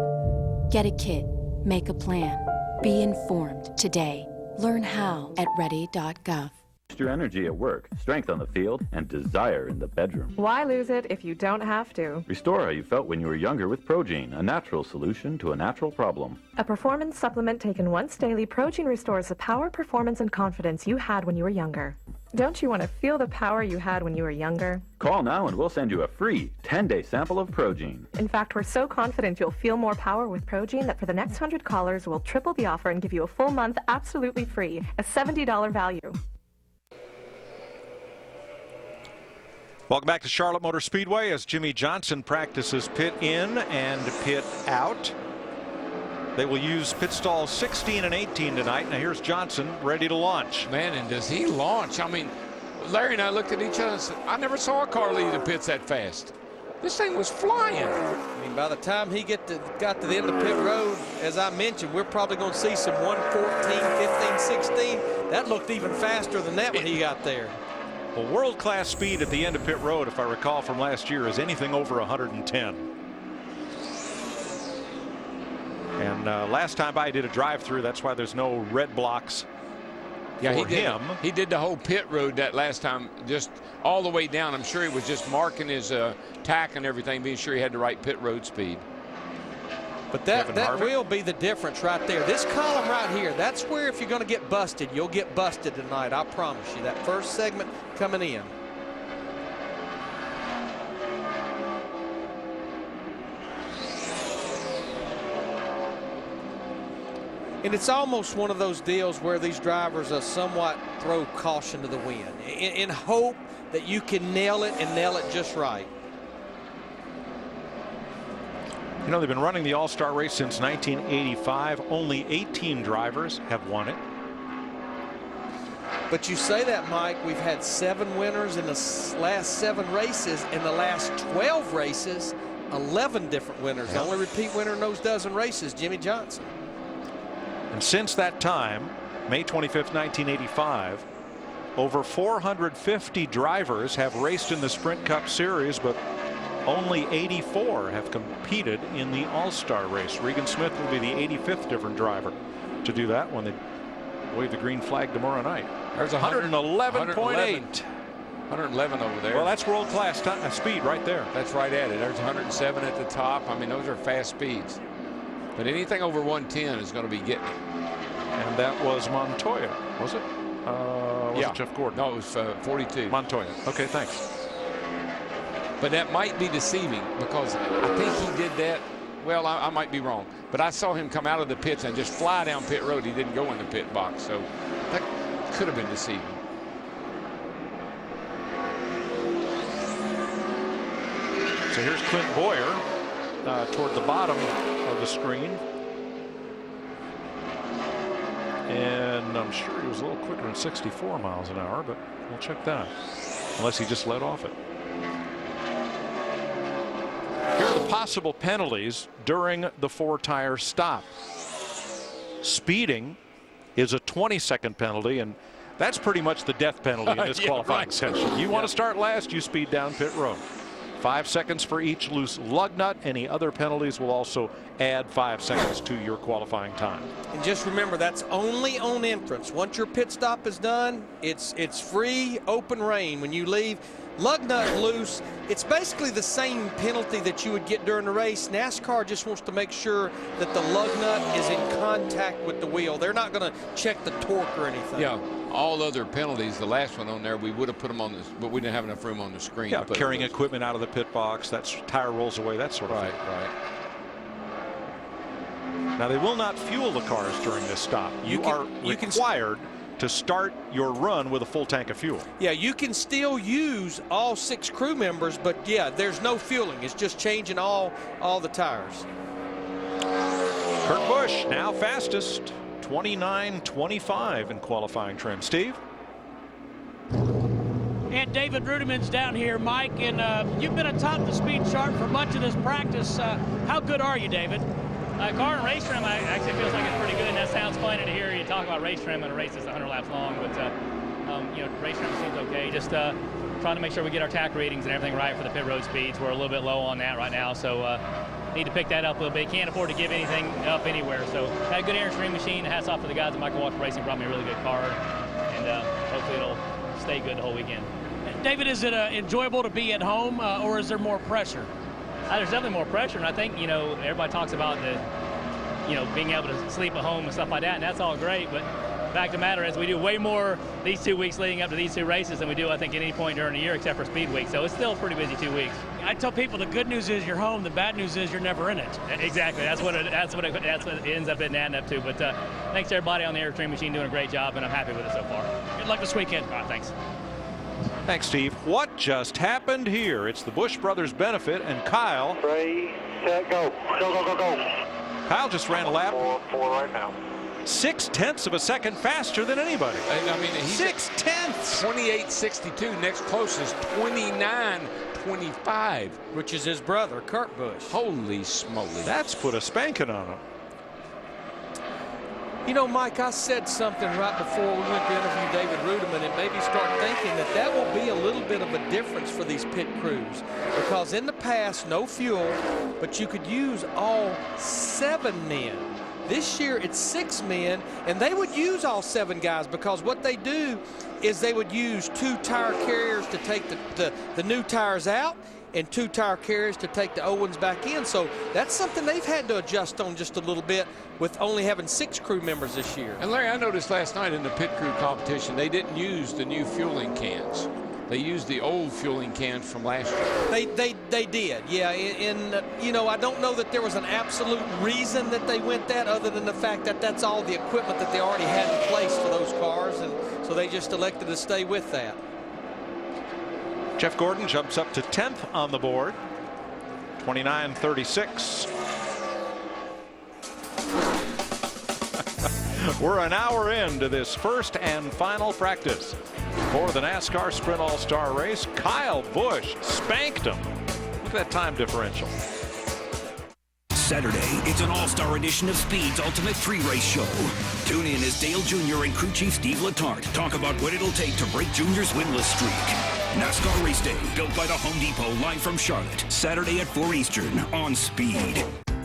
Get a kit, make a plan, be informed today. Learn how at ready.gov. Your energy at work, strength on the field, and desire in the bedroom. Why lose it if you don't have to? Restore how you felt when you were younger with Progene, a natural solution to a natural problem. A performance supplement taken once daily, Progene restores the power, performance, and confidence you had when you were younger. Don't you want to feel the power you had when you were younger? Call now and we'll send you a free 10-day sample of Progene. In fact, we're so confident you'll feel more power with Progene that for the next 100 callers, we'll triple the offer and give you a full month absolutely free, a $70 value. Welcome back to Charlotte Motor Speedway as Jimmy Johnson practices pit in and pit out. They will use pit stalls 16 and 18 tonight. Now here's Johnson ready to launch. Man, and does he launch? I mean, Larry and I looked at each other and said, I never saw a car leave the pits that fast. This thing was flying. I mean, by the time he got to the end of pit road, as I mentioned, we're probably going to see some 114, 15, 16. That looked even faster than that when he got there. Well, world-class speed at the end of pit road, if I recall from last year, is anything over 110. And last time I did a drive-through, that's why there's no red blocks for him. He did the whole pit road that last time, just all the way down. I'm sure he was just marking his tack and everything, being sure he had the right pit road speed. But that will be the difference right there. This column right here, that's where if you're going to get busted, you'll get busted tonight. I promise you. That first segment coming in. And it's almost one of those deals where these drivers somewhat throw caution to the wind in hope that you can nail it and nail it just right. You know, they've been running the All-Star race since 1985. Only 18 drivers have won it. But you say that, Mike, we've had 7 winners in the last 7 races. In the last 12 races, 11 different winners. The only repeat winner in those dozen races, Jimmy Johnson. And since that time, May 25th, 1985, over 450 drivers have raced in the Sprint Cup Series, but only 84 have competed in the All-Star race. Regan Smith will be the 85th different driver to do that when they wave the green flag tomorrow night. There's 111.8. 111 over there. Well, that's world-class speed right there. That's right at it. There's 107 at the top. I mean, those are fast speeds. But anything over 110 is going to be getting it. And that was Montoya, was it? Was it Jeff Gordon? No, it was 42. Montoya. Okay, thanks. But that might be deceiving because I think he did that Well, I might be wrong, but I saw him come out of the pits and just fly down pit road. He didn't go in the pit box, so that could have been deceiving. So here's Clint Boyer toward the bottom of the screen. And I'm sure he was a little quicker than 64 miles an hour, but we'll check that. Unless he just let off it. Here are the possible penalties during the 4-tire stop. Speeding is a 20-second penalty, and that's pretty much the death penalty in this qualifying session. You want to start last, you speed down pit road. 5 seconds for each loose lug nut. Any other penalties will also add 5 seconds to your qualifying time. And just remember, that's only on entrance. Once your pit stop is done, it's free, open reign. When you leave, lug nut loose, it's basically the same penalty that you would get during the race. NASCAR just wants to make sure that the lug nut is in contact with the wheel. They're not going to check the torque or anything. Yeah. All other penalties, the last one on there, we would have put them on this, but we didn't have enough room on the screen. Yeah, carrying equipment out of the pit box, that's tire rolls away, that sort of thing. Right. Now, they will not fuel the cars during this stop. You are required to start your run with a full tank of fuel. Yeah, you can still use all 6 crew members, but yeah, there's no fueling. It's just changing all the tires. Kurt Busch now fastest. 29.25 in qualifying trim. Steve? And David Rudiman's down here, Mike, and you've been atop the speed chart for much of this practice. How good are you, David? Car and race trim, I actually feels like it's pretty good, and that sounds funny to hear you talk about race trim and a race that's 100 laps long, but race trim seems okay. Just trying to make sure we get our tack readings and everything right for the pit road speeds. We're a little bit low on that right now, so need to pick that up a little bit. Can't afford to give anything up anywhere. So had a good air and stream machine. Hats off to the guys at Michael Walker Racing, brought me a really good car, and hopefully it'll stay good the whole weekend. David, is it enjoyable to be at home, or is there more pressure? There's definitely more pressure, and I think everybody talks about the being able to sleep at home and stuff like that, and that's all great, but the fact of the matter is we do way more these 2 weeks leading up to these 2 races than we do, I think, at any point during the year except for Speed Week. So it's still a pretty busy 2 weeks. I tell people the good news is you're home. The bad news is you're never in it. Exactly. That's what it ends up adding up to. But thanks to everybody on the Airstream machine doing a great job, and I'm happy with it so far. Good luck this weekend. All right, thanks. Thanks, Steve. What just happened here? It's the Busch Brothers benefit, and Kyle. 3, set, go. Go. Kyle just ran a lap. 4 right now. 0.6 of a second faster than anybody. I mean, he's 0.6. 28.62. Next closest 29.25, which is his brother, Kurt Busch. Holy smoly! That's put a spanking on him. You know, Mike, I said something right before we went to interview David Rudiman, and maybe start thinking that will be a little bit of a difference for these pit crews, because in the past, no fuel, but you could use all 7 men. This year it's 6 men, and they would use all 7 guys, because what they do is they would use 2 tire carriers to take the new tires out and 2 tire carriers to take the old ones back in. So that's something they've had to adjust on just a little bit with only having 6 crew members this year. And Larry, I noticed last night in the pit crew competition, they didn't use the new fueling cans. They used the old fueling cans from last year. They did, yeah. And I don't know that there was an absolute reason that they went that, other than the fact that that's all the equipment that they already had in place for those cars, and so they just elected to stay with that. Jeff Gordon jumps up to 10th on the board. 29.36. We're an hour into this first and final practice for the NASCAR Sprint All-Star Race. Kyle Busch spanked him. Look at that time differential. Saturday, it's an all-star edition of Speed's Ultimate 3-Race Show. Tune in as Dale Jr. and crew chief Steve Letarte talk about what it'll take to break Junior's winless streak. NASCAR Race Day, built by the Home Depot, live from Charlotte. Saturday at 4 Eastern on Speed.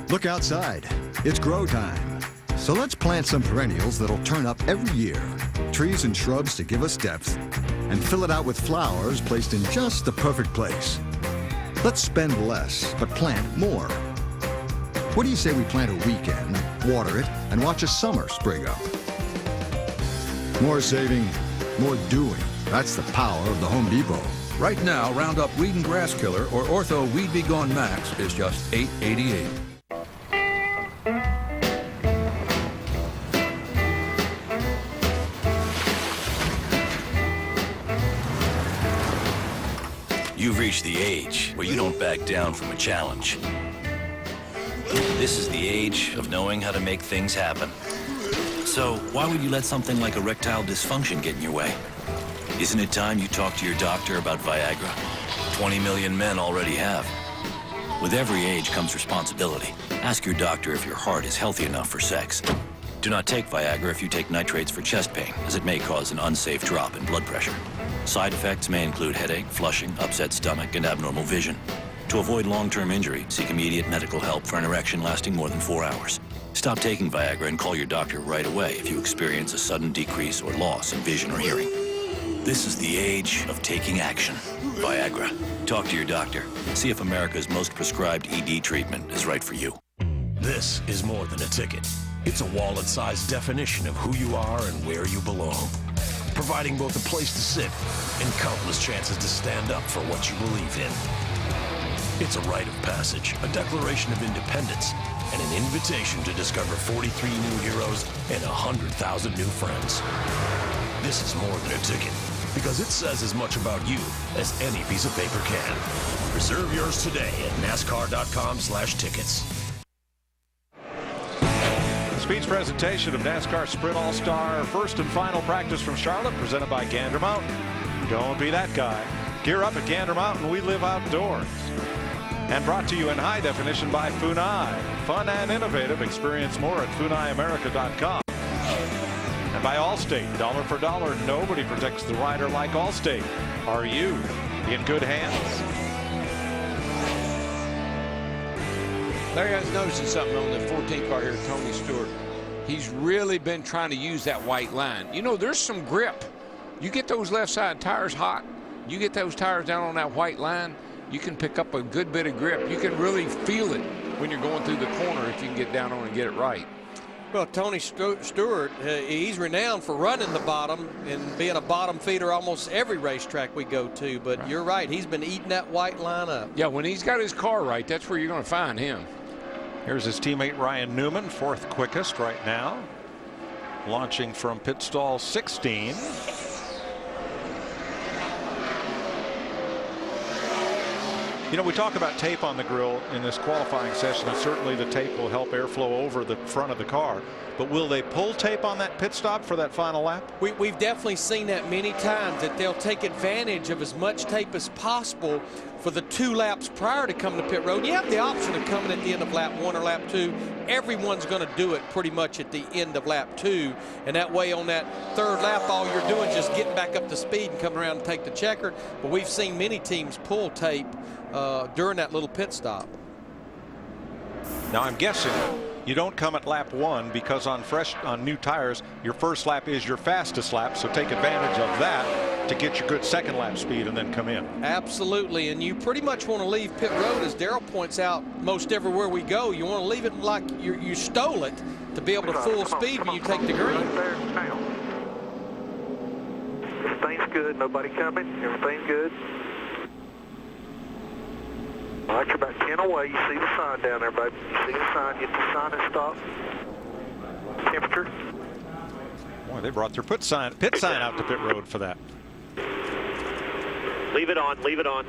Look outside. It's grow time. So let's plant some perennials that'll turn up every year. Trees and shrubs to give us depth. And fill it out with flowers placed in just the perfect place. Let's spend less, but plant more. What do you say we plant a weekend, water it, and watch a summer spring up? More saving, more doing. That's the power of the Home Depot. Right now, Roundup Weed and Grass Killer or Ortho Weed Be Gone Max is just $8.88. reached the age where you don't back down from a challenge. This is the age of knowing how to make things happen. So why would you let something like erectile dysfunction get in your way? Isn't it time you talk to your doctor about Viagra? 20 million men already have. With every age comes responsibility. Ask your doctor if your heart is healthy enough for sex. Do not take Viagra if you take nitrates for chest pain, as it may cause an unsafe drop in blood pressure. Side effects may include headache, flushing, upset stomach, and abnormal vision. To avoid long-term injury, seek immediate medical help for an erection lasting more than 4 hours. Stop taking Viagra and call your doctor right away if you experience a sudden decrease or loss in vision or hearing. This is the age of taking action. Viagra. Talk to your doctor. See if America's most prescribed ED treatment is right for you. This is more than a ticket. It's a wallet-sized definition of who you are and where you belong, providing both a place to sit and countless chances to stand up for what you believe in. It's a rite of passage, a declaration of independence, and an invitation to discover 43 new heroes and 100,000 new friends. This is more than a ticket, because it says as much about you as any piece of paper can. Reserve yours today at NASCAR.com/tickets. Speed's presentation of NASCAR Sprint All-Star first and final practice from Charlotte, presented by Gander Mountain. Don't be that guy. Gear up at Gander Mountain. We live outdoors. And brought to you in high definition by Funai. Fun and innovative. Experience more at FunaiAmerica.com. And by Allstate. Dollar for dollar, nobody protects the rider like Allstate. Are you in good hands? Larry, I was noticing something on the 14 car here, Tony Stewart. He's really been trying to use that white line. You know, there's some grip. You get those left side tires hot, you get those tires down on that white line, you can pick up a good bit of grip. You can really feel it when you're going through the corner if you can get down on and get it right. Well, Tony Stewart, he's renowned for running the bottom and being a bottom feeder almost every racetrack we go to. But you're right, he's been eating that white line up. Yeah, when he's got his car right, that's where you're going to find him. Here's his teammate Ryan Newman, fourth quickest right now, launching from pit stall 16. You know, we talk about tape on the grill in this qualifying session, and certainly the tape will help airflow over the front of the car. But will they pull tape on that pit stop for that final lap? We've definitely seen that many times, that they'll take advantage of as much tape as possible for the 2 laps prior to coming to pit road. You have the option of coming at the end of lap 1 or lap 2. Everyone's going to do it pretty much at the end of lap 2. And that way on that 3rd lap, all you're doing is just getting back up to speed and coming around and take the checker. But we've seen many teams pull tape during that little pit stop. Now I'm guessing you don't come at lap 1 because on new tires, your first lap is your fastest lap. So take advantage of that to get your good second lap speed and then come in. Absolutely, and you pretty much want to leave pit road, as Darrell points out, most everywhere we go. You want to leave it like you stole it to be able to full speed when you take the green. Everything's good. Nobody coming. Everything's good. All right, you're about 10 away. You see the sign down there, baby. You see the sign. Get the sign and stop. Temperature. Boy, they brought their pit sign out to pit road for that. Leave it on. Leave it on.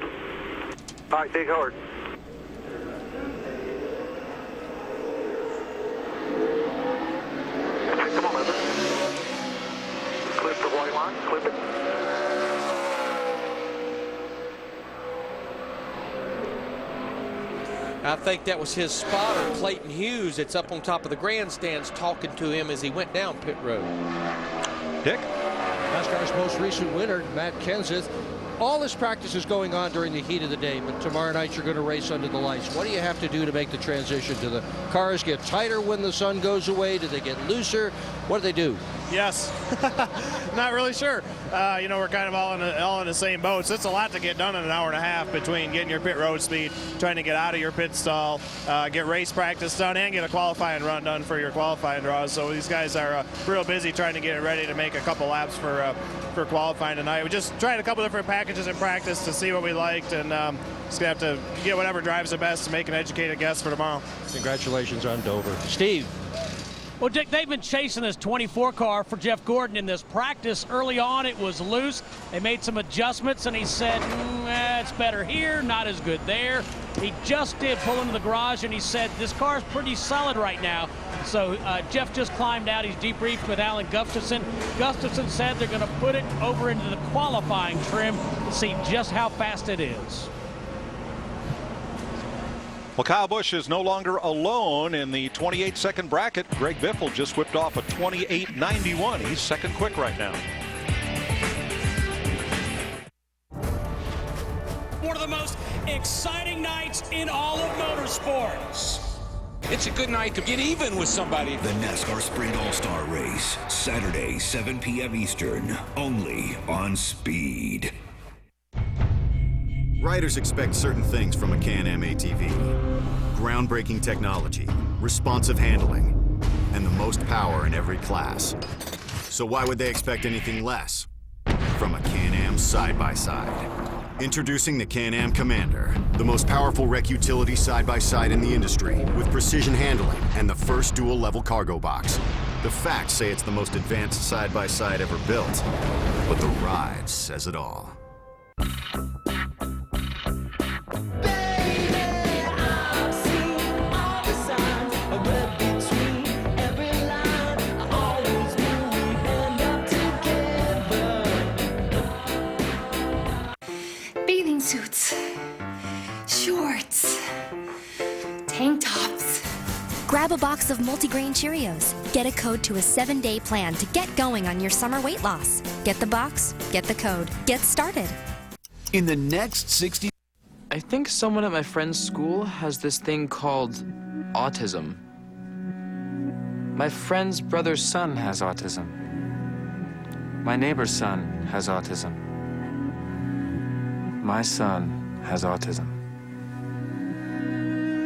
All right, dig hard. Okay, come on, over. Clip the white line. Clip it. I think that was his spotter, Clayton Hughes. It's up on top of the grandstands talking to him as he went down pit road. Dick? NASCAR's most recent winner, Matt Kenseth. All this practice is going on during the heat of the day, but tomorrow night you're going to race under the lights. What do you have to do to make the transition? Do the cars get tighter when the sun goes away? Do they get looser? What do they do? Yes. Not really sure. You know, we're kind of all in the same boat. So it's a lot to get done in an hour and a half between getting your pit road speed, trying to get out of your pit stall, get race practice done, and get a qualifying run done for your qualifying draws. So these guys are real busy trying to get it ready to make a couple laps for qualifying tonight. We just tried a couple different packages in practice to see what we liked, and just gonna have to get whatever drives the best to make an educated guess for tomorrow. Congratulations on Dover. Steve. Well, Dick, they've been chasing this 24 car for Jeff Gordon in this practice. Early on, it was loose. They made some adjustments, and he said, it's better here, not as good there. He just did pull into the garage, and he said, this car's pretty solid right now. So Jeff just climbed out. He's debriefed with Alan Gustafson. Gustafson said they're going to put it over into the qualifying trim to see just how fast it is. Well, Kyle Busch is no longer alone in the 28-second bracket. Greg Biffle just whipped off a 28.91. He's second quick right now. One of the most exciting nights in all of motorsports. It's a good night to get even with somebody. The NASCAR Sprint All-Star Race, Saturday, 7 p.m. Eastern, only on Speed. Riders expect certain things from a Can-Am ATV. Groundbreaking technology, responsive handling, and the most power in every class. So why would they expect anything less from a Can-Am side-by-side? Introducing the Can-Am Commander, the most powerful rec utility side-by-side in the industry, with precision handling and the first dual-level cargo box. The facts say it's the most advanced side-by-side ever built, but the ride says it all. Bathing suits, shorts, tank tops. Grab a box of multigrain Cheerios. Get a code to a 7-day plan to get going on your summer weight loss. Get the box, get the code, get started. In the next 60... I think someone at my friend's school has this thing called autism. My friend's brother's son has autism. My neighbor's son has autism. My son has autism.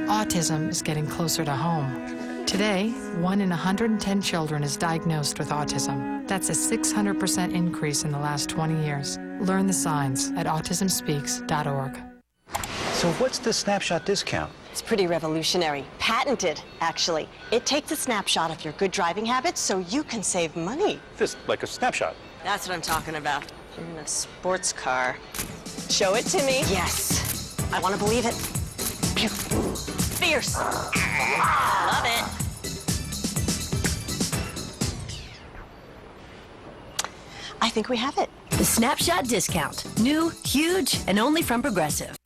Autism is getting closer to home. Today, 1 in 110 children is diagnosed with autism. That's a 600% increase in the last 20 years. Learn the signs at autismspeaks.org. So what's the snapshot discount? It's pretty revolutionary. Patented, actually. It takes a snapshot of your good driving habits so you can save money. This, like a snapshot? That's what I'm talking about. In a sports car. Show it to me. Yes. I want to believe it. Beautiful. Fierce. Love it. I think we have it. The Snapshot discount. New, huge, and only from Progressive.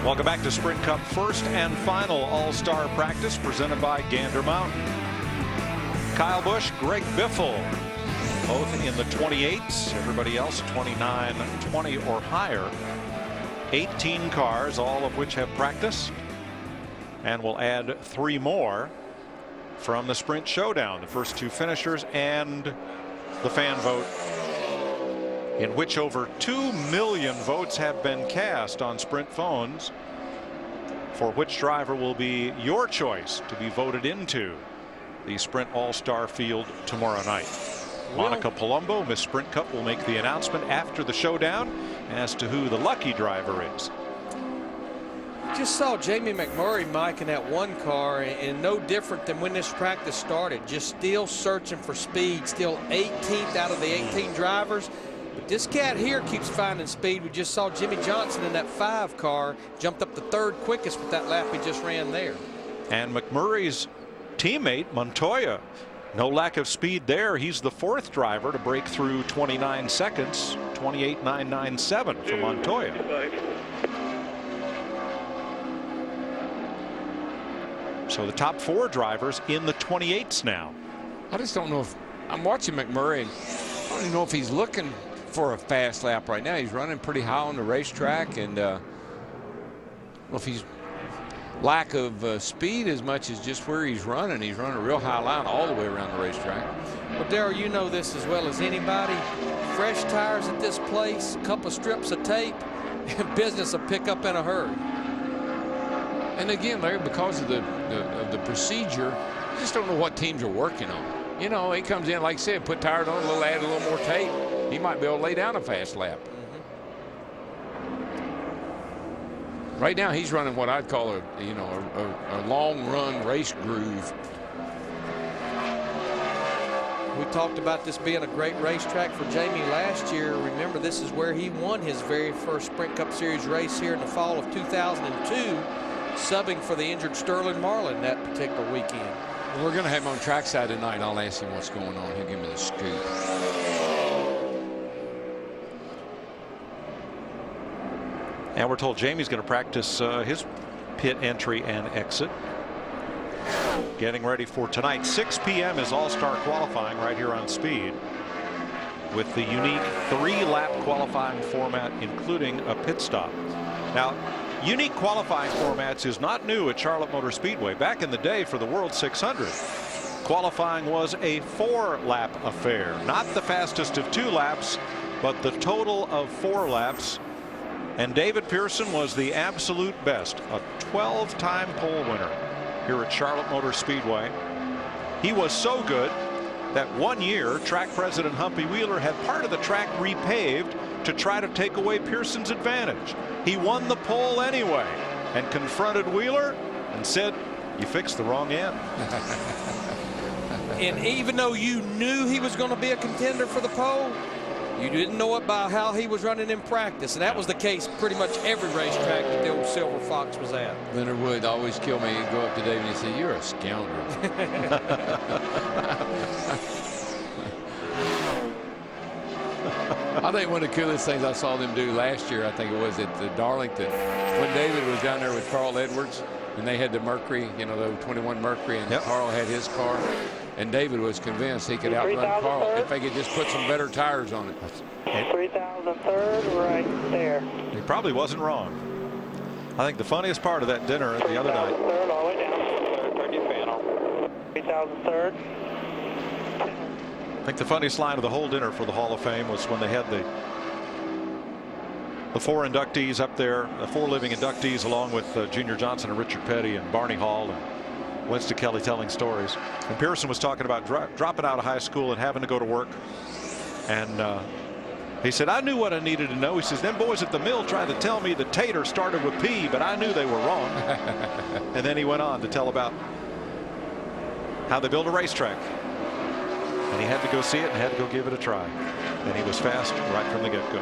Welcome back to Sprint Cup first and final All-Star practice presented by Gander Mountain. Kyle Busch, Greg Biffle, both in the 28s. Everybody else 29, 20 or higher. 18 cars, all of which have practiced. And we'll add 3 more from the Sprint Showdown. The first 2 finishers and the fan vote, in which over 2 million votes have been cast on Sprint phones for which driver will be your choice to be voted into the Sprint All-Star field tomorrow night. Monica Palumbo, Miss Sprint Cup, will make the announcement after the showdown as to who the lucky driver is. Just saw Jamie McMurray, Mike, in that one car, and no different than when this practice started. Just still searching for speed, still 18th out of the 18 drivers. But this cat here keeps finding speed. We just saw Jimmy Johnson in that 5 car, jumped up the 3rd quickest with that lap he just ran there. And McMurray's teammate, Montoya, no lack of speed there. He's the 4th driver to break through 29 seconds, 28.997 for Montoya. So the top 4 drivers in the 28s now. I just don't know if I'm watching McMurray. I don't even know if he's looking for a fast lap right now. He's running pretty high on the racetrack, and I don't know if he's lack of speed as much as just where he's running. He's running a real high line all the way around the racetrack. Well, Darryl, you know this as well as anybody. Fresh tires at this place, a couple of strips of tape, and business will pick up in a hurry. And again, Larry, because of the procedure, you just don't know what teams are working on. You know, he comes in, like I said, put tires on, add a little more tape. He might be able to lay down a fast lap. Right now, he's running what I'd call a long run race groove. talked about this being a great racetrack for Jamie last year. Remember, this is where he won his very first Sprint Cup Series race here in the fall of 2002, subbing for the injured Sterling Marlin that particular weekend. Well, we're going to have him on trackside tonight. I'll ask him what's going on. He'll give me the scoop. And we're told Jamie's going to practice his pit entry and exit. Getting ready for tonight. 6 p.m. is All-Star qualifying right here on Speed, with the unique 3-lap qualifying format, including a pit stop. Now, unique qualifying formats is not new at Charlotte Motor Speedway. Back in the day for the World 600, qualifying was a 4-lap affair. Not the fastest of 2 laps, but the total of 4 laps. And David Pearson was the absolute best, a 12-time pole winner here at Charlotte Motor Speedway. He was so good that one year track president Humpy Wheeler had part of the track repaved to try to take away Pearson's advantage. He won the pole anyway and confronted Wheeler and said, "You fixed the wrong end." And even though you knew he was going to be a contender for the pole, you didn't know about how he was running in practice. And that was the case pretty much every racetrack that the old Silver Fox was at. Leonard Wood always kill me. He'd go up to David and he'd say, "You're a scoundrel." I think one of the coolest things I saw them do last year, I think it was at the Darlington, when David was down there with Carl Edwards, and they had the Mercury, you know, the 21 Mercury, and Carl had his car. And David was convinced he could outrun Carl if they could just put some better tires on it. 3,003rd right there. He probably wasn't wrong. I think the funniest part of that dinner the other night. 3,003rd all the way down. Turn your fan on. 3,003rd. I think the funniest line of the whole dinner for the Hall of Fame was when they had the 4 inductees up there, the 4 living inductees, along with Junior Johnson and Richard Petty and Barney Hall and Winston Kelly telling stories. And Pearson was talking about dropping out of high school and having to go to work. And he said, "I knew what I needed to know." He says, "Them boys at the mill tried to tell me the tater started with P, but I knew they were wrong." And then he went on to tell about how they build a racetrack. And he had to go see it and had to go give it a try. And he was fast right from the get-go.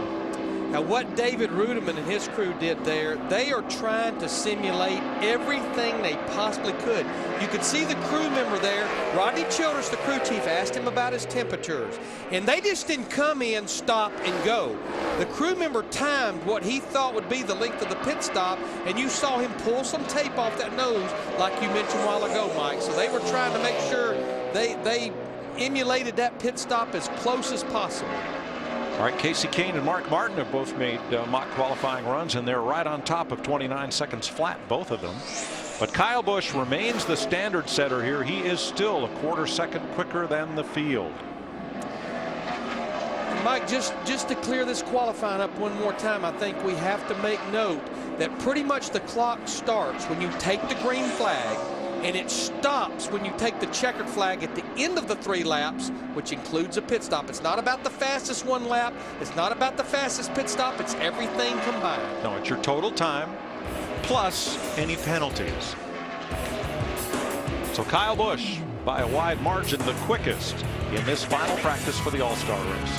Now, what David Ruderman and his crew did there, they are trying to simulate everything they possibly could. You could see the crew member there. Rodney Childress, the crew chief, asked him about his temperatures. And they just didn't come in, stop, and go. The crew member timed what he thought would be the length of the pit stop, and you saw him pull some tape off that nose, like you mentioned a while ago, Mike. So they were trying to make sure they emulated that pit stop as close as possible. All right, Casey Kane and Mark Martin have both made mock qualifying runs, and they're right on top of 29 seconds flat, both of them. But Kyle Busch remains the standard setter here. He is still a quarter second quicker than the field. Mike, just to clear this qualifying up one more time, I think we have to make note that pretty much the clock starts when you take the green flag, and it stops when you take the checkered flag at the end of the 3 laps, which includes a pit stop. It's not about the fastest 1 lap. It's not about the fastest pit stop. It's everything combined. No, it's your total time plus any penalties. So Kyle Busch, by a wide margin, the quickest in this final practice for the All-Star race.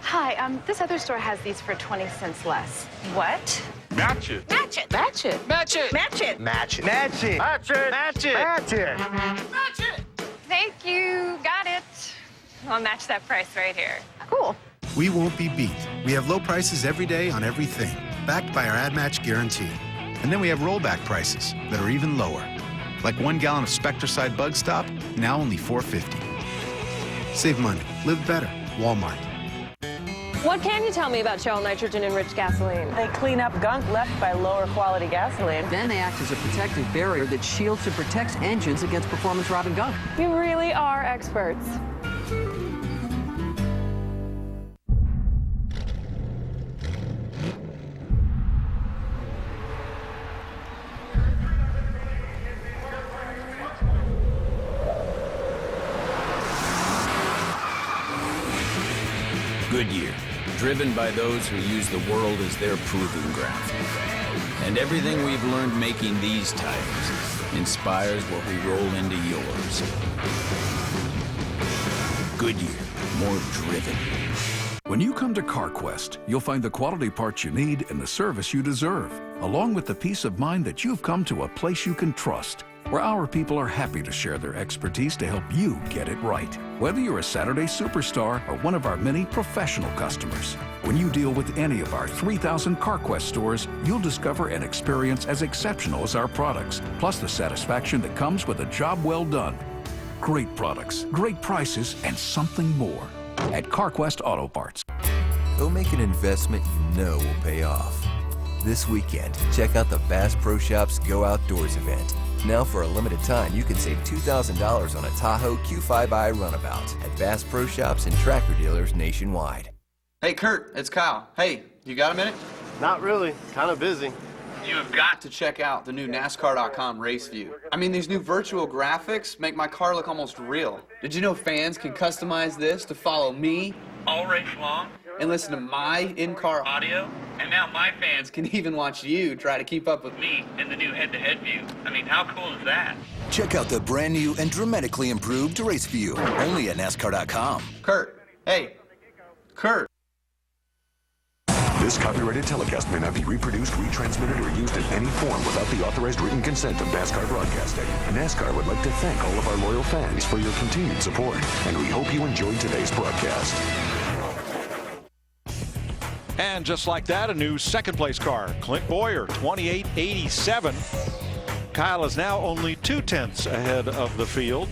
Hi, this other store has these for 20 cents less. What? Match it. Match it. Match it. Match it. Match it. Match it. Match it. Match it. Match it. Match it. Match it. Thank you. Got it. I'll match that price right here. Cool. We won't be beat. We have low prices every day on everything, backed by our Ad Match guarantee. And then we have rollback prices that are even lower. Like 1 gallon of Spectracide Bug Stop, now only $4.50. Save money. Live better. Walmart. What can you tell me about Cheryl nitrogen-enriched gasoline? They clean up gunk left by lower quality gasoline. Then they act as a protective barrier that shields and protects engines against performance-robbing gunk. You really are experts. Goodyear, driven by those who use the world as their proving ground. And everything we've learned making these tires inspires what we roll into yours. Goodyear, more driven. When you come to CarQuest, you'll find the quality parts you need and the service you deserve, along with the peace of mind that you've come to a place you can trust, where our people are happy to share their expertise to help you get it right. Whether you're a Saturday superstar or one of our many professional customers, when you deal with any of our 3,000 CarQuest stores, you'll discover an experience as exceptional as our products, plus the satisfaction that comes with a job well done. Great products, great prices, and something more at CarQuest Auto Parts. Go make an investment you know will pay off. This weekend, check out the Bass Pro Shops Go Outdoors event. Now for a limited time, you can save $2,000 on a Tahoe Q5i runabout at Bass Pro Shops and tractor dealers nationwide. Hey, Kurt, it's Kyle. Hey, you got a minute? Not really. Kind of busy. You have got to check out the new NASCAR.com race view. I mean, these new virtual graphics make my car look almost real. Did you know fans can customize this to follow me all race long and listen to my in-car audio? And now my fans can even watch you try to keep up with me in the new head-to-head view. I mean, how cool is that? Check out the brand new and dramatically improved race view, only at NASCAR.com. Kurt, hey, Kurt. This copyrighted telecast may not be reproduced, retransmitted, or used in any form without the authorized written consent of NASCAR Broadcasting. NASCAR would like to thank all of our loyal fans for your continued support, and we hope you enjoyed today's broadcast. And just like that, a new second-place car. Clint Boyer, 28.87. Kyle is now only 0.2 ahead of the field,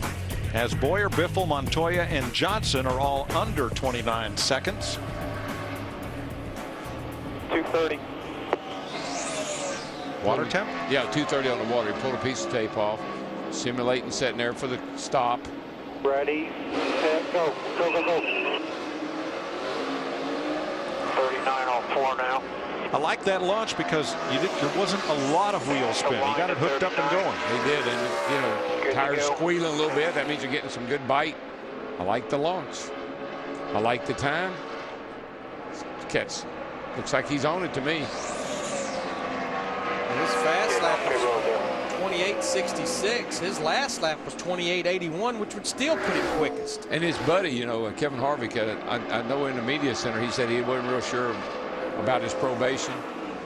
as Boyer, Biffle, Montoya, and Johnson are all under 29 seconds. 230. Water temp? Yeah, 230 on the water. He pulled a piece of tape off, simulating setting there for the stop. Ready, set, go. Go, go, go. 39 on 4 now. I like that launch because there wasn't a lot of wheel spin. He got it hooked up and going. He did, and you know, tires squealing a little bit. That means you're getting some good bite. I like the launch. I like the time. Catch. Looks like he's on it to me. His fast lap was 28.66. His last lap was 28.81, which would still put him quickest. And his buddy, you know, Kevin Harvick, I know in the media center, he said he wasn't real sure about his probation.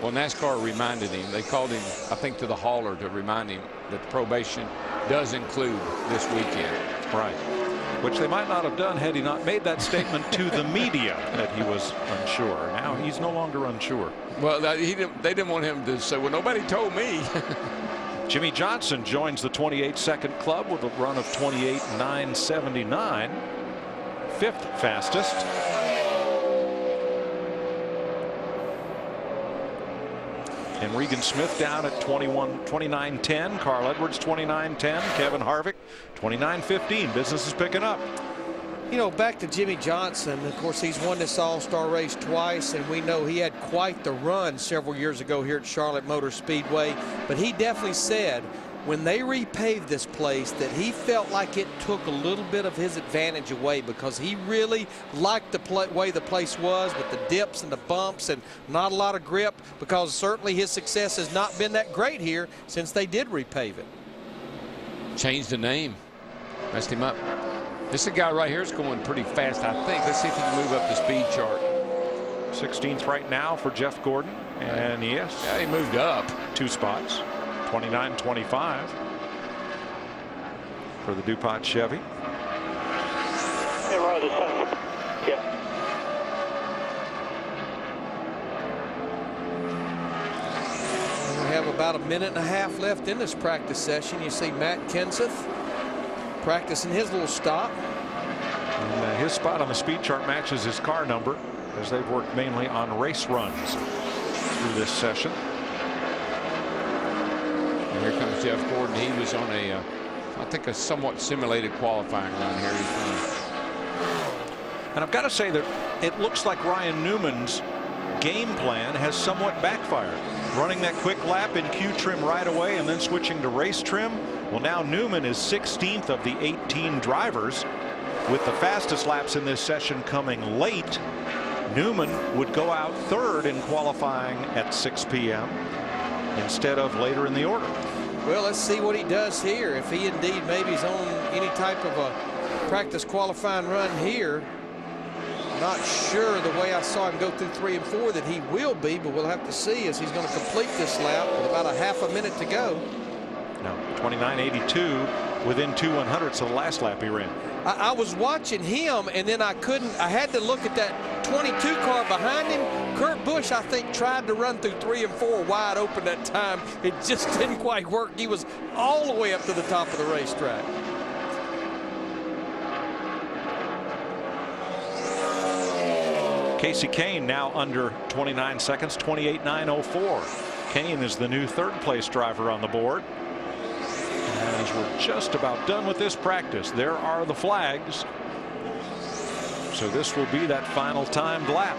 Well, NASCAR reminded him. They called him, I think, to the hauler to remind him that the probation does include this weekend. Right. Which they might not have done had he not made that statement to the media that he was unsure. Now he's no longer unsure. Well, they didn't want him to say, well, nobody told me. Jimmy Johnson joins the 28-second club with a run of 28.979. Fifth fastest. And Regan Smith down at 29.10. Carl Edwards 29.10. Kevin Harvick 29.15. Business is picking up. You know, back to Jimmy Johnson. Of course, he's won this All-Star race twice, and we know he had quite the run several years ago here at Charlotte Motor Speedway. But he definitely said when they repaved this place that he felt like it took a little bit of his advantage away, because he really liked the way the place was with the dips and the bumps and not a lot of grip, because certainly his success has not been that great here since they did repave it. Changed the name. Messed him up. This guy right here is going pretty fast, I think. Let's see if he can move up the speed chart. 16th right now for Jeff Gordon. And yes. Yeah, he moved up 2 spots. 29.25 for the DuPont Chevy. Hey, Roger, yeah. We have about a minute and a half left in this practice session. You see Matt Kenseth practicing his little stop. And his spot on the speed chart matches his car number, as they've worked mainly on race runs through this session. And here comes Jeff Gordon. He was on I think a somewhat simulated qualifying run here. And I've got to say that it looks like Ryan Newman's game plan has somewhat backfired. Running that quick lap in Q trim right away and then switching to race trim. Well, now Newman is 16th of the 18 drivers, with the fastest laps in this session coming late. Newman would go out third in qualifying at 6 p.m. instead of later in the order. Well, let's see what he does here. If he indeed maybe is on any type of a practice qualifying run here. Not sure the way I saw him go through 3 and 4 that he will be, but we'll have to see as he's going to complete this lap with about a half a minute to go. No, 29.82 within 2 100ths of the last lap he ran. I was watching him, and then I had to look at that 22 car behind him. Kurt Busch, I think, tried to run through 3 and 4 wide open that time. It just didn't quite work. He was all the way up to the top of the racetrack. Casey Kane now under 29 seconds, 28.904. Kane is the new third-place driver on the board. As we're just about done with this practice, there are the flags. So this will be that final timed lap.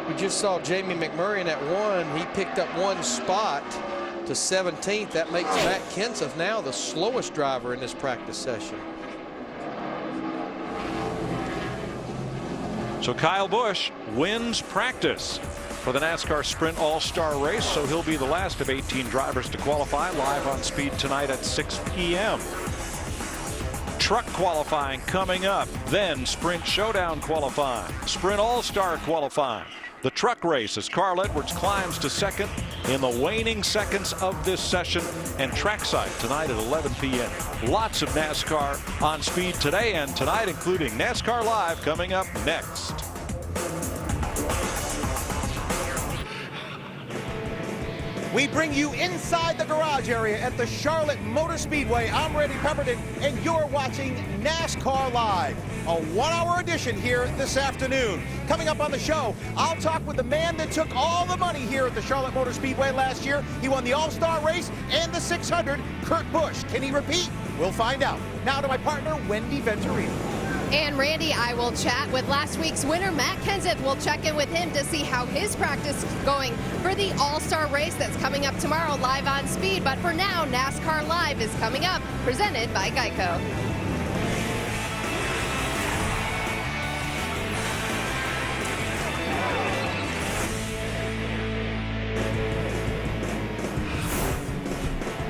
We just saw Jamie McMurray in that 1. He picked up 1 spot to 17th. That makes Matt Kenseth now the slowest driver in this practice session. So Kyle Busch wins practice for the NASCAR Sprint All-Star Race, so he'll be the last of 18 drivers to qualify. Live on Speed tonight at 6 p.m. Truck qualifying coming up, then Sprint Showdown qualifying, Sprint All-Star qualifying. The truck race as Carl Edwards climbs to second in the waning seconds of this session, and trackside tonight at 11 p.m. Lots of NASCAR on Speed today and tonight, including NASCAR Live coming up next. We bring you inside the garage area at the Charlotte Motor Speedway. I'm Randy Pemberton, and you're watching NASCAR Live, a 1-hour edition here this afternoon. Coming up on the show, I'll talk with the man that took all the money here at the Charlotte Motor Speedway last year. He won the All-Star Race and the 600, Kurt Busch. Can he repeat? We'll find out. Now to my partner, Wendy Venturino. And Randy, I will chat with last week's winner, Matt Kenseth. We'll check in with him to see how his practice is going for the All-Star Race that's coming up tomorrow live on Speed. But for now, NASCAR Live is coming up, presented by Geico.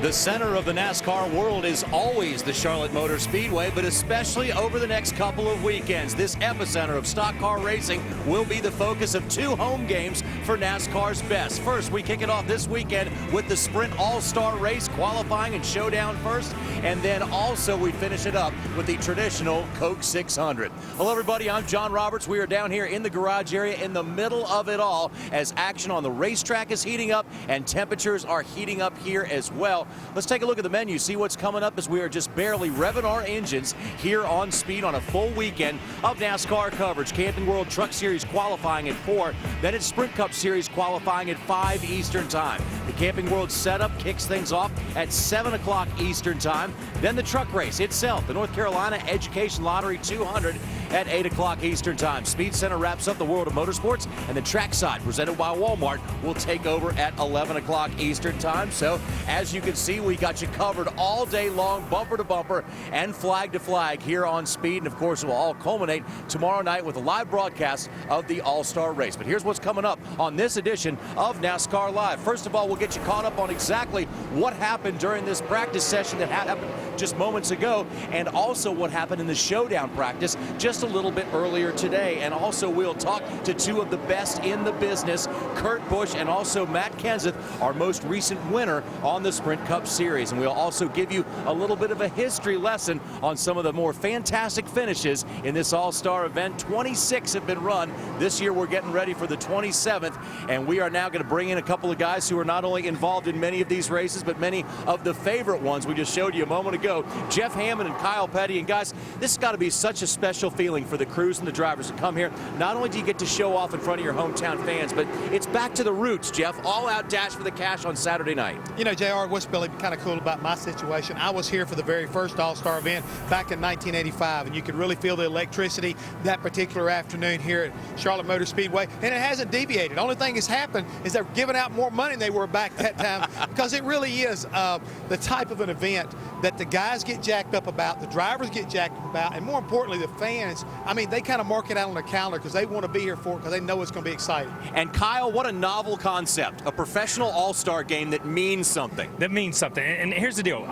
The center of the NASCAR world is always the Charlotte Motor Speedway, but especially over the next couple of weekends. This epicenter of stock car racing will be the focus of 2 home games for NASCAR's best. First, we kick it off this weekend with the Sprint All-Star Race qualifying and showdown first, and then also we finish it up with the traditional Coke 600. Hello, everybody. I'm John Roberts. We are down here in the garage area in the middle of it all as action on the racetrack is heating up and temperatures are heating up here as well. Let's take a look at the menu, see what's coming up as we are just barely revving our engines here on Speed on a full weekend of NASCAR coverage. Camping World Truck Series qualifying at 4, then it's Sprint Cup Series qualifying at 5 Eastern Time. The Camping World setup kicks things off at 7 o'clock Eastern Time. Then the truck race itself, the North Carolina Education Lottery 200 at 8 o'clock Eastern Time. Speed Center wraps up the world of motorsports, and the trackside presented by Walmart will take over at 11 o'clock Eastern Time. So as you can see, we got you covered all day long, bumper to bumper and flag to flag here on Speed. And of course, it will all culminate tomorrow night with a live broadcast of the All-Star Race. But here's what's coming up on this edition of NASCAR Live. First of all, we'll get you caught up on exactly what happened during this practice session that happened just moments ago, and also what happened in the showdown practice just a little bit earlier today. And also we'll talk to 2 of the best in the business, Kurt Busch and also Matt Kenseth, our most recent winner on the Sprint Cup Series. And we'll also give you a little bit of a history lesson on some of the more fantastic finishes in this All-Star event. 26 have been run. This year we're getting ready for the 27th, and we are now going to bring in a couple of guys who are not only involved in many of these races, but many of the favorite ones we just showed you a moment ago. Jeff Hammond and Kyle Petty. And guys, this has got to be such a special feeling for the crews and the drivers to come here. Not only do you get to show off in front of your hometown fans, but it's back to the roots, Jeff. All-out dash for the cash on Saturday night. You know, JR, what's really kind of cool about my situation, I was here for the very first All-Star event back in 1985, and you could really feel the electricity that particular afternoon here at Charlotte Motor Speedway, and it hasn't deviated. The only thing that's happened is they're giving out more money than they were back that time because it really is the type of an event that the guys get jacked up about, the drivers get jacked up about, and more importantly, the fans fans, I mean, they kind of mark it out on the calendar because they want to be here for it because they know it's going to be exciting. And Kyle, what a novel concept, a professional all-star game that means something. That means something. And here's the deal.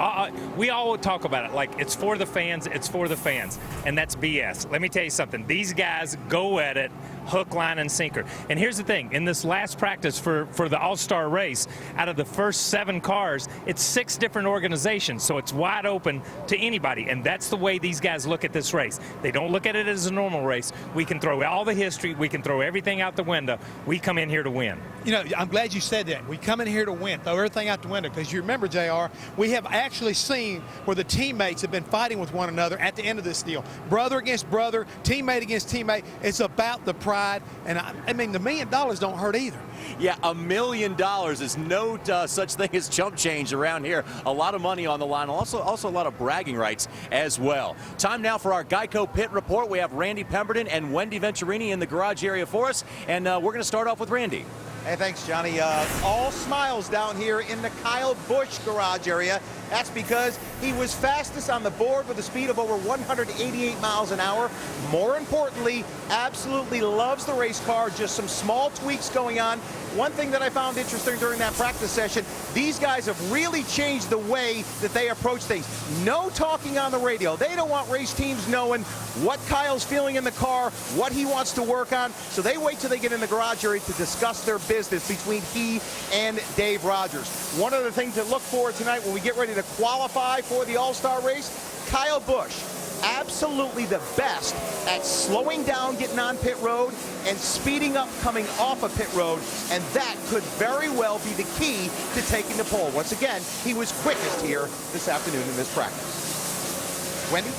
We all talk about it like it's for the fans, and that's BS. Let me tell you something. These guys go at it hook, line, and sinker. And here's the thing. In this last practice for the All-Star race, out of the first 7 cars, it's 6 different organizations, so it's wide open to anybody. And that's the way these guys look at this race. They don't look at it as a normal race. We can throw all the history. We can throw everything out the window. We come in here to win. You know, I'm glad you said that. We come in here to win, throw everything out the window, because you remember, JR, we have actually seen where the teammates have been fighting with one another at the end of this deal. Brother against brother, teammate against teammate. It's about the pride, and I mean, the $1 million don't hurt either. Yeah, $1 million is no such thing as chump change around here. A lot of money on the line, also a lot of bragging rights as well. Time now for our Geico Pit Report. We have Randy Pemberton and Wendy Venturini in the garage area for us, and we're going to start off with Randy. Hey, thanks, Johnny. All smiles down here in the Kyle Busch garage area. That's because he was fastest on the board with a speed of over 188 miles an hour. More importantly, absolutely loves the race car. Just some small tweaks going on. One thing that I found interesting during that practice session, these guys have really changed the way that they approach things. No talking on the radio. They don't want race teams knowing what Kyle's feeling in the car, what he wants to work on. So they wait till they get in the garage area to discuss their business between he and Dave Rogers. One other thing to look for tonight when we get ready to qualify for the All-Star race, Kyle Busch, absolutely the best at slowing down getting on pit road and speeding up coming off of pit road, and that could very well be the key to taking the pole. Once again, he was quickest here this afternoon in this practice. Wendy?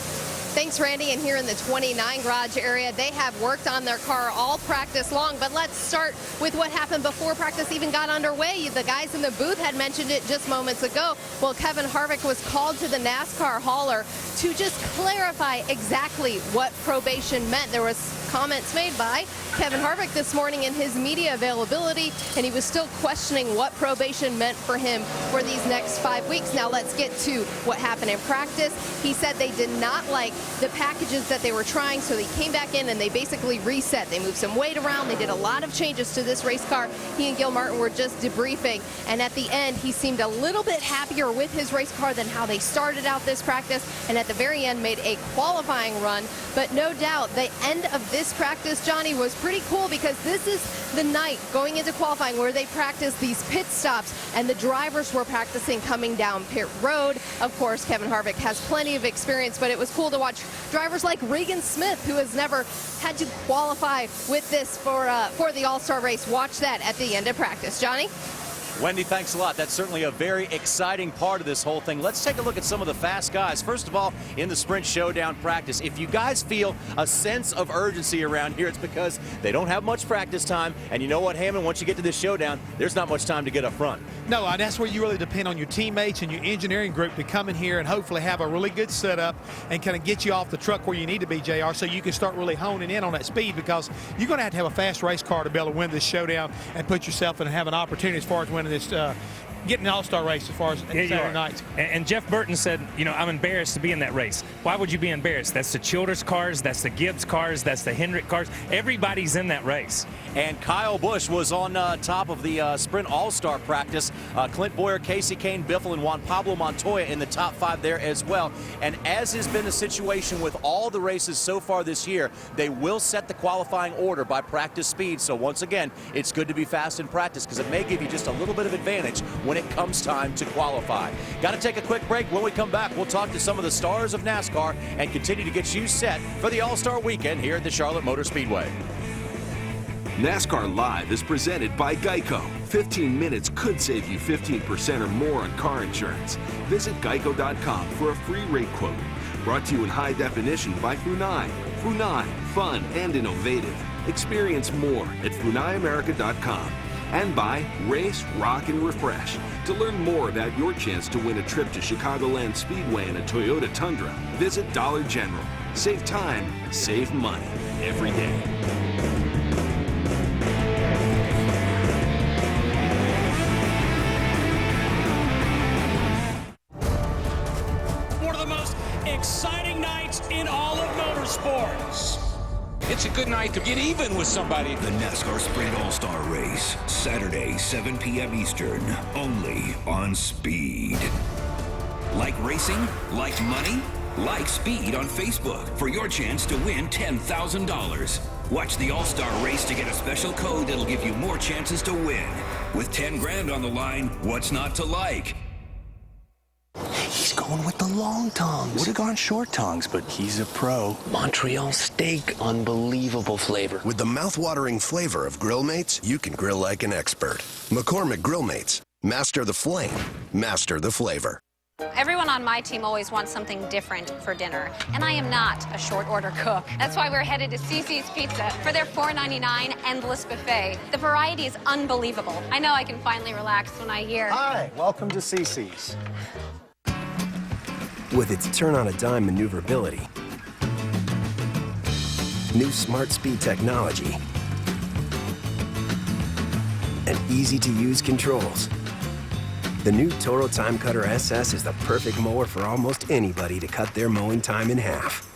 Thanks, Randy. And here in the 29 garage area, they have worked on their car all practice long. But let's start with what happened before practice even got underway. The guys in the booth had mentioned it just moments ago. Well, Kevin Harvick was called to the NASCAR hauler to just clarify exactly what probation meant. There was comments made by Kevin Harvick this morning in his media availability, and he was still questioning what probation meant for him for these next 5 weeks. Now let's get to what happened in practice. He said they did not like the packages that they were trying, so they came back in and they basically reset. They moved some weight around. They did a lot of changes to this race car. He and Gil Martin were just debriefing, and at the end, he seemed a little bit happier with his race car than how they started out this practice, and at the very end made a qualifying run. But no doubt, the end of this practice, Johnny, was pretty cool, because this is the night going into qualifying where they practice these pit stops, and the drivers were practicing coming down pit road. Of course, Kevin Harvick has plenty of experience, but it was cool to watch drivers like Regan Smith, who has never had to qualify with this for the All-Star race. Watch that at the end of practice. Johnny? Wendy, thanks a lot. That's certainly a very exciting part of this whole thing. Let's take a look at some of the fast guys. First of all, in the Sprint Showdown practice, if you guys feel a sense of urgency around here, it's because they don't have much practice time. And you know what, Hammond, once you get to this showdown, there's not much time to get up front. No, that's where you really depend on your teammates and your engineering group to come in here and hopefully have a really good setup and kind of get you off the truck where you need to be, JR, so you can start really honing in on that speed, because you're going to have a fast race car to be able to win this showdown and put yourself in and have an opportunity as far as winning this, getting an All-Star race as far as Saturday nights. And Jeff Burton said, you know, I'm embarrassed to be in that race. Why would you be embarrassed? That's the Childress cars, that's the Gibbs cars, that's the Hendrick cars. Everybody's in that race. And Kyle Busch was on top of the Sprint All-Star practice. Clint Boyer, Casey Kane, Biffle, and Juan Pablo Montoya in the top 5 there as well. And as has been the situation with all the races so far this year, they will set the qualifying order by practice speed. So once again, it's good to be fast in practice, because it may give you just a little bit of advantage when it comes time to qualify. Got to take a quick break. When we come back, we'll talk to some of the stars of NASCAR and continue to get you set for the All-Star weekend here at the Charlotte Motor Speedway. NASCAR Live is presented by Geico. 15 minutes could save you 15% or more on car insurance. Visit geico.com for a free rate quote. Brought to you in high definition by Funai. Funai, fun and innovative. Experience more at funaiamerica.com. And by Race, Rock, and Refresh. To learn more about your chance to win a trip to Chicagoland Speedway in a Toyota Tundra, visit Dollar General. Save time, save money every day. of the most exciting nights in all of motorsports. It's a good night to get even with somebody. The NASCAR Sprint All-Star Race, Saturday, 7 p.m. Eastern, only on Speed. Like racing? Like money? Like Speed on Facebook for your chance to win $10,000. Watch the All-Star Race to get a special code that'll give you more chances to win. With 10 grand on the line, what's not to like? He's going with the long tongs. Would have gone short tongs, but he's a pro. Montreal steak, unbelievable flavor. With the mouth-watering flavor of Grill Mates, you can grill like an expert. McCormick Grill Mates. Master the flame. Master the flavor. Everyone on my team always wants something different for dinner, and I am not a short order cook. That's why we're headed to CiCi's Pizza for their $4.99 endless buffet. The variety is unbelievable. I know I can finally relax when I hear. Hi, welcome to CiCi's. With its turn-on-a-dime maneuverability, new Smart Speed technology, and easy-to-use controls, the new Toro Time Cutter SS is the perfect mower for almost anybody to cut their mowing time in half.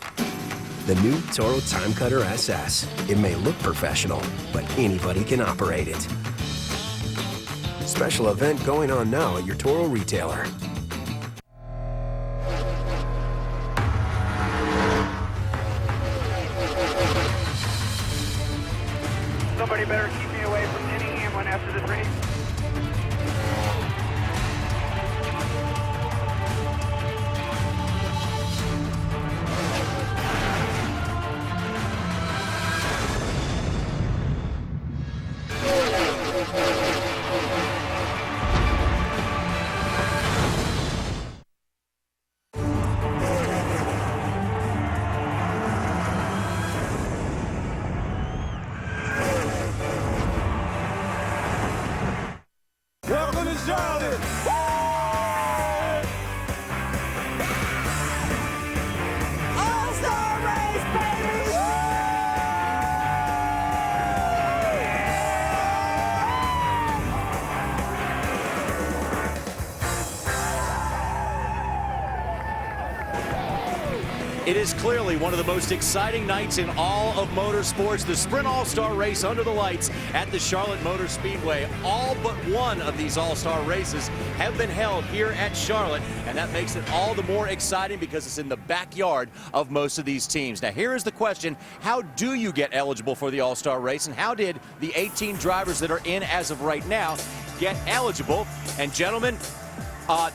The new Toro Time Cutter SS. It may look professional, but anybody can operate it. Special event going on now at your Toro retailer. Somebody better keep me away from any Hamlin after this race. Welcome to Charlotte. All-Star Race, baby! It is clearly one of the most exciting nights in all of motorsports. The Sprint All-Star Race under the lights at the Charlotte Motor Speedway. All but one of these All-Star races have been held here at Charlotte, and that makes it all the more exciting because it's in the backyard of most of these teams. Now, here is the question. How do you get eligible for the All-Star Race, and how did the 18 drivers that are in as of right now get eligible? And, gentlemen,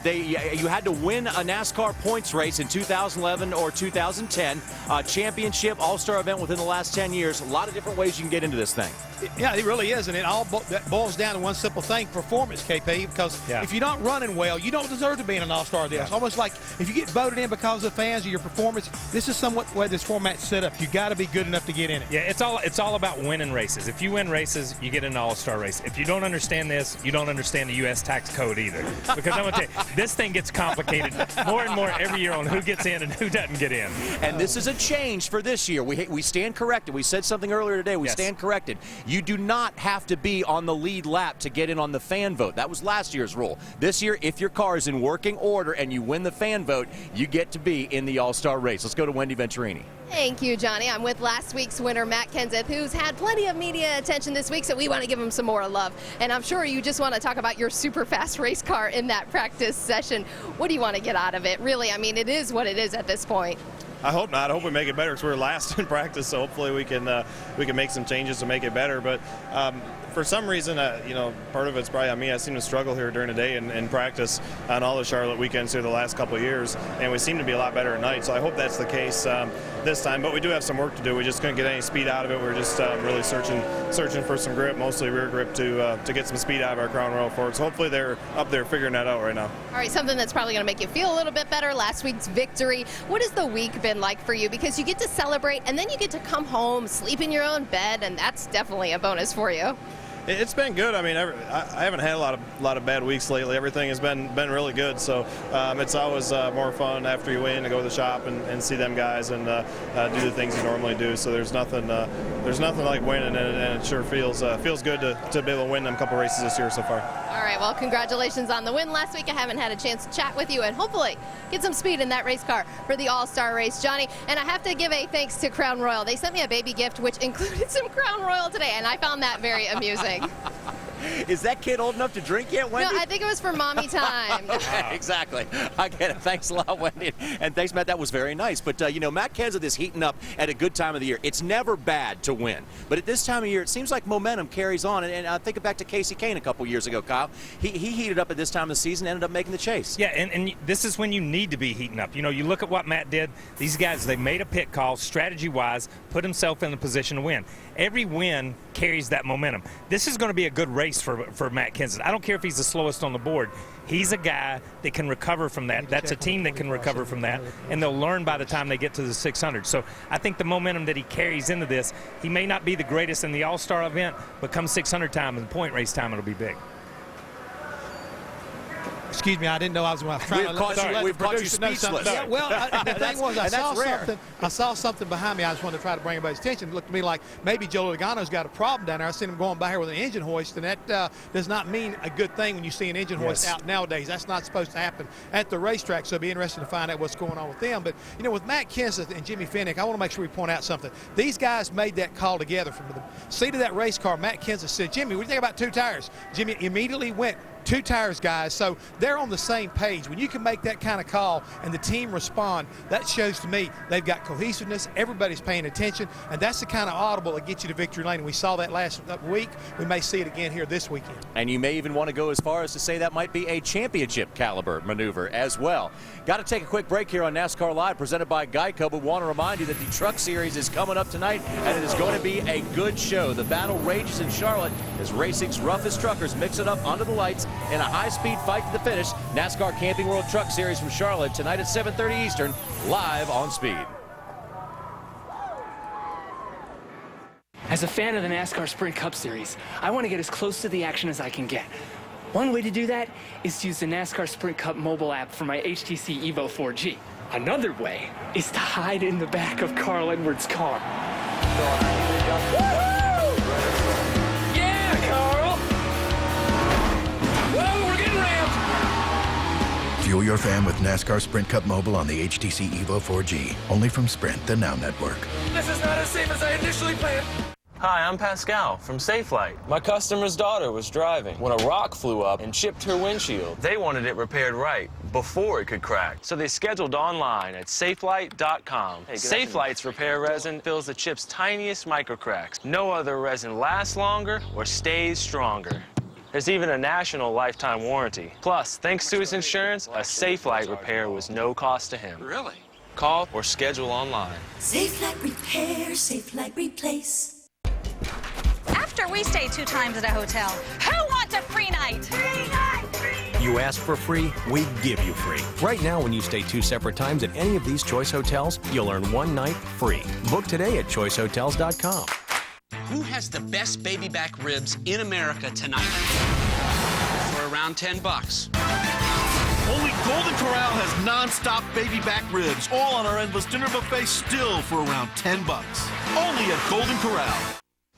you had to win a NASCAR points race in 2011 or 2010, championship, all-star event within the last 10 years. A lot of different ways you can get into this thing. Yeah, it really is, and it all that boils down to one simple thing: performance, KP. Because if you're not running well, you don't deserve to be in an All-Star deal. It's almost like if you get voted in because of the fans or your performance. This is somewhat the way this format's set up. You got to be good enough to get in it. Yeah, it's all about winning races. If you win races, you get an All-Star race. If you don't understand this, you don't understand the U.S. tax code either. Because I'm gonna tell you, this thing gets complicated more and more every year on who gets in and who doesn't get in. And this is a change for this year. We stand corrected. We said something earlier today. We stand corrected. You do not have to be on the lead lap to get in on the fan vote. That was last year's rule. This year, if your car is in working order and you win the fan vote, you get to be in the All-Star race. Let's go to Wendy Venturini. Thank you, Johnny. I'm with last week's winner, Matt Kenseth, who's had plenty of media attention this week, so we want to give him some more love. And I'm sure you just want to talk about your super fast race car in that practice session. What do you want to get out of it? Really, I mean, it is what it is at this point. I hope not. I hope we make it better because we're last in practice, so hopefully we can make some changes to make it better. But for some reason, part of it's probably on me. I seem to struggle here during the day and practice on all the Charlotte weekends here the last couple of years, and we seem to be a lot better at night. So I hope that's the case this time. But we do have some work to do. We just couldn't get any speed out of it. We're just really searching for some grip, mostly rear grip, to get some speed out of our Crown Royal Fords. Hopefully they're up there figuring that out right now. All right, something that's probably going to make you feel a little bit better, last week's victory. What has the week been like for you? Because you get to celebrate, and then you get to come home, sleep in your own bed, and that's definitely a bonus for you. It's been good. I mean, I haven't had a lot of bad weeks lately. Everything has been really good. So it's always more fun after you win to go to the shop and see them guys and do the things you normally do. So there's nothing like winning, and it sure feels good to be able to win them couple races this year so far. All right, well, congratulations on the win last week. I haven't had a chance to chat with you and hopefully get some speed in that race car for the All-Star race, Johnny. And I have to give a thanks to Crown Royal. They sent me a baby gift, which included some Crown Royal today, and I found that very amusing. Is that kid old enough to drink yet, Wendy? No, I think it was for mommy time. Okay, exactly. I get it. Thanks a lot, Wendy. And thanks, Matt. That was very nice. But, Matt Kenseth is heating up at a good time of the year. It's never bad to win. But at this time of year, it seems like momentum carries on. And I think back to Casey Kane a couple years ago, Kyle. He heated up at this time of the season, ended up making the chase. Yeah, and this is when you need to be heating up. You know, you look at what Matt did. These guys, they made a pit call, strategy-wise, put himself in a position to win. Every win carries that momentum. This is going to be a good race for Matt Kenseth. I don't care if he's the slowest on the board. He's a guy that can recover from that. That's a team that can recover from that, and they'll learn by the time they get to the 600. So I think the momentum that he carries into this, he may not be the greatest in the All-Star event, but come 600 time and point race time, it'll be big. Excuse me, I didn't know I was going to try to We've caught you speechless. Yeah, well, the thing was, I saw something behind me. I just wanted to try to bring everybody's attention. It looked to me like maybe Joe Logano's got a problem down there. I seen him going by here with an engine hoist, and that does not mean a good thing when you see an engine hoist out nowadays. That's not supposed to happen at the racetrack, so it'll be interesting to find out what's going on with them. But, with Matt Kenseth and Jimmy Fennick, I want to make sure we point out something. These guys made that call together. From the seat of that race car, Matt Kenseth said, "Jimmy, what do you think about 2 tires?" Jimmy immediately went, 2 tires, guys. So they're on the same page. When you can make that kind of call and the team respond, that shows to me they've got cohesiveness. Everybody's paying attention, and that's the kind of audible that gets you to victory lane. And we saw that last week. We may see it again here this weekend. And you may even want to go as far as to say that might be a championship caliber maneuver as well. Got to take a quick break here on NASCAR Live, presented by Geico, but want to remind you that the Truck Series is coming up tonight, and it is going to be a good show. The battle rages in Charlotte as racing's roughest truckers mix it up under the lights in a high-speed fight to the finish. NASCAR Camping World Truck Series from Charlotte tonight at 7:30 Eastern, live on Speed. As a fan of the NASCAR Sprint Cup Series, I want to get as close to the action as I can get. One way to do that is to use the NASCAR Sprint Cup mobile app for my HTC Evo 4G. Another way is to hide in the back of Carl Edwards' car. Yeah, Carl! Whoa, we're getting rammed! Fuel your fan with NASCAR Sprint Cup Mobile on the HTC Evo 4G. Only from Sprint, the Now Network. This is not as safe as I initially planned. Hi, I'm Pascal from Safelight. My customer's daughter was driving when a rock flew up and chipped her windshield. They wanted it repaired right before it could crack, so they scheduled online at safelight.com. Safelight's repair resin fills the chip's tiniest microcracks. No other resin lasts longer or stays stronger. There's even a national lifetime warranty. Plus, thanks to his insurance, a Safelight repair was no cost to him. Really? Call or schedule online. Safelight Repair, Safelight Replace. After we stay 2 times at a hotel, who wants a free night? Free night! Free. You ask for free, we give you free. Right now, when you stay 2 separate times at any of these Choice Hotels, you'll earn 1 night free. Book today at choicehotels.com. Who has the best baby back ribs in America tonight? For around $10. Only Golden Corral has non-stop baby back ribs, all on our endless dinner buffet, still for around $10. Only at Golden Corral.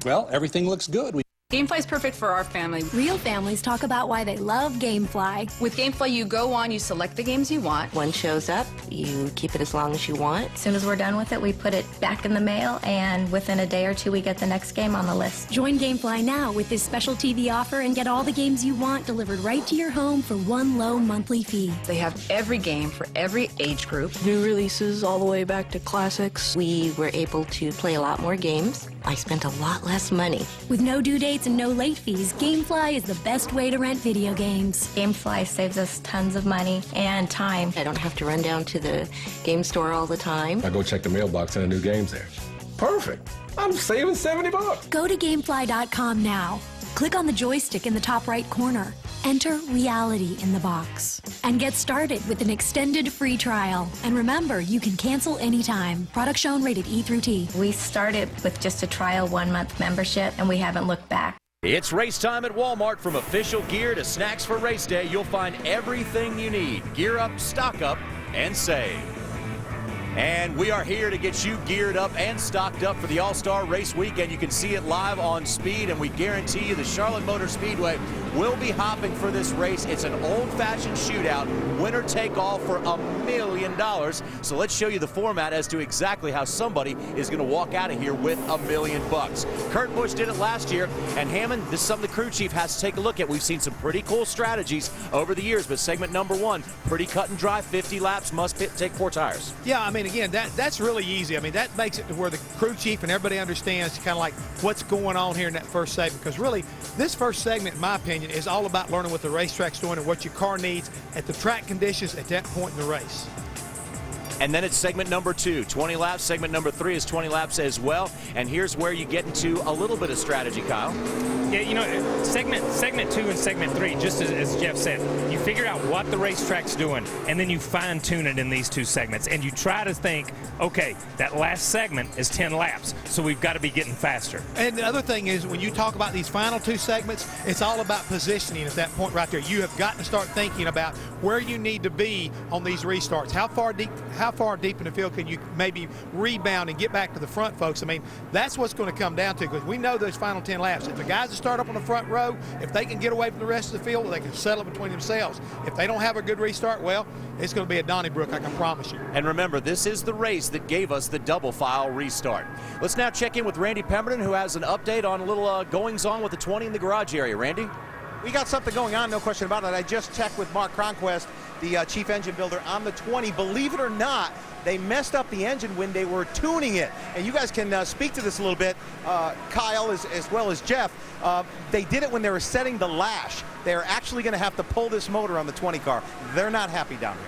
Well, everything looks good. Gamefly is perfect for our family. Real families talk about why they love Gamefly. With Gamefly, you go on, you select the games you want. One shows up, you keep it as long as you want. As soon as we're done with it, we put it back in the mail, and within a day or 2, we get the next game on the list. Join Gamefly now with this special TV offer and get all the games you want delivered right to your home for one low monthly fee. They have every game for every age group. New releases all the way back to classics. We were able to play a lot more games. I spent a lot less money. With no due dates and no late fees, Gamefly is the best way to rent video games. Gamefly saves us tons of money and time. I don't have to run down to the game store all the time. I go check the mailbox and the new game's there. Perfect. I'm saving $70. Go to Gamefly.com now. Click on the joystick in the top right corner. Enter reality in the box and get started with an extended free trial. And remember, you can cancel anytime. Product shown rated E through T. We started with just a trial 1-month membership, and we haven't looked back. It's race time at Walmart. From official gear to snacks for race day, you'll find everything you need. Gear up, stock up, and save. And we are here to get you geared up and stocked up for the All-Star Race Weekend. You can see it live on Speed, and we guarantee you the Charlotte Motor Speedway will be hopping for this race. It's an old-fashioned shootout, winner take all for $1 million. So let's show you the format as to exactly how somebody is going to walk out of here with $1 million. Kurt Busch did it last year, and Hammond, this is something the crew chief has to take a look at. We've seen some pretty cool strategies over the years, but segment number 1, pretty cut and dry, 50 laps, must take 4 tires. Yeah, I mean, again, that's really easy. I mean, that makes it to where the crew chief and everybody understands kind of like what's going on here in that first segment, because really this first segment, in my opinion, is all about learning what the racetrack's doing and what your car needs at the track conditions at that point in the race. And then it's segment number 2, 20 laps. Segment number 3 is 20 laps as well. And here's where you get into a little bit of strategy, Kyle. Yeah, you know, segment 2 and segment 3, just as Jeff said, you figure out what the racetrack's doing, and then you fine-tune it in these 2 segments. And you try to think, okay, that last segment is 10 laps, so we've got to be getting faster. And the other thing is, when you talk about these final 2 segments, it's all about positioning at that point right there. You have got to start thinking about where you need to be on these restarts. How far deep in the field can you maybe rebound and get back to the front, folks? I mean, that's what's going to come down to, because we know those final 10 laps. If the guys that start up on the front row, if they can get away from the rest of the field, they can settle between themselves. If they don't have a good restart, well, it's going to be a Donnybrook, I can promise you. And remember, this is the race that gave us the double file restart. Let's now check in with Randy Pemberton, who has an update on a little goings-on with the 20 in the garage area. Randy? We got something going on, no question about it. I just checked with Mark Cronquist, the chief engine builder on the 20. Believe it or not, they messed up the engine when they were tuning it. And you guys can speak to this a little bit, Kyle as well as Jeff. They did it when they were setting the lash. They're actually going to have to pull this motor on the 20 car. They're not happy down here.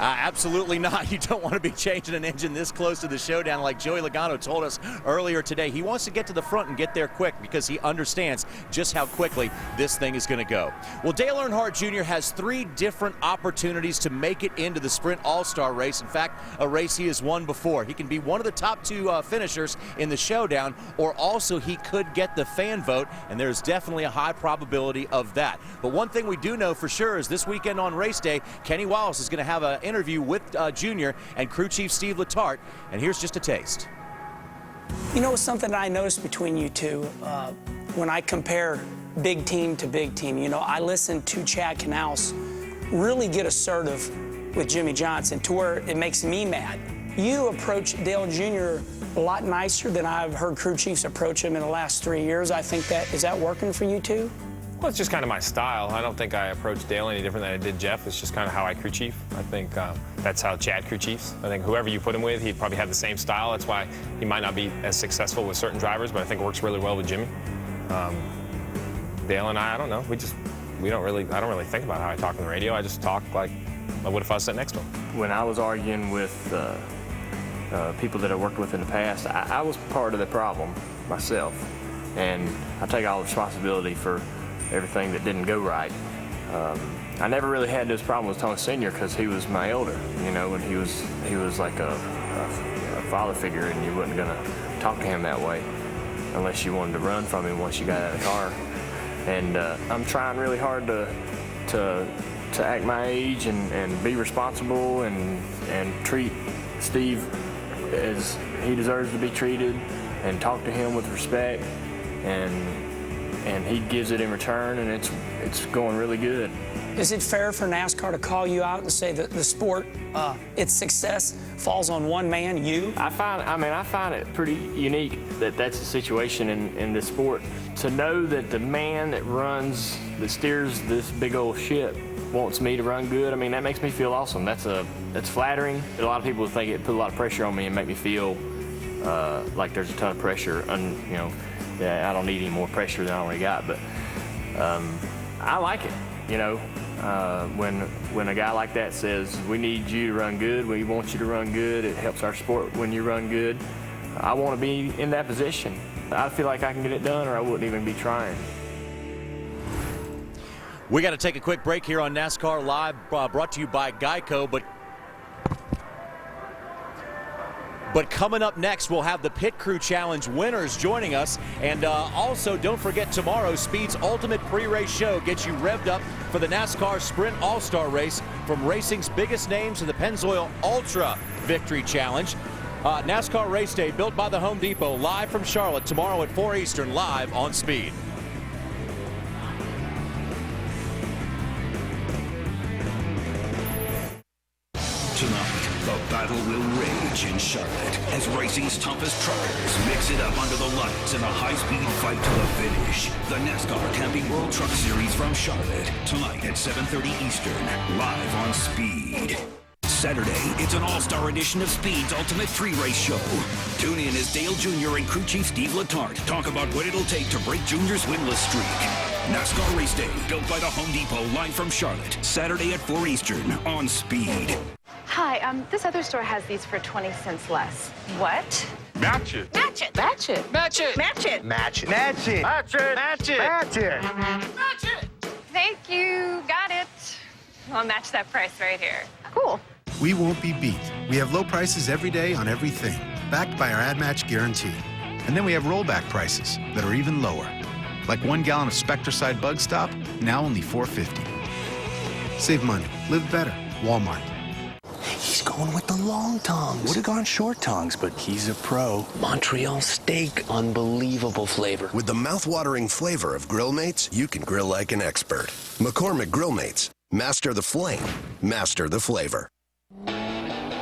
Absolutely not. You don't want to be changing an engine this close to the showdown. Like Joey Logano told us earlier today, he wants to get to the front and get there quick because he understands just how quickly this thing is going to go. Well, Dale Earnhardt Jr. has 3 different opportunities to make it into the Sprint All-Star race. In fact, a race he has won before. He can be one of the top 2 finishers in the showdown, or also he could get the fan vote, and there's definitely a high probability of that. But one thing we do know for sure is this weekend on race day, Kenny Wallace is going to have an interview with Junior and crew chief Steve Letarte, and here's just a taste. You know, something I noticed between you two, when I compare big team to big team, you know, I listened to Chad Knaus really get assertive with Jimmy Johnson to where it makes me mad. You approach Dale Jr. a lot nicer than I've heard crew chiefs approach him in the last 3 years. I think is that working for you two? Well, it's just kind of my style. I don't think I approach Dale any different than I did Jeff. It's just kind of how I crew chief. I think that's how Chad crew chiefs. I think whoever you put him with, he'd probably have the same style. That's why he might not be as successful with certain drivers, but I think it works really well with Jimmy. Dale and I don't know. I don't really think about how I talk on the radio. I just talk like I would if I was sitting next to him. When I was arguing with people that I worked with in the past, I was part of the problem myself, and I take all the responsibility for everything that didn't go right. I never really had this problem with Tony Sr. because he was my elder, you know, and he was like a father figure, and you wasn't gonna talk to him that way unless you wanted to run from him once you got out of the car. And I'm trying really hard to act my age and be responsible and treat Steve as he deserves to be treated, and talk to him with respect, and he gives it in return, and it's going really good. Is it fair for NASCAR to call you out and say that the sport, its success falls on one man, you? I find it pretty unique that that's the situation in this sport. To know that the man that steers this big old ship wants me to run good, I mean, that makes me feel awesome. That's flattering. A lot of people think it put a lot of pressure on me and make me feel like there's a ton of pressure, you know, I don't need any more pressure than I already got, but I like it, you know. When a guy like that says, we need you to run good, we want you to run good, it helps our sport when you run good. I want to be in that position. I feel like I can get it done, or I wouldn't even be trying. We got to take a quick break here on NASCAR Live, brought to you by Geico, but But coming up next, we'll have the Pit Crew Challenge winners joining us. And also, don't forget tomorrow, Speed's ultimate pre-race show gets you revved up for the NASCAR Sprint All-Star Race, from racing's biggest names to the Pennzoil Ultra Victory Challenge. NASCAR Race Day, built by the Home Depot, live from Charlotte tomorrow at 4 Eastern, live on Speed. Tonight, the battle will rage in Charlotte as racing's toughest truckers mix it up under the lights in a high-speed fight to the finish. The NASCAR Camping World Truck Series from Charlotte, tonight at 7:30 Eastern, live on Speed. Saturday, it's an all-star edition of Speed's Ultimate Pre-Race Show. Tune in as Dale Jr. and crew chief Steve Letarte talk about what it'll take to break Junior's winless streak. NASCAR Race Day, built by the Home Depot, live from Charlotte, Saturday at 4 Eastern on Speed. Hi, this other store has these for 20 cents less. What? Match it. Match it. Match it. Match it. Match it. Match it. Match it. Match it. Match it. Match it. Match it. Thank you. Got it. I'll match that price right here. Cool. We won't be beat. We have low prices every day on everything, backed by our Ad Match guarantee. And then we have rollback prices that are even lower. Like 1 gallon of Spectracide Bug Stop, now only $4.50. Save money. Live better. Walmart. He's going with the long tongs. Would have gone short tongs, but he's a pro. Montreal steak, unbelievable flavor. With the mouth-watering flavor of Grill Mates, you can grill like an expert. McCormick Grill Mates. Master the flame. Master the flavor.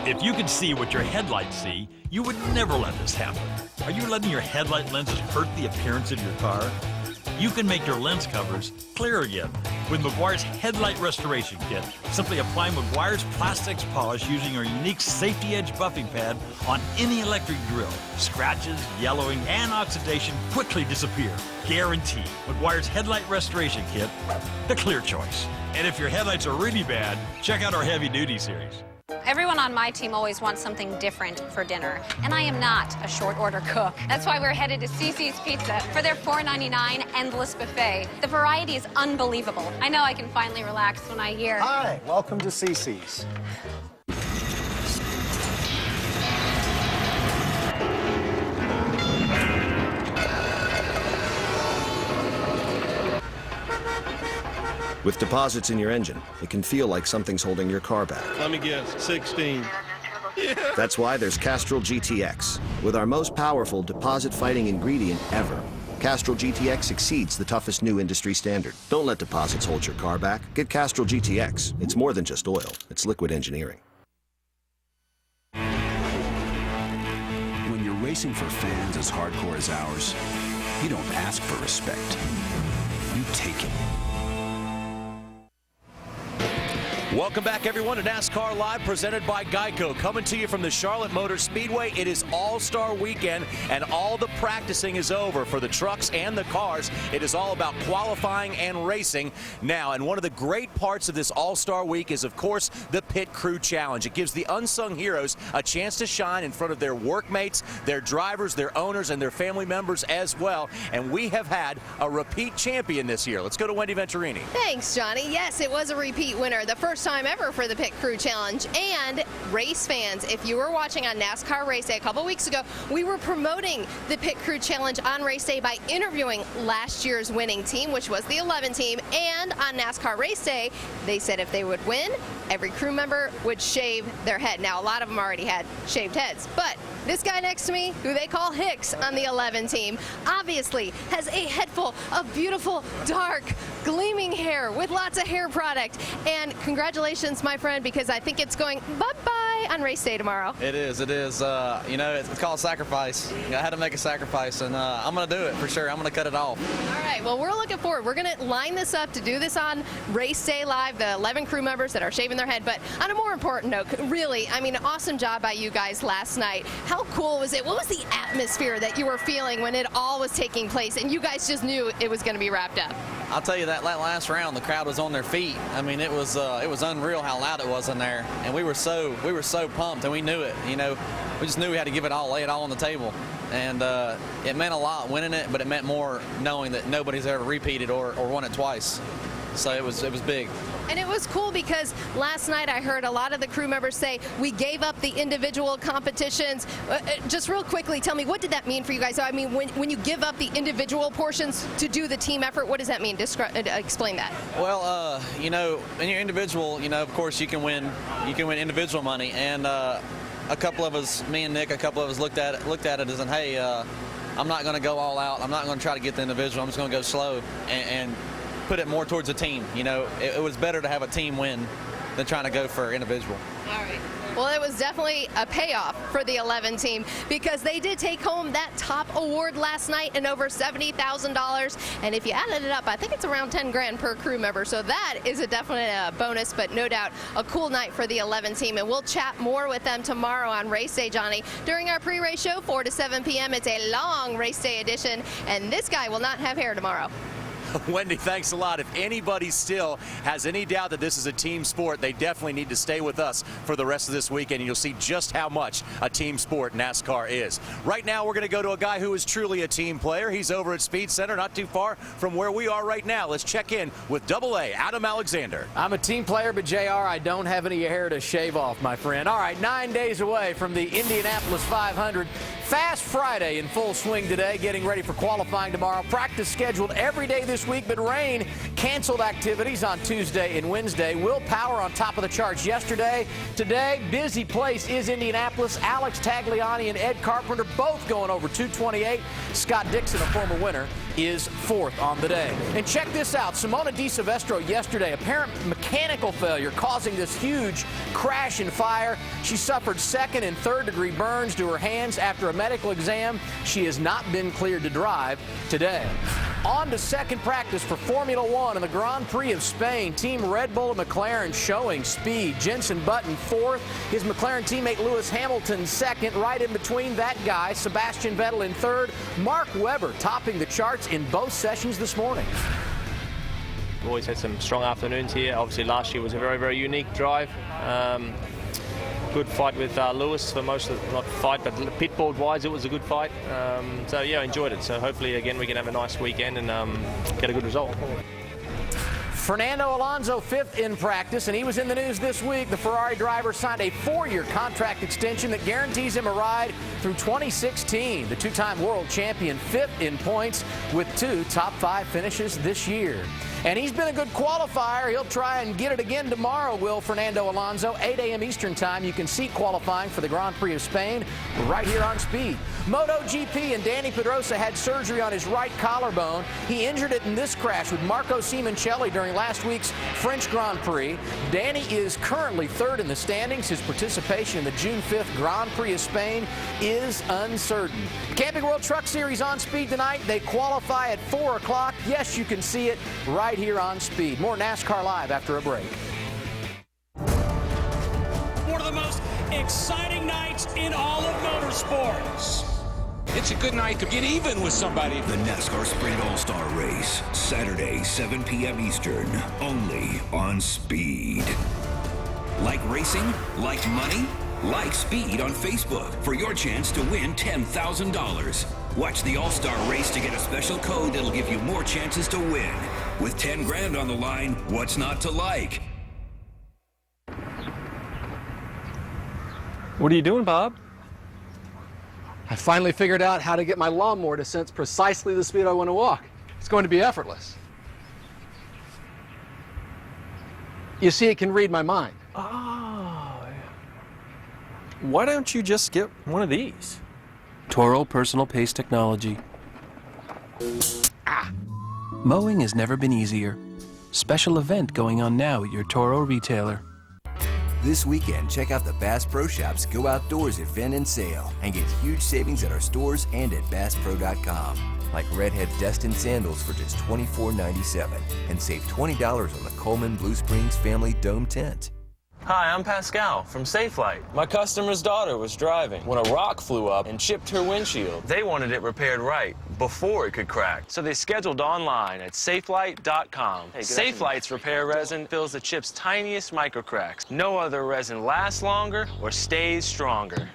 If you could see what your headlights see, you would never let this happen. Are you letting your headlight lenses hurt the appearance of your car? You can make your lens covers clear again with McGuire's Headlight Restoration Kit. Simply apply McGuire's Plastics Polish using our unique Safety Edge buffing pad on any electric grill. Scratches, yellowing, and oxidation quickly disappear. Guaranteed. McGuire's Headlight Restoration Kit, the clear choice. And if your headlights are really bad, check out our Heavy Duty series. Everyone on my team always wants something different for dinner, and I am not a short order cook. That's why we're headed to CC's Pizza for their $4.99 endless buffet. The variety is unbelievable. I know I can finally relax when I hear. Hi, welcome to CC's. With deposits in your engine, it can feel like something's holding your car back. Let me guess, 16. Yeah. That's why there's Castrol GTX, with our most powerful deposit-fighting ingredient ever. Castrol GTX exceeds the toughest new industry standard. Don't let deposits hold your car back. Get Castrol GTX. It's more than just oil. It's liquid engineering. When you're racing for fans as hardcore as ours, you don't ask for respect. You take it. Welcome back, everyone, to NASCAR Live, presented by Geico. Coming to you from the Charlotte Motor Speedway. It is All-Star Weekend, and all the practicing is over for the trucks and the cars. It is all about qualifying and racing now. And one of the great parts of this All-Star Week is, of course, the Pit Crew Challenge. It gives the unsung heroes a chance to shine in front of their workmates, their drivers, their owners, and their family members as well. And we have had a repeat champion this year. Let's go to Wendy Venturini. Thanks, Johnny. Yes, it was a repeat winner. The first time ever for the Pit Crew Challenge. And race fans, if you were watching on NASCAR Race Day a couple weeks ago, we were promoting the Pit Crew Challenge on Race Day by interviewing last year's winning team, which was the 11 team. And on NASCAR Race Day, they said if they would win, every crew member would shave their head. Now, a lot of them already had shaved heads, but this guy next to me, who they call Hicks on the 11 team, obviously has a head full of beautiful, dark, gleaming hair with lots of hair product. And congratulations, my friend, because I think it's going bye-bye on race day tomorrow. It is. You know, it's called sacrifice. I had to make a sacrifice, and I'm going to do it for sure. I'm going to cut it off. All right, well, we're looking forward. We're going to line this up to do this on Race Day Live, the 11 crew members that are shaving their head. But on a more important note, really, I mean, awesome job by you guys last night. How cool was it? What was the atmosphere that you were feeling when it all was taking place and you guys just knew it was going to be wrapped up? I'll tell you that last round, the crowd was on their feet. I mean, it was unreal how loud it was in there, and we were so pumped, and we knew it. You know, we just knew we had to give it all, lay it all on the table, and it meant a lot winning it, but it meant more knowing that nobody's ever repeated or won it twice. So it was big. And it was cool because last night I heard a lot of the crew members say we gave up the individual competitions. Just real quickly, tell me, what did that mean for you guys? So, I mean, when you give up the individual portions to do the team effort, what does that mean? Explain that. Well, you know, in your individual, you know, of course you can win individual money, and a couple of us, me and Nick, a couple of us looked at it as, hey, I'm not going to go all out. I'm not going to try to get the individual. I'm just going to go slow and put it more towards a team. You know, it was better to have a team win than trying to go for individual. All right. Well, it was definitely a payoff for the 11 team because they did take home that top award last night and over $70,000. And if you added it up, I think it's around 10 grand per crew member. So that is a definite bonus, but no doubt a cool night for the 11 team. And we'll chat more with them tomorrow on Race Day, Johnny. During our pre-race show, 4 to 7 p.m. It's a long Race Day edition, and this guy will not have hair tomorrow. Wendy, thanks a lot. If anybody still has any doubt that this is a team sport, they definitely need to stay with us for the rest of this weekend, and you'll see just how much a team sport NASCAR is. Right now, we're going to go to a guy who is truly a team player. He's over at Speed Center, not too far from where we are right now. Let's check in with AA Adam Alexander. I'm a team player, but JR, I don't have any hair to shave off, my friend. All right, 9 days away from the Indianapolis 500. Fast Friday in full swing today, getting ready for qualifying tomorrow. Practice scheduled every day this week, but rain canceled activities on Tuesday and Wednesday. Will Power on top of the charts yesterday. Today, busy place is Indianapolis. Alex Tagliani and Ed Carpenter both going over 228. Scott Dixon, a former winner, is fourth on the day. And check this out. Simona Di Silvestro yesterday, apparent mechanical failure causing this huge crash and fire. She suffered second and third degree burns to her hands after a medical exam. She has not been cleared to drive today. On to second practice for Formula One in the Grand Prix of Spain. Team Red Bull and McLaren showing speed. Jenson Button fourth. His McLaren teammate Lewis Hamilton second. Right in between that guy, Sebastian Vettel in third. Mark Webber topping the charts in both sessions this morning. We've always had some strong afternoons here. Obviously last year was a very, very unique drive. Good fight with Lewis for most of, not fight, but pit board wise it was a good fight. So yeah, I enjoyed it. So hopefully again we can have a nice weekend and get a good result. Fernando Alonso fifth in practice, and he was in the news this week. The Ferrari driver signed a 4-year contract extension that guarantees him a ride through 2016. The two-time world champion fifth in points with 2 top 5 finishes this year. And he's been a good qualifier. He'll try and get it again tomorrow, will Fernando Alonso. 8 a.m. Eastern time. You can see qualifying for the Grand Prix of Spain right here on Speed. MotoGP and Danny Pedrosa had surgery on his right collarbone. He injured it in this crash with Marco Simoncelli during last week's French Grand Prix. Danny is currently third in the standings. His participation in the June 5th Grand Prix of Spain is uncertain. Camping World Truck Series on Speed tonight. They qualify at 4 o'clock. Yes, you can see it right here on Speed. More NASCAR Live after a break. One of the most exciting nights in all of motorsports. It's a good night to get even with somebody. The NASCAR Sprint All-Star Race, Saturday, 7 p.m. Eastern, only on Speed. Like racing? Like money? Like Speed on Facebook for your chance to win $10,000. Watch the All-Star Race to get a special code that'll give you more chances to win. With 10 grand on the line, what's not to like? What are you doing, Bob? I finally figured out how to get my lawnmower to sense precisely the speed I want to walk. It's going to be effortless. You see, it can read my mind. Oh. Why don't you just get one of these? Toro Personal Pace Technology. Mowing has never been easier. Special event going on now at your Toro retailer. This weekend, check out the Bass Pro Shops Go Outdoors event and sale and get huge savings at our stores and at BassPro.com. Like Redhead's Destin sandals for just $24.97 and save $20 on the Coleman Blue Springs Family Dome tent. Hi, I'm Pascal from Safelite. My customer's daughter was driving when a rock flew up and chipped her windshield. They wanted it repaired right before it could crack, so they scheduled online at safelite.com. Safelite's repair resin fills the chip's tiniest microcracks. No other resin lasts longer or stays stronger.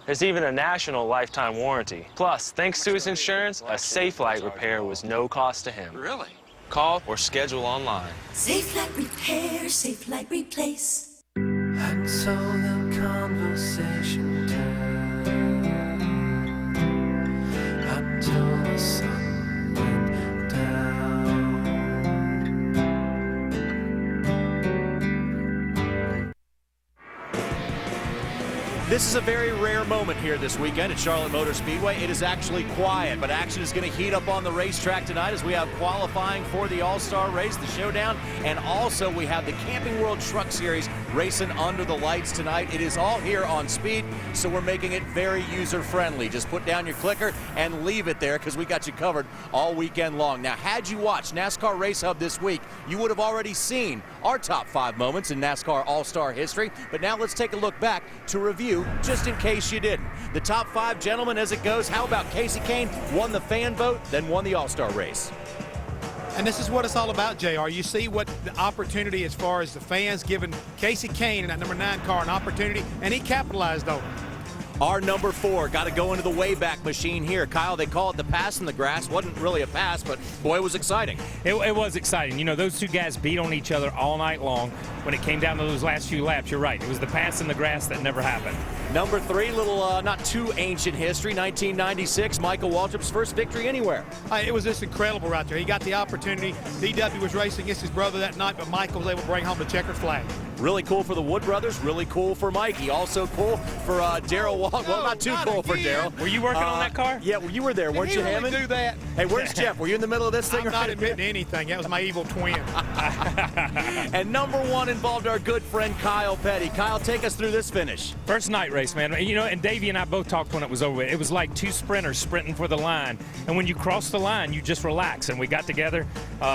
There's even a national lifetime warranty. Plus, thanks to his insurance, a Safelite repair was no cost to him. Really? Call or schedule online. Safe Light Repair, Safe Light Replace. Until the conversation turned, until the sun went down. This is a very rare moment here this weekend at Charlotte Motor Speedway. It is actually quiet, but action is going to heat up on the racetrack tonight as we have qualifying for the All-Star Race, the Showdown, and also we have the Camping World Truck Series racing under the lights tonight. It is all here on Speed, so we're making it very user-friendly. Just put down your clicker and leave it there because we got you covered all weekend long. Now, had you watched NASCAR Race Hub this week, you would have already seen our top 5 moments in NASCAR All-Star history, but now let's take a look back to review just in case you didn't. The top 5 gentlemen as it goes. How about Casey Kane? Won the fan vote, then won the All-Star race. And this is what it's all about, JR. You see what the opportunity as far as the fans giving Casey Kane in that number 9 car an opportunity, and he capitalized on it. Our number 4 got to go into the Wayback Machine here. Kyle, they call it the pass in the grass. Wasn't really a pass, but boy, it was exciting. It was exciting. You know, those two guys beat on each other all night long. When it came down to those last few laps, you're right. It was the pass in the grass that never happened. Number 3, little not too ancient history, 1996, Michael Waltrip's first victory anywhere. It was just incredible right there. He got the opportunity. DW was racing against his brother that night, but Michael was able to bring home the checkered flag. Really cool for the Wood brothers, really cool for Mikey. Also cool for Darrell Walton. Well, not too cool for Darrell. Were you working on that car? Yeah, well, you were there, weren't you, Hammond? Did he really do that? Hey, where's Jeff? Were you in the middle of this thing? I'm not admitting anything. That was my evil twin. And number 1 involved our good friend Kyle Petty. Kyle, take us through this finish. First night race, man. You know, and Davey and I both talked when it was over. It was like 2 sprinters sprinting for the line. And when you cross the line, you just relax. And we got together.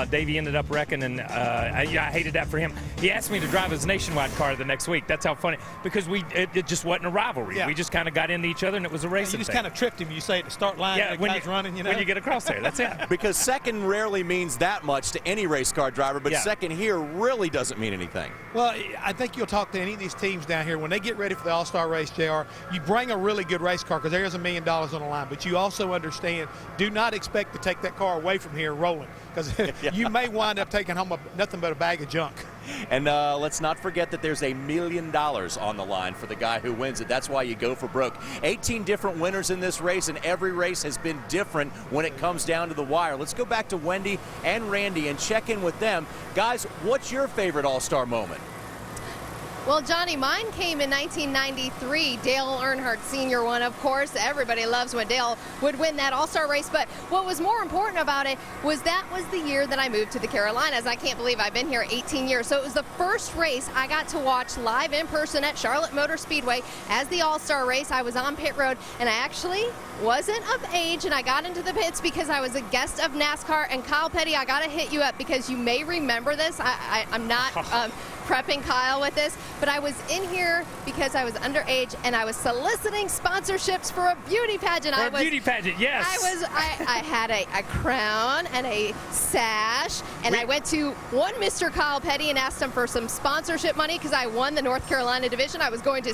Davey ended up wrecking, and I hated that for him. He asked me to drive his Nationwide car the next week. That's how funny. Because it just wasn't a rivalry. Yeah. We just kind of got into each other, and it was a racing thing. You just kind of tripped him. You say at the start line, yeah, the guy's running, you know? When you get across there, that's it. Because second rarely means that much to any race car driver, but second here really doesn't mean anything. Well, I think you'll talk to any of these teams down here. When they get ready for the All-Star race, JR, you bring a really good race car because there is $1 million on the line. But you also understand, do not expect to take that car away from here rolling because you may wind up taking home nothing but a bag of junk. And let's not forget that there's $1 million on the line for the guy who wins it. That's why you go for broke. 18 different winners in this race, and every race has been different when it comes down to the wire. Let's go back to Wendy and Randy and check in with them. Guys, what's your favorite All-Star moment? Well, Johnny, mine came in 1993. Dale Earnhardt Sr. won, of course. Everybody loves when Dale would win that All-Star race. But what was more important about it was that was the year that I moved to the Carolinas. I can't believe I've been here 18 years. So it was the first race I got to watch live in person at Charlotte Motor Speedway as the All-Star race. I was on pit road, and I actually wasn't of age, and I got into the pits because I was a guest of NASCAR. And Kyle Petty, I got to hit you up because you may remember this. I'm not prepping Kyle with this, but I was in here because I was underage and I was soliciting sponsorships for a beauty pageant. For a beauty pageant, yes. I had a crown and a sash, and I went to one Mr. Kyle Petty and asked him for some sponsorship money because I won the North Carolina division. I was going to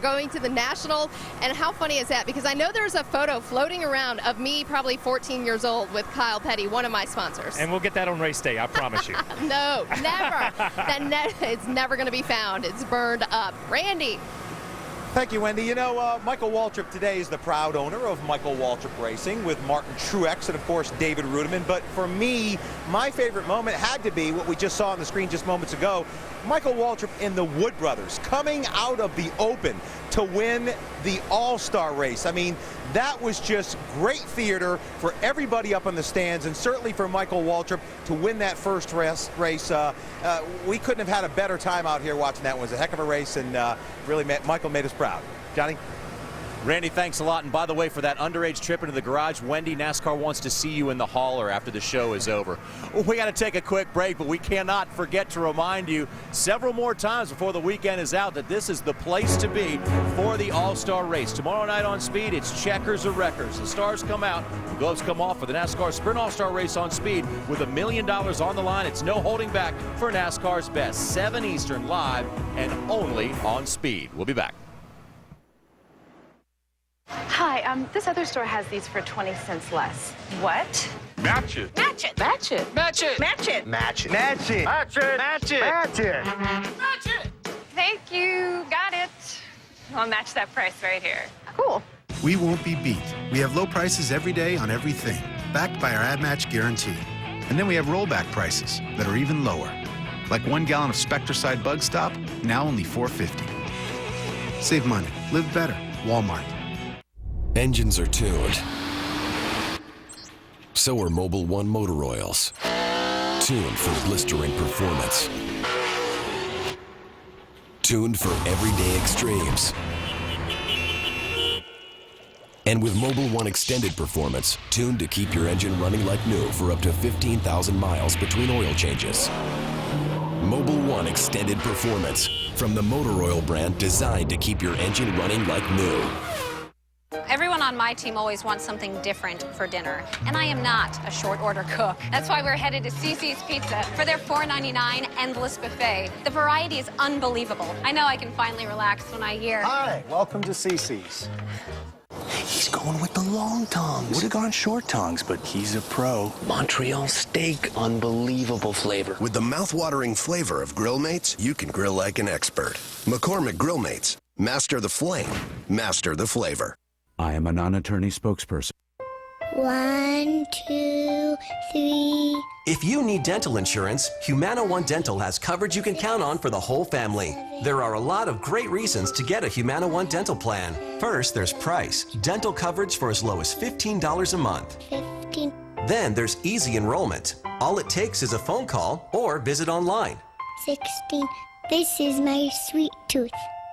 going to the national, and how funny is that? Because I know there's a photo floating around of me, probably 14 years old, with Kyle Petty, one of my sponsors. And we'll get that on race day, I promise you. No, never. It's never going to be found. It's burned up. Randy. Thank you, Wendy. You know, Michael Waltrip today is the proud owner of Michael Waltrip Racing with Martin Truex and, of course, David Rudiman. But for me, my favorite moment had to be what we just saw on the screen just moments ago. Michael Waltrip and the Wood brothers coming out of the open to win the All-Star race. I mean, that was just great theater for everybody up in the stands, and certainly for Michael Waltrip to win that first race. We couldn't have had a better time out here watching that. It was a heck of a race, and really, Michael made us proud. Johnny? Randy, thanks a lot. And by the way, for that underage trip into the garage, Wendy, NASCAR wants to see you in the hauler after the show is over. We got to take a quick break, but we cannot forget to remind you several more times before the weekend is out that this is the place to be for the All-Star race. Tomorrow night on Speed, it's checkers or wreckers. The stars come out, the gloves come off for the NASCAR Sprint All-Star race on Speed with $1 million on the line. It's no holding back for NASCAR's best. 7 Eastern, live and only on Speed. We'll be back. Hi, this other store has these for 20 cents less. What? Match it. Match it. Match it. Match it. Match it. Match it. Match it. Match it. Match it. Match it. Match it. Thank you. Got it. I'll match that price right here. Cool. We won't be beat. We have low prices every day on everything, backed by our Ad Match guarantee. And then we have rollback prices that are even lower. Like 1 gallon of Spectracide Bug Stop, now only $4.50. Save money. Live better. Walmart. Engines are tuned. So are Mobil 1 motor oils. Tuned for blistering performance. Tuned for everyday extremes. And with Mobil 1 Extended Performance, tuned to keep your engine running like new for up to 15,000 miles between oil changes. Mobil 1 Extended Performance, from the motor oil brand designed to keep your engine running like new. Everyone on my team always wants something different for dinner, and I am not a short order cook. That's why we're headed to CC's Pizza for their $4.99 endless buffet. The variety is unbelievable. I know I can finally relax when I hear. Hi, welcome to CC's. He's going with the long tongs. Would have gone short tongs, but he's a pro. Montreal steak, unbelievable flavor. With the mouth-watering flavor of Grill Mates, you can grill like an expert. McCormick Grill Mates. Master the flame. Master the flavor. I am a non-attorney spokesperson. 1, 2, 3. If you need dental insurance, Humana One Dental has coverage you can count on for the whole family. There are a lot of great reasons to get a Humana One Dental plan. First, there's price. Dental coverage for as low as $15 a month. 15. Then there's easy enrollment. All it takes is a phone call or visit online. 16. This is my sweet tooth.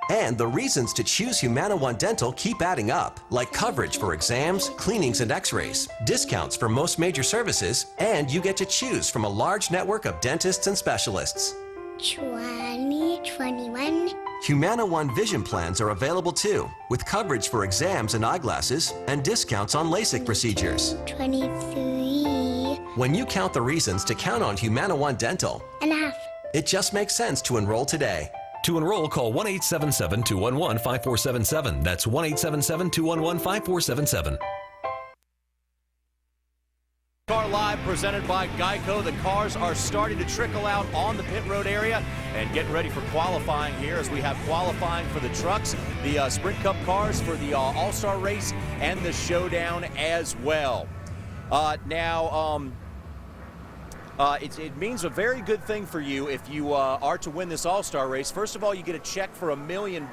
And the reasons to choose Humana One Dental keep adding up, like coverage for exams, cleanings, and x-rays, discounts for most major services, and you get to choose from a large network of dentists and specialists. 20, 21. Humana One Vision plans are available too, with coverage for exams and eyeglasses, and discounts on LASIK procedures. 23. When you count the reasons to count on Humana One Dental, and a half. It just makes sense to enroll today. To enroll, call 1-877-211-5477. That's 1-877-211-5477. Car Live presented by Geico. The cars are starting to trickle out on the pit road area and getting ready for qualifying here as we have qualifying for the trucks, the Sprint Cup cars for the All-Star race, and the showdown as well. It means a very good thing for you if you are to win this All-Star race. First of all, you get a check for $1 million,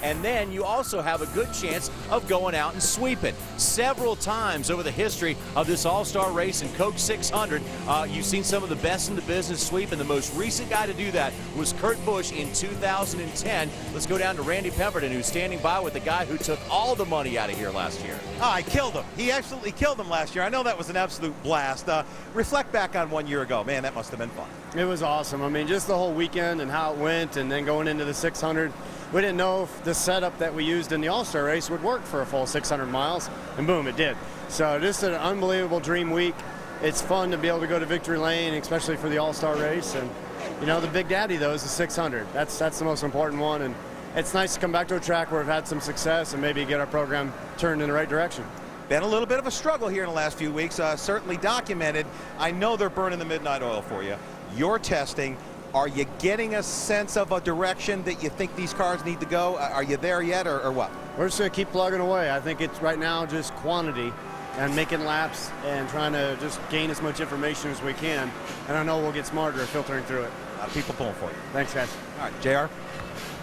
and then you also have a good chance of going out and sweeping. Several times over the history of this All-Star race and Coke 600, you've seen some of the best in the business sweep, and the most recent guy to do that was Kurt Busch in 2010. Let's go down to Randy Pemberton, who's standing by with the guy who took all the money out of here last year. Oh, I killed him. He absolutely killed him last year. I know that was an absolute blast. Reflect back on 1 year ago. Man, that must have been fun. It was awesome. I mean, just the whole weekend and how it went, and then going into the 600. We didn't know if the setup that we used in the All-Star race would work for a full 600 miles, and boom, it did. So just an unbelievable dream week. It's fun to be able to go to victory lane, especially for the All-Star race. And, you know, the big daddy, though, is the 600. That's the most important one. And it's nice to come back to a track where we've had some success and maybe get our program turned in the right direction. Been a little bit of a struggle here in the last few weeks, certainly documented. I know they're burning the midnight oil for you. You're testing. Are you getting a sense of a direction that you think these cars need to go? Are you there yet, or what? We're just going to keep plugging away. I think it's right now just quantity and making laps and trying to just gain as much information as we can. And I know we'll get smarter filtering through it. A lot of people pulling for you. Thanks, guys. All right, JR.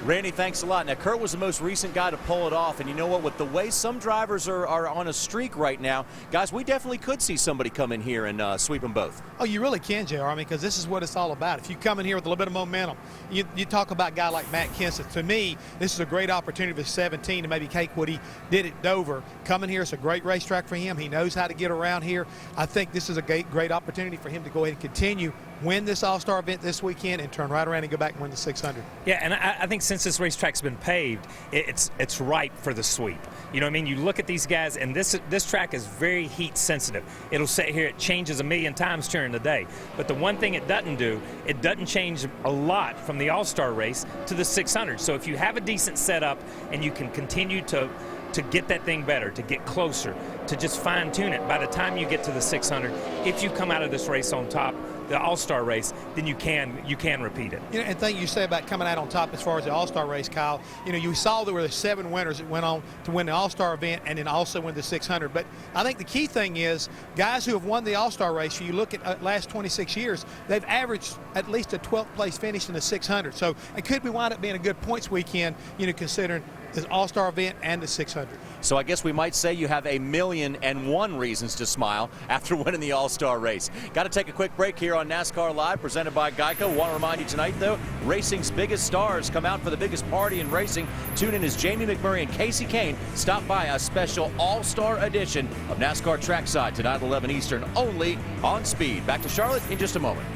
Randy, thanks a lot. Now, Kurt was the most recent guy to pull it off, and you know what? With the way some drivers are on a streak right now, guys, we definitely could see somebody come in here and sweep them both. Oh, you really can, JR. I mean, because this is what it's all about. If you come in here with a little bit of momentum, you talk about a guy like Matt Kenseth. To me, this is a great opportunity for 17 to maybe take what he did at Dover. Coming here, it's a great racetrack for him. He knows how to get around here. I think this is a great opportunity for him to go ahead and continue, win this All-Star event this weekend, and turn right around and go back and win the 600. Yeah, and I think since this racetrack's been paved, it's ripe for the sweep. You know what I mean? You look at these guys, and this track is very heat sensitive. It'll sit here, it changes 1,000,000 times during the day. But the one thing it doesn't do, it doesn't change a lot from the All-Star race to the 600. So if you have a decent setup and you can continue to to get that thing better, to get closer, to just fine-tune it. By the time you get to the 600, if you come out of this race on top, the All-Star race, then you can repeat it. You know, and thing you say about coming out on top as far as the All-Star race, Kyle, you know, you saw there were 7 winners that went on to win the All-Star event and then also win the 600. But I think the key thing is guys who have won the All-Star race, you look at last 26 years, they've averaged at least a 12th place finish in the 600. So it could be wind up being a good points weekend, you know, considering the All-Star event and the 600. So I guess we might say you have 1,000,001 reasons to smile after winning the All-Star race. Got to take a quick break here on NASCAR Live, presented by Geico. Want to remind you tonight, though, racing's biggest stars come out for the biggest party in racing. Tune in as Jamie McMurray and Casey Kane stop by a special All-Star edition of NASCAR Trackside tonight at 11 Eastern, only on Speed. Back to Charlotte in just a moment.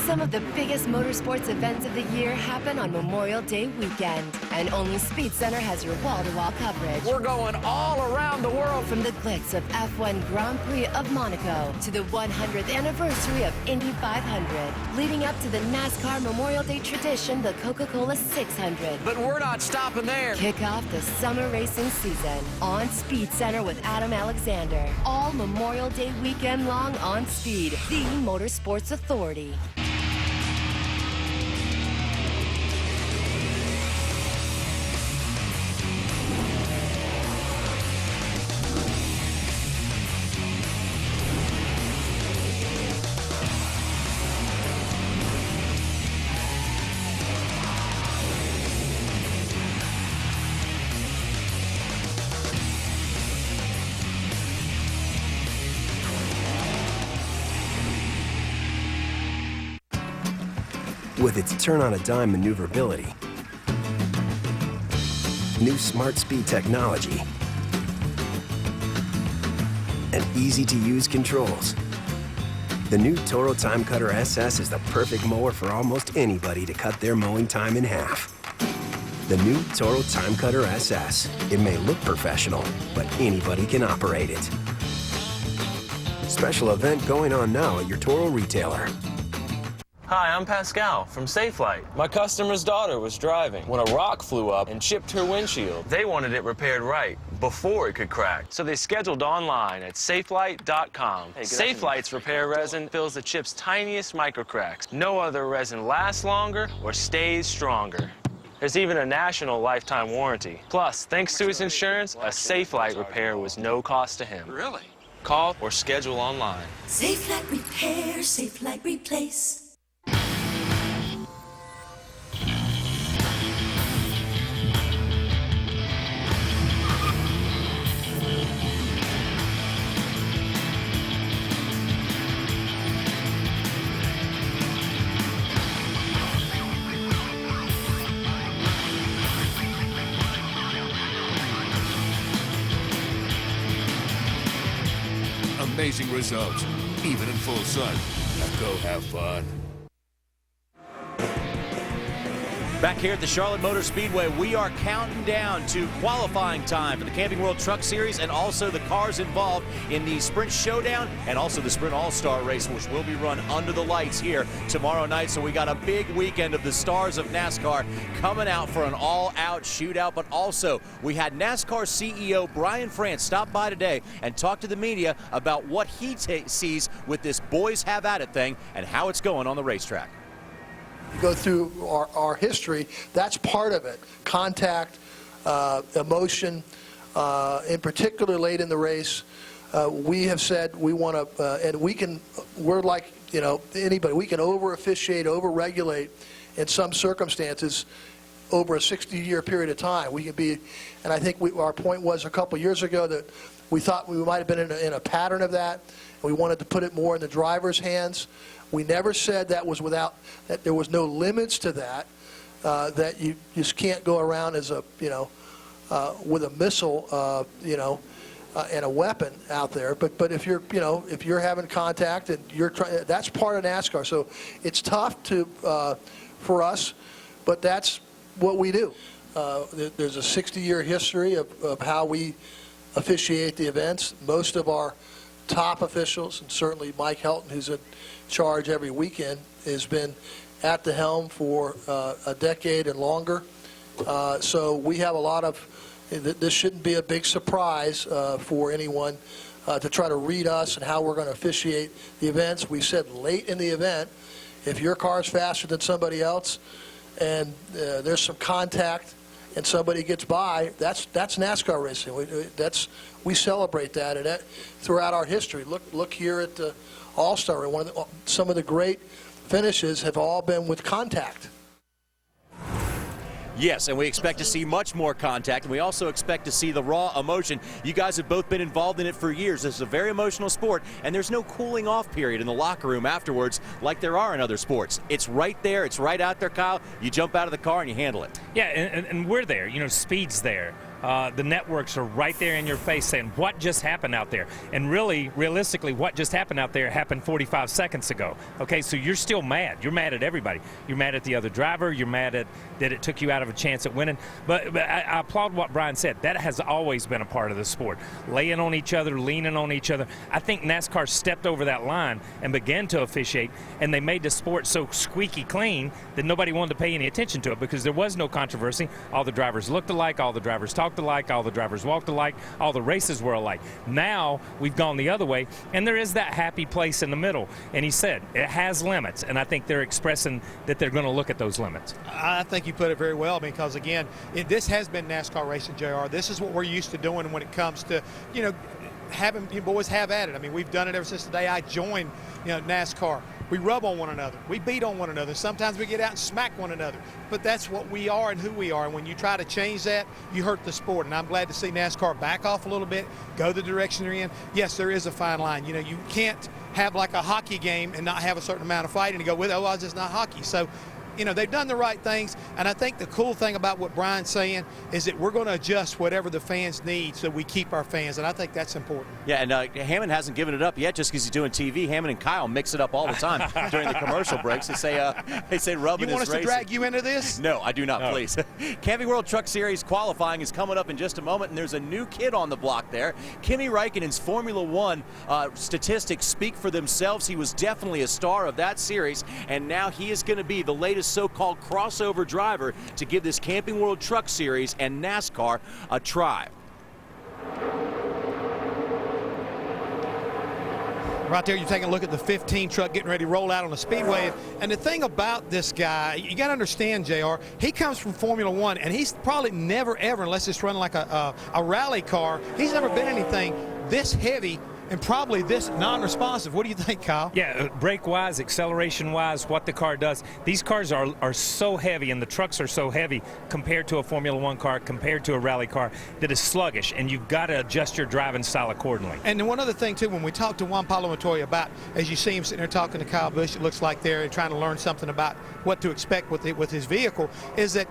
Some of the biggest motorsports events of the year happen on Memorial Day weekend, and only Speed Center has your wall-to-wall coverage. We're going all around the world. From the glitz of F1 Grand Prix of Monaco to the 100th anniversary of Indy 500, leading up to the NASCAR Memorial Day tradition, the Coca-Cola 600. But we're not stopping there. Kick off the summer racing season on Speed Center with Adam Alexander. All Memorial Day weekend long on Speed, the Motorsports Authority. With its turn-on-a-dime maneuverability, new Smart Speed technology, and easy-to-use controls, the new Toro Time Cutter SS is the perfect mower for almost anybody to cut their mowing time in half. The new Toro Time Cutter SS. It may look professional, but anybody can operate it. Special event going on now at your Toro retailer. Hi, I'm Pascal from Safelite. My customer's daughter was driving when a rock flew up and chipped her windshield. They wanted it repaired right before it could crack, so they scheduled online at safelite.com. Safelite's repair resin fills the chip's tiniest microcracks. No other resin lasts longer or stays stronger. There's even a national lifetime warranty. Plus, thanks to his insurance, a Safelite repair was no cost to him. Really? Call or schedule online. Safe like repair, safe like replace. Amazing results, even in full sun. Now go have fun. Back here at the Charlotte Motor Speedway, we are counting down to qualifying time for the Camping World Truck Series and also the cars involved in the Sprint Showdown and also the Sprint All-Star Race, which will be run under the lights here tomorrow night. So we got a big weekend of the stars of NASCAR coming out for an all-out shootout. But also, we had NASCAR CEO Brian France stop by today and talk to the media about what he sees with this boys have at it thing and how it's going on the racetrack. Go through our history, that's part of it. Contact, emotion, in particular late in the race. We have said we want to, and we're like, you know, anybody, we can over-officiate, over-regulate in some circumstances over a 60-year period of time. We can be, and I think our point was a couple years ago that we thought we might have been in a pattern of that. We wanted to put it more in the driver's hands. We never said that there was no limits to that, that you just can't go around as a, you know, with a missile, you know, and a weapon out there. But if you're, you know, if you're having contact and you're trying, that's part of NASCAR. So it's tough for us, but that's what we do. There's a 60-year history of how we officiate the events. Most of our top officials, and certainly Mike Helton, who's in charge every weekend, has been at the helm for a decade and longer. So we have a lot of This shouldn't be a big surprise for anyone to try to read us and how we're going to officiate the events. We said late in the event, if your car is faster than somebody else and there's some contact and somebody gets by, that's NASCAR racing. We celebrate that, and that throughout our history. Look here at the All-Star. Some of the great finishes have all been with contact. Yes, and we expect to see much more contact, and we also expect to see the raw emotion. You guys have both been involved in it for years. This is a very emotional sport, and there's no cooling off period in the locker room afterwards like there are in other sports. It's right there. It's right out there, Kyle. You jump out of the car and you handle it. Yeah, and we're there. You know, speed's there. The networks are right there in your face saying, what just happened out there? And really, realistically, what just happened out there happened 45 seconds ago. Okay, so you're still mad. You're mad at everybody. You're mad at the other driver. You're mad at that it took you out of a chance at winning. But I applaud what Brian said. That has always been a part of the sport. Laying on each other, leaning on each other. I think NASCAR stepped over that line and began to officiate, and they made the sport so squeaky clean that nobody wanted to pay any attention to it because there was no controversy. All the drivers looked alike. All the drivers talked alike, all the drivers walked alike, all the races were alike. Now we've gone the other way, and there is that happy place in the middle. And he said it has limits, and I think they're expressing that they're going to look at those limits. I think you put it very well, because again, this has been NASCAR racing, JR. This is what we're used to doing when it comes to, you know, having you boys have at it. I mean, we've done it ever since the day I joined, NASCAR. We rub on one another. We beat on one another. Sometimes we get out and smack one another. But that's what we are and who we are. And when you try to change that, you hurt the sport. And I'm glad to see NASCAR back off a little bit, go the direction they're in. Yes, there is a fine line. You know, you can't have like a hockey game and not have a certain amount of fighting and go, well, otherwise it's not hockey. So, you know, they've done the right things, and I think the cool thing about what Brian's saying is that we're going to adjust whatever the fans need so we keep our fans, and I think that's important. Yeah, and Hammond hasn't given it up yet just because he's doing TV. Hammond and Kyle mix it up all the time during the commercial breaks. They say rubbing his racing. You want us to drag you into this? No, I do not, please. Camping World Truck Series qualifying is coming up in just a moment, and there's a new kid on the block there. Kimi Räikkönen's Formula One statistics speak for themselves. He was definitely a star of that series, and now he is going to be the latest so-called crossover driver to give this Camping World Truck Series and NASCAR a try. Right there, you're taking a look at the 15 truck getting ready to roll out on the speedway. And the thing about this guy, you got to understand, JR, he comes from Formula One, and he's probably never, ever, unless it's running like a rally car, he's never been anything this heavy and probably this non-responsive. What do you think, Kyle? Yeah, brake-wise, acceleration-wise, what the car does. These cars are so heavy, and the trucks are so heavy compared to a Formula One car, compared to a rally car, that is sluggish, and you've got to adjust your driving style accordingly. And then one other thing, too, when we talked to Juan Pablo Montoya about, as you see him sitting there talking to Kyle Busch, it looks like they're trying to learn something about what to expect with his vehicle, is that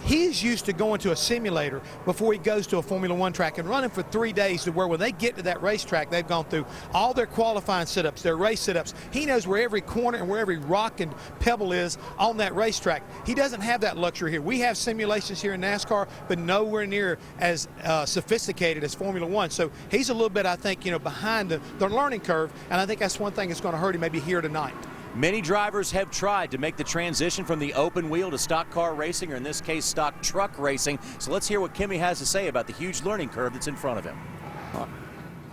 he's used to going to a simulator before he goes to a Formula One track and running for 3 days, to where when they get to that racetrack, they've gone through all their qualifying setups, their race setups. He knows where every corner and where every rock and pebble is on that racetrack. He doesn't have that luxury here. We have simulations here in NASCAR, but nowhere near as sophisticated as Formula One. So he's a little bit, I think, behind the learning curve, and I think that's one thing that's going to hurt him maybe here tonight. Many drivers have tried to make the transition from the open wheel to stock car racing, or in this case, stock truck racing. So let's hear what Kimi has to say about the huge learning curve that's in front of him.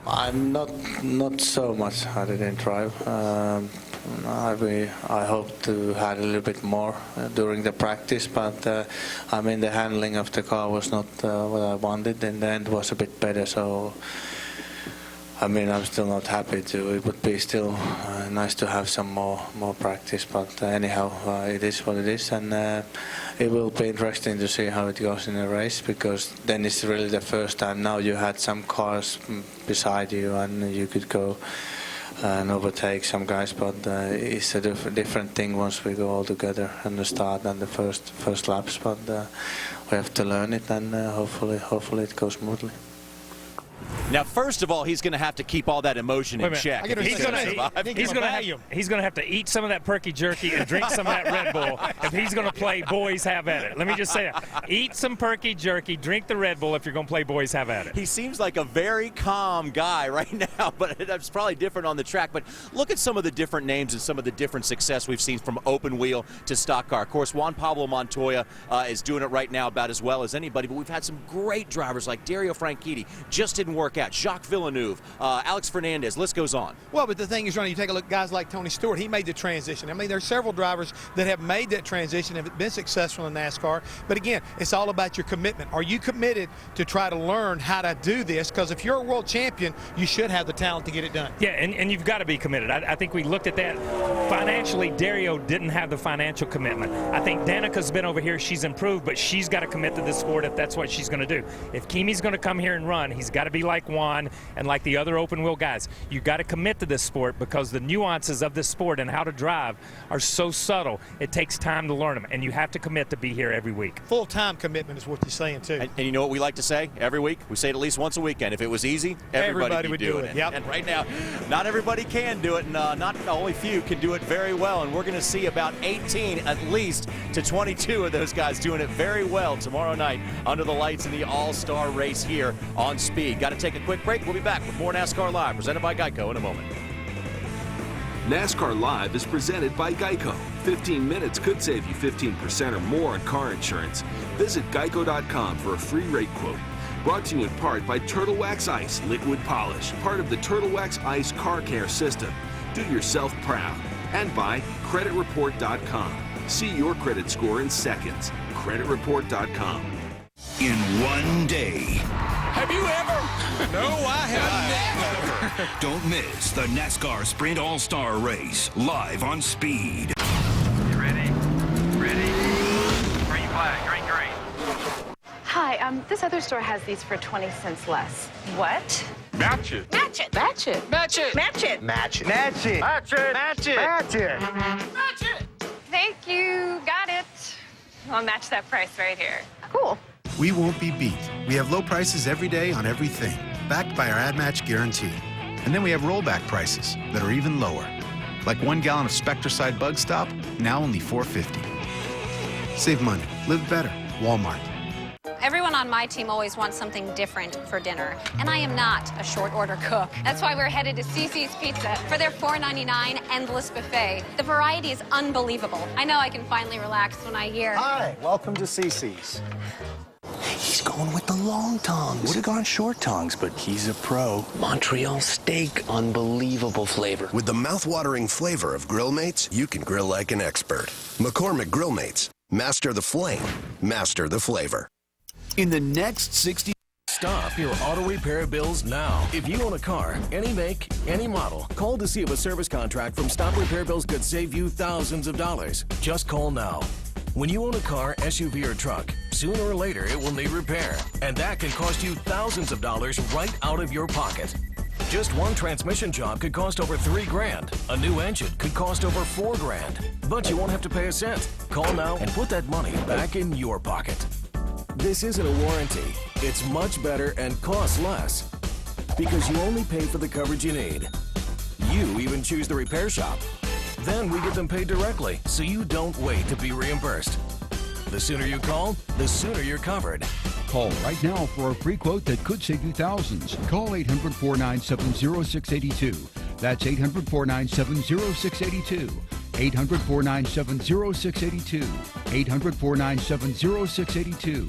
I'm not so much I didn't drive. I hope to have a little bit more during the practice, but I mean the handling of the car was not what I wanted. In the end, was a bit better. So. I mean, I'm still not happy to. It would be still nice to have some more practice, but anyhow, it is what it is, and it will be interesting to see how it goes in a race, because then it's really the first time. Now you had some cars beside you, and you could go and overtake some guys, but it's a different thing once we go all together in the start and the first laps. But we have to learn it, and hopefully it goes smoothly. Now, first of all, he's going to have to keep all that emotion in check. He's going to have to eat some of that perky jerky and drink some of that Red Bull if he's going to play Boys Have At It. Let me just say it. Eat some perky jerky, drink the Red Bull if you're going to play Boys Have At It. He seems like a very calm guy right now, but it's probably different on the track. But look at some of the different names and some of the different success we've seen from open wheel to stock car. Of course, Juan Pablo Montoya is doing it right now about as well as anybody, but we've had some great drivers like Dario Franchitti, just didn't work out. Jacques Villeneuve, Alex Fernandez, list goes on. Well, but the thing is, Ronnie, you take a look at guys like Tony Stewart, he made the transition. I mean, there's several drivers that have made that transition, have been successful in NASCAR. But again, it's all about your commitment. Are you committed to try to learn how to do this? Because if you're a world champion, you should have the talent to get it done. Yeah, and you've got to be committed. I think we looked at that. Financially, Dario didn't have the financial commitment. I think Danica's been over here. She's improved, but she's got to commit to this sport if that's what she's going to do. If Kimi's going to come here and run, he's got to be like Juan and like the other open wheel guys. You've got to commit to this sport because the nuances of this sport and how to drive are so subtle. It takes time to learn them, and you have to commit to be here every week. Full-time commitment is what you're saying, too. And you know what we like to say every week? We say it at least once a weekend. If it was easy, everybody would do it. Yep. And right now, not everybody can do it, and not only few can do it very well. And we're going to see about 18 at least to 22 of those guys doing it very well tomorrow night under the lights in the All-Star race here on Speed. Got to take a quick break. We'll be back with more NASCAR Live, presented by Geico in a moment. NASCAR Live is presented by Geico. 15 minutes could save you 15% or more on car insurance. Visit geico.com for a free rate quote. Brought to you in part by Turtle Wax Ice Liquid Polish, part of the Turtle Wax Ice Car Care System. Do yourself proud. And by creditreport.com. See your credit score in seconds. creditreport.com. In one day. Have you ever? No, I have never. Don't miss the NASCAR Sprint All-Star Race live on Speed. You ready? Ready? Green flag, green, green. Hi, this other store has these for 20 cents less. What? Match it. Match it. Match it. Match it. Match it. Match it. Match it. Match it. Match it. Match it. Match it. Thank you. Got it. I'll match that price right here. Cool. We won't be beat. We have low prices every day on everything, backed by our Ad Match guarantee. And then we have rollback prices that are even lower. Like 1 gallon of Spectracide Bug Stop, now only $4.50. Save money. Live better. Walmart. Everyone on my team always wants something different for dinner, and I am not a short order cook. That's why we're headed to CC's Pizza for their $4.99 endless buffet. The variety is unbelievable. I know I can finally relax when I hear. Hi, welcome to CC's. He's going with the long tongs. Would have gone short tongs, but he's a pro. Montreal steak, unbelievable flavor. With the mouth-watering flavor of Grill Mates, you can grill like an expert. McCormick Grill Mates. Master the flame. Master the flavor. In the next 60... Stop your auto repair bills now. If you own a car, any make, any model, call to see if a service contract from Stop Repair Bills could save you thousands of dollars. Just call now. When you own a car, SUV, or truck, sooner or later it will need repair, and that can cost you thousands of dollars right out of your pocket. Just one transmission job could cost over $3 grand. A new engine could cost over $4 grand. But you won't have to pay a cent. Call now and put that money back in your pocket. This isn't a warranty. It's much better and costs less. Because you only pay for the coverage you need. You even choose the repair shop. Then we get them paid directly, so you don't wait to be reimbursed. The sooner you call, the sooner you're covered. Call right now for a free quote that could save you thousands. Call 800-497-0682. That's 800-497-0682. 800-497-0682. 800-497-0682.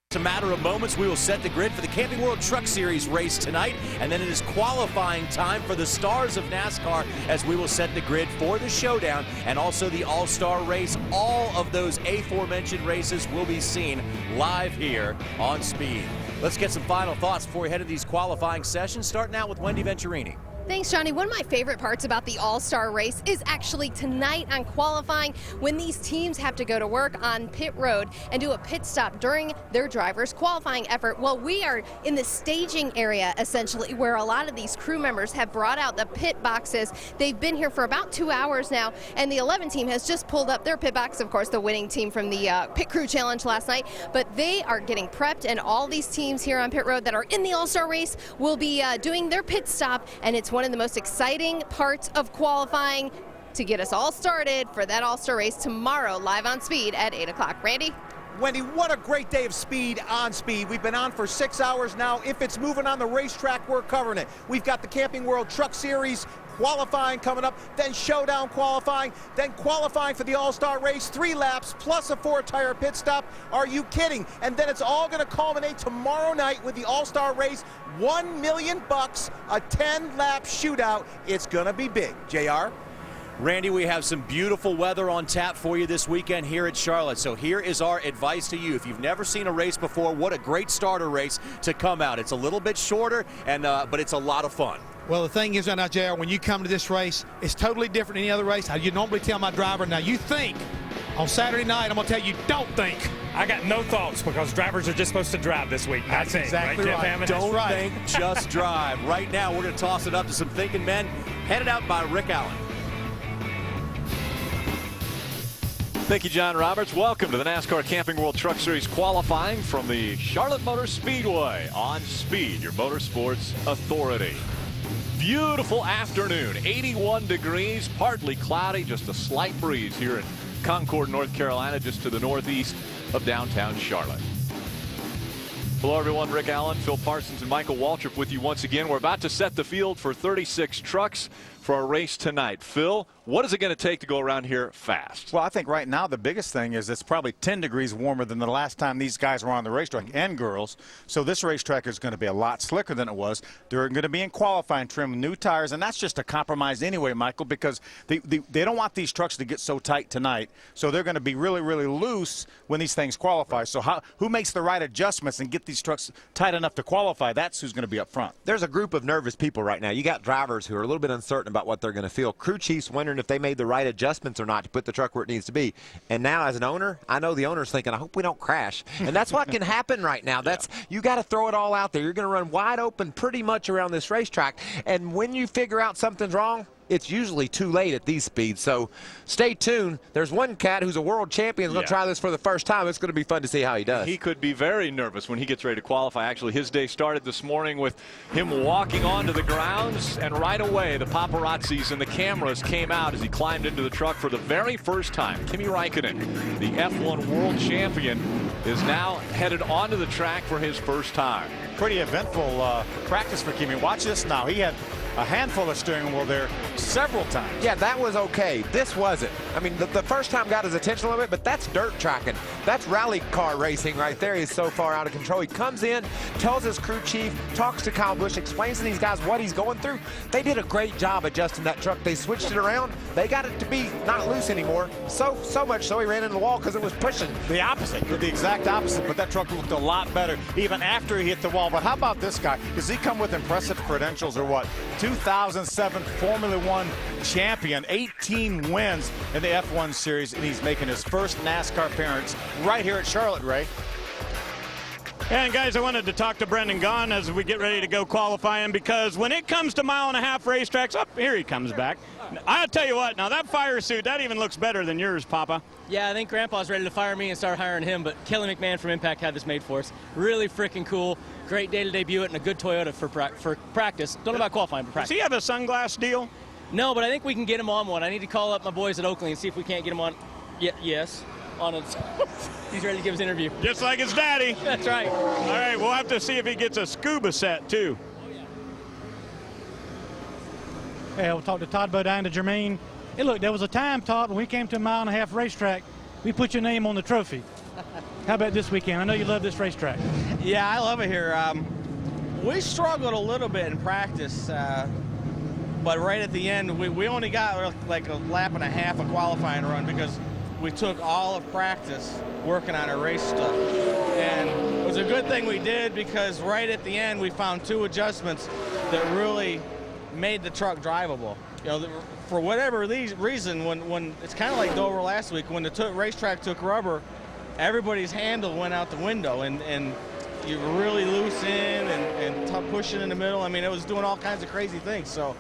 It's a matter of moments. We will set the grid for the Camping World Truck Series race tonight, and then it is qualifying time for the stars of NASCAR as we will set the grid for the showdown and also the All-Star race. All of those aforementioned races will be seen live here on Speed. Let's get some final thoughts before we head to these qualifying sessions, starting out with Wendy Venturini. Thanks, Johnny. One of my favorite parts about the All-Star race is actually tonight on qualifying when these teams have to go to work on pit road and do a pit stop during their driver's qualifying effort. Well, we are in the staging area, essentially, where a lot of these crew members have brought out the pit boxes. They've been here for about 2 hours now, and the 11 team has just pulled up their pit box, of course, the winning team from the Pit Crew Challenge last night, but they are getting prepped, and all these teams here on pit road that are in the All-Star race will be doing their pit stop, and it's one of the most exciting parts of qualifying to get us all started for that All-Star race tomorrow, live on Speed at 8 o'clock. Randy? Wendy, what a great day of speed on Speed. We've been on for 6 hours now. If it's moving on the racetrack, we're covering it. We've got the Camping World Truck Series qualifying coming up, then Showdown qualifying, then qualifying for the All-Star race, 3 laps plus a 4-tire pit stop. Are you kidding? And then it's all going to culminate tomorrow night with the All-Star race, $1 million, a 10-lap shootout. It's going to be big. JR? Randy, we have some beautiful weather on tap for you this weekend here at Charlotte. So here is our advice to you. If you've never seen a race before, what a great starter race to come out. It's a little bit shorter, and but it's a lot of fun. Well, the thing is right now, JR, when you come to this race, it's totally different than any other race. You normally tell my driver, now you think. On Saturday night, I'm going to tell you, don't think. I got no thoughts because drivers are just supposed to drive this week. That's exactly right. Don't think, just drive. Right now, we're going to toss it up to some thinking men, headed out by Rick Allen. Thank you, John Roberts. Welcome to the NASCAR Camping World Truck Series qualifying from the Charlotte Motor Speedway on Speed, your motorsports authority. Beautiful afternoon, 81 degrees, partly cloudy, just a slight breeze here in Concord, North Carolina, just to the northeast of downtown Charlotte. Hello, everyone. Rick Allen, Phil Parsons, and Michael Waltrip with you once again. We're about to set the field for 36 trucks for our race tonight. Phil, what is it going to take to go around here fast? Well, I think right now the biggest thing is it's probably 10 degrees warmer than the last time these guys were on the racetrack, and girls. So this racetrack is going to be a lot slicker than it was. They're going to be in qualifying trim, new tires, and that's just a compromise anyway, Michael, because they don't want these trucks to get so tight tonight. So they're going to be really, really loose when these things qualify. So who makes the right adjustments and get these trucks tight enough to qualify? That's who's going to be up front. There's a group of nervous people right now. You got drivers who are a little bit uncertain about what they're going to feel. Crew chiefs wondering if they made the right adjustments or not to put the truck where it needs to be. And now as an owner, I know the owner's thinking, I hope we don't crash. And that's what can happen right now. You got to throw it all out there. You're going to run wide open pretty much around this racetrack. And when you figure out something's wrong, it's usually too late at these speeds. So stay tuned. There's one cat who's a world champion going to try this for the first time. It's going to be fun to see how he does. He could be very nervous when he gets ready to qualify. Actually, his day started this morning with him walking onto the grounds, and right away the paparazzis and the cameras came out as he climbed into the truck for the very first time. Kimi Räikkönen, the F1 world champion, is now headed onto the track for his first time. Pretty eventful practice for Kimi. Watch this now. He had a handful of steering wheel there several times. Yeah, that was okay. This wasn't. I mean, the first time got his attention a little bit, but that's dirt tracking. That's rally car racing right there. He's so far out of control. He comes in, tells his crew chief, talks to Kyle Busch, explains to these guys what he's going through. They did a great job adjusting that truck. They switched it around. They got it to be not loose anymore. So much so he ran into the wall because it was pushing. The opposite, the exact opposite, but that truck looked a lot better even after he hit the wall. But how about this guy? Does he come with impressive credentials or what? 2007 Formula One champion, 18 wins in the F1 series, and he's making his first NASCAR appearance right here at Charlotte, Ray. And guys, I wanted to talk to Brendan Gaughan as we get ready to go qualifying, because when it comes to mile-and-a-half racetracks, here he comes back. I'll tell you what, now that fire suit, that even looks better than yours, Papa. Yeah, I think Grandpa's ready to fire me and start hiring him, but Kelly McMahon from Impact had this made for us. Really freaking cool. Great day to debut it, and a good Toyota for practice. Don't know about qualifying, but practice. Does he have a sunglass deal? No, but I think we can get him on one. I need to call up my boys at Oakley and see if we can't get him on. Yes. On it. He's ready to give his interview. Just like his daddy. That's right. All right, we'll have to see if he gets a scuba set, too. Hey, we'll talk to Todd Bodine, to Jermaine. Hey, look, there was a time, Todd, when we came to a mile-and-a-half racetrack, we put your name on the trophy. How about this weekend? I know you love this racetrack. Yeah, I love it here. We struggled a little bit in practice, but right at the end, we only got like a lap and a half of qualifying run because we took all of practice working on our race stuff. And it was a good thing we did, because right at the end we found 2 adjustments that really made the truck drivable. You know, for whatever reason, when it's kind of like Dover last week, when the racetrack took rubber, everybody's handle went out the window, and you were really loose in and pushing in the middle. I mean, it was doing all kinds of crazy things. So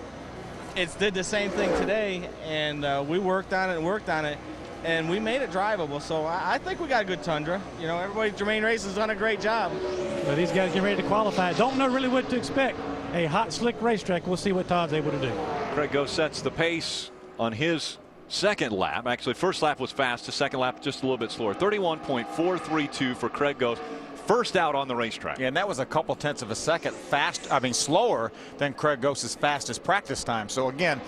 it did the same thing today, and we worked on it, and we made it drivable. So I think we got a good Tundra. You know, everybody, Jermaine Racing's done a great job. Well, these guys get ready to qualify. Don't know really what to expect. A hot, slick racetrack. We'll see what Todd's able to do. Craig Gose sets the pace on his second lap. Actually, first lap was fast. The second lap just a little bit slower. 31.432 for Craig Gose. First out on the racetrack. Yeah, and that was a couple tenths of a second slower than Craig Gose's fastest practice time. So again,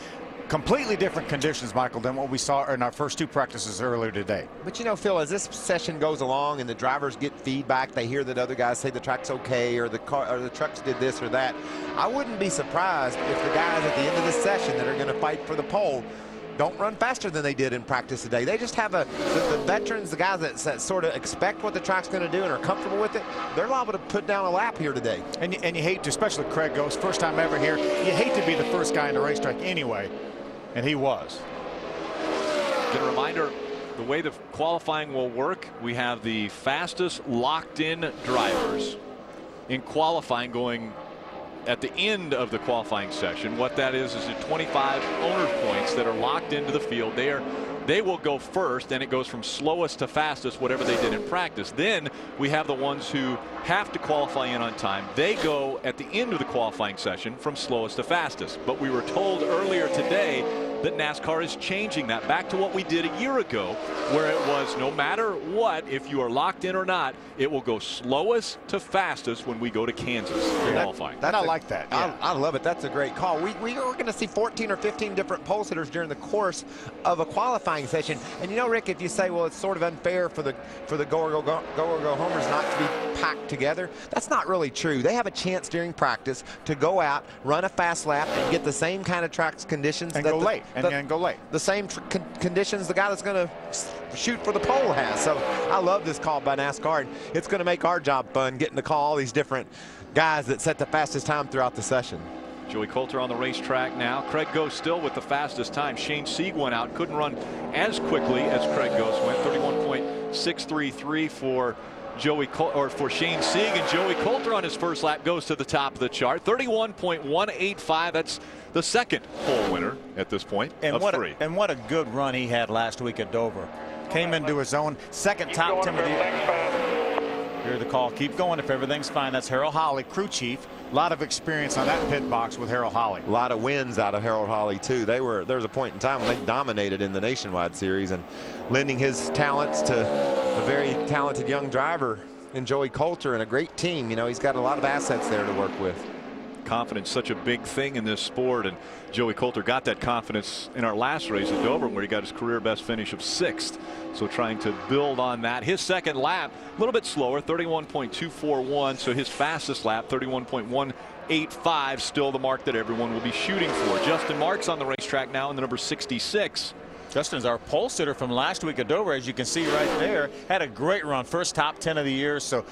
completely different conditions, Michael, than what we saw in our first two practices earlier today. But you know, Phil, as this session goes along and the drivers get feedback, they hear that other guys say the track's okay or the trucks did this or that. I wouldn't be surprised if the guys at the end of this session that are going to fight for the pole don't run faster than they did in practice today. They just have the veterans, the guys that sort of expect what the track's going to do and are comfortable with it. They're liable to put down a lap here today. And you hate to, especially Craig Gose, first time ever here, you hate to be the first guy in the racetrack anyway, and he was. Get a reminder, the way the qualifying will work, we have the fastest locked-in drivers in qualifying going at the end of the qualifying session. What that is the 25 owner points that are locked into the field. They will go first, and it goes from slowest to fastest, whatever they did in practice. Then we have the ones who have to qualify in on time. They go at the end of the qualifying session from slowest to fastest. But we were told earlier today that NASCAR is changing that back to what we did a year ago, where it was no matter what, if you are locked in or not, it will go slowest to fastest when we go to Kansas qualifying. I like that. Yeah. I love it. That's a great call. We are going to see 14 or 15 different pole sitters during the course of a qualifying session. And you know, Rick, if you say, well, it's sort of unfair for the go or go homers not to be packed together, that's not really true. They have a chance during practice to go out, run a fast lap, and get the same kind of track conditions and go late. And go late. The same conditions the guy that's going to shoot for the pole has. So I love this call by NASCAR, and it's going to make our job fun getting to call all these different guys that set the fastest time throughout the session. Joey Coulter on the racetrack now. Craig Gose still with the fastest time. Shane Sieg went out, couldn't run as quickly as Craig Gose went. 31.633 for for Shane Sieg, and Joey Coulter on his first lap goes to the top of the chart. 31.185. That's the second pole winner at this point of three. And what a good run he had last week at Dover. Came into his own second top 10 of the year. Hear the call. Keep going if everything's fine. That's Harold Holly, crew chief. A lot of experience on that pit box with Harold Holly. A lot of wins out of Harold Holly too. There was a point in time when they dominated in the Nationwide Series, and lending his talents to a very talented young driver in Joey Coulter and a great team. You know, he's got a lot of assets there to work with. Confidence, such a big thing in this sport, and Joey Coulter got that confidence in our last race at Dover, where he got his career best finish of 6th. So trying to build on that. His second lap a little bit slower, 31.241. So his fastest lap, 31.185, still the mark that everyone will be shooting for. Justin Marks on the racetrack now in the number 66. Justin's our pole sitter from last week at Dover, as you can see right there. Had a great run, first top 10 of the year. So